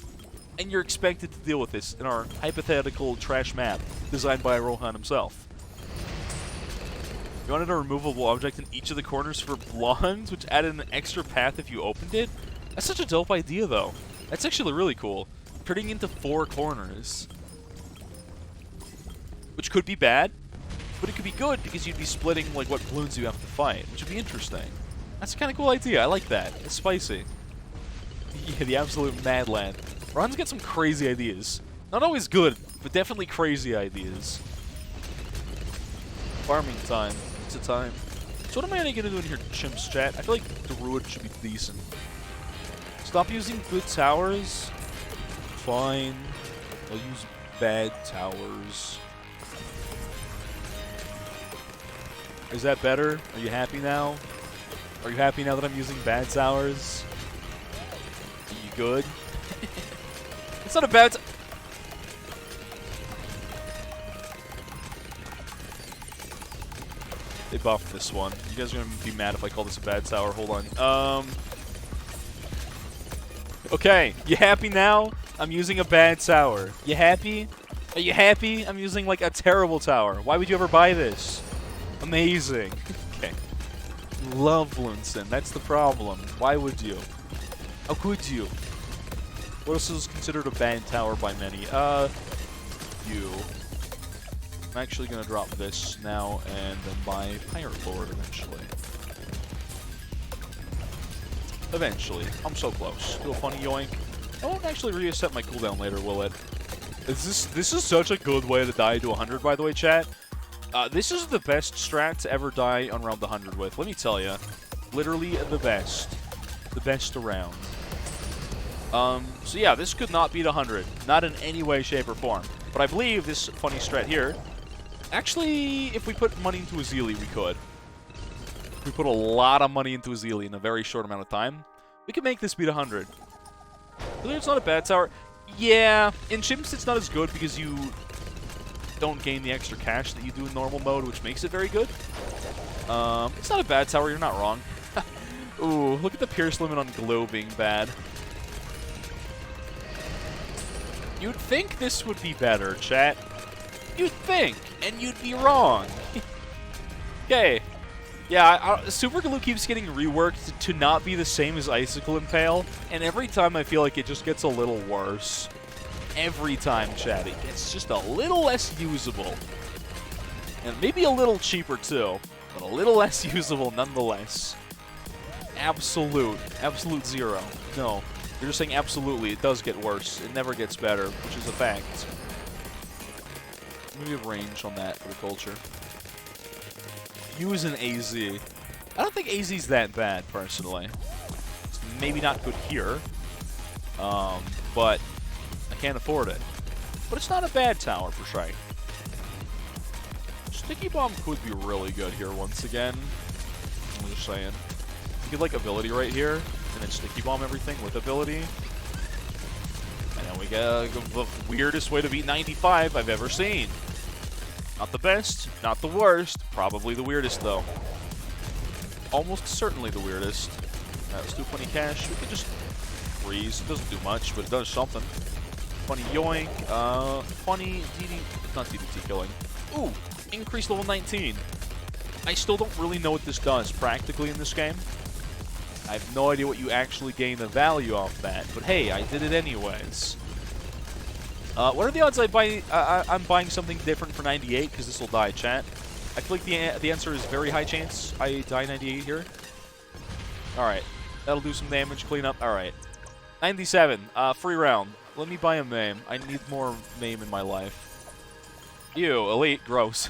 B: and you're expected to deal with this in our hypothetical trash map designed by Rohan himself. You wanted a removable object in each of the corners for blondes, which added an extra path if you opened it? That's such a dope idea, though. That's actually really cool. Turning into 4 corners. Which could be bad, but it could be good because you'd be splitting like what balloons you have to fight, which would be interesting. That's a kind of cool idea. I like that. It's spicy. Yeah, the absolute madland. Ron's got some crazy ideas. Not always good, but definitely crazy ideas. Farming time. It's a time. So what am I going to do in here, chimps chat? I feel like the Druid should be decent. Stop using good towers. Fine. I'll use bad towers. Is that better? Are you happy now? Are you happy now that I'm using bad towers? Are you good? It's not a bad They buffed this one. You guys are going to be mad if I call this a bad tower. Hold on. Okay, you happy now? I'm using a bad tower. You happy? Are you happy? I'm using like a terrible tower. Why would you ever buy this? Amazing. Okay. Love Lunson. That's the problem. Why would you? How could you? What else is considered a bad tower by many? You. I'm actually gonna drop this now and then buy Pirate Lord eventually. Eventually. I'm so close. Do a funny yoink. I won't actually reset my cooldown later, will it? This is such a good way to die to 100, by the way, chat. This is the best strat to ever die on round 100 with. Let me tell you. Literally the best. The best around. So yeah, this could not beat 100. Not in any way, shape, or form. But I believe this funny strat here, actually, if we put money into Azili, we could. If we put a lot of money into Azili in a very short amount of time, we could make this beat 100. Really, it's not a bad tower. Yeah, in chimps it's not as good because you don't gain the extra cash that you do in normal mode, which makes it very good. It's not a bad tower, you're not wrong. Ooh, look at the pierce limit on Glow being bad. You'd think this would be better, chat. You'd think, and you'd be wrong. Okay. Yeah, Super Glue keeps getting reworked to not be the same as Icicle Impale, and every time I feel like it just gets a little worse. Every time, chat, it gets just a little less usable. And maybe a little cheaper, too, but a little less usable nonetheless. Absolute zero. No, you're just saying absolutely, it does get worse. It never gets better, which is a fact. Maybe have range on that for the culture. Use an AZ. I don't think AZ's that bad, personally. It's maybe not good here, but I can't afford it. But it's not a bad tower, for sure. Sticky Bomb could be really good here once again. I'm just saying. You get, like, ability right here, and then Sticky Bomb everything with ability. And then we get the weirdest way to beat 95 I've ever seen. Not the best, not the worst, probably the weirdest, though. Almost certainly the weirdest. Alright, let's do funny cash. We can just freeze. It doesn't do much, but it does something. Funny yoink. Funny DD... Not DDT killing. Ooh! Increase level 19. I still don't really know what this does practically in this game. I have no idea what you actually gain the value off that, but hey, I did it anyways. What are the odds I'm buying something different for 98? Because this will die, chat. I feel like the answer is very high chance I die 98 here. Alright. That'll do some damage, clean up. Alright. 97. Free round. Let me buy a MAME. I need more MAME in my life. Ew, elite. Gross.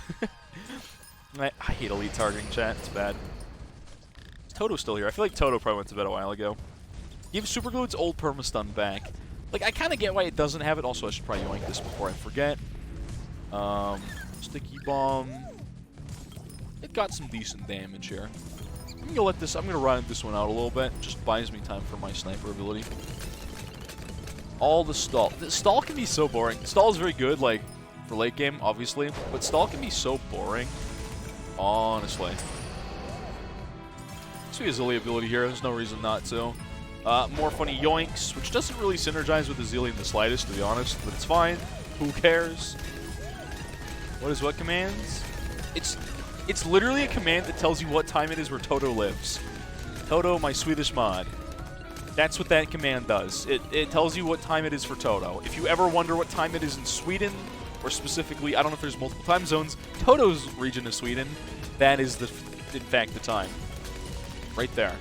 B: I hate elite targeting, chat. It's bad. Is Toto still here? I feel like Toto probably went to bed a while ago. Give Super Glue its old permastun back. Like, I kind of get why it doesn't have it. Also, I should probably yoink this before I forget. Sticky Bomb. It got some decent damage here. I'm gonna run this one out a little bit. It just buys me time for my sniper ability. All the stall. The stall can be so boring. Stall is very good, like, for late game, obviously. But stall can be so boring. Honestly. Sweet Azili ability here. There's no reason not to. More funny yoinks, which doesn't really synergize with Azili in the slightest, to be honest, but it's fine. Who cares? What is what commands? It's literally a command that tells you what time it is where Toto lives. Toto, my Swedish mod. That's what that command does. It tells you what time it is for Toto. If you ever wonder what time it is in Sweden, or specifically, I don't know if there's multiple time zones, Toto's region of Sweden, that is, in fact, the time. Right there.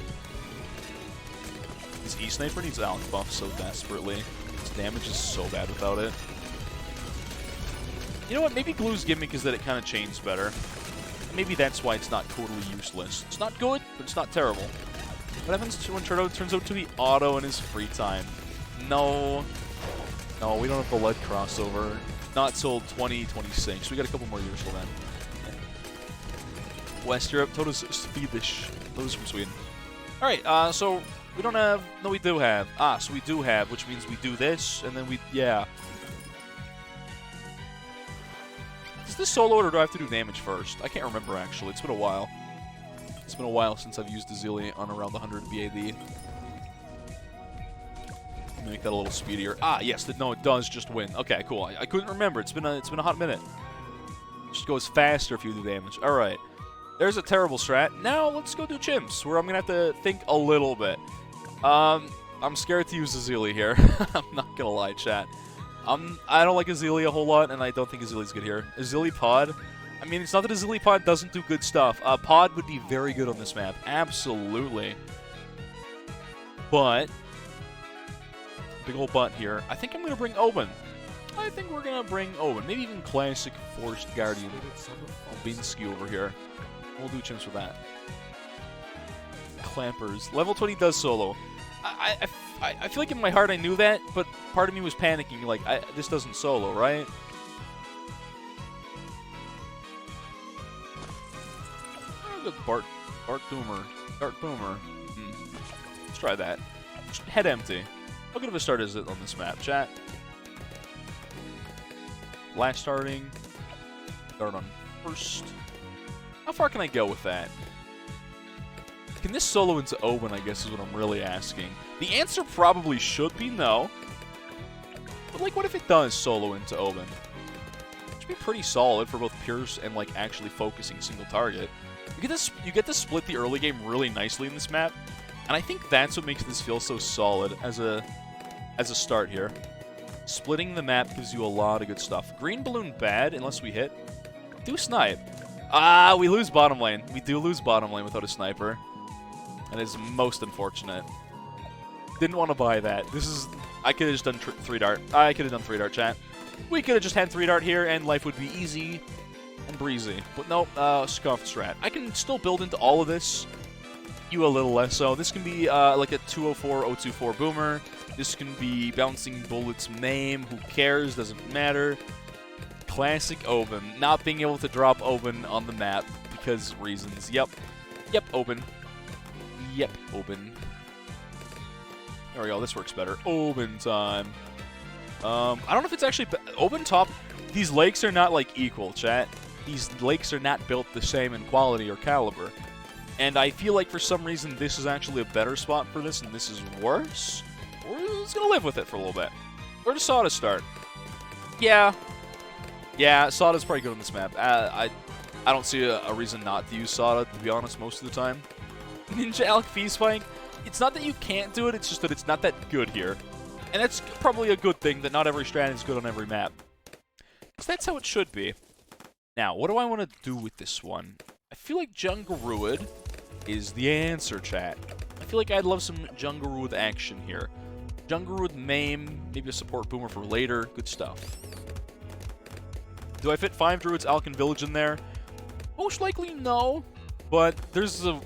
B: This E-Sniper needs Alec buff so desperately. His damage is so bad without it. You know what? Maybe Glue's gimmick is that it kind of chains better. Maybe that's why it's not totally useless. It's not good, but it's not terrible. What happens when Turtle turns out to be auto in his free time? No. No, we don't have the lead crossover. Not till 2026. We got a couple more years till then. West Europe. Toto's Swedish. Toto's from Sweden. Alright, so... We don't have... No, we do have. So we do have, which means we do this, and then we... Yeah. Is this solo, or do I have to do damage first? I can't remember, actually. It's been a while. It's been a while since I've used Azili on around 100 BAD. Let me make that a little speedier. Ah, yes. No, it does just win. Okay, cool. I couldn't remember. It's been a hot minute. Just goes faster if you do damage. All right. There's a terrible strat. Now let's go do chimps, where I'm gonna have to think a little bit. I'm scared to use Azili here. I'm not gonna lie, chat. I don't like Azili a whole lot, and I don't think Azili's good here. Azili Pod. I mean, it's not that Azili Pod doesn't do good stuff. Pod would be very good on this map, absolutely. But big old butt here. I think I'm gonna bring Oben. I think we're gonna bring Oben. Maybe even classic Forest Guardian. Albinsky over here. We'll do chimps with that. Clampers. Level 20 does solo. I feel like in my heart I knew that, but part of me was panicking. Like, this doesn't solo, right? Good Bart Boomer. Dart Boomer. Let's try that. Just head empty. How good of a start is it on this map, chat? Last starting. Start on first. How far can I go with that? Can this solo into Oben, I guess, is what I'm really asking. The answer probably should be no. But, like, what if it does solo into Oben? It should be pretty solid for both Pierce and, like, actually focusing single target. You get to split the early game really nicely in this map, and I think that's what makes this feel so solid as a start here. Splitting the map gives you a lot of good stuff. Green balloon bad unless we hit. Do snipe. Ah, we lose bottom lane. We do lose bottom lane without a sniper. That is most unfortunate. Didn't want to buy that. This is... I could have just done 3-dart. I could have done 3-dart, chat. We could have just had 3-dart here, and life would be easy and breezy. But nope, scuffed strat. I can still build into all of this. You a little less so. This can be like a 204-024 boomer. This can be bouncing bullets maim. Who cares? Doesn't matter. Classic Oben. Not being able to drop Oben on the map because reasons. Yep. Yep, Oben. Yep, Oben. There we go. This works better. Oben time. I don't know if it's actually... Oben top... These lakes are not, like, equal, chat. These lakes are not built the same in quality or caliber. And I feel like for some reason this is actually a better spot for this and this is worse. We're just going to live with it for a little bit. Where does Sada start? Yeah. Yeah, Sada's probably good on this map. I don't see a reason not to use Sada, to be honest, most of the time. Ninja Alec Feespike, it's not that you can't do it, it's just that it's not that good here. And that's probably a good thing, that not every strat is good on every map. Because that's how it should be. Now, what do I want to do with this one? I feel like Jungaruid is the answer, chat. I feel like I'd love some Jungaruid action here. Jungaruid maim, maybe a support boomer for later, good stuff. Do I fit 5 Druids Alkin Village in there? Most likely no. But there's a...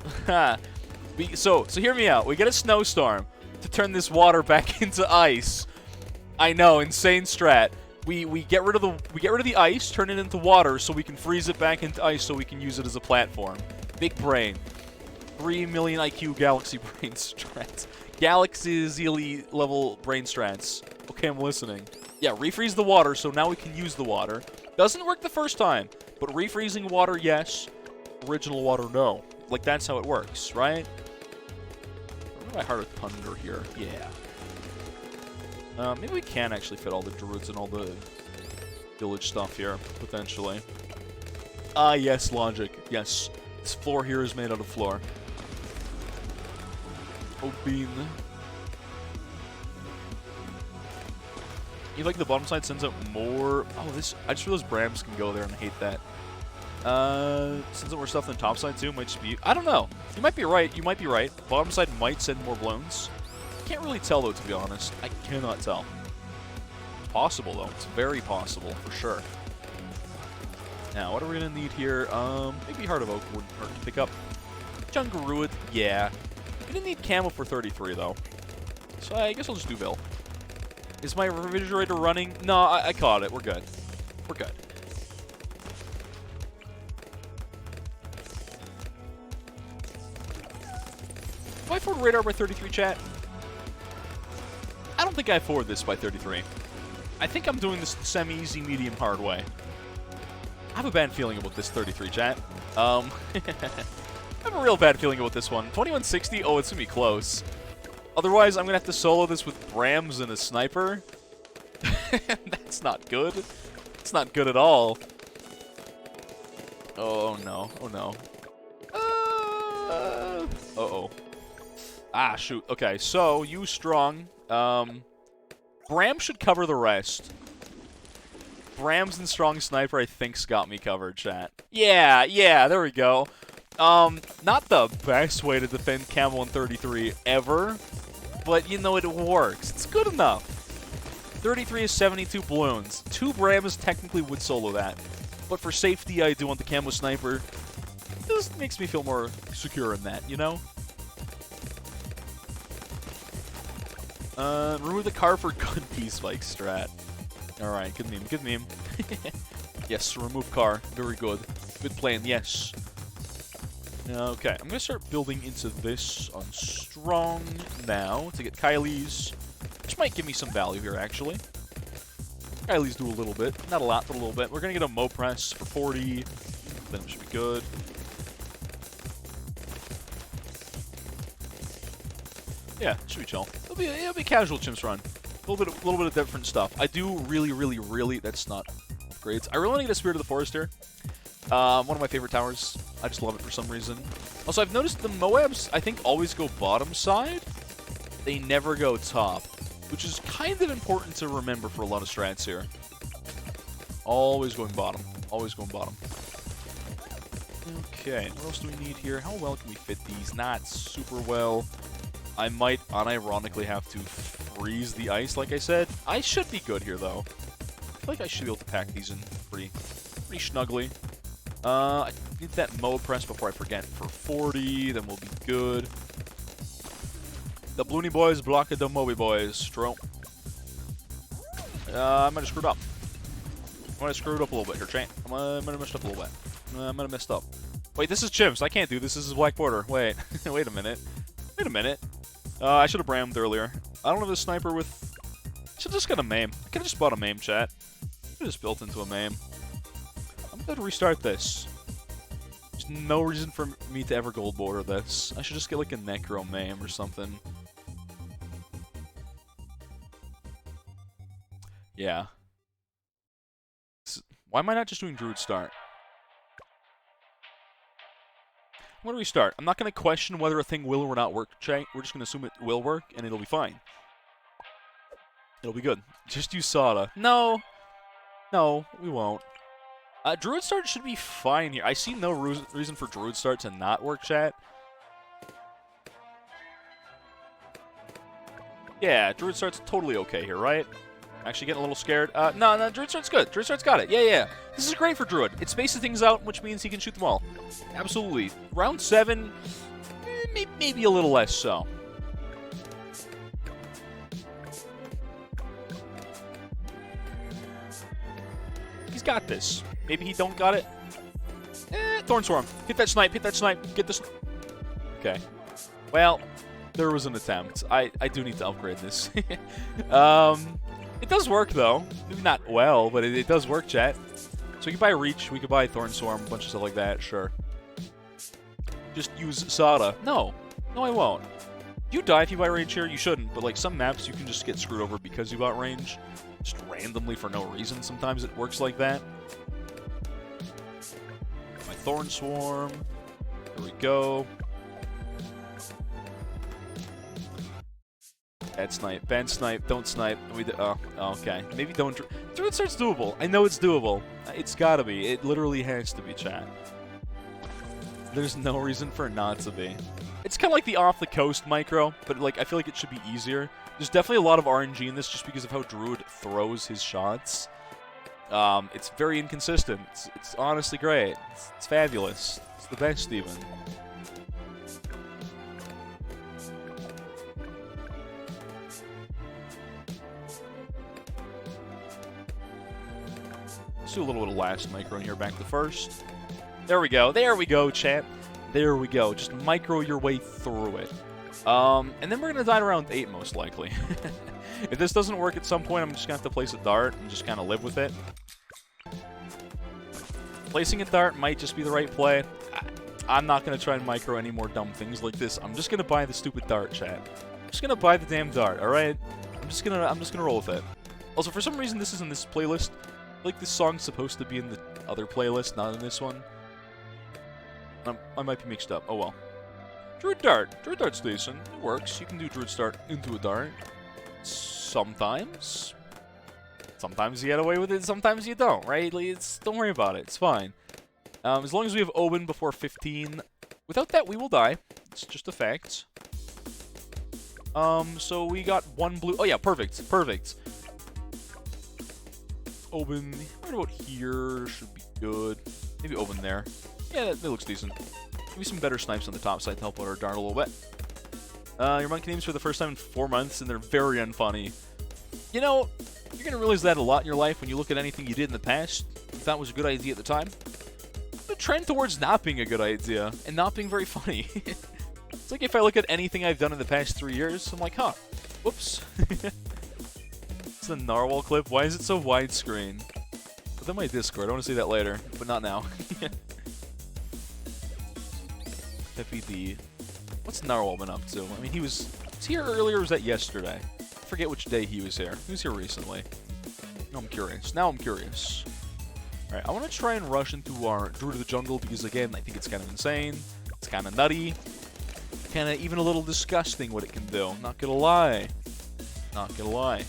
B: so hear me out. We get a snowstorm to turn this water back into ice. I know, insane strat. We get rid of the ice, turn it into water, so we can freeze it back into ice, so we can use it as a platform. Big brain. 3 million IQ Galaxy brain strats. Galaxy elite level brain strats. Okay, I'm listening. Yeah, refreeze the water, so now we can use the water. Doesn't work the first time, but refreezing water, yes. Original water, no. Like, that's how it works, right? What if I Heart of Thunder here? Yeah. Maybe we can actually fit all the druids and all the village stuff here, potentially. Ah, yes, logic. Yes. This floor here is made out of floor. Obin. You like the bottom side sends out more... Oh, this... I just realized Brams can go there, and I hate that. Sends out more stuff than top side, too. Might just be... I don't know. You might be right. You might be right. Bottom side might send more bloons. Can't really tell, though, to be honest. I cannot tell. It's possible, though. It's very possible, for sure. Now, what are we going to need here? Maybe Heart of Oak wouldn't hurt to pick up. Jungaruid, yeah. We didn't need Camo for 33, though. So I guess I'll just do Bill. Is my refrigerator running? No, I caught it. We're good. We're good. Do I forward radar by 33, chat? I don't think I forward this by 33. I think I'm doing this semi-easy, medium, hard way. I have a bad feeling about this 33, chat. I have a real bad feeling about this one. 2160, oh, it's going to be close. Otherwise, I'm gonna have to solo this with Brams and a sniper. That's not good. It's not good at all. Oh no. Oh no. Uh-oh. Ah, shoot. Okay, so you strong. Bram should cover the rest. Brams and strong sniper, I think's got me covered, chat. Yeah, there we go. Not the best way to defend Camel in 33 ever, but you know it works. It's good enough. 33 is 72 balloons. 2 Brams technically would solo that, but for safety, I do want the Camo Sniper. This makes me feel more secure in that, you know? Remove the car for gun P-Spike strat. Alright, good meme, good meme. Yes, remove car. Very good. Good plan, yes. Okay, I'm gonna start building into this on strong now to get Kylie's, which might give me some value here, actually. Kylie's do a little bit. Not a lot, but a little bit. We're gonna get a Mo Press for 40. Then it should be good. Yeah, it should be chill. It'll be a casual chimps run. A little bit of different stuff. I do really, that's not upgrades. I really want to get a Spirit of the Forest here. One of my favorite towers. I just love it for some reason. Also, I've noticed the Moabs, I think, always go bottom side. They never go top, which is kind of important to remember for a lot of strats here. Always going bottom. Always going bottom. Okay, what else do we need here? How well can we fit these? Not super well. I might unironically have to freeze the ice, like I said. I should be good here, though. I feel like I should be able to pack these in pretty snugly. I need that Mo Press before I forget for 40, then we'll be good. The Bloony boys block the Moby boys. Stro. I might have screwed up. I might have screwed up a little bit here, chat. I might have messed up a little bit. I might have messed up. Wait, this is chimps. I can't do this. This is Black Border. Wait. Wait a minute. Wait a minute. I should have brammed earlier. I don't have a sniper with... Should just get a MAME. I could have just bought a MAME, chat. I just built into a MAME. I'm going to restart this. There's no reason for me to ever gold border this. I should just get like a Necro MAME or something. Yeah. Why am I not just doing Druid Start? I'm going to restart. I'm not going to question whether a thing will or not work, chat. We're just going to assume it will work, and it'll be fine. It'll be good. Just use Sada. No. No, we won't. Druid Start should be fine here. I see no reason for Druid Start to not work, chat. Yeah, Druid Start's totally okay here, right? Actually getting a little scared. No, Druid Start's good. Druid Start's got it. Yeah. This is great for Druid. It spaces things out, which means he can shoot them all. Absolutely. Round 7, maybe a little less so. He's got this. Maybe he don't got it. Thorn Swarm. Hit that snipe. Hit that snipe. Get this. Okay. Well, there was an attempt. I do need to upgrade this. It does work, though. Maybe not well, but it does work, chat. So we could buy Reach, we could buy Thorn Swarm, a bunch of stuff like that, sure. Just use Sada. No. No, I won't. You die if you buy Range here, you shouldn't, but like some maps you can just get screwed over because you bought Range. Just randomly for no reason, sometimes it works like that. My Thorn Swarm. Here we go. Bad snipe. Bad snipe. Don't snipe. Oh, okay. Maybe don't... Druid Start's doable. I know it's doable. It's gotta be. It literally has to be, chat. There's no reason for it not to be. It's kind of like the off-the-coast micro, but like I feel like it should be easier. There's definitely a lot of RNG in this just because of how Druid throws his shots. It's very inconsistent. It's honestly great. It's fabulous. It's the best, even. Let's do a little bit of last micro in here, back to first. There we go. There we go, chat. There we go. Just micro your way through it. And then we're going to die around 8, most likely. If this doesn't work at some point, I'm just going to have to place a dart and just kind of live with it. Placing a dart might just be the right play. I'm not going to try and micro any more dumb things like this. I'm just going to buy the stupid dart, chat. just gonna buy the damn dart, alright? I'm just gonna roll with it. Also, for some reason, this is in this playlist. I feel like this song's supposed to be in the other playlist, not in this one. I might be mixed up. Oh well. Druid Dart. Druid Dart's decent. It works. You can do Druid Dart into a dart. Sometimes. Sometimes you get away with it, sometimes you don't, right? Like, don't worry about it. It's fine. As long as we have Oben before 15. Without that, we will die. It's just a fact. So we got 1 blue. Oh, yeah, perfect. Perfect. Oben right about here should be good. Maybe Oben there. Yeah, that looks decent. Maybe some better snipes on the top side to help out our dart a little bit. Your monkey names for the first time in 4 months, and they're very unfunny. You know, you're going to realize that a lot in your life when you look at anything you did in the past you thought was a good idea at the time. The trend towards not being a good idea and not being very funny. It's like if I look at anything I've done in the past 3 years, I'm like, huh, whoops. It's a Narwhal clip. Why is it so widescreen? Put on my Discord. I want to see that later, but not now. FED. What's Narwhal been up to? I mean, he was here earlier, or was that yesterday? I forget which day he was here. He was here recently. Now I'm curious. Now I'm curious. Alright, I want to try and rush into our Druid of the Jungle because, again, I think it's kind of insane. It's kind of nutty. Kind of even a little disgusting what it can do. Not gonna lie. Not gonna lie.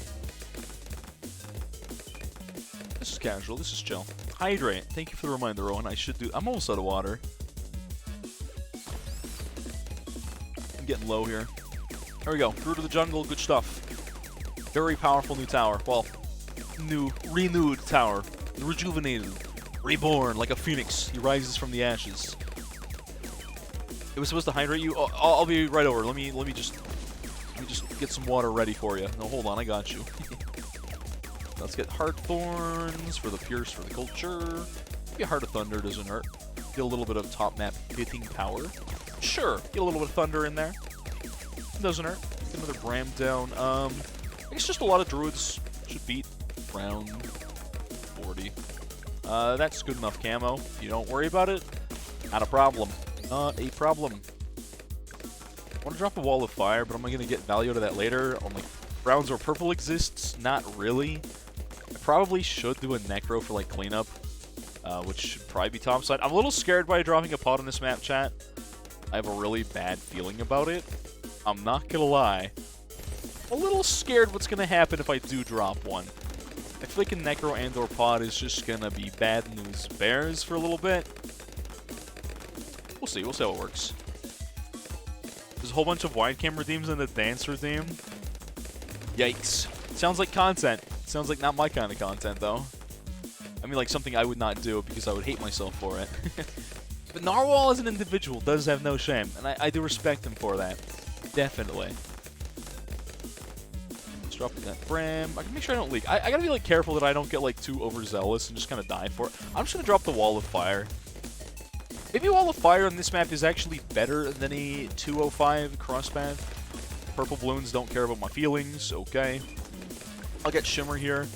B: This is casual. This is chill. Hydrate. Thank you for the reminder, Rowan. I should do... I'm almost out of water. I'm getting low here. There we go. Druid of the Jungle. Good stuff. Very powerful new tower. Well, renewed tower. Rejuvenated. Reborn like a phoenix. He rises from the ashes. It was supposed to hydrate you. Oh, I'll be right over. Let me just get some water ready for you. No, hold on. I got you. Let's get Heart Thorns for the Pierce for the culture. Maybe a Heart of Thunder doesn't hurt. Get a little bit of top map hitting power. Sure. Get a little bit of thunder in there. Doesn't hurt. Get another Bram down. I guess just a lot of druids should beat round 40. That's good enough camo. You don't worry about it. Not a problem. Not a problem. I want to drop a Wall of Fire, but am I going to get value out of that later? On like rounds where purple exists? Not really. I probably should do a Necro for like cleanup, which should probably be topside. I'm a little scared by dropping a pod on this map, chat. I have a really bad feeling about it. I'm not going to lie. I'm a little scared what's going to happen if I do drop one. I feel like a Necro and or pod is just going to be bad news bears for a little bit. We'll see. We'll see how it works. There's a whole bunch of wide cam redeems and a dance redeem. Yikes. Sounds like content. Sounds like not my kind of content, though. I mean, like something I would not do because I would hate myself for it. But Narwhal as an individual does have no shame, and I do respect him for that. Definitely. Let's drop that Bram. I can make sure I don't leak. I gotta be like careful that I don't get like too overzealous and just kind of die for it. I'm just gonna drop the Wall of Fire. Maybe Wall of Fire on this map is actually better than a 205 crosspath. Purple balloons don't care about my feelings. Okay. I'll get Shimmer here.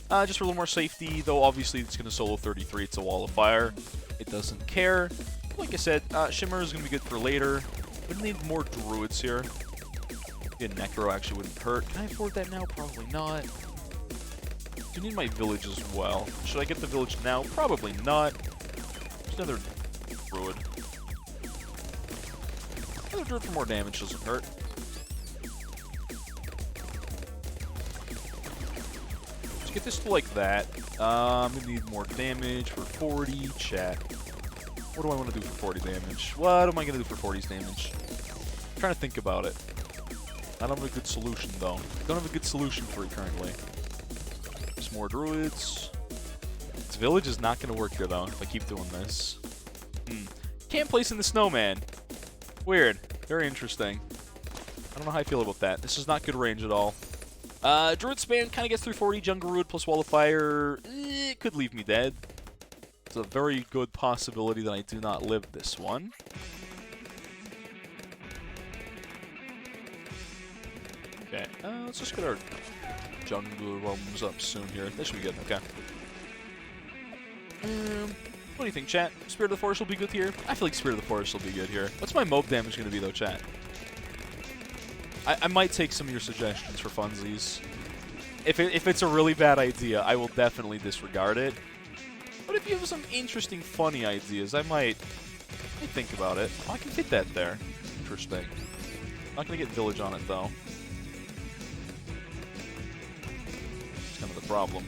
B: Just for a little more safety, though obviously it's going to solo 33. It's a Wall of Fire. It doesn't care. Like I said, Shimmer is going to be good for later. We need more Druids here. Maybe a Necro actually wouldn't hurt. Can I afford that now? Probably not. Do need my village as well. Should I get the village now? Probably not. Just another Druid. Another Druid for more damage doesn't hurt. Let's get this to like that. I'm gonna need more damage for 40. Chat. What do I want to do for 40 damage? What am I gonna do for 40's damage? I'm trying to think about it. I don't have a good solution though. Don't have a good solution for it currently. There's more Druids. This village is not gonna work here though if I keep doing this. Can't place in the snowman. Weird. Very interesting. I don't know how I feel about that. This is not good range at all. Druid span kind of gets through 40. Jungle Root plus Wall of Fire. It could leave me dead. It's a very good possibility that I do not live this one. Okay. Let's just get our Jungle Rooms up soon here. That should be good. Okay. What do you think, chat? Spirit of the Forest will be good here? I feel like Spirit of the Forest will be good here. What's my mob damage going to be, though, chat? I might take some of your suggestions for funsies. If it's a really bad idea, I will definitely disregard it. But if you have some interesting, funny ideas, I might think about it. Oh, I can fit that there. Interesting. Not gonna get village on it though. It's kind of the problem.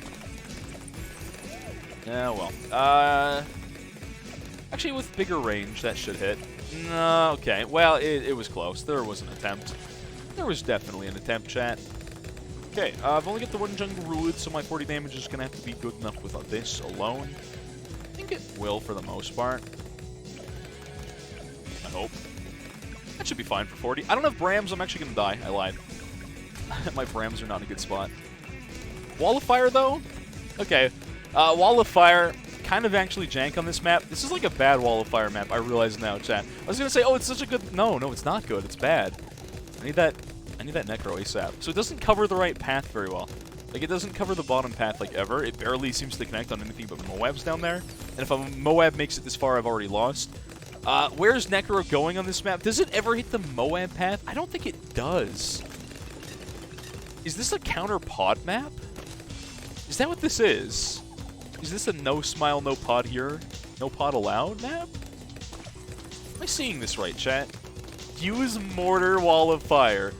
B: Yeah, well. Actually, with bigger range, that should hit. No, okay. Well, it was close. There was an attempt. There was definitely an attempt, chat. Okay, I've only got the one jungle Ruid, so my 40 damage is going to have to be good enough with this alone. I think it will for the most part. I hope. That should be fine for 40. I don't have Brams, I'm actually going to die. I lied. My Brams are not in a good spot. Wall of Fire, though? Okay. Wall of Fire, kind of actually jank on this map. This is like a bad Wall of Fire map, I realize now, chat. I was going to say, oh, it's such a good... No, it's not good. It's bad. I need that Necro ASAP. So it doesn't cover the right path very well. Like, it doesn't cover the bottom path, like, ever. It barely seems to connect on anything but Moabs down there. And if a Moab makes it this far, I've already lost. Where's Necro going on this map? Does it ever hit the Moab path? I don't think it does. Is this a counter pod map? Is that what this is? Is this a no smile, no pod here? No pod allowed map? Am I seeing this right, chat? Use mortar, Wall of Fire.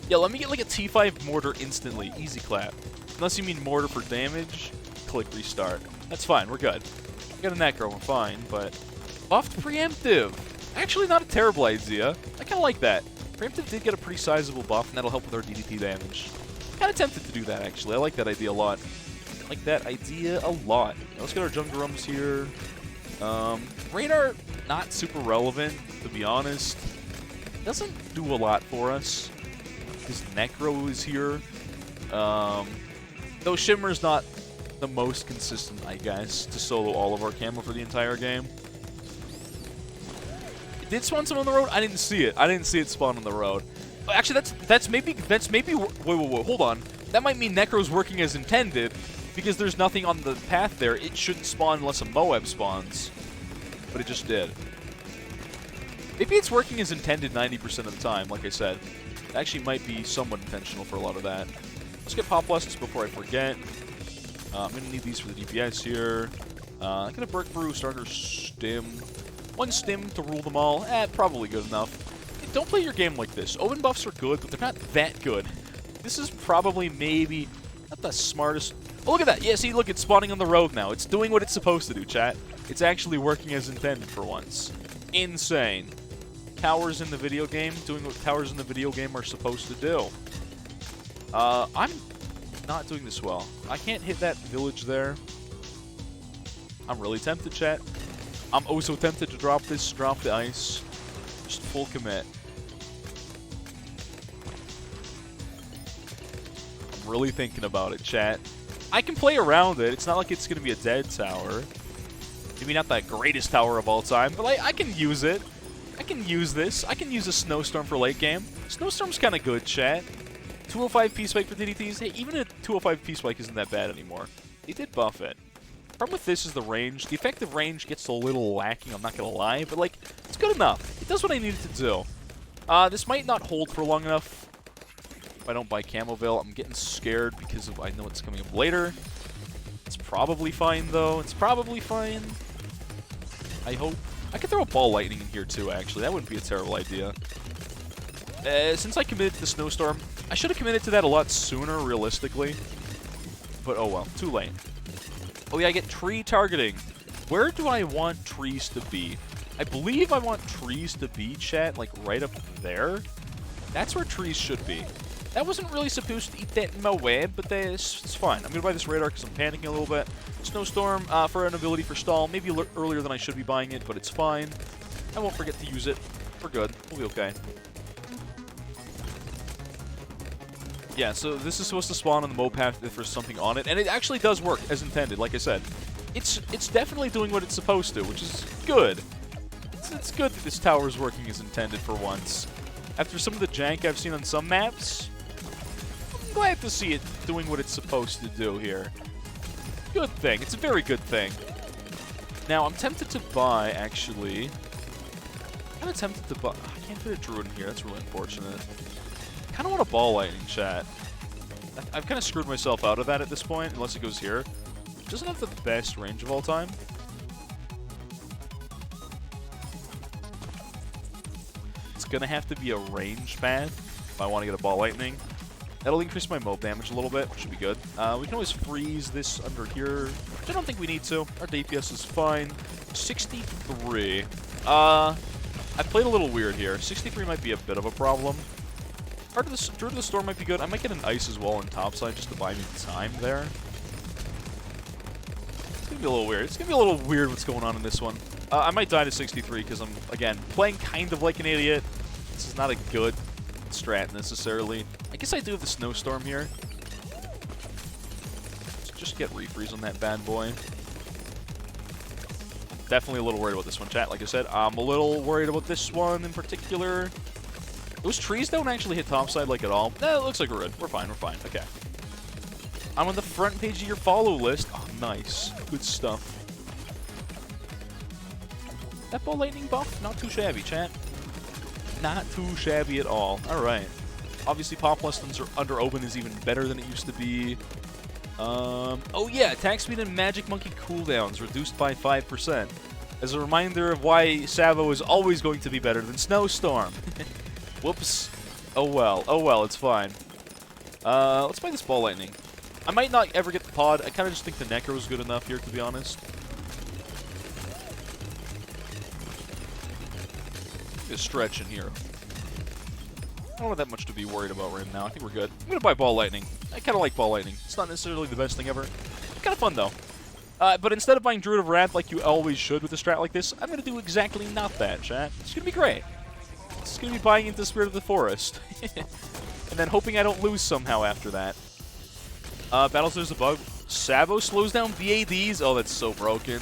B: Yeah, let me get like a T5 mortar instantly. Easy clap. Unless you mean mortar for damage, click restart. That's fine, we're good. We got a Necro, we're fine, but... Buffed Preemptive! Actually not a terrible idea. I kinda like that. Preemptive did get a pretty sizable buff, and that'll help with our DDT damage. Kinda tempted to do that, actually. I like that idea a lot. I like that idea a lot. Now, let's get our Jungle Rums here. Radar, not super relevant, to be honest. Doesn't do a lot for us. His Necro is here. Though Shimmer's not the most consistent, I guess, to solo all of our camo for the entire game. It did spawn some on the road? I didn't see it. I didn't see it spawn on the road. Actually, that's maybe wait, hold on. That might mean Necro's working as intended, because there's nothing on the path there. It shouldn't spawn unless a Moab spawns. But it just did. Maybe it's working as intended 90% of the time, like I said. It actually might be somewhat intentional for a lot of that. Let's get Pop Blessings before I forget. I'm going to need these for the DPS here. I'm going to Brick Brew, Starter Stim. One Stim to rule them all. Probably good enough. Hey, don't play your game like this. Omen buffs are good, but they're not that good. This is probably maybe not the smartest... Oh, look at that. Yeah, see, look, it's spawning on the road now. It's doing what it's supposed to do, chat. It's actually working as intended for once. Insane. Towers in the video game, doing what towers in the video game are supposed to do. I'm not doing this well. I can't hit that village there. I'm really tempted, chat. I'm also tempted to drop this, drop the ice. Just full commit. I'm really thinking about it, chat. I can play around it. It's not like it's going to be a dead tower. Maybe not the greatest tower of all time, but I can use it. I can use this. I can use a Snowstorm for late game. Snowstorm's kind of good, chat. 205 P-Spike for DDTs. Hey, even a 205 P-Spike isn't that bad anymore. They did buff it. Problem with this is the range. The effective range gets a little lacking, I'm not going to lie, but, like, it's good enough. It does what I need it to do. This might not hold for long enough if I don't buy Camoville. I'm getting scared because I know it's coming up later. It's probably fine, though. It's probably fine. I hope. I could throw a Ball Lightning in here, too, actually. That wouldn't be a terrible idea. Since I committed to the Snowstorm, I should have committed to that a lot sooner, realistically. But, oh well. Too late. Oh, yeah, I get tree targeting. Where do I want trees to be? I believe I want trees to be, chat, like, right up there. That's where trees should be. That wasn't really supposed to eat that in my web, but it's fine. I'm going to buy this radar because I'm panicking a little bit. Snowstorm for an ability for stall. Maybe earlier than I should be buying it, but it's fine. I won't forget to use it. We're good. We'll be okay. Yeah, so this is supposed to spawn on the Mo path if there's something on it, and it actually does work as intended, like I said. It's definitely doing what it's supposed to, which is good. It's good that this tower is working as intended for once. After some of the jank I've seen on some maps, I'm glad to see it doing what it's supposed to do here. Good thing. It's a very good thing. Now, I'm tempted to buy, actually. I'm kind of tempted to buy... I can't fit a Druid in here. That's really unfortunate. kind of want a ball lightning, chat. I've kind of screwed myself out of that at this point, unless it goes here. It doesn't have the best range of all time. It's going to have to be a range path if I want to get a ball lightning. That'll increase my mob damage a little bit, which should be good. We can always freeze this under here, which I don't think we need to. Our DPS is fine. 63. I played a little weird here. 63 might be a bit of a problem. Druid of the Storm might be good. I might get an Ice as well on topside just to buy me time there. It's going to be a little weird. It's going to be a little weird what's going on in this one. I might die to 63 because I'm, again, playing kind of like an idiot. This is not a good strat necessarily. I guess I do have the Snowstorm here. Let's just get refreeze on that bad boy. Definitely a little worried about this one, chat. Like I said, I'm a little worried about this one in particular. Those trees don't actually hit topside like at all. It looks like we're good. We're fine. We're fine. Okay. I'm on the front page of your follow list. Oh, nice. Good stuff. That ball lightning buff, not too shabby, chat. Not too shabby at all. All right. Obviously, Pop Lessons under open is even better than it used to be. Oh yeah, attack speed and Magic Monkey cooldowns reduced by 5%. As a reminder of why Savo is always going to be better than Snowstorm. Whoops. Oh well, it's fine. Let's play this ball lightning. I might not ever get the pod. I kind of just think the Necro is good enough here, to be honest. A stretch in here. I don't have that much to be worried about right now. I think we're good. I'm going to buy ball lightning. I kind of like ball lightning. It's not necessarily the best thing ever. Kind of fun, though. But instead of buying Druid of Wrath like you always should with a strat like this, I'm going to do exactly not that, chat. It's going to be great. It's going to be buying into Spirit of the Forest. And then hoping I don't lose somehow after that. Battles, there's a bug. Savo slows down BADs? Oh, that's so broken.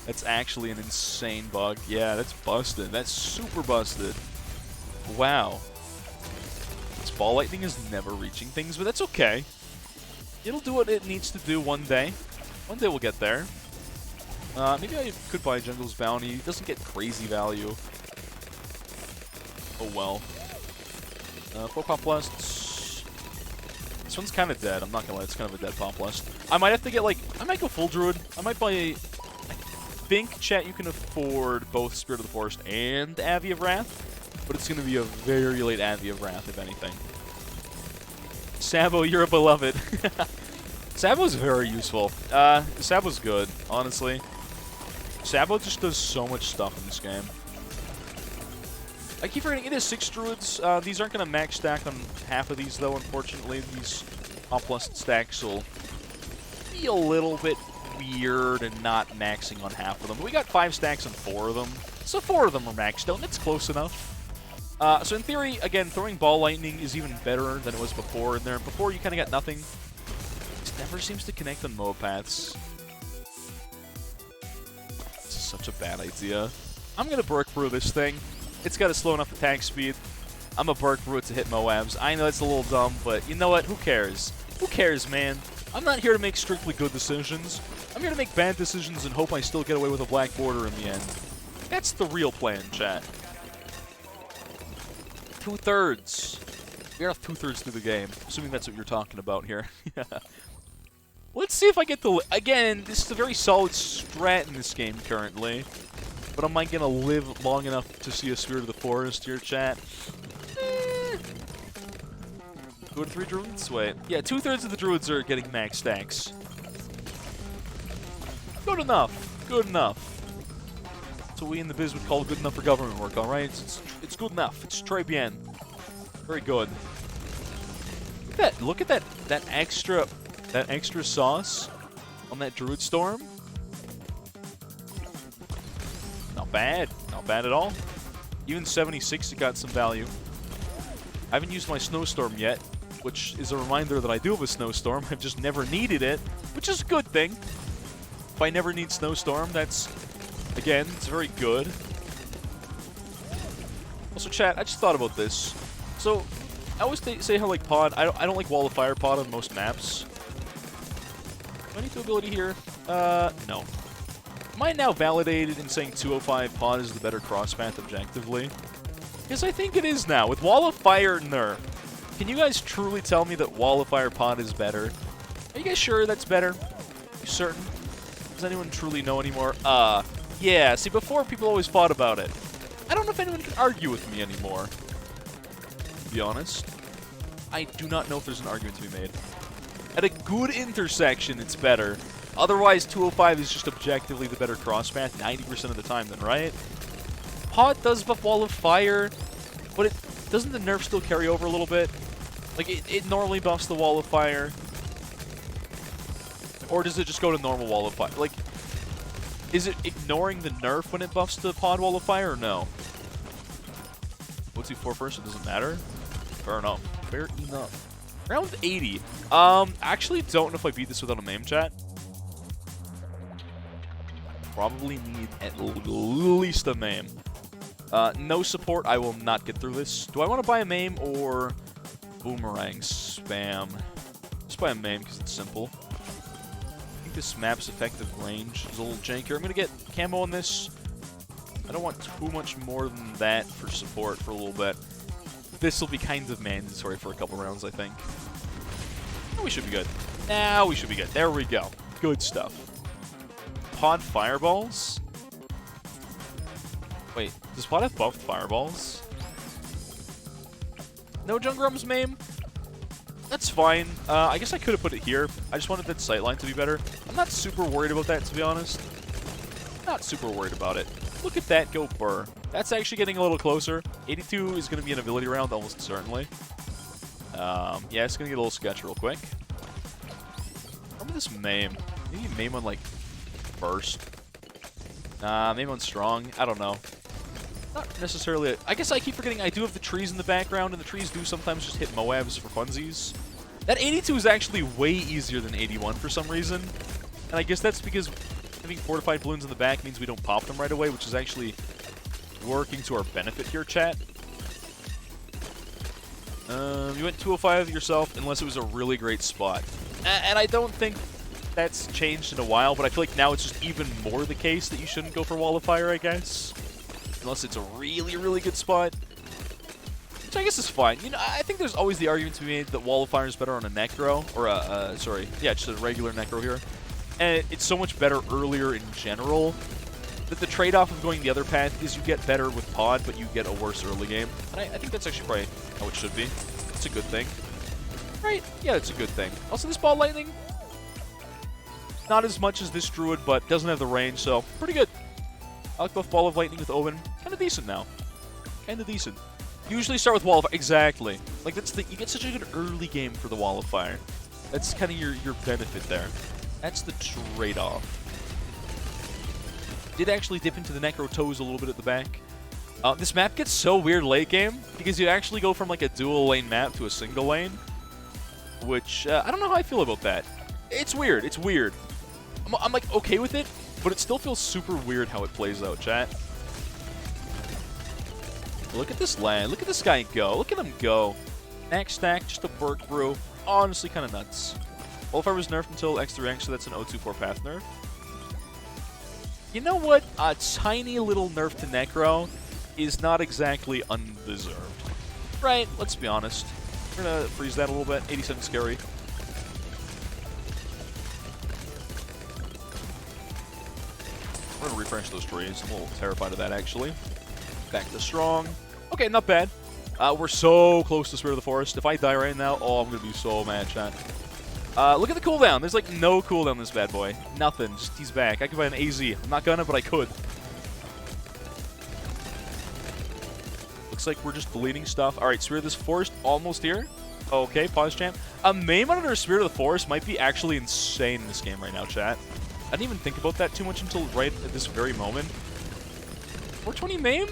B: That's actually an insane bug. Yeah, that's busted. That's super busted. Wow. This ball lightning is never reaching things, but that's okay. It'll do what it needs to do one day. One day we'll get there. Maybe I could buy Jungle's Bounty. It doesn't get crazy value. Oh well. 4 Pop Blasts. This one's kind of dead. I'm not gonna lie. It's kind of a dead Pop Blast. I might have to get, like, I might go full Druid. I might buy... I think, chat, you can afford both Spirit of the Forest and Avi of Wrath, but it's going to be a very late Avi of Wrath, if anything. Savo, you're a beloved. Savo's very useful. Savo's good, honestly. Savo just does so much stuff in this game. I keep forgetting, it is 6 Druids. These aren't going to max stack on half of these, though, unfortunately. These plus stacks will be a little bit weird and not maxing on half of them. But we got 5 stacks on 4 of them, so 4 of them are maxed out, and it's close enough. So in theory, again, throwing ball lightning is even better than it was before. And there, before you kind of got nothing. It never seems to connect on mob paths. This is such a bad idea. I'm gonna Burk Brew this thing. It's got a slow enough attack speed. I'm a Burk Brew it to hit Moabs. I know it's a little dumb, but you know what? Who cares? Who cares, man? I'm not here to make strictly good decisions. I'm here to make bad decisions and hope I still get away with a black border in the end. That's the real plan, chat. 2/3. We're off 2/3 through the game, assuming that's what you're talking about here. Yeah. Let's see if I get the... Again, this is a very solid strat in this game currently. But am I going to live long enough to see a Spirit of the Forest here, chat? Go to 3 Druids? Wait. Yeah, 2/3 of the Druids are getting max stacks. Good enough. Good enough. That's what we in the biz would call good enough for government work, alright? It's good enough. It's très bien. Very good. Look at that extra sauce on that Druid Storm. Not bad. Not bad at all. Even 76, it got some value. I haven't used my Snowstorm yet, which is a reminder that I do have a Snowstorm. I've just never needed it, which is a good thing. If I never need Snowstorm, that's, again, it's very good. Also, chat, I just thought about this. So, I always say how, like, pod, I don't like Wall of Fire pod on most maps. Do I need the ability here? No. Am I now validated in saying 205 pod is the better cross path objectively? Yes, I think it is now. With Wall of Fire nerf, Can you guys truly tell me that Wall of Fire Pod is better? Are you guys sure that's better? Are you certain? Does anyone truly know anymore? Yeah. See, before people always fought about it. I don't know if anyone can argue with me anymore. To be honest, I do not know if there's an argument to be made. At a good intersection, it's better. Otherwise, 205 is just objectively the better cross path 90% of the time then, right? Pod does buff Wall of Fire, but it doesn't the nerf still carry over a little bit? Like, it normally buffs the Wall of Fire. Or does it just go to normal Wall of Fire? Like, is it ignoring the nerf when it buffs the Pod Wall of Fire, or no? What's he for first? It doesn't matter? Fair enough. Fair enough. Round 80. Actually don't know if I beat this without a MAME chat. Probably need at least a MAME. No support, I will not get through this. Do I want to buy a MAME or Boomerang Spam? Just buy a MAME because it's simple. I think this map's effective range is a little jankier. I'm going to get camo on this. I don't want too much more than that for support for a little bit. This will be kind of mandatory for a couple rounds, I think. We should be good. Now we should be good. There we go. Good stuff. Pod Fireballs? Wait, does Pod have buffed Fireballs? No Jungrum's MAME? That's fine. I guess I could have put it here. I just wanted that sightline to be better. I'm not super worried about that, to be honest. Not super worried about it. Look at that go burr. That's actually getting a little closer. 82 is going to be an ability round, almost certainly. Yeah, it's going to get a little sketch real quick. Remember this MAME? Maybe MAME on, like, first. MAME on strong. I don't know. Not necessarily. I guess I keep forgetting I do have the trees in the background, and the trees do sometimes just hit Moabs for funsies. That 82 is actually way easier than 81 for some reason. And I guess that's because having fortified balloons in the back means we don't pop them right away, which is actually working to our benefit here, chat. You went 205 yourself unless it was a really great spot. And I don't think that's changed in a while, but I feel like now it's just even more the case that you shouldn't go for Wall of Fire, I guess. Unless it's a really, really good spot. Which I guess is fine. You know, I think there's always the argument to be made that Wall of Fire is better on a Necro. Or just a regular Necro here. And it's so much better earlier in general that the trade-off of going the other path is you get better with Pod, but you get a worse early game. And I think that's actually probably how it should be. It's a good thing. Right? Yeah, it's a good thing. Also, this Ball Lightning, not as much as this Druid, but doesn't have the range, so pretty good. I like both Ball of Lightning with Owen. Kind of decent now. Kind of decent. Usually start with Wall of Fire. Exactly. Like, that's the, you get such a good early game for the Wall of Fire. That's kind of your benefit there. That's the trade-off. Did actually dip into the Necro Toes a little bit at the back. This map gets so weird late game because you actually go from like a dual lane map to a single lane, which I don't know how I feel about that. It's weird. It's weird. I'm like okay with it, but it still feels super weird how it plays out, chat. Look at this land. Look at this guy go. Look at him go. Max stack, just a Burk Brew. Honestly, kind of nuts. Wildfire was nerfed until X3X, so that's an 024 path nerf. You know what? A tiny little nerf to Necro is not exactly undeserved. Right, let's be honest. We're going to freeze that a little bit. 87 scary. We're going to refresh those trees. I'm a little terrified of that, actually. Back to strong. Okay, not bad. We're so close to Spirit of the Forest. If I die right now, oh, I'm going to be so mad, chat. Look at the cooldown. There's like no cooldown this bad boy. Nothing. Just he's back. I could buy an AZ. I'm not gonna, but I could. Looks like we're just deleting stuff. Alright, Spirit of this Forest almost here. Okay, pause champ. A MAME under Spirit of the Forest might be actually insane in this game right now, chat. I didn't even think about that too much until right at this very moment. 420 MAME?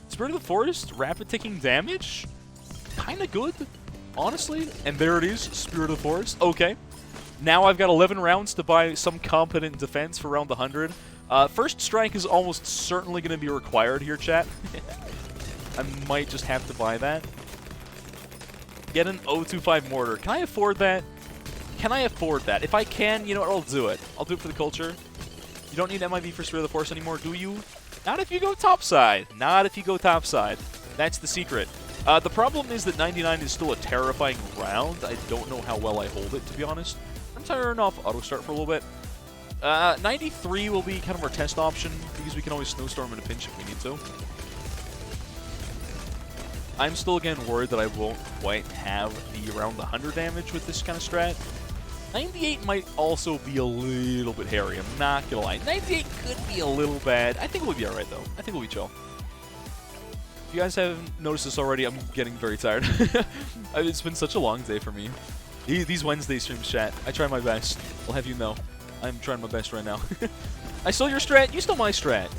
B: Spirit of the Forest? Rapid ticking damage? Kinda good. Honestly, and there it is, Spirit of the Forest. Okay. Now I've got 11 rounds to buy some competent defense for round 100. First strike is almost certainly going to be required here, chat. I might just have to buy that. Get an 025 mortar. Can I afford that? Can I afford that? If I can, you know what, I'll do it. I'll do it for the culture. You don't need MIV for Spirit of the Forest anymore, do you? Not if you go topside. Not if you go topside. That's the secret. The problem is that 99 is still a terrifying round. I don't know how well I hold it, to be honest. I'm turning off auto start for a little bit. 93 will be kind of our test option because we can always snowstorm in a pinch if we need to. I'm still again worried that I won't quite have the around 100 damage with this kind of strat. 98 might also be a little bit hairy, I'm not gonna lie. 98 could be a little bad. I think we'll be alright though. I think we'll be chill. If you guys haven't noticed this already, I'm getting very tired. It's been such a long day for me. These Wednesday streams, chat, I try my best. I'll have you know. I'm trying my best right now. I stole your strat, you stole my strat.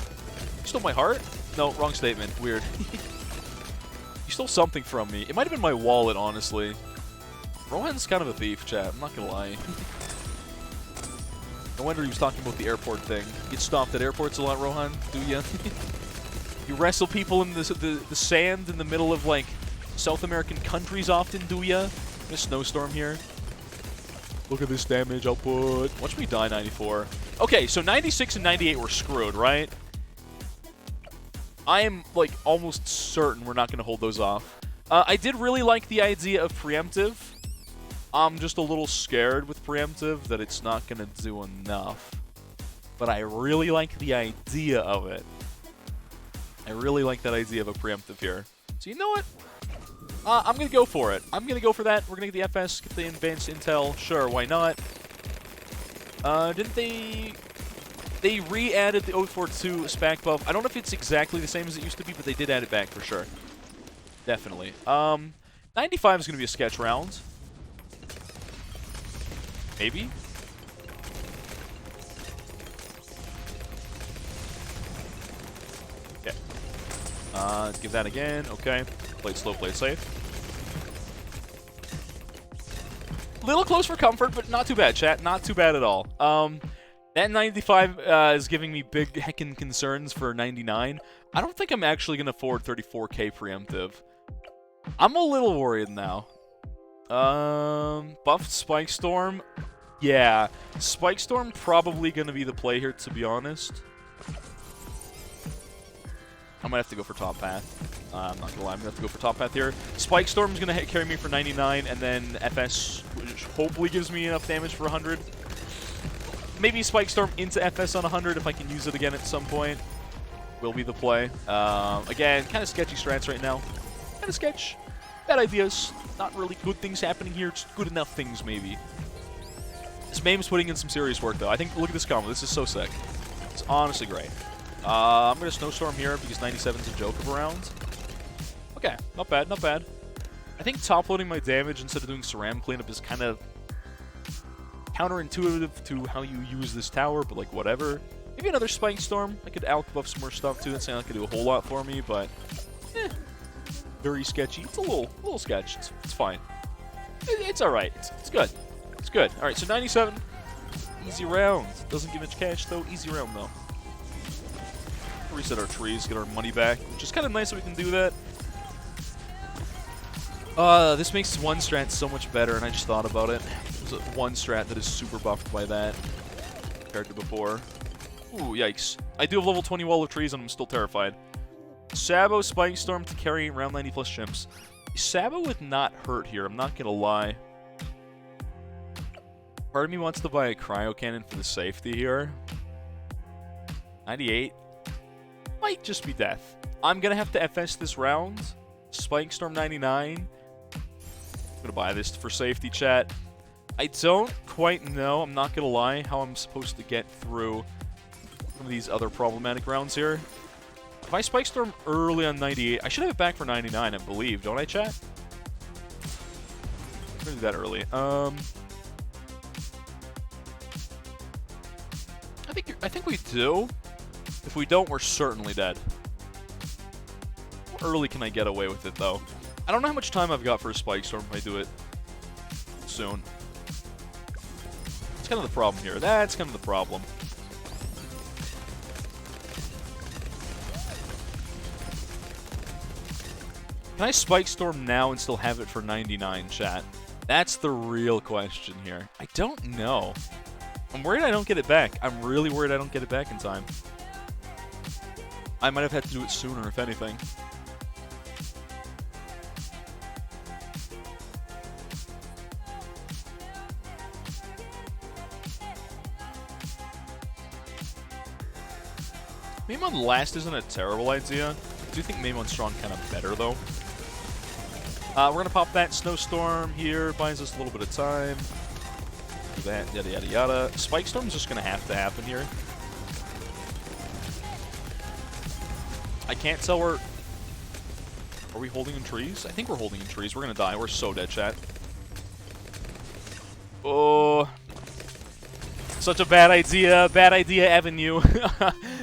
B: You stole my heart? No, wrong statement. Weird. You stole something from me. It might have been my wallet, honestly. Rohan's kind of a thief, chat. I'm not gonna lie. No wonder he was talking about the airport thing. You get stopped at airports a lot, Rohan, do ya? You wrestle people in the sand in the middle of, like, South American countries often, do ya? In a snowstorm here. Look at this damage output. Watch me die 94. Okay, so 96 and 98 were screwed, right? I am, like, almost certain we're not going to hold those off. I did really like the idea of preemptive. I'm just a little scared with preemptive that it's not going to do enough. But I really like the idea of it. I really like that idea of a preemptive here. So you know what? I'm going to go for it. I'm going to go for that. We're going to get the FS, get the advanced intel. Sure, why not? Didn't they... They re-added the 042 SPAC buff. I don't know if it's exactly the same as it used to be, but they did add it back for sure. Definitely. 95 is going to be a sketch round. Maybe? Okay. Let's give that again. Okay. Play it slow, play it safe. Little close for comfort, but not too bad, chat. Not too bad at all. That 95 is giving me big heckin' concerns for 99. I don't think I'm actually going to forward 34k preemptive. I'm a little worried now. Buffed Spike Storm. Yeah, Spike Storm probably going to be the play here, to be honest. I might have to go for top path. I'm not going to lie, I'm going to have to go for top path here. Spike Storm's going to carry me for 99, and then FS, which hopefully gives me enough damage for 100. Maybe Spike Storm into FS on 100 if I can use it again at some point. Will be the play. Again, kind of sketchy strats right now. Kind of sketch. Bad ideas. Not really good things happening here. Just good enough things, maybe. This MAME's putting in some serious work, though. I think, look at this combo. This is so sick. It's honestly great. I'm going to Snowstorm here because 97's a joke of a round. Okay, not bad, not bad. I think top-loading my damage instead of doing Ceram cleanup is kind of counterintuitive to how you use this tower, but like whatever. Maybe another Spike Storm. I could alch buff some more stuff too. That's not gonna do a whole lot for me, but very sketchy. It's a little sketch. It's fine. It's all right. It's good. It's good. All right. So 97, easy round. Doesn't give much cash though. Easy round though. Reset our trees, get our money back, which is kind of nice that we can do that. This makes one strat so much better, and I just thought about it. There's one strat that is super buffed by that compared to before. Ooh, yikes. I do have level 20 Wall of Trees, and I'm still terrified. Sabo, Spike Storm to carry around 90 plus chimps. Sabo would not hurt here, I'm not gonna lie. Part of me wants to buy a Cryo Cannon for the safety here. 98. Might just be death. I'm gonna have to FS this round. Spike Storm 99. I'm gonna buy this for safety, chat. I don't quite know, I'm not gonna lie, how I'm supposed to get through some of these other problematic rounds here. If I Spike Storm early on 98, I should have it back for 99, I believe, don't I, chat? I'm gonna do that early. I think we do. If we don't, we're certainly dead. How early can I get away with it, though? I don't know how much time I've got for a Spike Storm if I do it soon. That's kind of the problem here. That's kind of the problem. Can I Spike Storm now and still have it for 99, chat? That's the real question here. I don't know. I'm worried I don't get it back. I'm really worried I don't get it back in time. I might have had to do it sooner, if anything. Mame on last isn't a terrible idea. I do think Mame on strong kind of better, though. We're going to pop that Snowstorm here. Buys us a little bit of time. Do that, yada, yada, yada. Spike Storm's just going to happen here. I can't tell where... Are we holding in trees? I think we're holding in trees. We're going to die. We're so dead, chat. Oh... Such a bad idea. Bad idea, Avenue.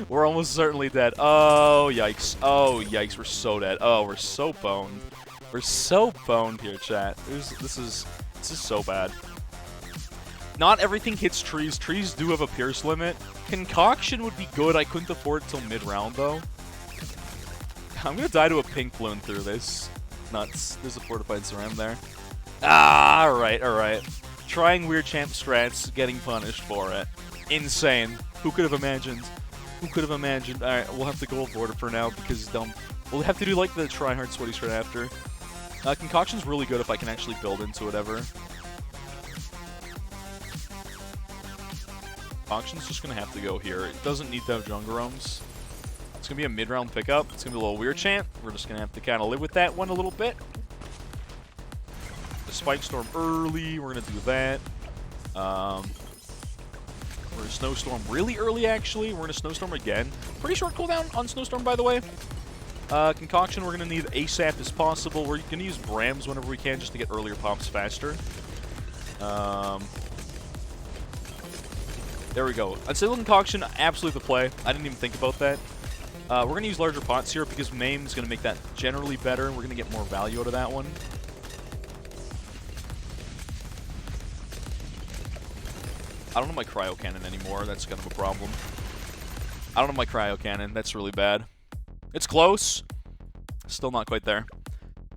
B: We're almost certainly dead. Oh, yikes. Oh, yikes. We're so dead. Oh, we're so boned. We're so boned here, chat. This is so bad. Not everything hits trees. Trees do have a pierce limit. Concoction would be good. I couldn't afford it till mid-round, though. I'm going to die to a pink balloon through this. Nuts. There's a fortified surround there. Ah, alright, alright. Trying weird champ strats, getting punished for it. Insane. Who could have imagined? Who could have imagined? Alright, we'll have to go avoid it for now because we'll have to do like the try-hard sweaty strat after. Concoction's really good if I can actually build into it ever. Concoction's just going to have to go here. It doesn't need to have jungle roams. It's going to be a mid-round pickup. It's going to be a little weird champ. We're just going to have to kind of live with that one a little bit. Spike Storm early, we're going to do that. We're going to Snowstorm really early, actually. We're going to Snowstorm again. Pretty short cooldown on Snowstorm, by the way. Concoction, we're going to need ASAP as possible. We're going to use Brams whenever we can just to get earlier pops faster. There we go. Unstable Concoction, absolutely the play. I didn't even think about that. We're going to use larger pots here because Mame is going to make that generally better. We're going to get more value out of that one. I don't have my cryo cannon anymore. That's kind of a problem. I don't have my cryo cannon. That's really bad. It's close. Still not quite there.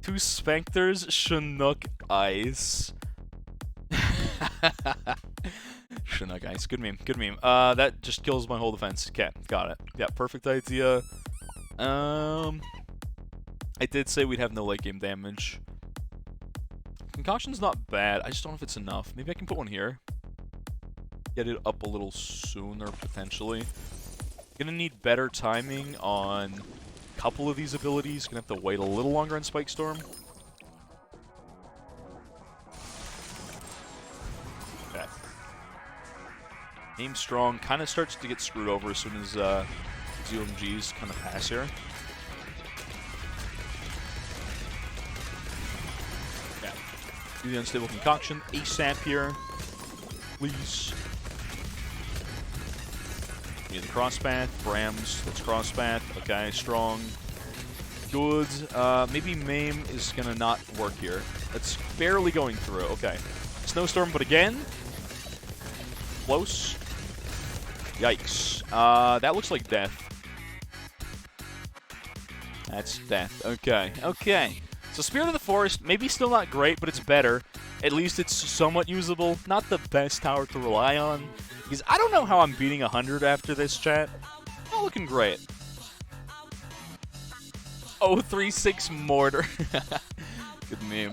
B: 2 Spectres, Chinook Ice. Chinook Ice. Good meme. Good meme. That just kills my whole defense. Okay, got it. Yeah, perfect idea. I did say we'd have no late game damage. Concoction's not bad. I just don't know if it's enough. Maybe I can put one here. Get it up a little sooner, potentially. Gonna need better timing on a couple of these abilities. Gonna have to wait a little longer on Spike Storm. Okay. Aim strong. Kind of starts to get screwed over as soon as ZOMGs kind of pass here. Okay. Do the Unstable Concoction. ASAP here. Please. Need the crosspath, Brams, that's crosspath, okay, strong, good, maybe Mame is gonna not work here, that's barely going through, okay, Snowstorm, but again, close, yikes, that looks like death, that's death, okay, okay, so Spirit of the Forest, maybe still not great, but it's better, at least it's somewhat usable, not the best tower to rely on. Because I don't know how I'm beating 100 after this, chat. Not looking great. 036 Mortar. Good meme.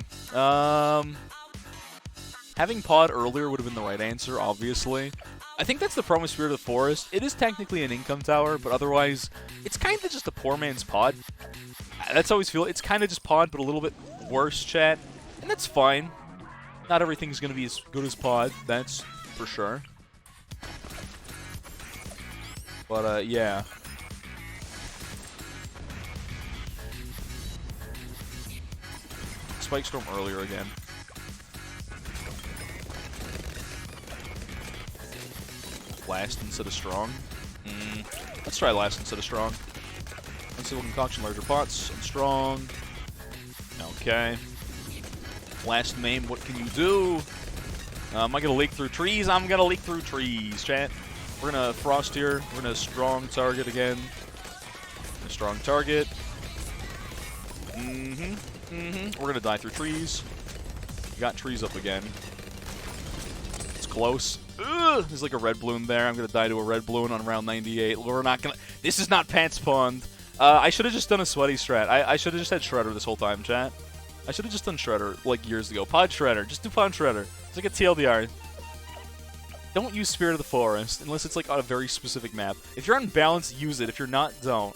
B: Having Pod earlier would have been the right answer, obviously. I think that's the problem with Spirit of the Forest. It is technically an income tower, but otherwise, it's kind of just a poor man's Pod. That's how I always feel. It's kind of just Pod, but a little bit worse, chat. And that's fine. Not everything's going to be as good as Pod. That's for sure. But, yeah. Spike Storm earlier again. Last instead of strong. Let's try last instead of strong. Unstable Concoction, larger pots, and strong. Okay. Last Mame, what can you do? Am I going to leak through trees? I'm going to leak through trees, chat. We're going to Frost here. We're going to strong target again. A strong target. We're going to die through trees. We got trees up again. It's close. Ugh, there's like a red balloon there. I'm going to die to a red balloon on round 98. We're not going to... This is not Pants Pond. I should have just done a sweaty strat. I should have just had Shredder this whole time, chat. I should have just done Shredder like years ago. Pod Shredder. Just do Pod Shredder. It's like a TLDR. don't use Spirit of the Forest unless it's like on a very specific map. If you're on balance, use it. If you're not, don't.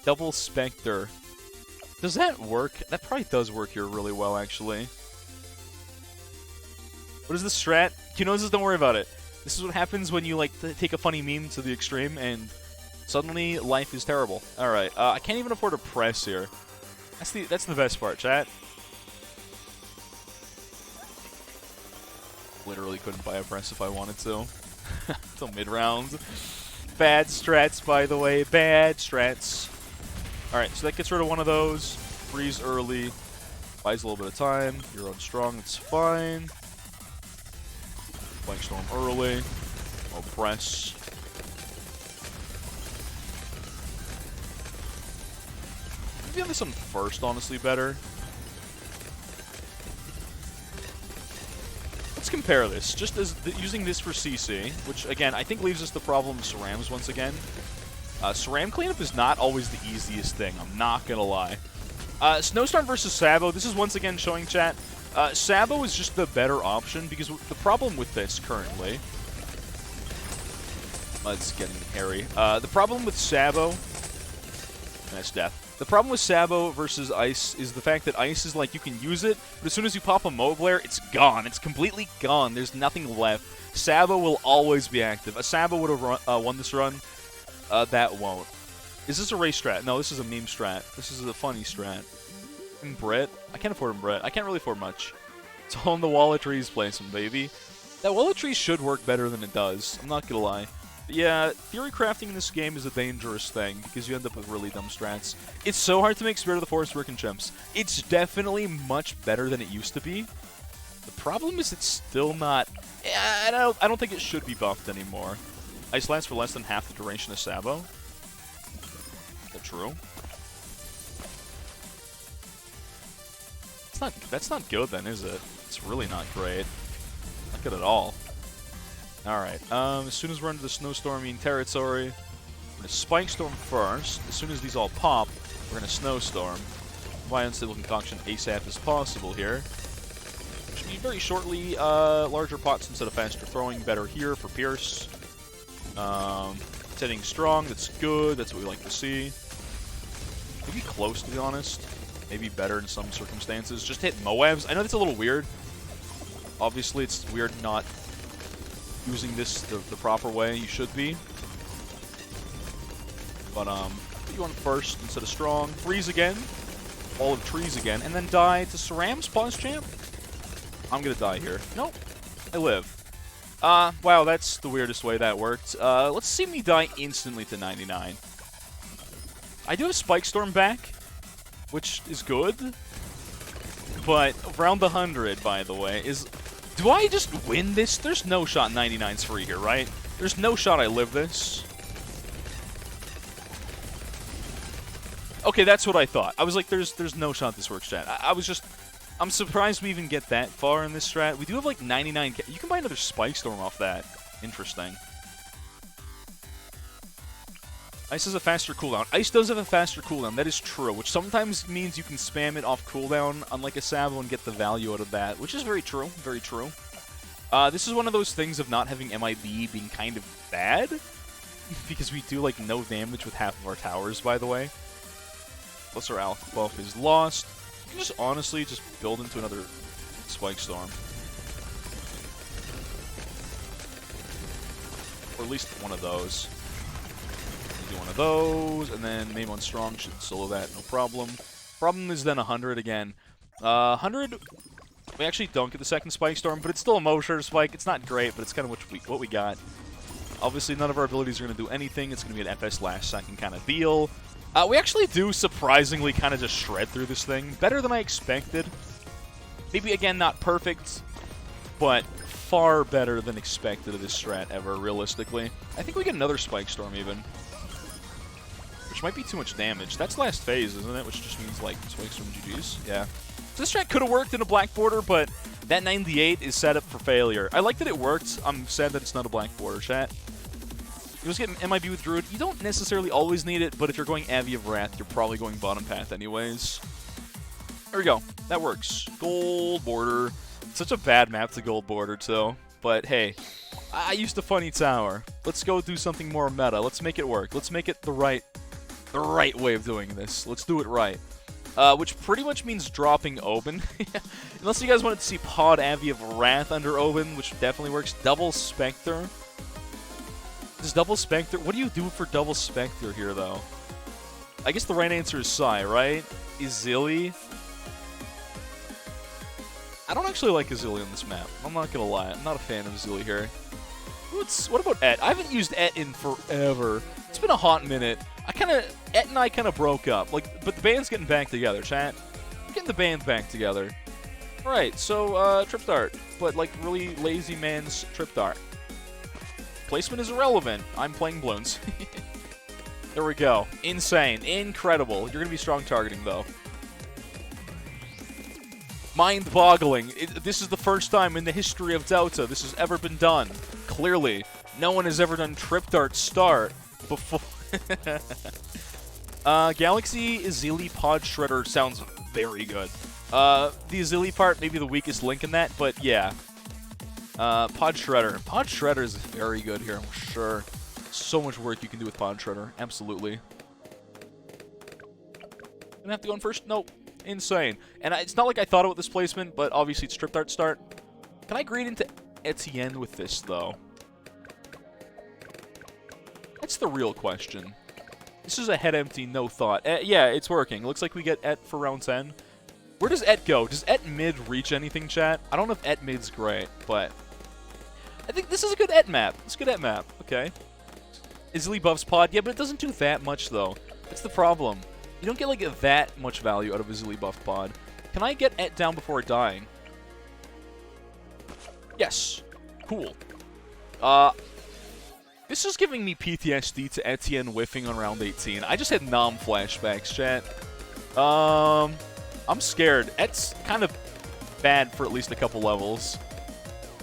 B: Double Spectre. Does that work? That probably does work here really well, actually. What is the strat? Kenosis, don't worry about it. This is what happens when you like take a funny meme to the extreme and suddenly life is terrible. All right, I can't even afford a press here. That's the best part, chat. Literally couldn't buy a press if I wanted to. Till mid-round. Bad strats, by the way. Bad strats. Alright, so that gets rid of one of those. Freeze early. Buys a little bit of time. You're on strong, it's fine. Spike Storm early. No press. Maybe on this one first, honestly, better. Let's compare this. Just as using this for CC, which, again, I think leaves us the problem of Cerams once again. Ceram cleanup is not always the easiest thing, I'm not gonna lie. Snowstorm versus Sabo, this is once again showing chat. Sabo is just the better option, because the problem with this currently... It's getting hairy. The problem with Sabo... Nice death. The problem with Sabo versus Ice is the fact that Ice is like, you can use it, but as soon as you pop a Mauve Lair, it's gone. It's completely gone. There's nothing left. Sabo will always be active. A Sabo would have won this run. That won't. Is this a race strat? No, this is a meme strat. This is a funny strat. And Brett? I can't afford him Brett. I can't really afford much. It's all in the Wall of Trees placement, baby. That Wall of Trees should work better than it does. I'm not gonna lie. But yeah, theory crafting in this game is a dangerous thing, because you end up with really dumb strats. It's so hard to make Spirit of the Forest work in Chimps. It's definitely much better than it used to be. The problem is it's still not... I don't think it should be buffed anymore. Ice lasts for less than half the duration of Sabo. Is that true? That's not good then, is it? It's really not great. Not good at all. Alright, as soon as we're into the snowstorming territory, we're going to Spike Storm first. As soon as these all pop, we're going to Snowstorm. Buy Unstable Concoction ASAP as possible here. Should be very shortly larger pots instead of faster throwing. Better here for Pierce. Hitting strong, that's good, that's what we like to see. Maybe close, to be honest. Maybe better in some circumstances. Just hit Moabs. I know that's a little weird. Obviously, it's weird not using this the proper way you should be. But, put you on first instead of strong. Freeze again. Wall of Trees again. And then die to Cerams, pause champ. I'm gonna die here. Nope. I live. Wow, that's the weirdest way that worked. Let's see me die instantly to 99. I do have Spike Storm back, which is good. But around the 100, by the way, is... Do I just win this? There's no shot 99's free here, right? There's no shot I live this. Okay, that's what I thought. I was like, there's no shot this works, chat. I was just... I'm surprised we even get that far in this strat. We do have like 99... You can buy another Spike Storm off that. Interesting. Ice has a faster cooldown. Ice does have a faster cooldown. That is true, which sometimes means you can spam it off cooldown, unlike a Sabo, and get the value out of that, which is very true. Very true. This is one of those things of not having MIB being kind of bad, because we do like no damage with half of our towers, by the way. Plus our alpha buff is lost. You can just honestly just build into another Spike Storm. Or at least one of those. Do one of those, and then Mame on Strong should solo that, no problem. Problem is then 100 again. 100, we actually don't get the second Spike Storm, but it's still a Motion Spike. It's not great, but it's kind of what we got. Obviously, none of our abilities are going to do anything. It's going to be an FS last second kind of deal. We actually do surprisingly kind of just shred through this thing. Better than I expected. Maybe, again, not perfect, but far better than expected of this strat ever, realistically. I think we get another Spike Storm, even. Which might be too much damage. That's last phase, isn't it? Which just means, like, Spike Storm GG's. Yeah. So this strat could have worked in a black border, but that 98 is set up for failure. I like that it worked. I'm sad that it's not a black border, chat. You just get an MIB with Druid. You don't necessarily always need it, but if you're going Abbey of Wrath, you're probably going bottom path anyways. There we go. That works. Gold border. Such a bad map to gold border, too. but hey, I used a funny tower. Let's go do something more meta. Let's make it work. Let's make it the right way of doing this. Let's do it right. Which pretty much means dropping Oben. Unless you guys wanted to see Pod Avi of Wrath under Oben, which definitely works. Double Spectre. Does Double Spectre... What do you do for Double Spectre here, though? I guess the right answer is Psy, right? Izili. I don't actually like Izili on this map. I'm not gonna lie. I'm not a fan of Izili here. What about Et? I haven't used Et in forever. It's been a hot minute. Et and I kind of broke up. But the band's getting back together, chat. We're getting the band back together. Alright, so, Trip Dart. But, like, really lazy man's Trip Dart. Placement is irrelevant. I'm playing Bloons. There we go. Insane. Incredible. You're gonna be strong targeting, though. Mind-boggling. This is the first time in the history of Dota this has ever been done. Clearly. No one has ever done Trip Dart start before. Galaxy Izili Pod Shredder sounds very good. The Izili part, maybe the weakest link in that, but yeah. Pod Shredder. Pod Shredder is very good here, I'm sure. So much work you can do with Pod Shredder. Absolutely. Gonna have to go in first? Nope. Insane. And it's not like I thought about this placement, but obviously it's Trip Dart start. Can I grade into Etienne with this, though? That's the real question. This is a head empty, no thought. Yeah, it's working. Looks like we get Et for round 10. Where does Et go? Does Et mid reach anything, chat? I don't know if Et mid's great, but I think this is a good Et map. It's a good Et map. Okay. Izili buffs Pod. Yeah, but it doesn't do that much, though. That's the problem. You don't get, like, that much value out of Izili buff Pod. Can I get Et down before dying? Yes. Cool. This is giving me PTSD to Etienne whiffing on round 18. I just had Nom flashbacks, chat. I'm scared. Et's kind of bad for at least a couple levels.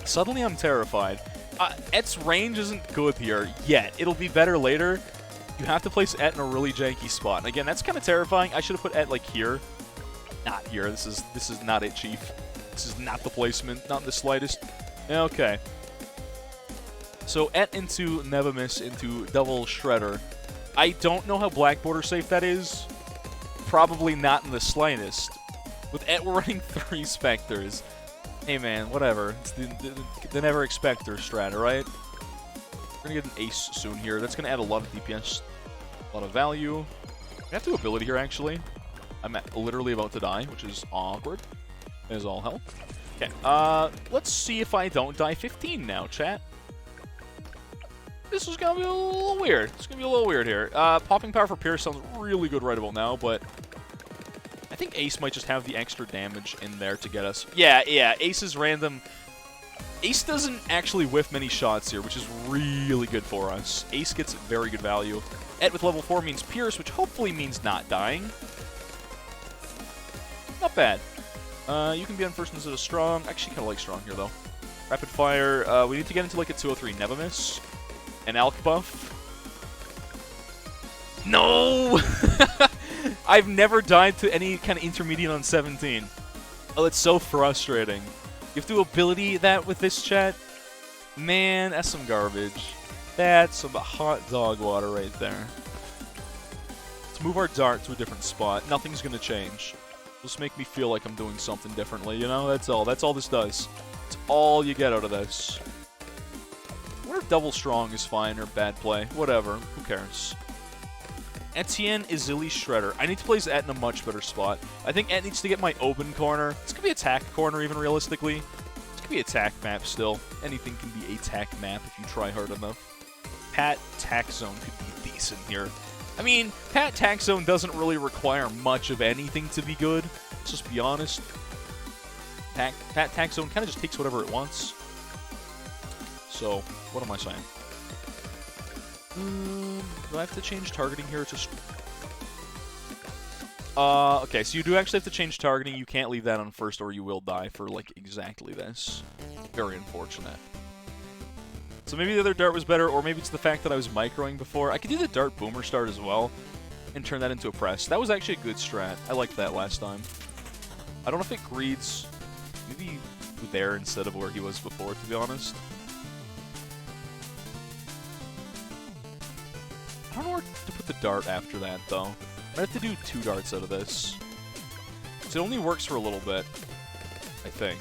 B: Suddenly I'm terrified. Et's range isn't good here yet. It'll be better later. You have to place Et in a really janky spot. And again, that's kind of terrifying. I should have put Et, like, here. Not here. This is not it, Chief. This is not the placement. Not in the slightest. Okay. So, Et into Nevamis into Double Shredder. I don't know how black border safe that is. Probably not in the slightest. With Et, we're running 3 Spectres. Hey, man, whatever. It's the Never Expector strat, right? We're going to get an Ace soon here. That's going to add a lot of DPS, a lot of value. I have to ability here, actually. I'm literally about to die, which is awkward. As all hell. Okay, let's see if I don't die 15 now, chat. This is going to be a little weird. It's going to be a little weird here. Popping Power for Pierce sounds really good right about now, but I think Ace might just have the extra damage in there to get us. Yeah, Ace is random. Ace doesn't actually whiff many shots here, which is really good for us. Ace gets very good value. Et with level 4 means Pierce, which hopefully means not dying. Not bad. You can be on first instead of Strong. Actually, kind of like Strong here, though. Rapid Fire. We need to get into like a 203 Nevamis. An Alk buff. No! I've never died to any kind of intermediate on 17. Oh, it's so frustrating. You have to ability that with this, chat? Man, that's some garbage. That's some hot dog water right there. Let's move our dart to a different spot. Nothing's gonna change. Just make me feel like I'm doing something differently, you know? That's all. That's all this does. It's all you get out of this. I wonder if Double Strong is fine or bad play. Whatever. Who cares? Etienne Izili Shredder. I need to place Et in a much better spot. I think Et needs to get my open corner. This could be attack corner, even realistically. This could be attack map still. Anything can be attack map if you try hard enough. Pat Tack Zone could be decent here. I mean, Pat Tack Zone doesn't really require much of anything to be good. Let's just be honest. Pat Tack Zone kind of just takes whatever it wants. So, what am I saying? Do I have to change targeting here? Just okay, so you do actually have to change targeting. You can't leave that on first or you will die for, like, exactly this. Very unfortunate. So maybe the other dart was better, or maybe it's the fact that I was microing before. I could do the dart boomer start as well and turn that into a press. That was actually a good strat. I liked that last time. I don't know if it greeds. Maybe there instead of where he was before, to be honest. I don't know where to put the dart after that, though. I have to do 2 darts out of this. So it only works for a little bit, I think.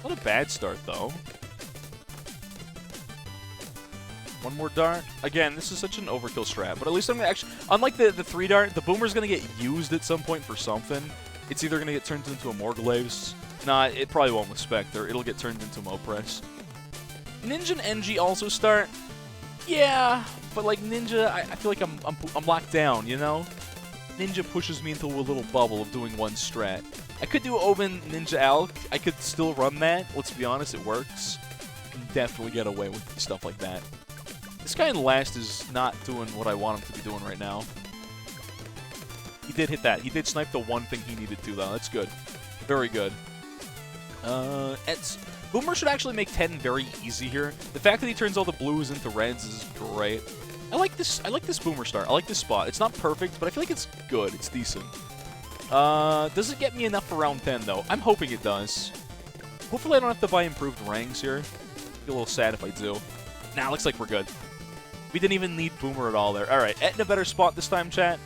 B: Not a bad start, though. 1 more dart. Again, this is such an overkill strat, but at least I'm gonna actually... Unlike the 3 dart, the Boomer's gonna get used at some point for something. It's either gonna get turned into a Morgleaves. Nah, it probably won't with Spectre. It'll get turned into Mopress. Ninja and NG also start. Yeah, but like Ninja, I feel like I'm locked down, you know? Ninja pushes me into a little bubble of doing one strat. I could do Omen Ninja Alk. I could still run that. Let's be honest, it works. I can definitely get away with stuff like that. This guy in last is not doing what I want him to be doing right now. He did hit that. He did snipe the one thing he needed to, though. That's good. Very good. Boomer should actually make 10 very easy here. The fact that he turns all the blues into reds is great. I like this Boomer start. I like this spot. It's not perfect, but I feel like it's good. It's decent. Does it get me enough for round 10, though? I'm hoping it does. Hopefully I don't have to buy improved ranks here. I'd be a little sad if I do. Nah, looks like we're good. We didn't even need Boomer at all there. Alright, Et in a better spot this time, chat.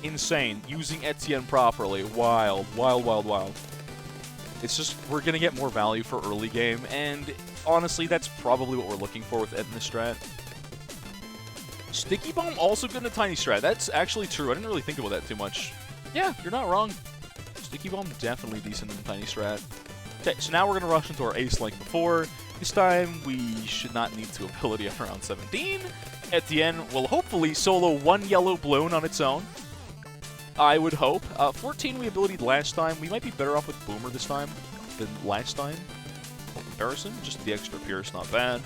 B: Insane. Using Etienne properly. Wild. Wild, wild, wild. It's just, we're going to get more value for early game, and honestly, that's probably what we're looking for with Ed in this strat. Sticky Bomb also good in a tiny strat. That's actually true. I didn't really think about that too much. Yeah, you're not wrong. Sticky Bomb definitely decent in a tiny strat. Okay, so now we're going to rush into our ace like before. This time, we should not need to ability on round 17. Etienne will hopefully solo 1 yellow balloon on its own. I would hope. 14 we abilitied last time. We might be better off with Boomer this time than last time. For comparison, just the extra Pierce, not bad.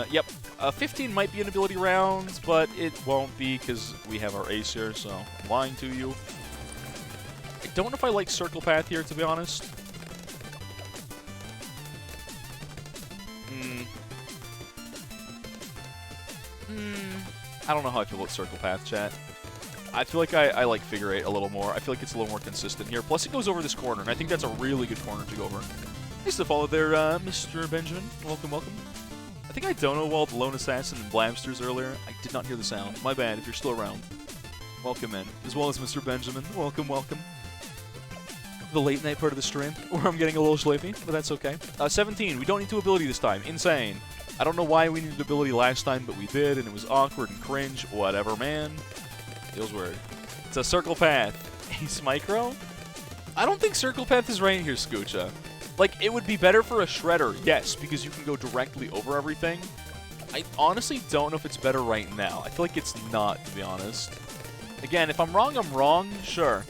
B: Yep. 15 might be an ability round, but it won't be because we have our ace here, so I'm lying to you. I don't know if I like Circle Path here, to be honest. I don't know how I feel about Circle Path, chat. I feel like I like Figure 8 a little more. I feel like it's a little more consistent here. Plus, it goes over this corner, and I think that's a really good corner to go over. Nice to follow there, Mr. Benjamin. Welcome, welcome. I think I dono-walled Lone Assassin and Blabsters earlier. I did not hear the sound. My bad, if you're still around. Welcome in. As well as Mr. Benjamin. Welcome, welcome. The late night part of the stream, where I'm getting a little sleepy, but that's okay. 17, we don't need to ability this time. Insane. I don't know why we needed ability last time, but we did, and it was awkward and cringe. Whatever, man. Feels weird. It's a Circle Path. Ace Micro? I don't think Circle Path is right here, Scoocha. Like, it would be better for a Shredder, yes, because you can go directly over everything. I honestly don't know if it's better right now. I feel like it's not, to be honest. Again, if I'm wrong, sure.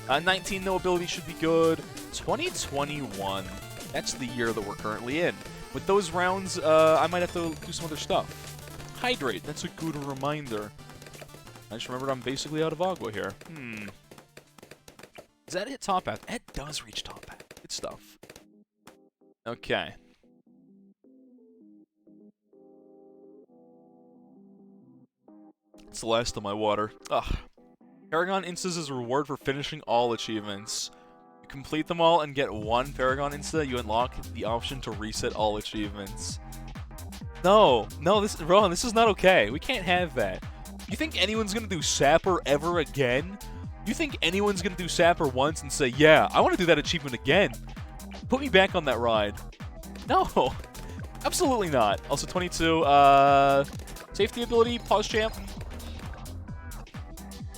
B: 19, no ability should be good. 2021, that's the year that we're currently in. With those rounds, I might have to do some other stuff. Hydrate, that's a good reminder. I just remembered I'm basically out of Agua here. Does that hit top path? It does reach top path. Good stuff. Okay. It's the last of my water. Ugh. Paragon Instas is a reward for finishing all achievements. You complete them all and get 1 Paragon Insta, you unlock the option to reset all achievements. No, Rohan, this is not okay. We can't have that. You think anyone's gonna do Sapper ever again? You think anyone's gonna do Sapper once and say, yeah, I want to do that achievement again? Put me back on that ride. No, absolutely not. Also 22, safety ability, pause champ.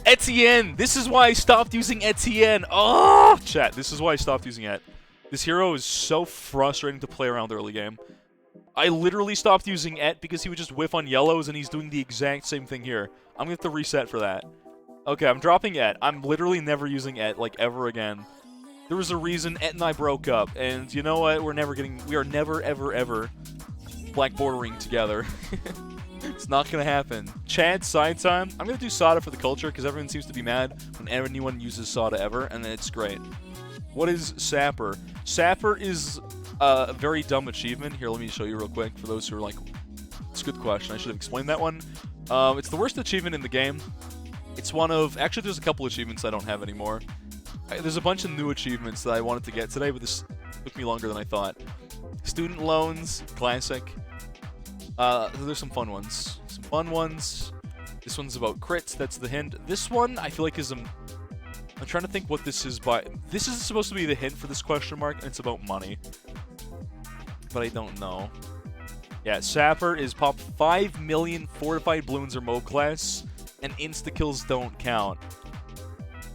B: Etienne! This is why I stopped using Etienne. Oh, chat, this is why I stopped using Et. This hero is so frustrating to play around early game. I literally stopped using Et because he would just whiff on yellows, and he's doing the exact same thing here. I'm going to have to reset for that. Okay, I'm dropping Et. I'm literally never using Et, like, ever again. There was a reason Et and I broke up, and you know what? We are never, ever, ever black bordering together. It's not going to happen. Chad, side time. I'm going to do Sada for the culture, because everyone seems to be mad when anyone uses Sada ever, and it's great. What is Sapper? Sapper is a very dumb achievement. Here, let me show you real quick for those who are like, it's a good question. I should have explained that one. It's the worst achievement in the game. It's one of, actually there's a couple achievements I don't have anymore. There's a bunch of new achievements that I wanted to get today, but this took me longer than I thought. Student loans, classic. There's some fun ones. This one's about crits, that's the hint. This one, I feel like is I'm trying to think what this is by. This is supposed to be the hint for this question mark, and it's about money. But I don't know. Yeah, Sapper is pop 5 million fortified balloons or mob class, and insta-kills don't count.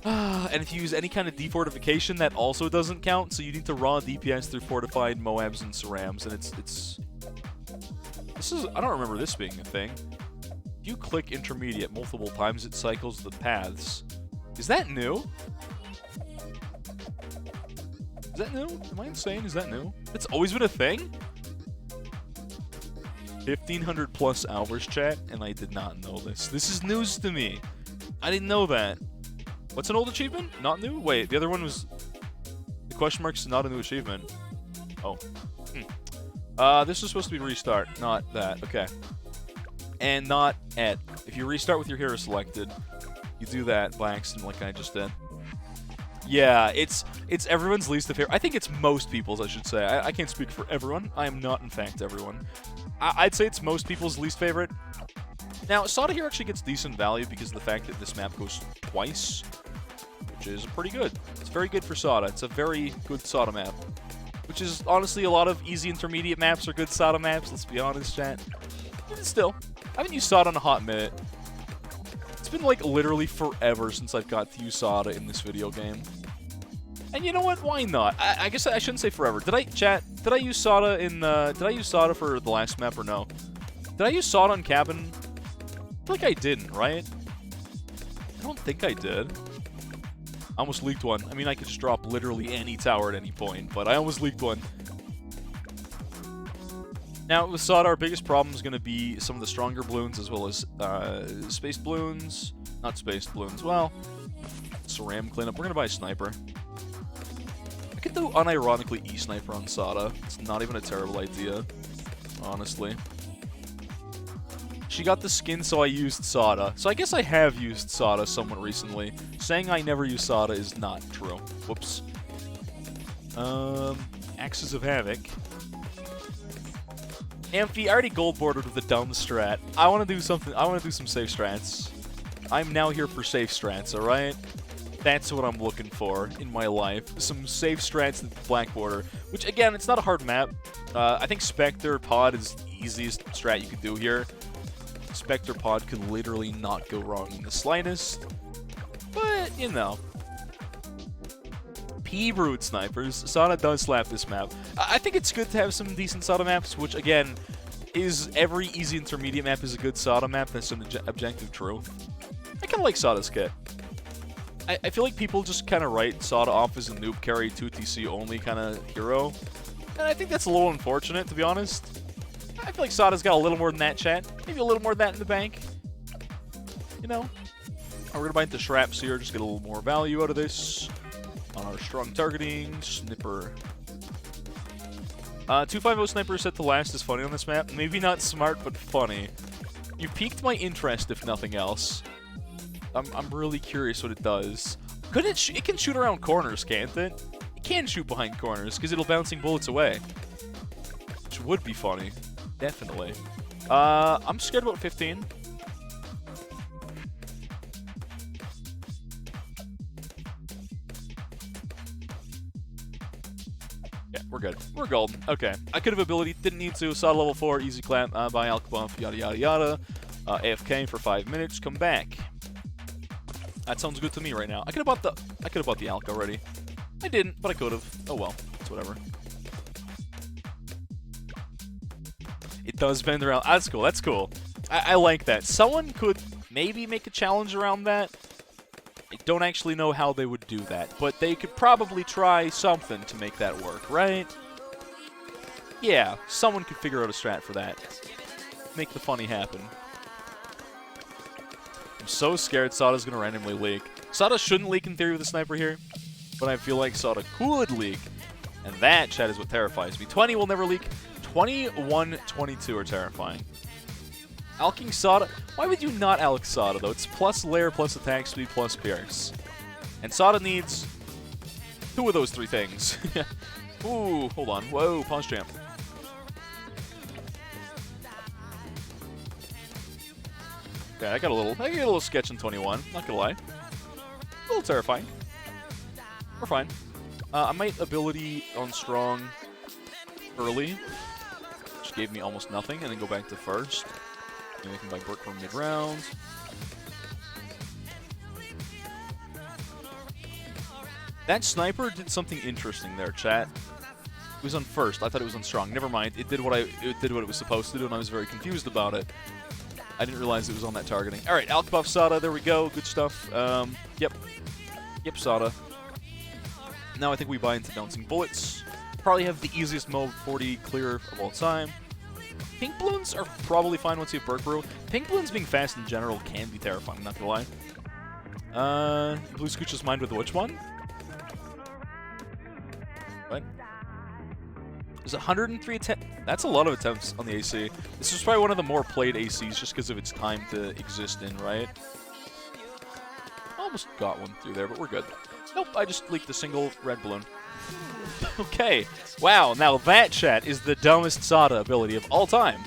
B: And if you use any kind of defortification, that also doesn't count, so you need to raw DPS through fortified Moabs and Cerams, and it's... This is... I don't remember this being a thing. If you click intermediate multiple times, it cycles the paths. Is that new? Is that new? Am I insane? Is that new? It's always been a thing? 1,500 plus hours, chat, and I did not know this. This is news to me. I didn't know that. What's an old achievement? Not new? Wait, the other one was... The question mark's not a new achievement. Oh. This is supposed to be restart, not that. Okay. And not at. If you restart with your hero selected, you do that by accident like I just did. Yeah, it's everyone's least favorite. I think it's most people's, I should say. I can't speak for everyone. I am not, in fact, everyone. I'd say it's most people's least favorite. Now, Sada here actually gets decent value because of the fact that this map goes twice, which is pretty good. It's very good for Sada. It's a very good Sada map, which is honestly a lot of easy intermediate maps are good Sada maps, let's be honest, chat. But still, I haven't used Sada in a hot minute. It's been like literally forever since I've got to use Sada in this video game. And you know what? Why not? I guess I shouldn't say forever. Did I use Sada in did I use Sada for the last map or no? Did I use Sada on Cabin? I feel like I didn't, right? I don't think I did. I almost leaked one. I mean, I could just drop literally any tower at any point, but I almost leaked one. Now, with Sada, our biggest problem is going to be some of the stronger balloons as well as spaced balloons. Not spaced balloons. Well, Ceram cleanup. We're going to buy a sniper. I could do unironically E-sniper on Sada. It's not even a terrible idea, honestly. She got the skin, so I used Sada. So I guess I have used Sada somewhat recently. Saying I never use Sada is not true. Whoops. Axes of Havoc. Amphi, I already gold bordered with a dumb strat. I want to do something. I want to do some safe strats. I'm now here for safe strats, alright? That's what I'm looking for in my life. Some safe strats at Black Border. Which, again, it's not a hard map. I think Spectre Pod is the easiest strat you can do here. Spectre Pod could literally not go wrong in the slightest. But, you know. P-Brood Snipers. Sada does slap this map. I think it's good to have some decent Sada maps, which, again, is every easy intermediate map is a good Sada map. That's an objective truth. I kind of like Sada's kit. I feel like people just kind of write Sada off as a noob carry 2TC only kind of hero. And I think that's a little unfortunate, to be honest. I feel like Sada's got a little more than that, chat. Maybe a little more than that in the bank. You know? We're going to buy into Shraps here, just get a little more value out of this. On our strong targeting, Snipper. 250 Sniper set to last is funny on this map. Maybe not smart, but funny. You piqued my interest, if nothing else. I'm really curious what it does. It can shoot around corners, can't it? It can shoot behind corners, because it'll bouncing bullets away. Which would be funny. Definitely. I'm scared about 15. Yeah, we're good. We're golden. Okay. I could have ability, didn't need to. Sada level 4, easy clap, buy alk buff, yada yada yada. AFK for 5 minutes, come back. That sounds good to me right now. I could have bought the alk already. I didn't, but I could have. Oh well, it's whatever. It does bend around. That's cool. That's cool. I like that. Someone could maybe make a challenge around that. I don't actually know how they would do that, but they could probably try something to make that work, right? Yeah, someone could figure out a strat for that. Make the funny happen. I'm so scared Sada's going to randomly leak. Sada shouldn't leak in theory with a sniper here, but I feel like Sada could leak, and that, chat, is what terrifies me. 20 will never leak. 21, 22 are terrifying. Alking Sada. Why would you not alk Sada, though? It's plus lair, plus attack speed, plus pierce. And Sada needs Two of those three things. Ooh, hold on. Whoa, pause jam. Okay, I get a little sketch in 21. Not gonna lie. A little terrifying. We're fine. I might ability on strong early, which gave me almost nothing, and then go back to first. Maybe I can buy Burke for mid-round. That sniper did something interesting there, chat. It was on first. I thought it was on strong. Never mind. It did what it was supposed to do, and I was very confused about it. I didn't realize it was on that targeting. All right, Alk Buff Sada. There we go. Good stuff. Yep, Sada. Now I think we buy into Bouncing Bullets. Probably have the easiest mode 40 clear of all time. Pink Balloons are probably fine once you have Burke Brew. Pink Balloons being fast in general can be terrifying, not gonna lie. Blue Scooch's mind with which one? What? There's 103 attempts. That's a lot of attempts on the AC. This is probably one of the more played ACs just because of its time to exist in, right? Almost got one through there, but we're good. Nope, I just leaked a single red balloon. Okay. Wow, now that, chat, is the dumbest Sada ability of all time.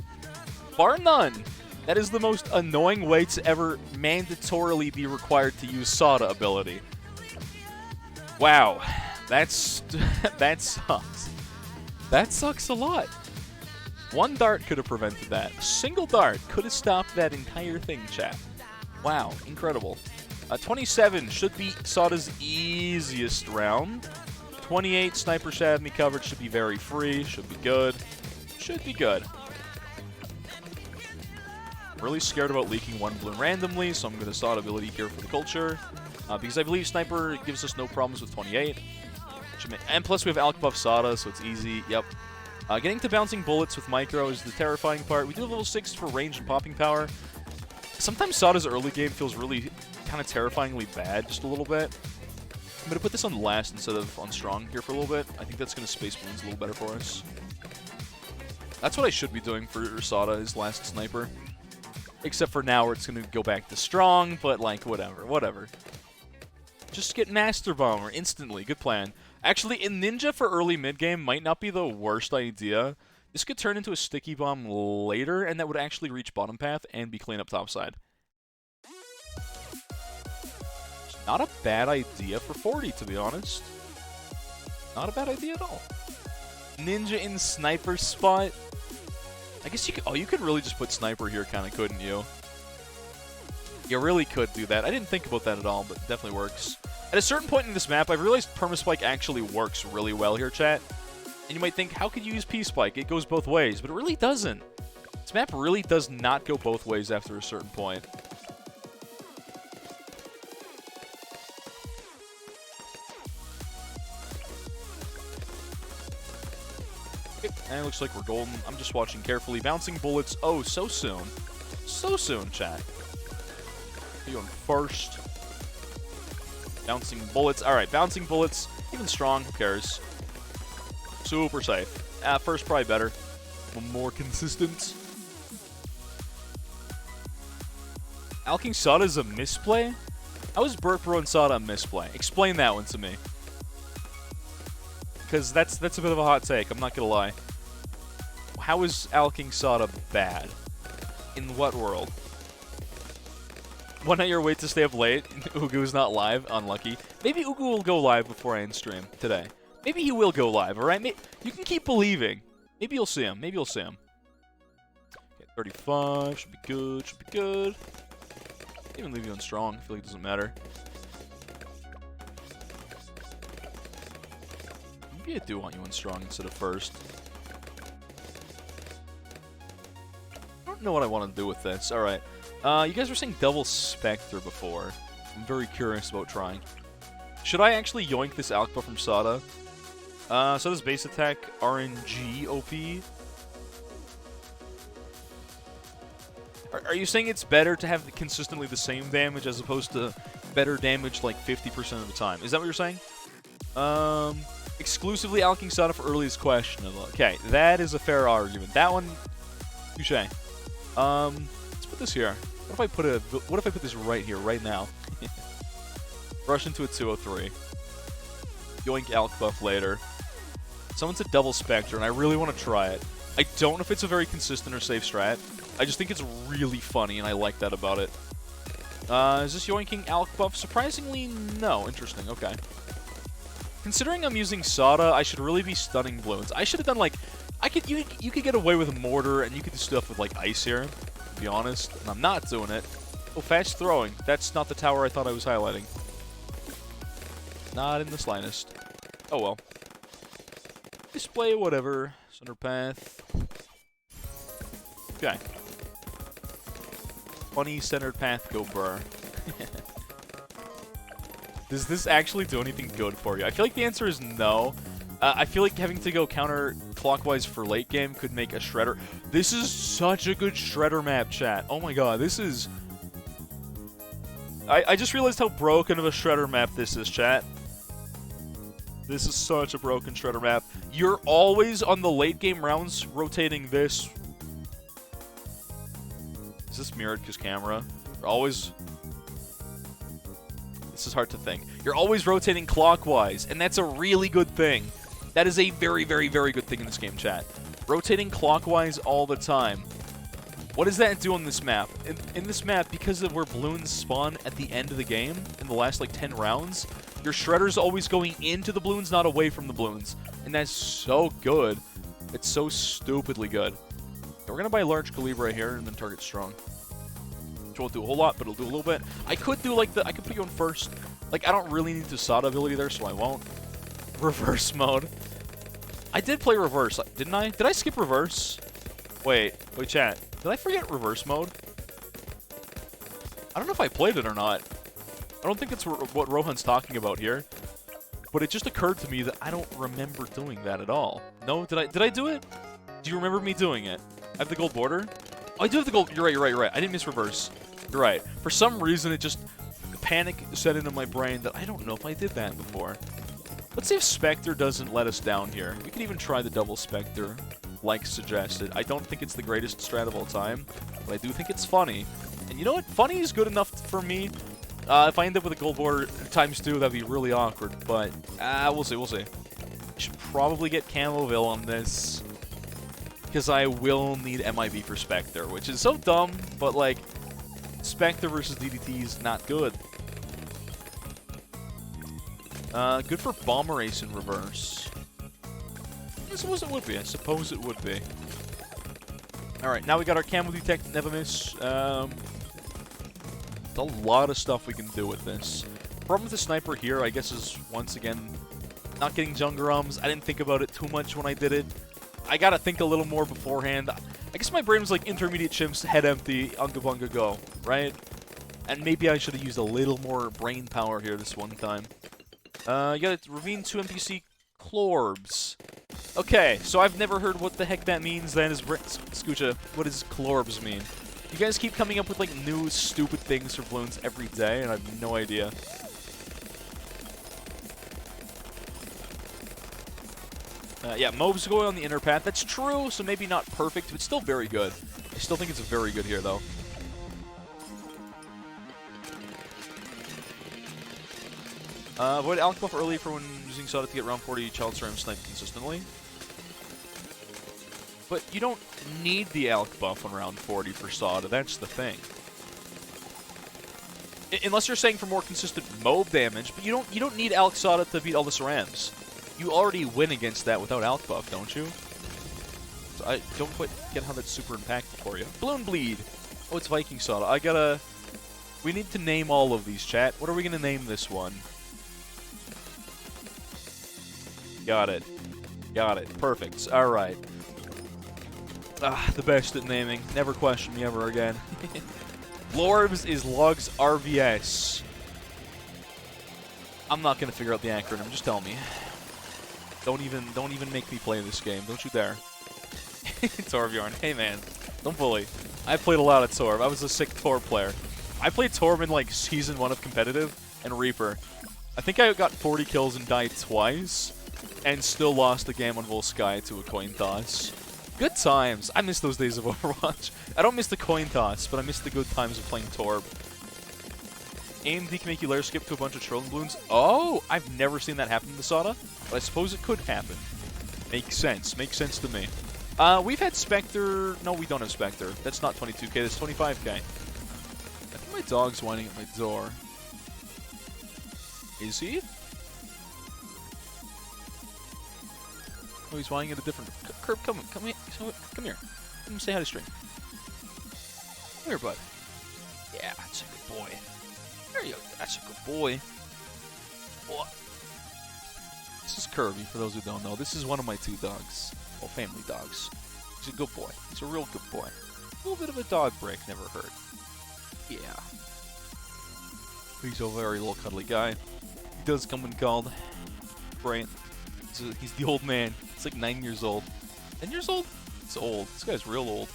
B: Bar none. That is the most annoying way to ever mandatorily be required to use Sada ability. Wow. That sucks. That sucks a lot. One dart could have prevented that. A single dart could have stopped that entire thing, chat. Wow, incredible. 27 should be Sada's easiest round. 28 Sniper Shadney coverage should be very free. Should be good. Should be good. Really scared about leaking one balloon randomly, so I'm going to Sada ability here for the culture. Because I believe Sniper gives us no problems with 28. And plus we have Alk Buff Sada, so it's easy. Yep. Getting to Bouncing Bullets with Micro is the terrifying part. We do have level 6 for range and popping power. Sometimes Sada's early game feels really kind of terrifyingly bad, just a little bit. I'm going to put this on last instead of on strong here for a little bit. I think that's going to space balloons a little better for us. That's what I should be doing for Sada, is last sniper. Except for now where it's going to go back to strong, but like, whatever. Just get Master Bomber instantly. Good plan. Actually, in Ninja for early mid-game might not be the worst idea. This could turn into a sticky bomb later, and that would actually reach bottom path and be clean up topside. Not a bad idea for 40, to be honest. Not a bad idea at all. Ninja in Sniper spot. I guess you could... Oh, you could really just put Sniper here, kind of, couldn't you? You really could do that. I didn't think about that at all, but it definitely works. At a certain point in this map, I've realized Permaspike actually works really well here, chat. And you might think, how could you use P-Spike? It goes both ways, but it really doesn't. This map really does not go both ways after a certain point. Okay, and it looks like we're golden. I'm just watching carefully. Bouncing Bullets, oh, so soon. So soon, chat. You on first. Bouncing Bullets. Alright, Bouncing Bullets. Even strong, who cares? Super safe. First probably better. More consistent. Alking Sada is a misplay? How is Burke Brew and Sada a misplay? Explain that one to me. Because that's a bit of a hot take, I'm not gonna lie. How is Alking Sada bad? In what world? One night your wait to stay up late. Ugu's not live. Unlucky. Maybe Ugu will go live before I end stream today. Maybe he will go live, alright? You can keep believing. Maybe you'll see him. Maybe you'll see him. Okay, 35. Should be good. Should be good. Even leave you on strong. I feel like it doesn't matter. Maybe I do want you on strong instead of first. I don't know what I want to do with this. Alright. You guys were saying Double Spectre before. I'm very curious about trying. Should I actually yoink this Alkba from Sada? Sada's base attack, RNG OP. Are you saying it's better to have consistently the same damage as opposed to better damage like 50% of the time? Is that what you're saying? Exclusively Alking Sada for early is questionable. Okay, that is a fair argument. That one, touche. Let's put this here. What if I put this right here, right now? Rush into a 203. Yoink Alk buff later. Someone said Double Spectre, and I really want to try it. I don't know if it's a very consistent or safe strat. I just think it's really funny, and I like that about it. Is this Yoinking Alk buff? Surprisingly, no. Interesting, okay. Considering I'm using Sada, I should really be stunning balloons. I should have done, like... You could get away with Mortar, and you could do stuff with, like, Ice here, to be honest. And I'm not doing it. Oh, fast throwing. That's not the tower I thought I was highlighting. Not in the slightest. Oh, well. Display, whatever. Center path. Okay. Funny centered path, go burr. Does this actually do anything good for you? I feel like the answer is no. I feel like having to go counterclockwise for late game could make a Shredder. This is such a good Shredder map, chat. Oh my god, this is... I just realized how broken of a Shredder map this is, chat. This is such a broken Shredder map. You're always on the late game rounds rotating this. Is this mirrored because camera? You're always... This is hard to think. You're always rotating clockwise, and that's a really good thing. That is a very, very, very good thing in this game, chat. Rotating clockwise all the time. What does that do on this map? In this map, because of where balloons spawn at the end of the game, in the last, like, 10 rounds, your Shredder's always going into the balloons, not away from the balloons. And that's so good. It's so stupidly good. We're going to buy large Calibre here and then target strong. Which won't do a whole lot, but it'll do a little bit. I could do, like, I could put you on first. Like, I don't really need the Sada ability there, so I won't. Reverse mode. I did play reverse, didn't I? Did I skip reverse? Wait, chat. Did I forget reverse mode? I don't know if I played it or not. I don't think it's what Rohan's talking about here. But it just occurred to me that I don't remember doing that at all. No? Did I do it? Do you remember me doing it? I have the gold border? Oh, I do have the gold. You're right. I didn't miss reverse. You're right. For some reason, it just... Panic set into my brain that I don't know if I did that before. Let's see if Spectre doesn't let us down here. We could even try the double Spectre, like suggested. I don't think it's the greatest strat of all time, but I do think it's funny. And you know what? Funny is good enough for me. If I end up with a gold border ×2, that'd be really awkward, but we'll see. I should probably get Camoville on this, because I will need MIB for Spectre, which is so dumb, but like, Spectre versus DDT is not good. Good for Bomber Ace in reverse. I suppose it would be. Alright, now we got our Camo Detect, Never Miss. There's a lot of stuff we can do with this. Problem with the Sniper here, I guess, is, once again, not getting Jungurums. I didn't think about it too much when I did it. I gotta think a little more beforehand. I guess my brain was like intermediate chimps, head empty, Unga Bunga go, right? And maybe I should have used a little more brain power here this one time. You got a Ravine 2 NPC Clorbs. Okay, so I've never heard what the heck that means. That is, Scoocha, what does Clorbs mean? You guys keep coming up with like new stupid things for balloons every day, and I have no idea. Yeah, Mobe's going on the inner path. That's true, so maybe not perfect, but still very good. I still think it's very good here, though. Avoid Alk buff early for when using Sada to get round 40 Child Slam snipe consistently. But you don't need the Alk buff on round 40 for Sada, that's the thing. Unless you're saying for more consistent Mobe damage, but you don't need Alk Sada to beat all the Sarams. You already win against that without Alk buff, don't you? So I don't quite get how that's super impactful for you. Balloon Bleed! Oh, it's Viking Sada. We need to name all of these, chat. What are we gonna name this one? Got it. Perfect. Alright. The best at naming. Never question me ever again. Lorbs is Logs RVS. I'm not gonna figure out the acronym, just tell me. Don't even make me play this game. Don't you dare. Torbjorn. Hey man. Don't bully. I played a lot of Torb. I was a sick Torb player. I played Torb in like Season 1 of Competitive and Reaper. I think I got 40 kills and died twice. And still lost the game on Volsky to a coin toss. Good times. I miss those days of Overwatch. I don't miss the coin toss, but I miss the good times of playing Torb. AMD can make you layer skip to a bunch of Trillium Balloons. Oh, I've never seen that happen in the Sada, but I suppose it could happen. Makes sense. Makes sense to me. We've had Spectre. No, we don't have Spectre. That's not 22k. That's 25k. I think my dog's whining at my door. Is he? Oh, he's whining at a different... Curb, come here. Come here. Come say hi to Stream. Come here, bud. Yeah, that's a good boy. There you go. That's a good boy. What? This is Kirby, for those who don't know. This is one of my 2 dogs. Well, family dogs. He's a good boy. He's a real good boy. A little bit of a dog break, never hurt. Yeah. He's a very little cuddly guy. He does come when called. Brain. He's the old man. He's like 9 years old. 10 years old? It's old. This guy's real old.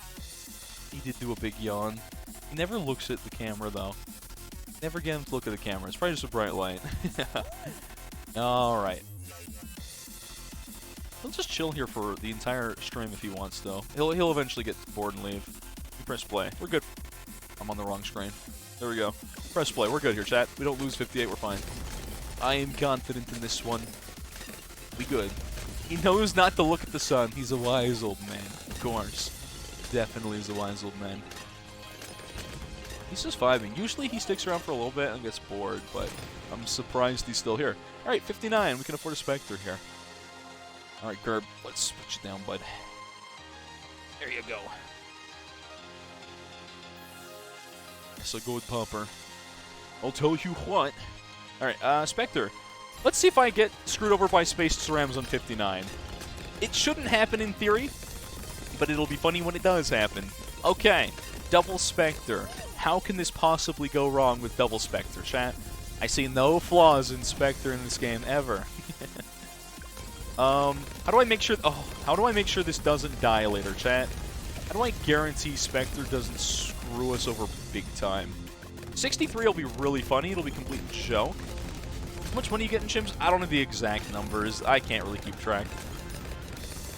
B: He did do a big yawn. He never looks at the camera, though. Never get him to look at the camera. It's probably just a bright light. Alright. He'll just chill here for the entire stream if he wants, though. He'll eventually get bored and leave. We press play. We're good. I'm on the wrong screen. There we go. Press play. We're good here, chat. We don't lose 58. We're fine. I am confident in this one. We good. He knows not to look at the sun. He's a wise old man. Of course. Definitely is a wise old man. He's just vibing. Usually he sticks around for a little bit and gets bored, but I'm surprised he's still here. Alright, 59. We can afford a Spectre here. Alright, Gerb. Let's put you down, bud. There you go. That's a good pupper. I'll tell you what. Alright, Spectre. Let's see if I get screwed over by Spaced Cerams on 59. It shouldn't happen in theory, but it'll be funny when it does happen. Okay, Double Spectre. How can this possibly go wrong with Double Spectre, chat? I see no flaws in Spectre in this game ever. How do I make sure... Oh, how do I make sure this doesn't die later, chat? How do I guarantee Spectre doesn't screw us over big time? 63 will be really funny. It'll be complete joke. How much money you get in chimps? I don't know the exact numbers. I can't really keep track.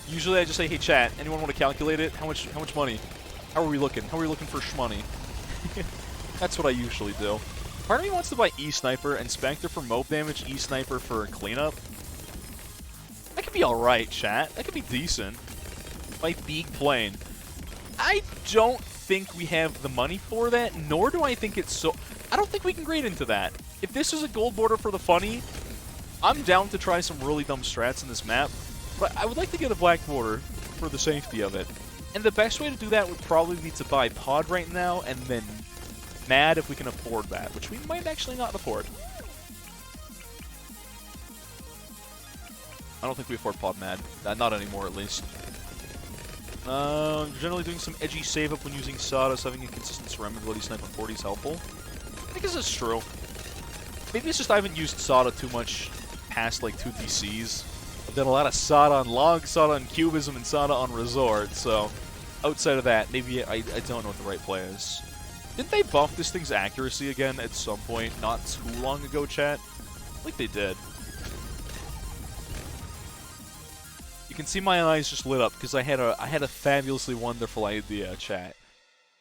B: Usually I just say, hey chat, anyone want to calculate it? How much money? How are we looking? How are we looking for shmoney? That's what I usually do. Part of me wants to buy E-Sniper and Spectre for mob damage, E-Sniper for cleanup. That could be alright, chat. That could be decent. By big plane. I don't think we have the money for that, nor do I think it's so... I don't think we can grade into that. If this is a gold border for the funny, I'm down to try some really dumb strats in this map, but I would like to get a black border for the safety of it. And the best way to do that would probably be to buy Pod right now, and then Mad if we can afford that, which we might actually not afford. I don't think we afford Pod Mad. Not anymore, at least. Generally doing some edgy save-up when using Sada, so having a consistent ceramic ability snipe on 40 is helpful. I think this is true. Maybe it's just I haven't used Sada too much past, like, 2 DCs. I've done a lot of Sada on Log, Sada on Cubism, and Sada on Resort, so... Outside of that, maybe I don't know what the right play is. Didn't they buff this thing's accuracy again at some point not too long ago, chat? I think they did. You can see my eyes just lit up because I had a fabulously wonderful idea, chat.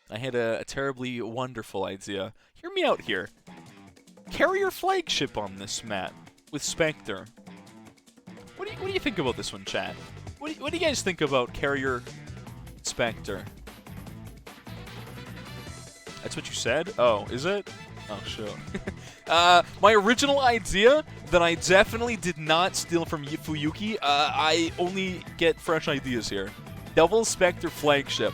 B: I had a terribly wonderful idea. Hear me out here. Carrier flagship on this map with Spectre. What do you think about this one, chat? What do you guys think about Carrier Spectre? That's what you said? Oh, is it? Oh, sure. My original idea that I definitely did not steal from Fuyuki, I only get fresh ideas here. Double Spectre flagship.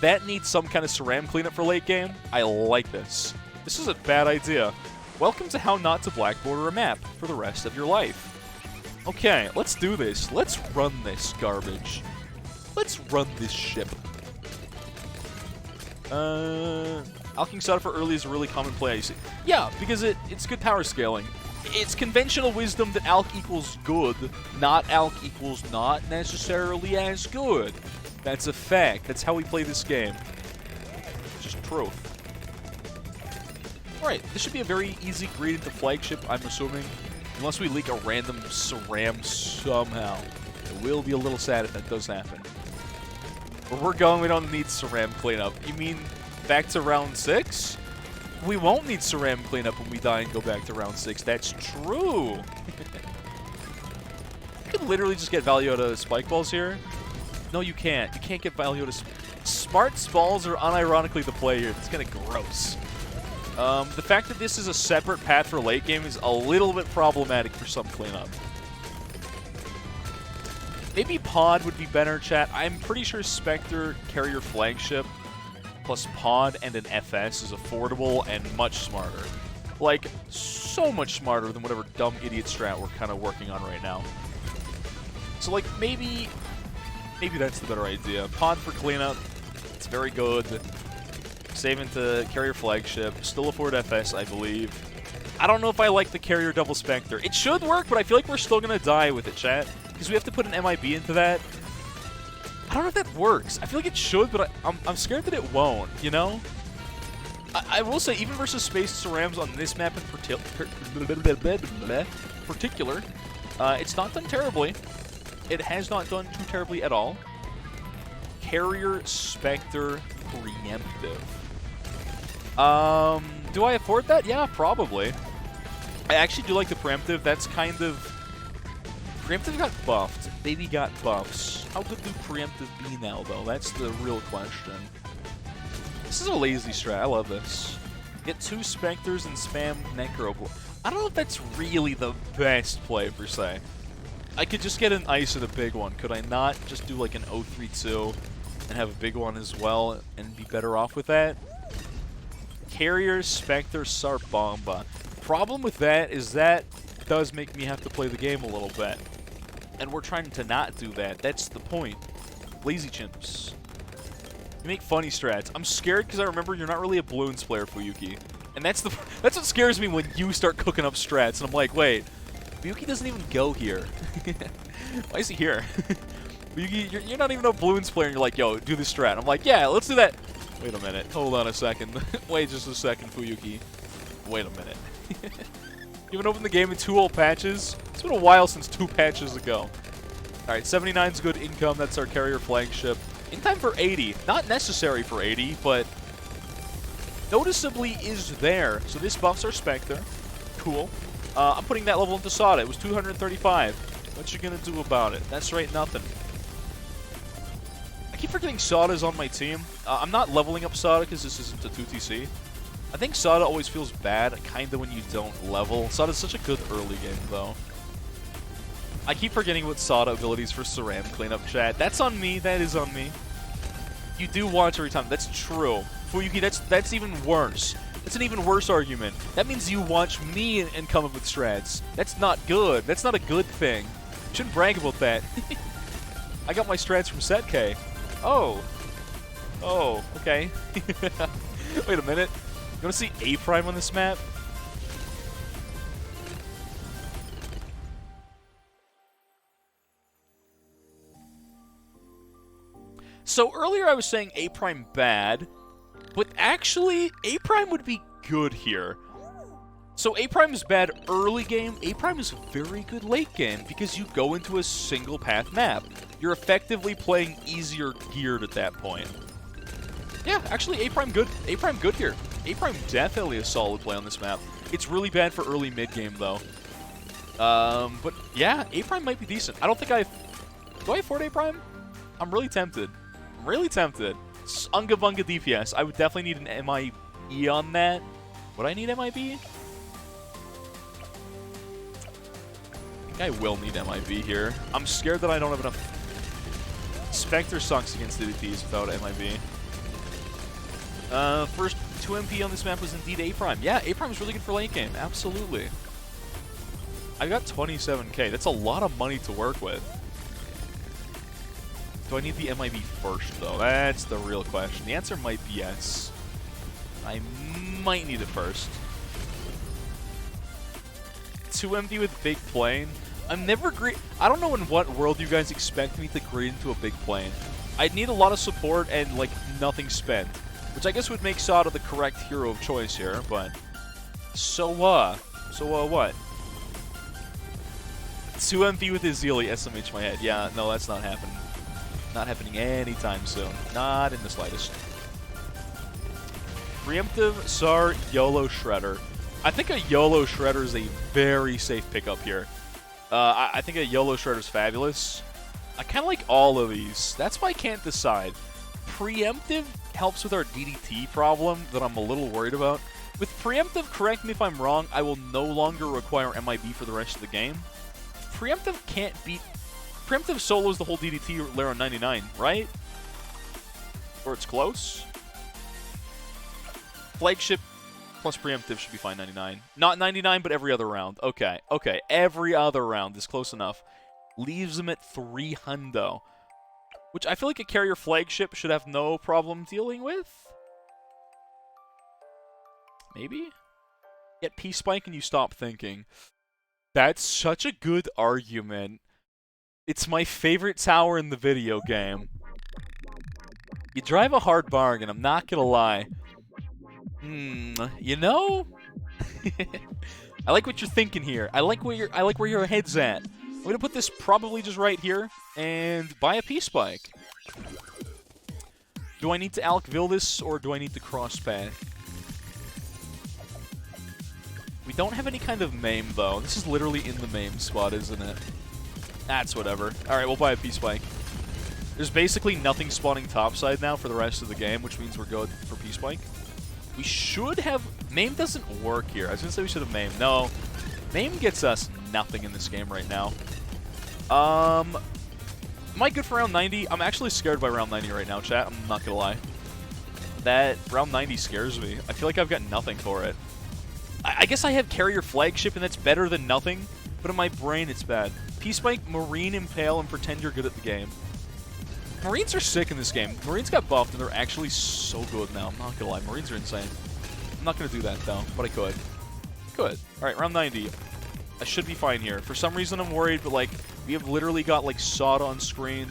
B: That needs some kind of Ceram cleanup for late game. I like this. This is a bad idea. Welcome to how not to black border a map for the rest of your life. Okay, let's do this. Let's run this garbage. Let's run this ship. Alking Sada for early is a really common play, I see. Yeah, because it's good power scaling. It's conventional wisdom that Alk equals good, not Alk equals not necessarily as good. That's a fact. That's how we play this game. It's just truth. Alright, this should be a very easy grade into flagship, I'm assuming. Unless we leak a random Ceram somehow. It will be a little sad if that does happen. Where we're going, we don't need Ceram cleanup. You mean back to round 6? We won't need Ceram cleanup when we die and go back to round 6. That's true. You could literally just get value out of spike balls here. No, you can't. You can't get value out of Smart's balls are unironically the play here. It's kind of gross. The fact that this is a separate path for late game is a little bit problematic for some cleanup. Maybe Pod would be better, chat. I'm pretty sure Spectre, Carrier Flagship, plus Pod and an FS is affordable and much smarter. Like, so much smarter than whatever dumb idiot strat we're kind of working on right now. So, like, maybe that's the better idea. Pod for cleanup. It's very good. Save into Carrier Flagship. Still afford FS, I believe. I don't know if I like the Carrier Double Spectre. It should work, but I feel like we're still going to die with it, chat. Because we have to put an MIB into that. I don't know if that works. I feel like it should, but I'm scared that it won't, you know? I will say, even versus Space Cerams on this map in particular, it's not done terribly. It has not done too terribly at all. Carrier Spectre Preemptive. Do I afford that? Yeah, probably. I actually do like the Preemptive. That's kind of... Preemptive got buffed. Baby got buffs. How good do Preemptive be now, though? That's the real question. This is a lazy strat. I love this. Get 2 Spectres and spam Necro. I don't know if that's really the best play, per se. I could just get an Ice at a big one. Could I not just do like an 0-3-2 and have a big one as well and be better off with that? Carrier, Spectre, Sarbomba. Problem with that is that does make me have to play the game a little bit. And we're trying to not do that. That's the point. Lazy chimps. You make funny strats. I'm scared because I remember you're not really a Bloons player, Fuyuki. And that's what scares me when you start cooking up strats. And I'm like, wait, Fuyuki doesn't even go here. Why is he here? Fuyuki, you're not even a Bloons player and you're like, yo, do this strat. I'm like, yeah, let's do that. Wait a minute. Hold on a second. Wait just a second, Fuyuki. Wait a minute. You haven't opened the game in 2 whole patches? It's been a while since 2 patches ago. Alright, 79's good income. That's our Carrier Flagship. In time for 80. Not necessary for 80, but noticeably is there. So this buffs our Spectre. Cool. I'm putting that level into Sada. It was 235. What you gonna do about it? That's right, nothing. I keep forgetting Sada's on my team. I'm not leveling up Sada because this isn't a 2TC. I think Sada always feels bad, kinda when you don't level. Sada's such a good early game, though. I keep forgetting what Sada abilities for Ceram cleanup, chat. That's on me. That is on me. You do watch every time. That's true. Fuyuki, that's even worse. That's an even worse argument. That means you watch me and come up with strats. That's not good. That's not a good thing. You shouldn't brag about that. I got my strats from Setk. Oh. Oh, okay. Wait a minute. You want to see A Prime on this map? So earlier I was saying A Prime bad, but actually A Prime would be good here. So A Prime is bad early game, A Prime is very good late game because you go into a single path map. You're effectively playing easier geared at that point. Yeah, actually A Prime good. A Prime good here. A Prime definitely a solid play on this map. It's really bad for early mid game though. But yeah, A Prime might be decent. I don't think do I afford A Prime? I'm really tempted. I'm really tempted. Unga Bunga DPS. I would definitely need an MIB on that. Would I need MIB? I think I will need MIB here. I'm scared that I don't have enough. Spectre sucks against DDPs without MIB. First 2 MP on this map was indeed A Prime. Yeah, A Prime is really good for late game. Absolutely. I got 27k. That's a lot of money to work with. Do I need the MIB first, though? That's the real question. The answer might be yes. I might need it first. 2 MP with big plane. I'm never great. I don't know in what world you guys expect me to grade into a big plane. I'd need a lot of support and, like, nothing spent. Which I guess would make Sada the correct hero of choice here, but... So what? 2 MP with Ezili, SMH my head. Yeah, no, that's not happening. Not happening anytime soon. Not in the slightest. Preemptive SAR YOLO Shredder. I think a YOLO Shredder is a very safe pickup here. I think a YOLO Shredder is fabulous. I kind of like all of these. That's why I can't decide. Preemptive helps with our DDT problem that I'm a little worried about. With Preemptive, correct me if I'm wrong, I will no longer require MIB for the rest of the game. Preemptive can't beat... Preemptive solos the whole DDT layer on 99, right? Or it's close? Flagship plus Preemptive should be fine 99. Not 99, but every other round. Okay, okay. Every other round is close enough. Leaves him at 3 hundo. Which I feel like a carrier flagship should have no problem dealing with. Maybe? Get P-Spike and you stop thinking. That's such a good argument. It's my favorite tower in the video game. You drive a hard bargain, I'm not gonna lie. You know? I like what you're thinking here. I like where your head's at. I'm gonna put this probably just right here and buy a P-Spike. Do I need to Alkville this or do I need to cross path? We don't have any kind of MAME though. This is literally in the MAME spot, isn't it? That's whatever. Alright, we'll buy a P-Spike. There's basically nothing spawning topside now for the rest of the game, which means we're good for P-Spike. We should have... MAME doesn't work here. I was going to say we should have MAME. No. MAME gets us nothing in this game right now. Am I good for round 90? I'm actually scared by round 90 right now, chat. I'm not going to lie. That round 90 scares me. I feel like I've got nothing for it. I guess I have carrier flagship, and that's better than nothing. But in my brain, it's bad. P-Spike, Marine, Impale, and pretend you're good at the game. Marines are sick in this game. Marines got buffed, and they're actually so good now. I'm not gonna lie. Marines are insane. I'm not gonna do that, though, but I could. Could. Alright, round 90. I should be fine here. For some reason, I'm worried, but, like, we have literally got, like, Sod on screen.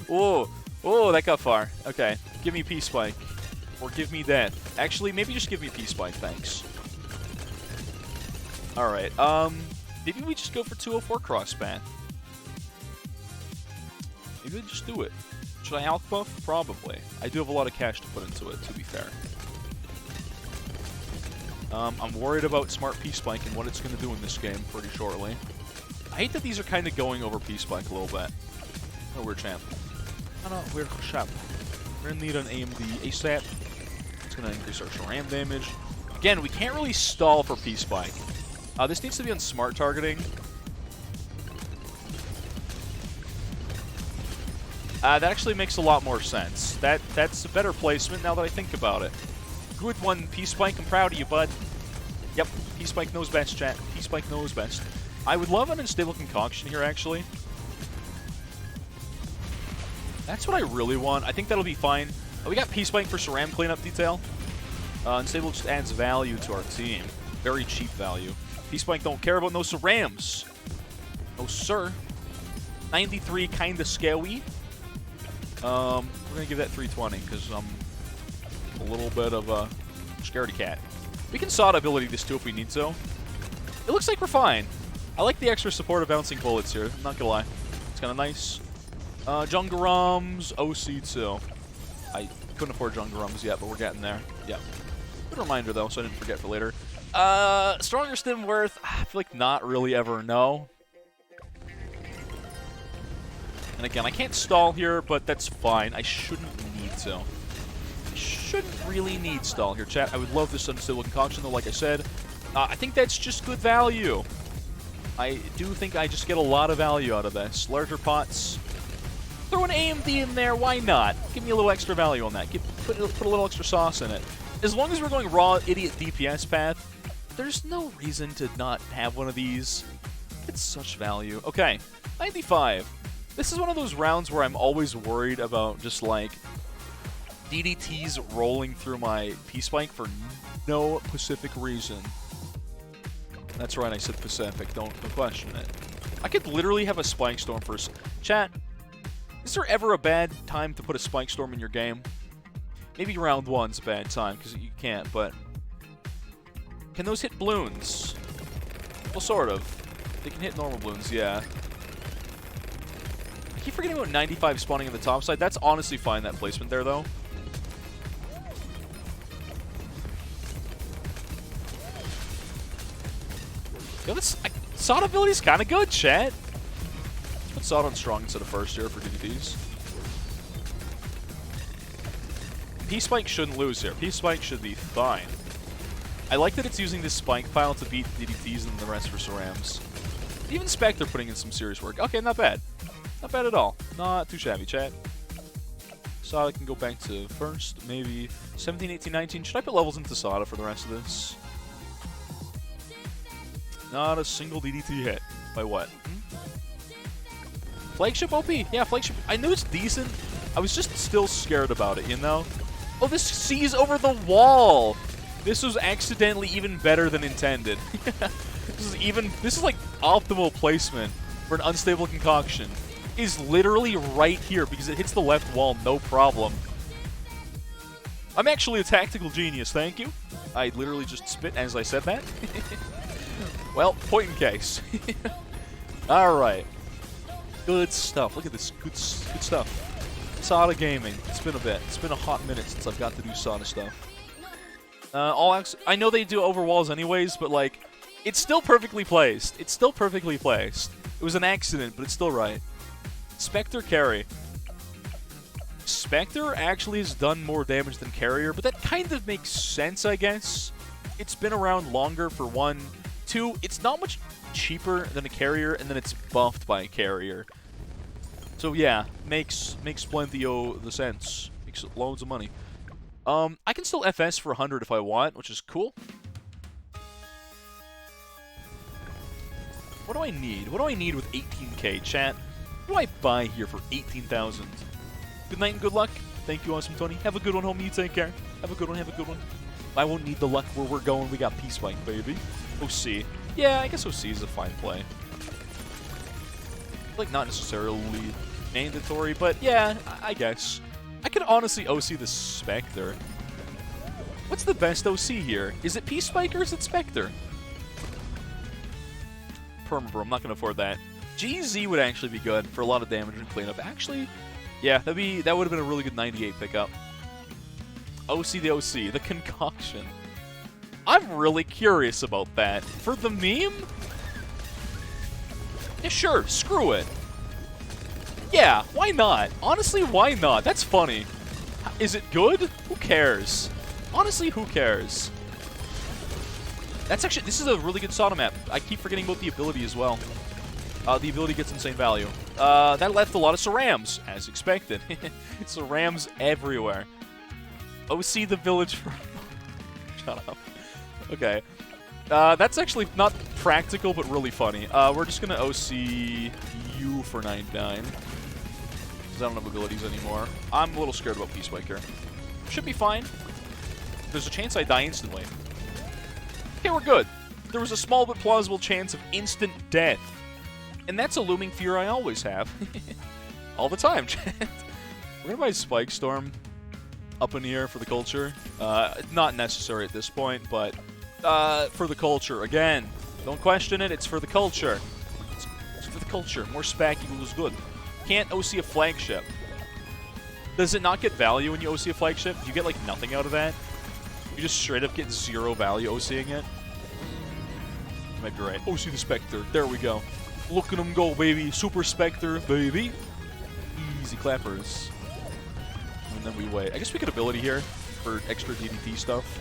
B: Whoa. Whoa, that got far. Okay. Give me P-Spike. Or give me that. Actually, maybe just give me P-Spike, thanks. Alright, maybe we just go for 204 cross path. Maybe we just do it. Should I Alk buff? Probably. I do have a lot of cash to put into it, to be fair. I'm worried about Smart P-Spike and what it's going to do in this game pretty shortly. I hate that these are kind of going over P-Spike a little bit. Oh, we're champ. Oh no, we're champ. We're going to need an AMD ASAP. It's going to increase our SRAM damage. Again, we can't really stall for P-Spike. This needs to be on smart targeting. That actually makes a lot more sense. That's a better placement now that I think about it. Good one, P-Spike. I'm proud of you, bud. Yep, P-Spike knows best, chat. P-Spike knows best. I would love an unstable concoction here, actually. That's what I really want. I think that'll be fine. We got P-Spike for SRAM cleanup detail. Unstable just adds value to our team. Very cheap value. P-Spike don't care about no SRAMs. No, sir. 93 kinda scary. We're gonna give that 320 because I'm a little bit of a scaredy cat. We can Sod ability this too if we need to. It looks like we're fine. I like the extra support of bouncing bullets here. I'm not gonna lie. It's kind of nice. Jungarums, OC2. I couldn't afford Jungarums yet, but we're getting there. Yeah. Good reminder though, so I didn't forget for later. Stronger stim worth, I feel like not really ever no. And again, I can't stall here, but that's fine. I shouldn't need to. I shouldn't really need stall here, chat. I would love this unstable concoction though, like I said. I think that's just good value. I do think I just get a lot of value out of this. Larger pots. Throw an AMD in there, why not? Give me a little extra value on that. Put a little extra sauce in it. As long as we're going raw idiot DPS path, there's no reason to not have one of these. It's such value. Okay, 95. This is one of those rounds where I'm always worried about just like DDTs rolling through my P-Spike for no specific reason. That's right, I said Pacific. Don't question it. I could literally have a Spike Storm first. Chat, is there ever a bad time to put a Spike Storm in your game? Maybe round one's a bad time, because you can't, but... Can those hit balloons? Well, sort of. They can hit normal balloons, yeah. I keep forgetting about 95 spawning on the top side. That's honestly fine, that placement there, though. Yo, this Sod ability's kind of good, chat. Let's put Sod on strong instead of first here for DDTs. P-Spike shouldn't lose here. P-Spike should be fine. I like that it's using this Spike pile to beat DDTs and the rest for Cerams. Even Spectre putting in some serious work. Okay, not bad. Not bad at all. Not too shabby, chat. Sada can go back to first, maybe 17, 18, 19. Should I put levels into Sada for the rest of this? Not a single DDT hit. By what? Flagship OP? Yeah, Flagship. I knew it's decent. I was just still scared about it, you know? Oh, this sees over the wall! This was accidentally even better than intended. This is like optimal placement for an unstable concoction. Is literally right here because it hits the left wall, no problem. I'm actually a tactical genius, thank you. I literally just spit as I said that. Well, point in case. Alright. Good stuff. Look at this. Good stuff. Sada Gaming. It's been a bit. It's been a hot minute since I've got to do Sada stuff. I know they do over walls anyways, but like, it's still perfectly placed. It's still perfectly placed. It was an accident, but it's still right. Spectre carry. Spectre actually has done more damage than Carrier, but that kind of makes sense, I guess. It's been around longer for one. Two, it's not much cheaper than a Carrier, and then it's buffed by a Carrier. So yeah, makes plenty of the sense. Makes loads of money. I can still FS for 100 if I want, which is cool. What do I need? What do I need with 18k, chat? What do I buy here for 18,000? Good night and good luck. Thank you, Awesome Tony. Have a good one, homie. You take care. Have a good one. Have a good one. I won't need the luck where we're going. We got P-Spike, baby. OC. Yeah, I guess OC is a fine play. Like, not necessarily mandatory, but yeah, I guess. I could honestly OC the Spectre. What's the best OC here? Is it P-Spike or is it Spectre? Permabro, I'm not going to afford that. GZ would actually be good for a lot of damage and cleanup. Actually, yeah, that would have been a really good 98 pickup. OC the OC, the concoction. I'm really curious about that. For the meme? Yeah, sure, screw it. Yeah, why not? Honestly, why not? That's funny. Is it good? Who cares? Honestly, who cares? This is a really good Sada map. I keep forgetting about the ability as well. The ability gets insane value. That left a lot of Cerams, as expected. Cerams everywhere. OC the village for... Shut up. Okay. That's actually not practical, but really funny. We're just gonna OC you for 99. Because I don't have abilities anymore. I'm a little scared about P-Spike here. Should be fine. There's a chance I die instantly. Okay, we're good. There was a small but plausible chance of instant death. And that's a looming fear I always have. All the time, chat. We're gonna buy Spike Storm up in the air for the culture. Not necessary at this point, but for the culture. Again, don't question it, it's for the culture. It's for the culture. More spec equals good. Can't OC a flagship. Does it not get value when you OC a flagship? Do you get, like, nothing out of that? You just straight up get 0 value OCing it? You might be right. OC the Spectre. There we go. Look at him go, baby. Super Spectre, baby. Easy clappers. And then we wait. I guess we could ability here for extra DDT stuff.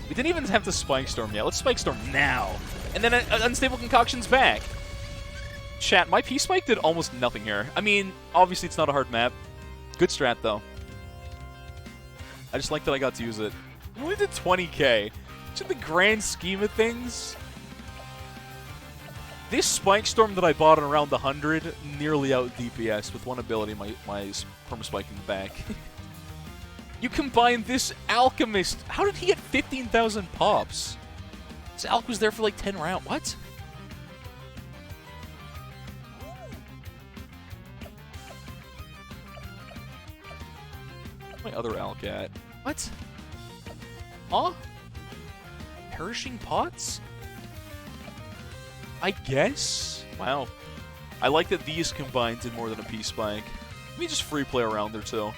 B: We didn't even have to Spike Storm yet. Let's Spike Storm now. And then Unstable Concoction's back. Chat, my P-Spike did almost nothing here. I mean, obviously it's not a hard map. Good strat, though. I just like that I got to use it. We only did 20k. To the grand scheme of things, this Spike Storm that I bought on around 100 nearly out DPS with one ability, my Perma Spike in the back. You combine this Alchemist. How did he get 15,000 pops? This Alch was there for like 10 rounds. What? Where's my other Alch at? What? Huh? Perishing Pots? I guess? Wow. I like that these combined did more than a P-Spike. Let me just free play around there, too.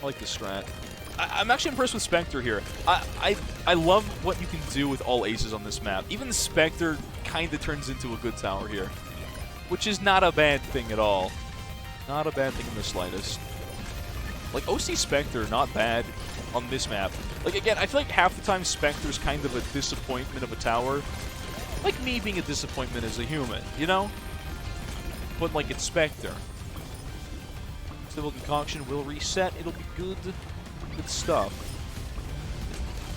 B: I like this strat. I'm actually impressed with Spectre here. I love what you can do with all aces on this map. Even the Spectre kind of turns into a good tower here, which is not a bad thing at all. Not a bad thing in the slightest. Like, OC Spectre, not bad on this map. Like, again, I feel like half the time Spectre's kind of a disappointment of a tower. Like me being a disappointment as a human, you know? But, like, it's Spectre. Civil Concoction will reset. It'll be good. Good stuff.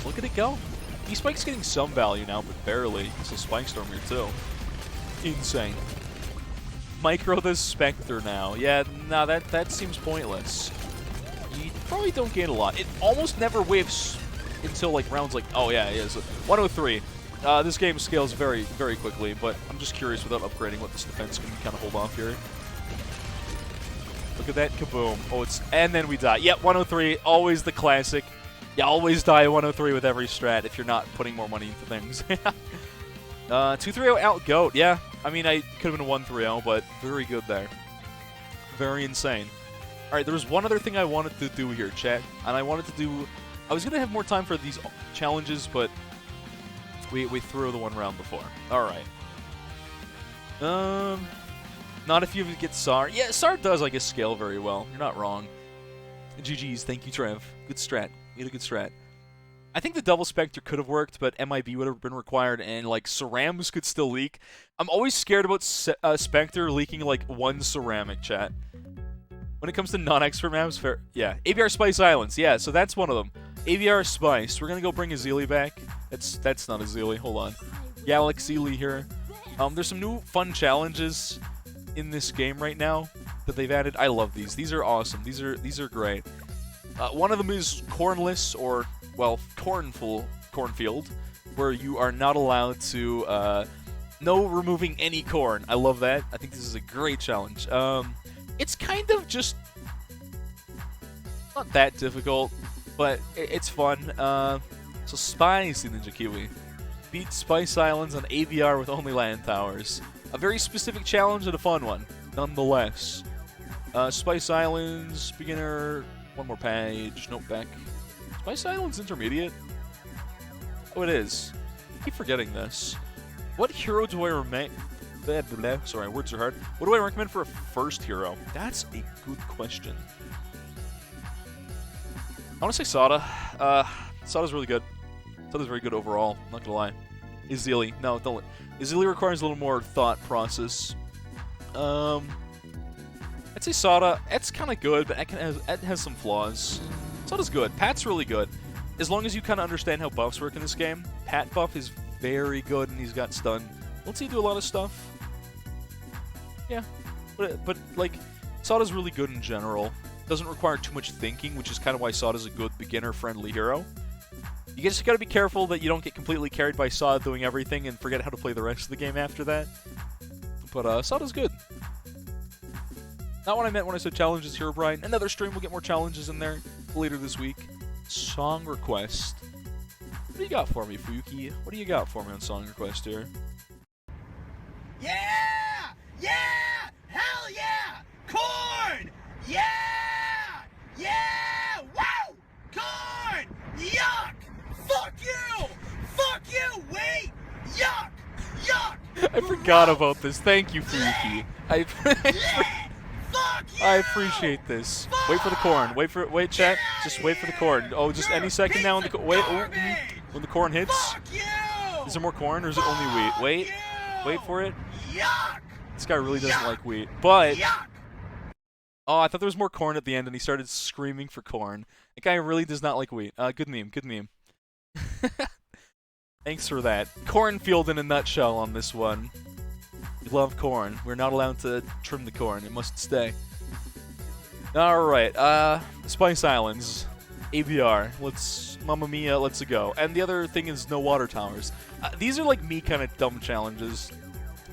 B: Look at it go. E-Spike's getting some value now, but barely. It's a Spike Storm here, too. Insane. Micro the Spectre now. Yeah, nah, that seems pointless. You probably don't gain a lot. It almost never whiffs until, like, rounds like... Oh, yeah, it is. 103. This game scales very, very quickly, but I'm just curious without upgrading what this defense can kind of hold off here. Look at that, kaboom. Oh, it's... And then we die. Yep, 103, always the classic. You always die at 103 with every strat if you're not putting more money into things. 2-3-0 out GOAT, yeah. I mean, I could have been a 1-3-0, but very good there. Very insane. Alright, there was one other thing I wanted to do here, chat. And I wanted to do... I was going to have more time for these challenges, but we threw the one round before. Alright. Not if you get SAR. Yeah, SAR does, I guess, scale very well. You're not wrong. GG's, thank you, Trev. Good strat. You had a good strat. I think the double Spectre could have worked, but MIB would have been required, and, like, cerams could still leak. I'm always scared about Spectre leaking, like, one ceramic, chat. When it comes to non-expert maps, fair. Yeah, AVR Spice Islands. Yeah, so that's one of them. AVR Spice. We're gonna go bring Azili back. That's not Azili. Hold on. Galaxili here. There's some new fun challenges in this game right now that they've added. I love these. These are awesome. These are great. One of them is cornless, or, well, cornfield, where you are not allowed to, no removing any corn. I love that. I think this is a great challenge. It's kind of just not that difficult, but it's fun. So Spicy Ninja Kiwi. Beat Spice Islands on AVR with only land towers. A very specific challenge and a fun one, nonetheless. Spice Islands, beginner, one more page, nope, back. Spice Islands intermediate? Oh, it is. I keep forgetting this. What hero do I remain? Sorry, words are hard. What do I recommend for a first hero? That's a good question. I want to say Sada. Sada's really good. Sada's very good overall, not gonna lie. Azili. No, don't. Azili requires a little more thought process. I'd say Sada. It's kind of good, but it has some flaws. Sada's good. Pat's really good. As long as you kind of understand how buffs work in this game. Pat buff is very good, and he's got stun. Won't he do a lot of stuff? Yeah. But like, Sada's really good in general. Doesn't require too much thinking, which is kind of why Sada's a good beginner-friendly hero. You just gotta be careful that you don't get completely carried by Sada doing everything and forget how to play the rest of the game after that. But Sada's good. Not what I meant when I said challenges, Herobrine. Another stream, we'll get more challenges in there later this week. Song request. What do you got for me, Fuyuki? What do you got for me on song request here?
C: Yeah! Yeah! Hell yeah! Corn! Yeah! Yeah! Wow! Corn! Yuck! Fuck you! Fuck you! Wait! Yuck! Yuck!
B: I forgot about this. Thank you, Fuyuki.
C: Fuck you!
B: I appreciate this. Wait for the corn. Wait, chat. Just wait for the corn. Oh, just any second now. When the corn hits.
C: Fuck you!
B: Is there more corn or is it only wheat? Wait. Wait for it.
C: Yuck!
B: This guy really doesn't like wheat. But
C: Yuck!
B: oh, I thought there was more corn at the end, and he started screaming for corn. That guy really does not like wheat. Good meme. Good meme. Thanks for that. Cornfield in a nutshell on this one. We love corn. We're not allowed to trim the corn. It must stay. Alright, Spice Islands. AVR. Mamma Mia, let's go. And the other thing is no water towers. These are like me kind of dumb challenges.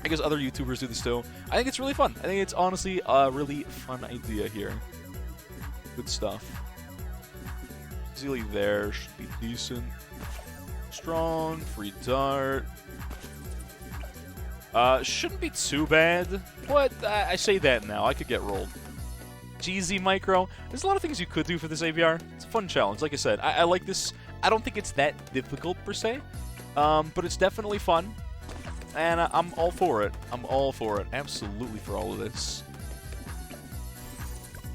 B: I guess other YouTubers do this too. I think it's really fun. I think it's honestly a really fun idea here. Good stuff. Azili there should be decent. Strong, free dart. Shouldn't be too bad, but I say that now. I could get rolled. GZ Micro. There's a lot of things you could do for this AVR. It's a fun challenge. Like I said, I like this. I don't think it's that difficult per se, but it's definitely fun, and I'm all for it. I'm all for it. Absolutely for all of this.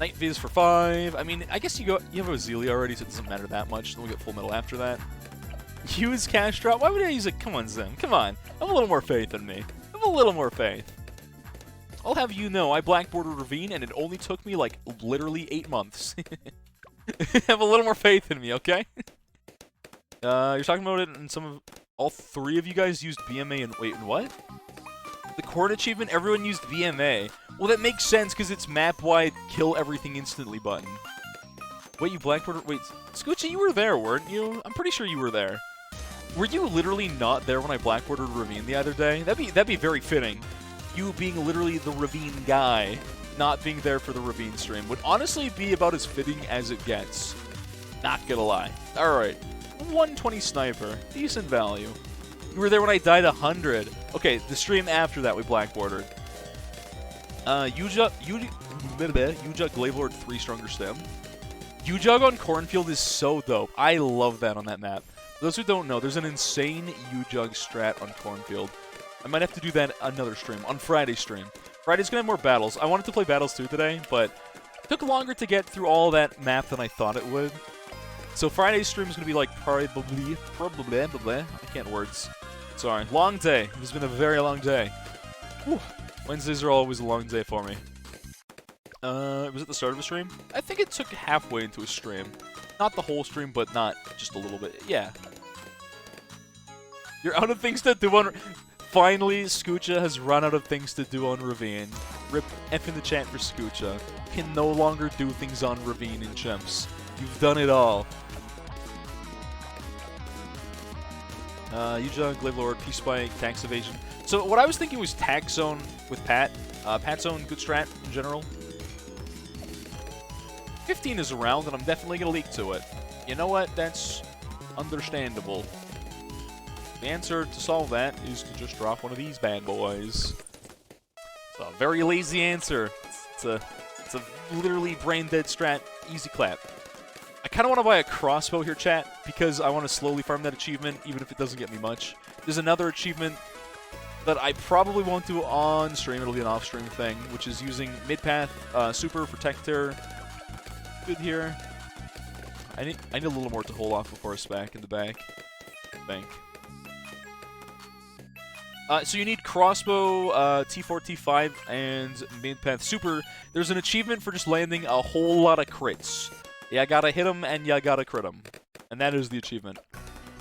B: Night Viz for 5. I mean, I guess you have a Zelia already, so it doesn't matter that much. Then we get Full Metal after that. Use Cash Drop. Why would I use it? Come on, Zim. Come on. Have a little more faith in me. Have a little more faith. I'll have you know, I blackboarded Ravine, and it only took me, like, literally 8 months. Have a little more faith in me, okay? You're talking about it, and all 3 of you guys used BMA and... Wait, what? The Corn achievement, everyone used BMA. Well, that makes sense, because it's map-wide, kill everything instantly button. Wait, you blackboarded... Wait, Scoochie, you were there, weren't you? I'm pretty sure you were there. Were you literally not there when I blackboarded Ravine the other day? That'd be very fitting. You being literally the Ravine guy, not being there for the Ravine stream, would honestly be about as fitting as it gets. Not gonna lie. Alright. 120 Sniper. Decent value. You were there when I died 100. Okay, the stream after that we blackboarded. Ujug Glavelord 3 Stronger Stem. Ujug on Cornfield is so dope. I love that on that map. For those who don't know, there's an insane Ujug strat on Cornfield. I might have to do that another stream, on Friday's stream. Friday's gonna have more battles. I wanted to play battles too today, but it took longer to get through all that map than I thought it would. So Friday's stream is gonna be like probably, I can't words. Sorry, long day. It's been a very long day. Whew. Wednesdays are always a long day for me. Was it the start of the stream? I think it took halfway into a stream. Not the whole stream, but not just a little bit. Yeah. You're out of things to do on... Finally, Scoocha has run out of things to do on Ravine. Rip F in the chat for Scoocha. Can no longer do things on Ravine and Chimps. You've done it all. Ujug, Glavelord, P-Spike, Tax Evasion. So what I was thinking was Tax Zone with Pat. Pat Zone, good strat in general. 15 is around, and I'm definitely going to leak to it. You know what? That's understandable. The answer to solve that is to just drop one of these bad boys. It's a very lazy answer. It's a literally brain-dead strat. Easy clap. I kind of want to buy a crossbow here, chat, because I want to slowly farm that achievement, even if it doesn't get me much. There's another achievement that I probably won't do on stream. It'll be an off-stream thing, which is using mid-path, super, protector. Good here. I need a little more to hold off before a SPAC in the back. I think. So you need crossbow, T4, T5, and mid-path super. There's an achievement for just landing a whole lot of crits. You gotta hit them, and you gotta crit them. And that is the achievement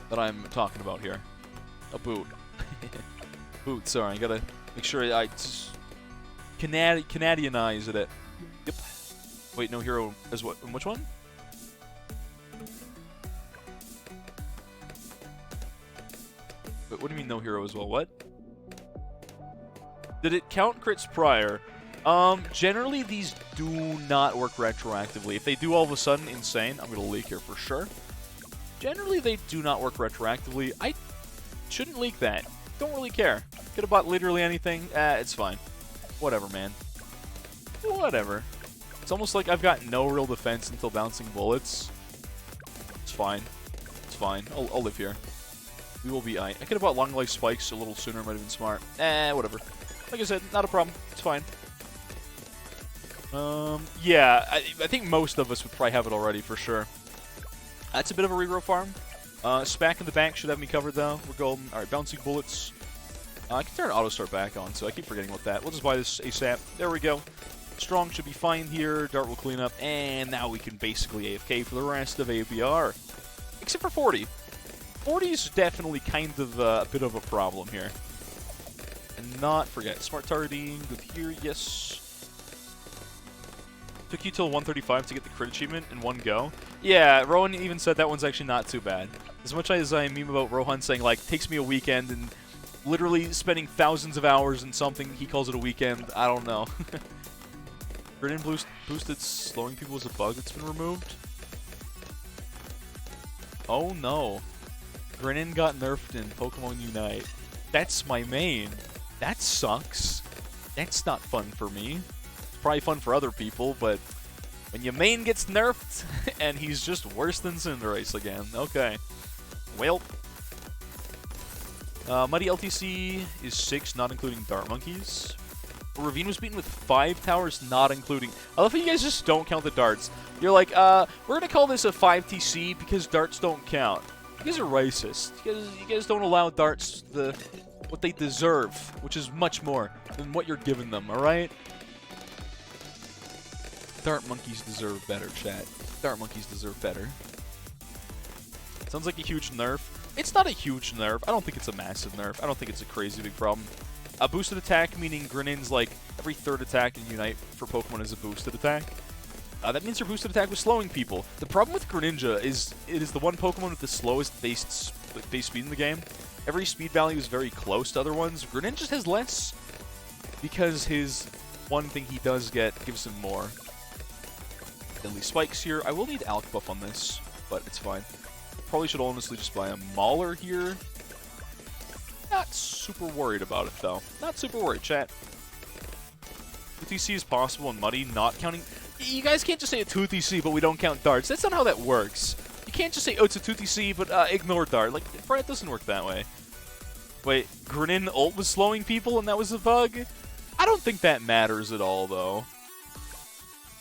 B: that I'm talking about here. A boot. Boot, sorry. I gotta make sure I just Canadianize it. Yep. Wait, no hero as what? Which one? Wait, what do you mean no hero as well? What? Did it count crits prior? Generally these do not work retroactively. If they do all of a sudden, insane. I'm gonna leak here for sure. Generally they do not work retroactively. I shouldn't leak that. Don't really care. Could have bought literally anything. It's fine. Whatever, man. Whatever. It's almost like I've got no real defense until bouncing bullets. It's fine. It's fine. I'll live here. We will be aight. I could have bought long life spikes a little sooner. Might have been smart. Whatever. Like I said, not a problem. It's fine. Yeah, I think most of us would probably have it already for sure. That's a bit of a regrow farm. SPAC in the back should have me covered though. We're golden. Alright, bouncing bullets. I can turn auto start back on, so I keep forgetting about that. We'll just buy this ASAP. There we go. Strong should be fine here. Dart will clean up, and now we can basically AFK for the rest of AVR. Except for 40. 40 is definitely kind of a bit of a problem here. And not forget, smart targeting, good here, yes. Took you till 135 to get the crit achievement in one go. Yeah, Rohan even said that one's actually not too bad. As much as I meme about Rohan saying, like, takes me a weekend and literally spending thousands of hours in something, he calls it a weekend, I don't know. Grenin boosted slowing people is a bug that's been removed. Oh no. Grenin got nerfed in Pokemon Unite. That's my main. That's sucks. That's not fun for me. It's probably fun for other people, but when your main gets nerfed and he's just worse than Cinderace again. Okay. Well. Muddy LTC is 6, not including Dart Monkeys. Ravine was beaten with 5 towers, not including... I love how you guys just don't count the darts. You're like, we're going to call this a 5 TC because darts don't count. You guys are racist. You guys don't allow darts what they deserve, which is much more than what you're giving them, alright? Dart Monkeys deserve better, chat. Dart Monkeys deserve better. Sounds like a huge nerf. It's not a huge nerf. I don't think it's a massive nerf. I don't think it's a crazy big problem. A boosted attack, meaning Grenin's like every third attack in Unite for Pokemon is a boosted attack. That means your boosted attack was slowing people. The problem with Greninja is it is the one Pokemon with the slowest base speed in the game. Every speed value is very close to other ones. Greninja has less because his one thing he does get gives him more. Deadly Spikes here. I will need Alk buff on this, but it's fine. Probably should honestly just buy a Mauler here. Not super worried about it, though. Not super worried, chat. 2TC is possible in Muddy, not counting... You guys can't just say a 2TC, but we don't count darts. That's not how that works. You can't just say, oh, it's a 2TC, but ignore dart. Like, it doesn't work that way. Wait, Grenin ult was slowing people and that was a bug? I don't think that matters at all, though.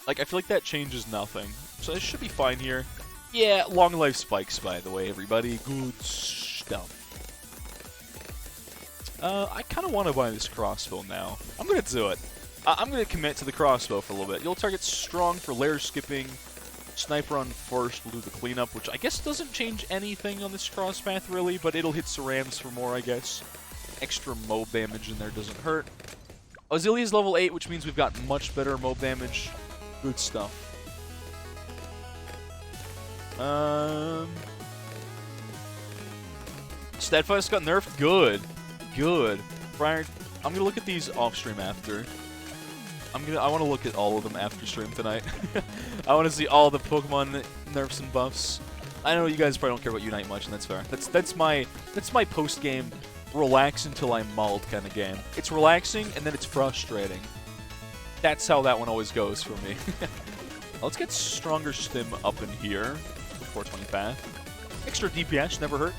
B: Like, I feel like that changes nothing. So it should be fine here. Yeah, long life spikes, by the way, everybody. Good stuff. I kind of want to buy this crossbow now. I'm going to do it. I'm going to commit to the crossbow for a little bit. You'll target strong for layer skipping. Sniper on first will do the cleanup, which I guess doesn't change anything on this cross path, really, but it'll hit Cerams for more, I guess. Extra mob damage in there doesn't hurt. Azalea's level 8, which means we've got much better mob damage. Good stuff. Steadfast got nerfed? Good. Good. Brian, I'm gonna look at these off stream after. I want to look at all of them after stream tonight. I want to see all the Pokemon nerfs and buffs. I know you guys probably don't care about Unite much, and that's fair. That's my post game, relax until I'm mauled kind of game. It's relaxing and then it's frustrating. That's how that one always goes for me. Let's get stronger stim up in here. 420 path. Extra DPS never hurt.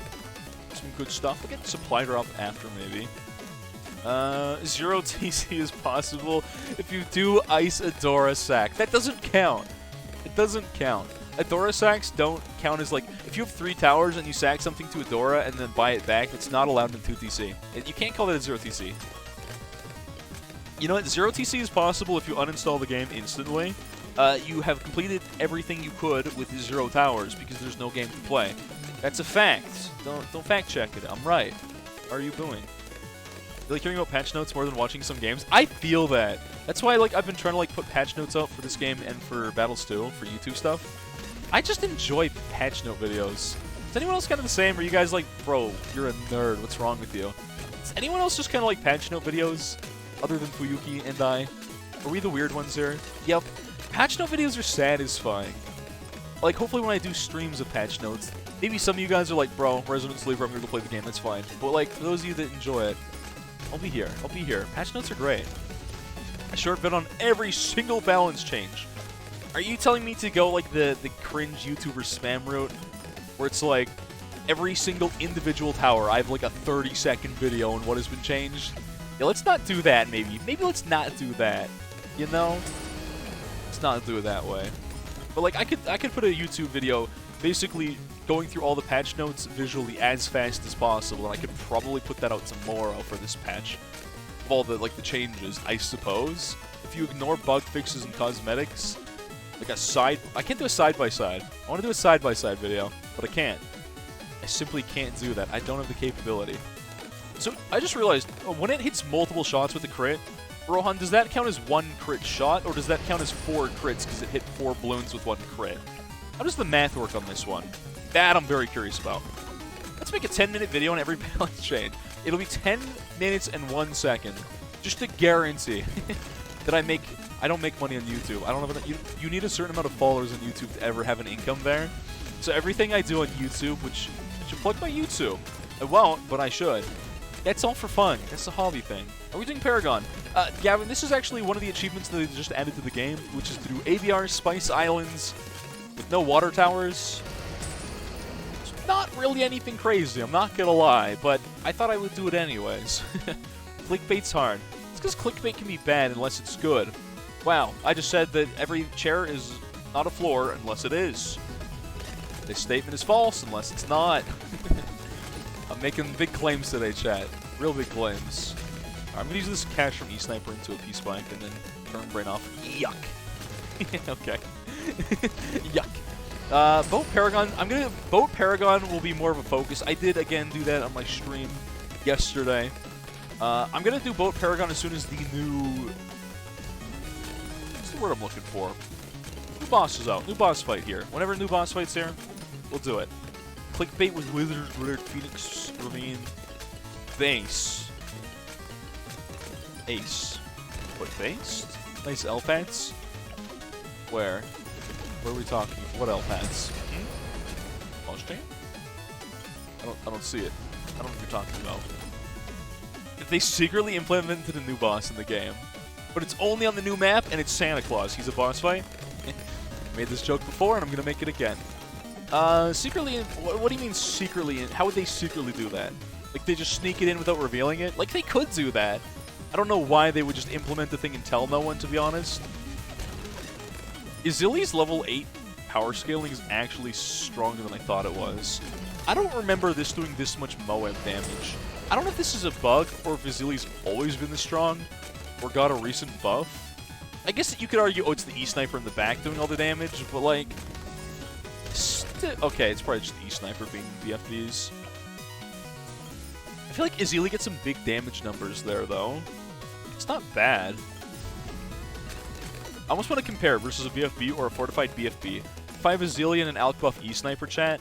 B: Some good stuff. We'll get supply drop after maybe. 0 TC is possible if you do ice Adora Sack. That doesn't count. It doesn't count. Adora Sacks don't count as like, if you have 3 towers and you sack something to Adora and then buy it back, it's not allowed in 2 TC. You can't call that a 0 TC. You know what? 0 TC is possible if you uninstall the game instantly. You have completed everything you could with 0 towers because there's no game to play. That's a fact. Don't fact check it. I'm right. How are you doing? You like hearing about patch notes more than watching some games? I feel that. That's why I've been trying to put patch notes out for this game and for Battles 2 for YouTube stuff. I just enjoy patch note videos. Is anyone else kind of the same? Are you guys like, bro, you're a nerd. What's wrong with you? Is anyone else just kind of like patch note videos other than Fuyuki and I? Are we the weird ones here? Yep. Patch note videos are satisfying. Like, hopefully when I do streams of patch notes, maybe some of you guys are like, bro, Resident Sleeper, I'm going to go play the game, that's fine. But like, for those of you that enjoy it, I'll be here. I'll be here. Patch notes are great. I short bet on every single balance change. Are you telling me to go like the cringe YouTuber spam route, where it's like, every single individual tower, I have like a 30-second video on what has been changed? Yeah, let's not do that, maybe. Maybe let's not do that. You know? Let's not do it that way. But like, I could put a YouTube video basically going through all the patch notes visually as fast as possible, and I could probably put that out tomorrow for this patch. Of all the the changes, I suppose. If you ignore bug fixes and cosmetics, I can't do a side-by-side. I want to do a side-by-side video, but I can't. I simply can't do that. I don't have the capability. So I just realized, when it hits multiple shots with a crit, Rohan, does that count as 1 crit shot, or does that count as 4 crits because it hit 4 balloons with 1 crit? How does the math work on this one? That I'm very curious about. Let's make a 10-minute video on every balance change. It'll be 10 minutes and 1 second, just to guarantee that I don't make money on YouTube. I don't have you need a certain amount of followers on YouTube to ever have an income there. So everything I do on YouTube, which I should plug my YouTube. I won't, but I should. That's all for fun. That's a hobby thing. Are we doing Paragon? Gavin, this is actually one of the achievements that they just added to the game, which is to do ABR Spice Islands with no water towers. It's not really anything crazy, I'm not gonna lie, but I thought I would do it anyways. Clickbait's hard. It's because clickbait can be bad unless it's good. Wow, I just said that every chair is not a floor unless it is. This statement is false unless it's not. I'm making big claims today, chat. Real big claims. I'm gonna use this cash from E-Sniper into a P-Spike and then turn brain off. Yuck. Okay. Yuck. Boat Paragon. Boat Paragon will be more of a focus. I did again do that on my stream yesterday. I'm gonna do Boat Paragon as soon as the new. What's the word I'm looking for? New boss is out. New boss fight here. Whenever a new boss fight's here, we'll do it. Clickbait with Wizard Phoenix Ravine base. Ace. What base? Nice elf hats? Where? Where are we talking? What elf hats? Boss chain? I don't see it. I don't know what you're talking about. If they secretly implemented a new boss in the game, but it's only on the new map and it's Santa Claus. He's a boss fight. I made this joke before and I'm gonna make it again. Secretly, what do you mean secretly? How would they secretly do that? Like, they just sneak it in without revealing it? Like, they could do that. I don't know why they would just implement the thing and tell no one, to be honest. Izili's level 8 power scaling is actually stronger than I thought it was. I don't remember this doing this much Moab damage. I don't know if this is a bug, or if Izili's always been this strong, or got a recent buff. I guess you could argue, oh, it's the E-Sniper in the back doing all the damage, but, like... Okay, it's probably just the E-Sniper being BFBs. I feel like Izili gets some big damage numbers there, though. It's not bad. I almost want to compare versus a BFB or a fortified BFB. If I have Izili and an Alk buff E-Sniper chat,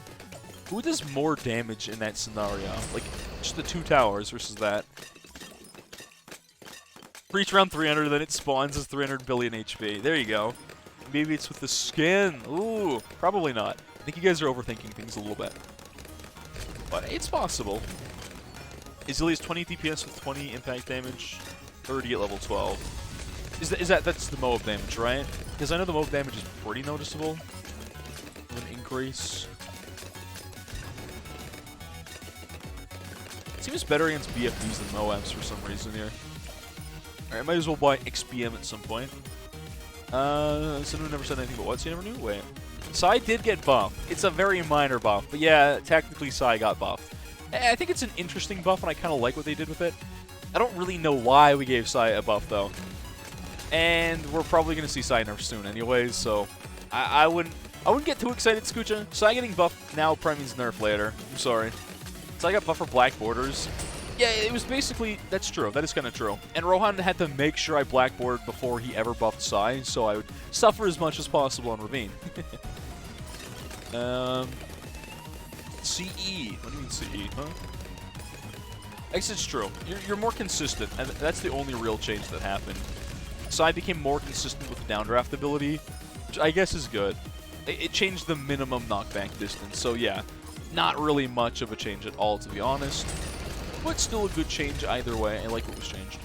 B: who does more damage in that scenario? Like, just the 2 towers versus that. Reach around 300, then it spawns as 300 billion HP. There you go. Maybe it's with the skin. Ooh, probably not. I think you guys are overthinking things a little bit. But it's possible. Izili is 20 DPS with 20 impact damage, 30 at level 12. That's the Moab damage, right? Because I know the Moab damage is pretty noticeable. An increase. It seems better against BFBs than Moabs for some reason here. Alright, I might as well buy XPM at some point. Someone never said anything but what? So you never knew? Wait. Sai did get buffed. It's a very minor buff, but yeah, technically Sai got buffed. I think it's an interesting buff, and I kind of like what they did with it. I don't really know why we gave Sai a buff, though. And we're probably going to see Sai nerf soon anyways, so I wouldn't get too excited, Scoocha. Sai getting buffed now probably means nerf later. I'm sorry. Sai got buffed for black borders. Yeah, it was basically... That's true. That is kind of true. And Rohan had to make sure I blackboarded before he ever buffed Sai, so I would suffer as much as possible on Ravine. CE. What do you mean CE, huh? I guess it's true. You're more consistent, and that's the only real change that happened. Sai became more consistent with the downdraft ability, which I guess is good. It changed the minimum knockback distance, so yeah. Not really much of a change at all, to be honest. But still a good change either way. I like what was changed.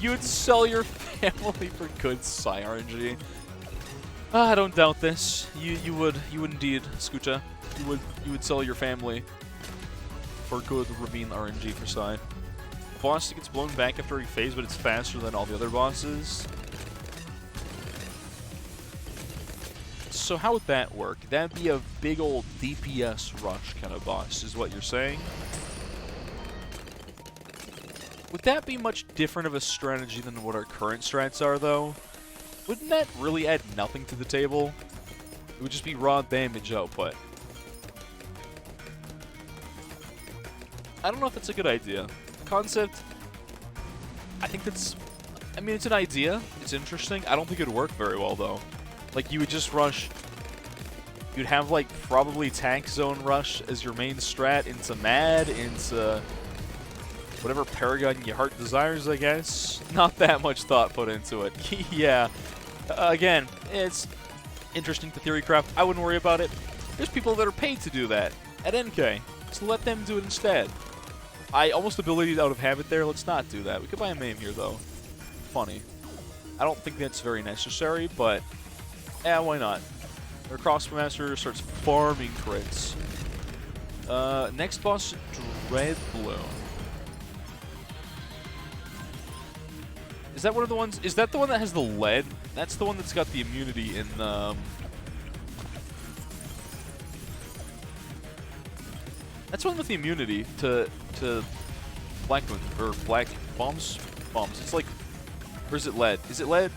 B: You'd sell your family for good Sai RNG. I don't doubt this. You would indeed, Scoocha. You would sell your family for good Ravine RNG for Sai. Boss that gets blown back after every phase, but it's faster than all the other bosses. So how would that work? That'd be a big old DPS rush kind of boss, is what you're saying? Would that be much different of a strategy than what our current strats are, though? Wouldn't that really add nothing to the table? It would just be raw damage output. I don't know if that's a good idea. Concept, I think that's... I mean, it's an idea. It's interesting. I don't think it would work very well, though. Like, you would just rush... You'd have, like, probably Tank Zone Rush as your main strat into Mad, into... whatever Paragon your heart desires, I guess. Not that much thought put into it. Yeah. Again, it's interesting to theorycraft. I wouldn't worry about it. There's people that are paid to do that at NK, so let them do it instead. I almost ability out of habit there. Let's not do that. We could buy a Mame here, though. Funny. I don't think that's very necessary, but yeah, why not? Our Crossmaster starts farming crits. Next boss, Dreadbloom. Is that one of the ones? Is that the one that has the lead? That's the one that's got the immunity in. That's one with the immunity to black or black bombs. It's like, or is it lead? Is it lead?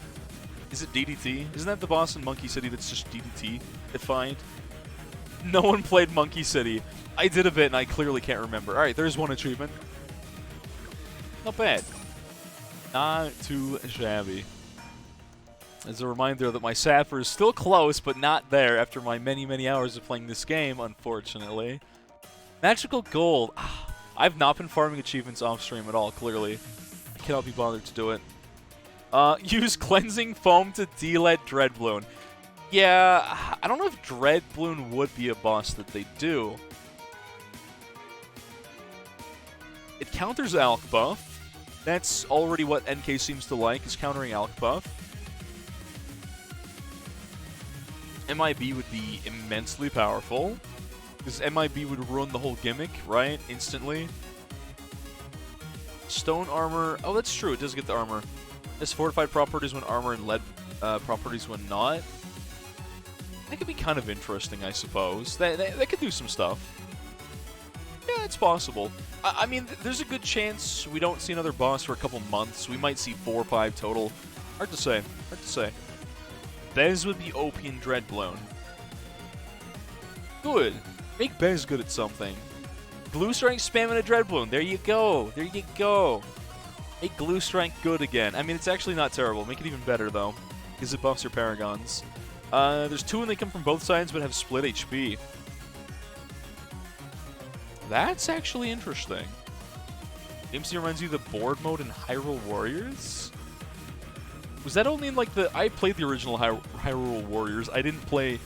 B: Is it DDT? Isn't that the boss in Monkey City that's just DDT defined? No one played Monkey City. I did a bit and I clearly can't remember. All right, there's one achievement. Not bad. Not too shabby. As a reminder that my Sapphire is still close, but not there after my many, many hours of playing this game, unfortunately. Magical Gold. I've not been farming achievements off stream at all, clearly. I cannot be bothered to do it. Use Cleansing Foam to delete Dreadbloom. Yeah, I don't know if Dreadbloom would be a boss that they do. It counters Alk Buff. That's already what NK seems to like, is countering Alk Buff. MIB would be immensely powerful, because MIB would ruin the whole gimmick, right? Instantly. Stone Armor. Oh, that's true. It does get the armor. It has fortified properties when armor and lead properties when not. That could be kind of interesting, I suppose. That could do some stuff. Yeah, it's possible. I mean, there's a good chance we don't see another boss for a couple months. We might see 4 or 5 total. Hard to say. Hard to say. Bez would be OP in Dreadbloom. Good. Make Bez good at something. Glue Strength spamming a Dreadbloom. There you go. There you go. Make Glue Strength good again. I mean, it's actually not terrible. Make it even better, though, because it buffs your Paragons. There's 2 and they come from both sides but have split HP. That's actually interesting. DMC reminds you of the board mode in Hyrule Warriors? Was that only in, like, the... I played the original Hyrule Warriors. I didn't play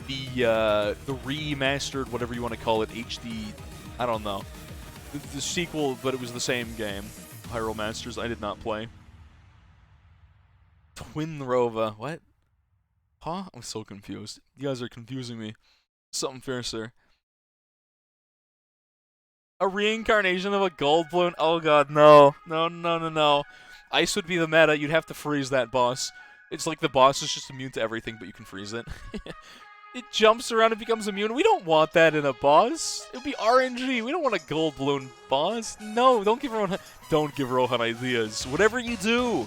B: the remastered, whatever you want to call it, HD... I don't know. The sequel, but it was the same game. Hyrule Masters, I did not play. Twin Rova. What? Huh? I'm so confused. You guys are confusing me. Something fiercer. A reincarnation of a Goldbloom? Oh god, no. No. Ice would be the meta. You'd have to freeze that boss. It's like the boss is just immune to everything, but you can freeze it. It jumps around and becomes immune. We don't want that in a boss. It would be RNG. We don't want a Goldbloom boss. No, don't give Rohan ideas. Whatever you do,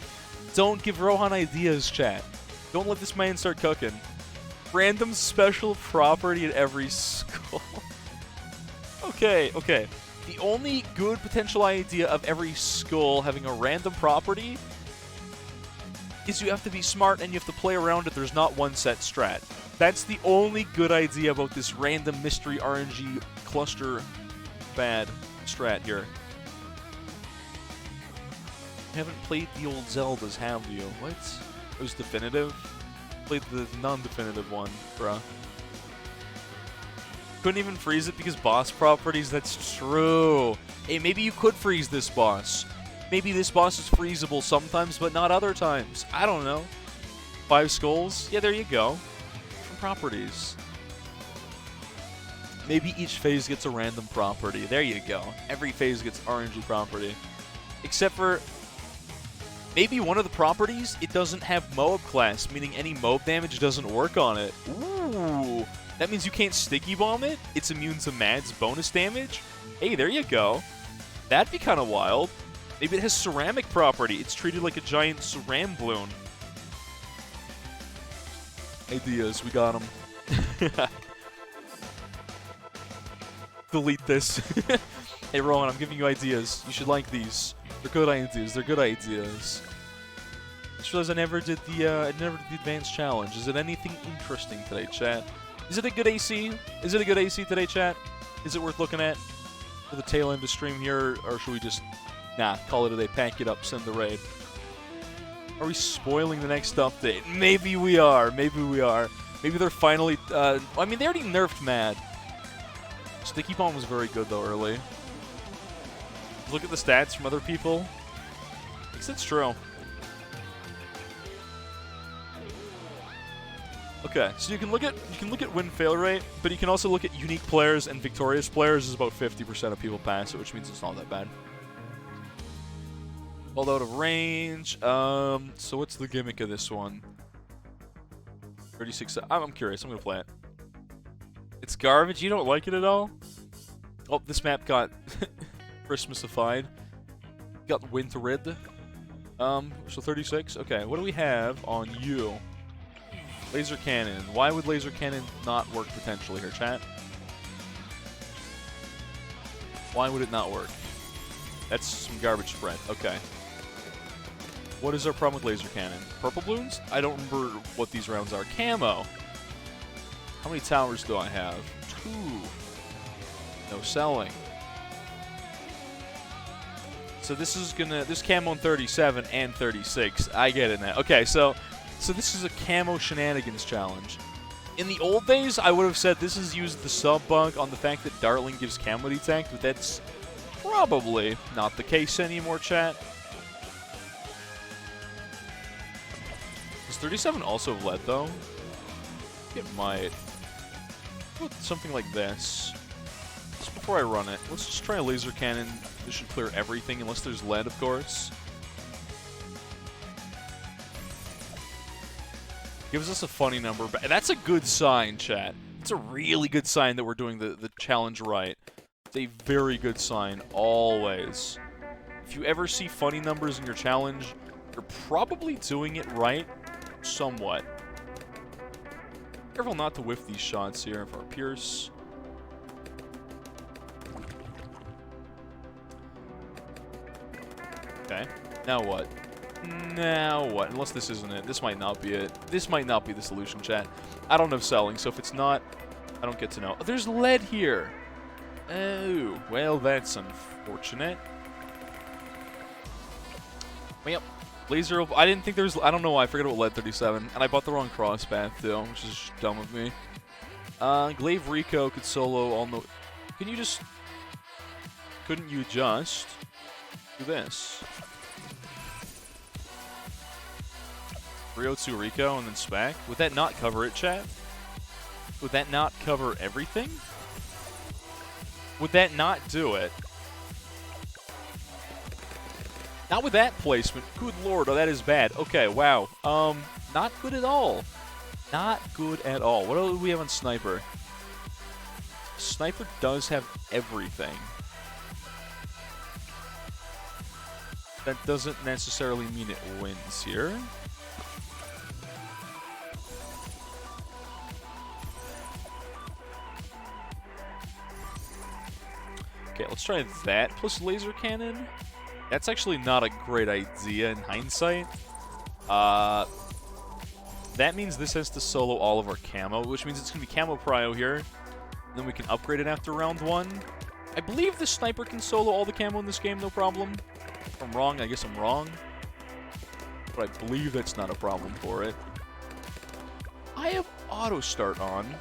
B: don't give Rohan ideas, chat. Don't let this man start cooking. Random special property at every skull. Okay. The only good potential idea of every skull having a random property is you have to be smart and you have to play around it. There's not one set strat. That's the only good idea about this random mystery RNG cluster bad strat here. You haven't played the old Zeldas, have you? What? It was definitive? Played the non-definitive one, bruh. Couldn't even freeze it because boss properties? That's true. Hey, maybe you could freeze this boss. Maybe this boss is freezable sometimes, but not other times. I don't know. 5 skulls? Yeah, there you go. From properties. Maybe each phase gets a random property. There you go. Every phase gets RNG property. Except for... maybe one of the properties, it doesn't have MOAB class, meaning any MOAB damage doesn't work on it. Ooh. That means you can't sticky bomb it? It's immune to Mad's bonus damage? Hey, there you go. That'd be kind of wild. Maybe it has ceramic property. It's treated like a giant ceram balloon. Ideas, we got them. Delete this. Hey, Rowan, I'm giving you ideas. You should like these. They're good ideas. They're good ideas. I just realized I never did the advanced challenge. Is it anything interesting today, chat? Is it a good AC? Is it a good AC today, chat? Is it worth looking at for the tail end of stream here, or should we just, nah, call it a day, pack it up, send the raid? Are we spoiling the next update? Maybe we are. Maybe we are. Maybe they're finally, I mean, they already nerfed Mad. Sticky Bomb was very good, though, early. look at the stats from other people. I guess it's true. Okay, so you can look at win-fail rate, but you can also look at unique players and victorious players. Is about 50% of people pass it, which means it's not that bad. Balled out of range. So what's the gimmick of this one? 36. I'm curious. I'm gonna play it. It's garbage. You don't like it at all? Oh, this map got Christmasified. Got wintered. So 36. Okay, what do we have on you? Laser cannon. Why would laser cannon not work potentially here, chat? Why would it not work? That's some garbage spread. Okay. What is our problem with laser cannon? Purple balloons? I don't remember what these rounds are. Camo. How many towers do I have? 2. No selling. So this is gonna, this camo on 37 and 36. I get it now. Okay, so this is a camo shenanigans challenge. In the old days, I would have said this is used the sub bug on the fact that Dartling gives camo detect, but that's probably not the case anymore, chat. Does 37 also have lead, though? It might. Put something like this. Just before I run it, let's just try a laser cannon. This should clear everything, unless there's lead, of course. Gives us a funny number, but that's a good sign, chat. It's a really good sign that we're doing the challenge right. It's a very good sign, always. If you ever see funny numbers in your challenge, you're probably doing it right, somewhat. Careful not to whiff these shots here for our Pierce. Okay, now what? Now what? Unless this isn't it. This might not be it. This might not be the solution, chat. I don't have selling, so if it's not, I don't get to know. Oh, there's lead here. Oh, well, that's unfortunate. Well, laser. I didn't think there was. I don't know why. I forgot about lead 37, and I bought the wrong cross path too, which is dumb of me. Glaive Rico could solo all no. Can you just? Couldn't you just do this? 302 Rico and then SPAC. Would that not cover it, chat? Would that not cover everything? Would that not do it? Not with that placement. Good lord, oh, that is bad. Okay, wow. Not good at all. Not good at all. What do we have on Sniper? Sniper does have everything. That doesn't necessarily mean it wins here. Okay, let's try that plus laser cannon. That's actually not a great idea in hindsight. That means this has to solo all of our camo, which means it's going to be camo prio here. Then we can upgrade it after round 1. I believe the sniper can solo all the camo in this game, no problem. If I'm wrong, I guess I'm wrong. But I believe that's not a problem for it. I have auto start on.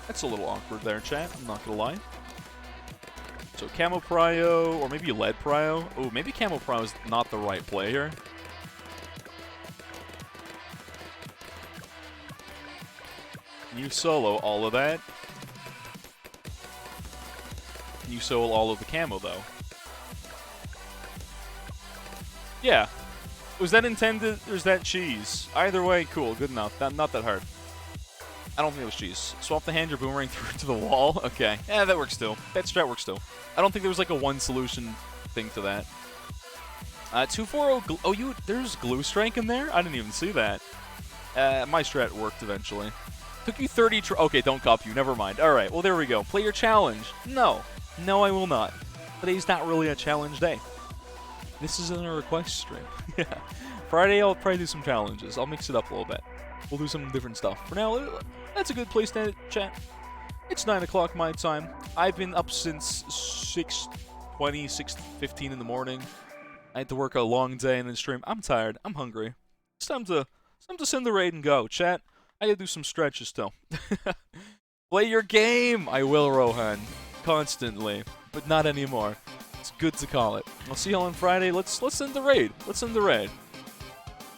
B: That's a little awkward there, chat. I'm not going to lie. So camo prio, or maybe lead prio. Oh, maybe camo prio is not the right play here. Can you solo all of that? Can you solo all of the camo, though? Yeah. Was that intended, or is that cheese? Either way, cool, good enough. Not that hard. I don't think it was cheese. Swap the hand your boomerang through to the wall? Okay. Yeah, that works still. That strat works still. I don't think there was like a one solution thing to that. 240. Oh, there's glue strike in there? I didn't even see that. My strat worked eventually. Took you 30 okay, don't cop you. Never mind. All right. Well, there we go. Play your challenge. No. No, I will not. Today's not really a challenge day. This isn't a request stream. Yeah. Friday, I'll probably do some challenges. I'll mix it up a little bit. We'll do some different stuff. For now, that's a good place to chat. It's 9 o'clock my time. I've been up since 6:20, 6:15 in the morning. I had to work a long day and then stream. I'm tired. I'm hungry. It's time to send the raid and go. Chat, I gotta do some stretches still. Play your game! I will, Rohan. Constantly. But not anymore. It's good to call it. I'll see y'all on Friday. Let's end the raid. Let's end the raid.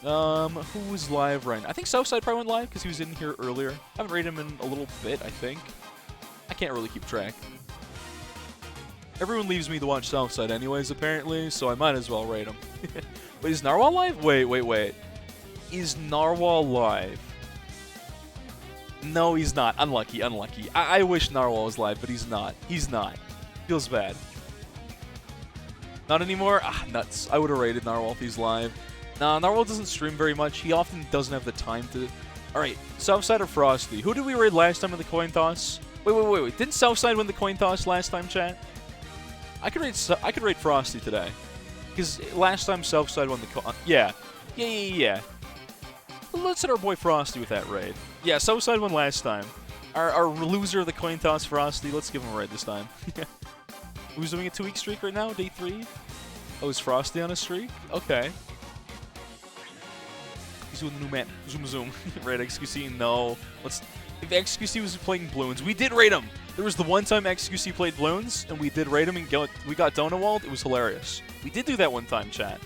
B: Who was live right now? I think Southside probably went live because he was in here earlier. I haven't raided him in a little bit, I think. I can't really keep track. Everyone leaves me to watch Southside anyways, apparently, so I might as well raid him. Wait, is Narwhal live? Wait. Is Narwhal live? No, he's not. Unlucky. I wish Narwhal was live, but he's not. He's not. Feels bad. Not anymore? Ah, nuts. I would have raided Narwhal if he's live. Nah, Narwhal doesn't stream very much. He often doesn't have the time to... Alright, Southside or Frosty? Who did we raid last time in the coin toss? Wait. Didn't Southside win the coin toss last time, chat? I could raid Frosty today. Because last time Southside won the coin... Yeah. Let's hit our boy Frosty with that raid. Yeah, Southside won last time. Our loser of the coin toss, Frosty, let's give him a raid this time. Who's doing a 2-week streak right now? Day 3? Oh, is Frosty on a streak? Okay. He's doing the new map. Zoom. Raid XQC? No. If XQC was playing Bloons, we did raid him! There was the one time XQC played Bloons, and we did raid him, and we got Donawald. It was hilarious. We did do that one time, chat.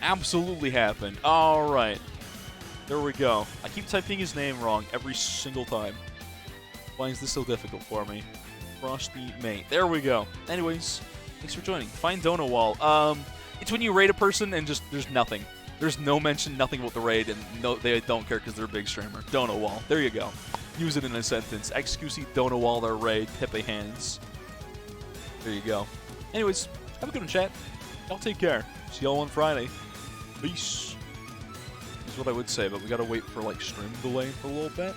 B: Absolutely happened. Alright. There we go. I keep typing his name wrong every single time. Why is this so difficult for me? Frosty Mate. There we go. Anyways, thanks for joining. Find Donawall. It's when you raid a person and just there's nothing. There's no mention, nothing about the raid, and no, they don't care because they're a big streamer. Donawall. There you go. Use it in a sentence. XQC Donawall their raid. Pepe hands. There you go. Anyways, have a good one, chat. Y'all take care. See y'all on Friday. Peace. Is what I would say, but we gotta wait for like stream delay for a little bit.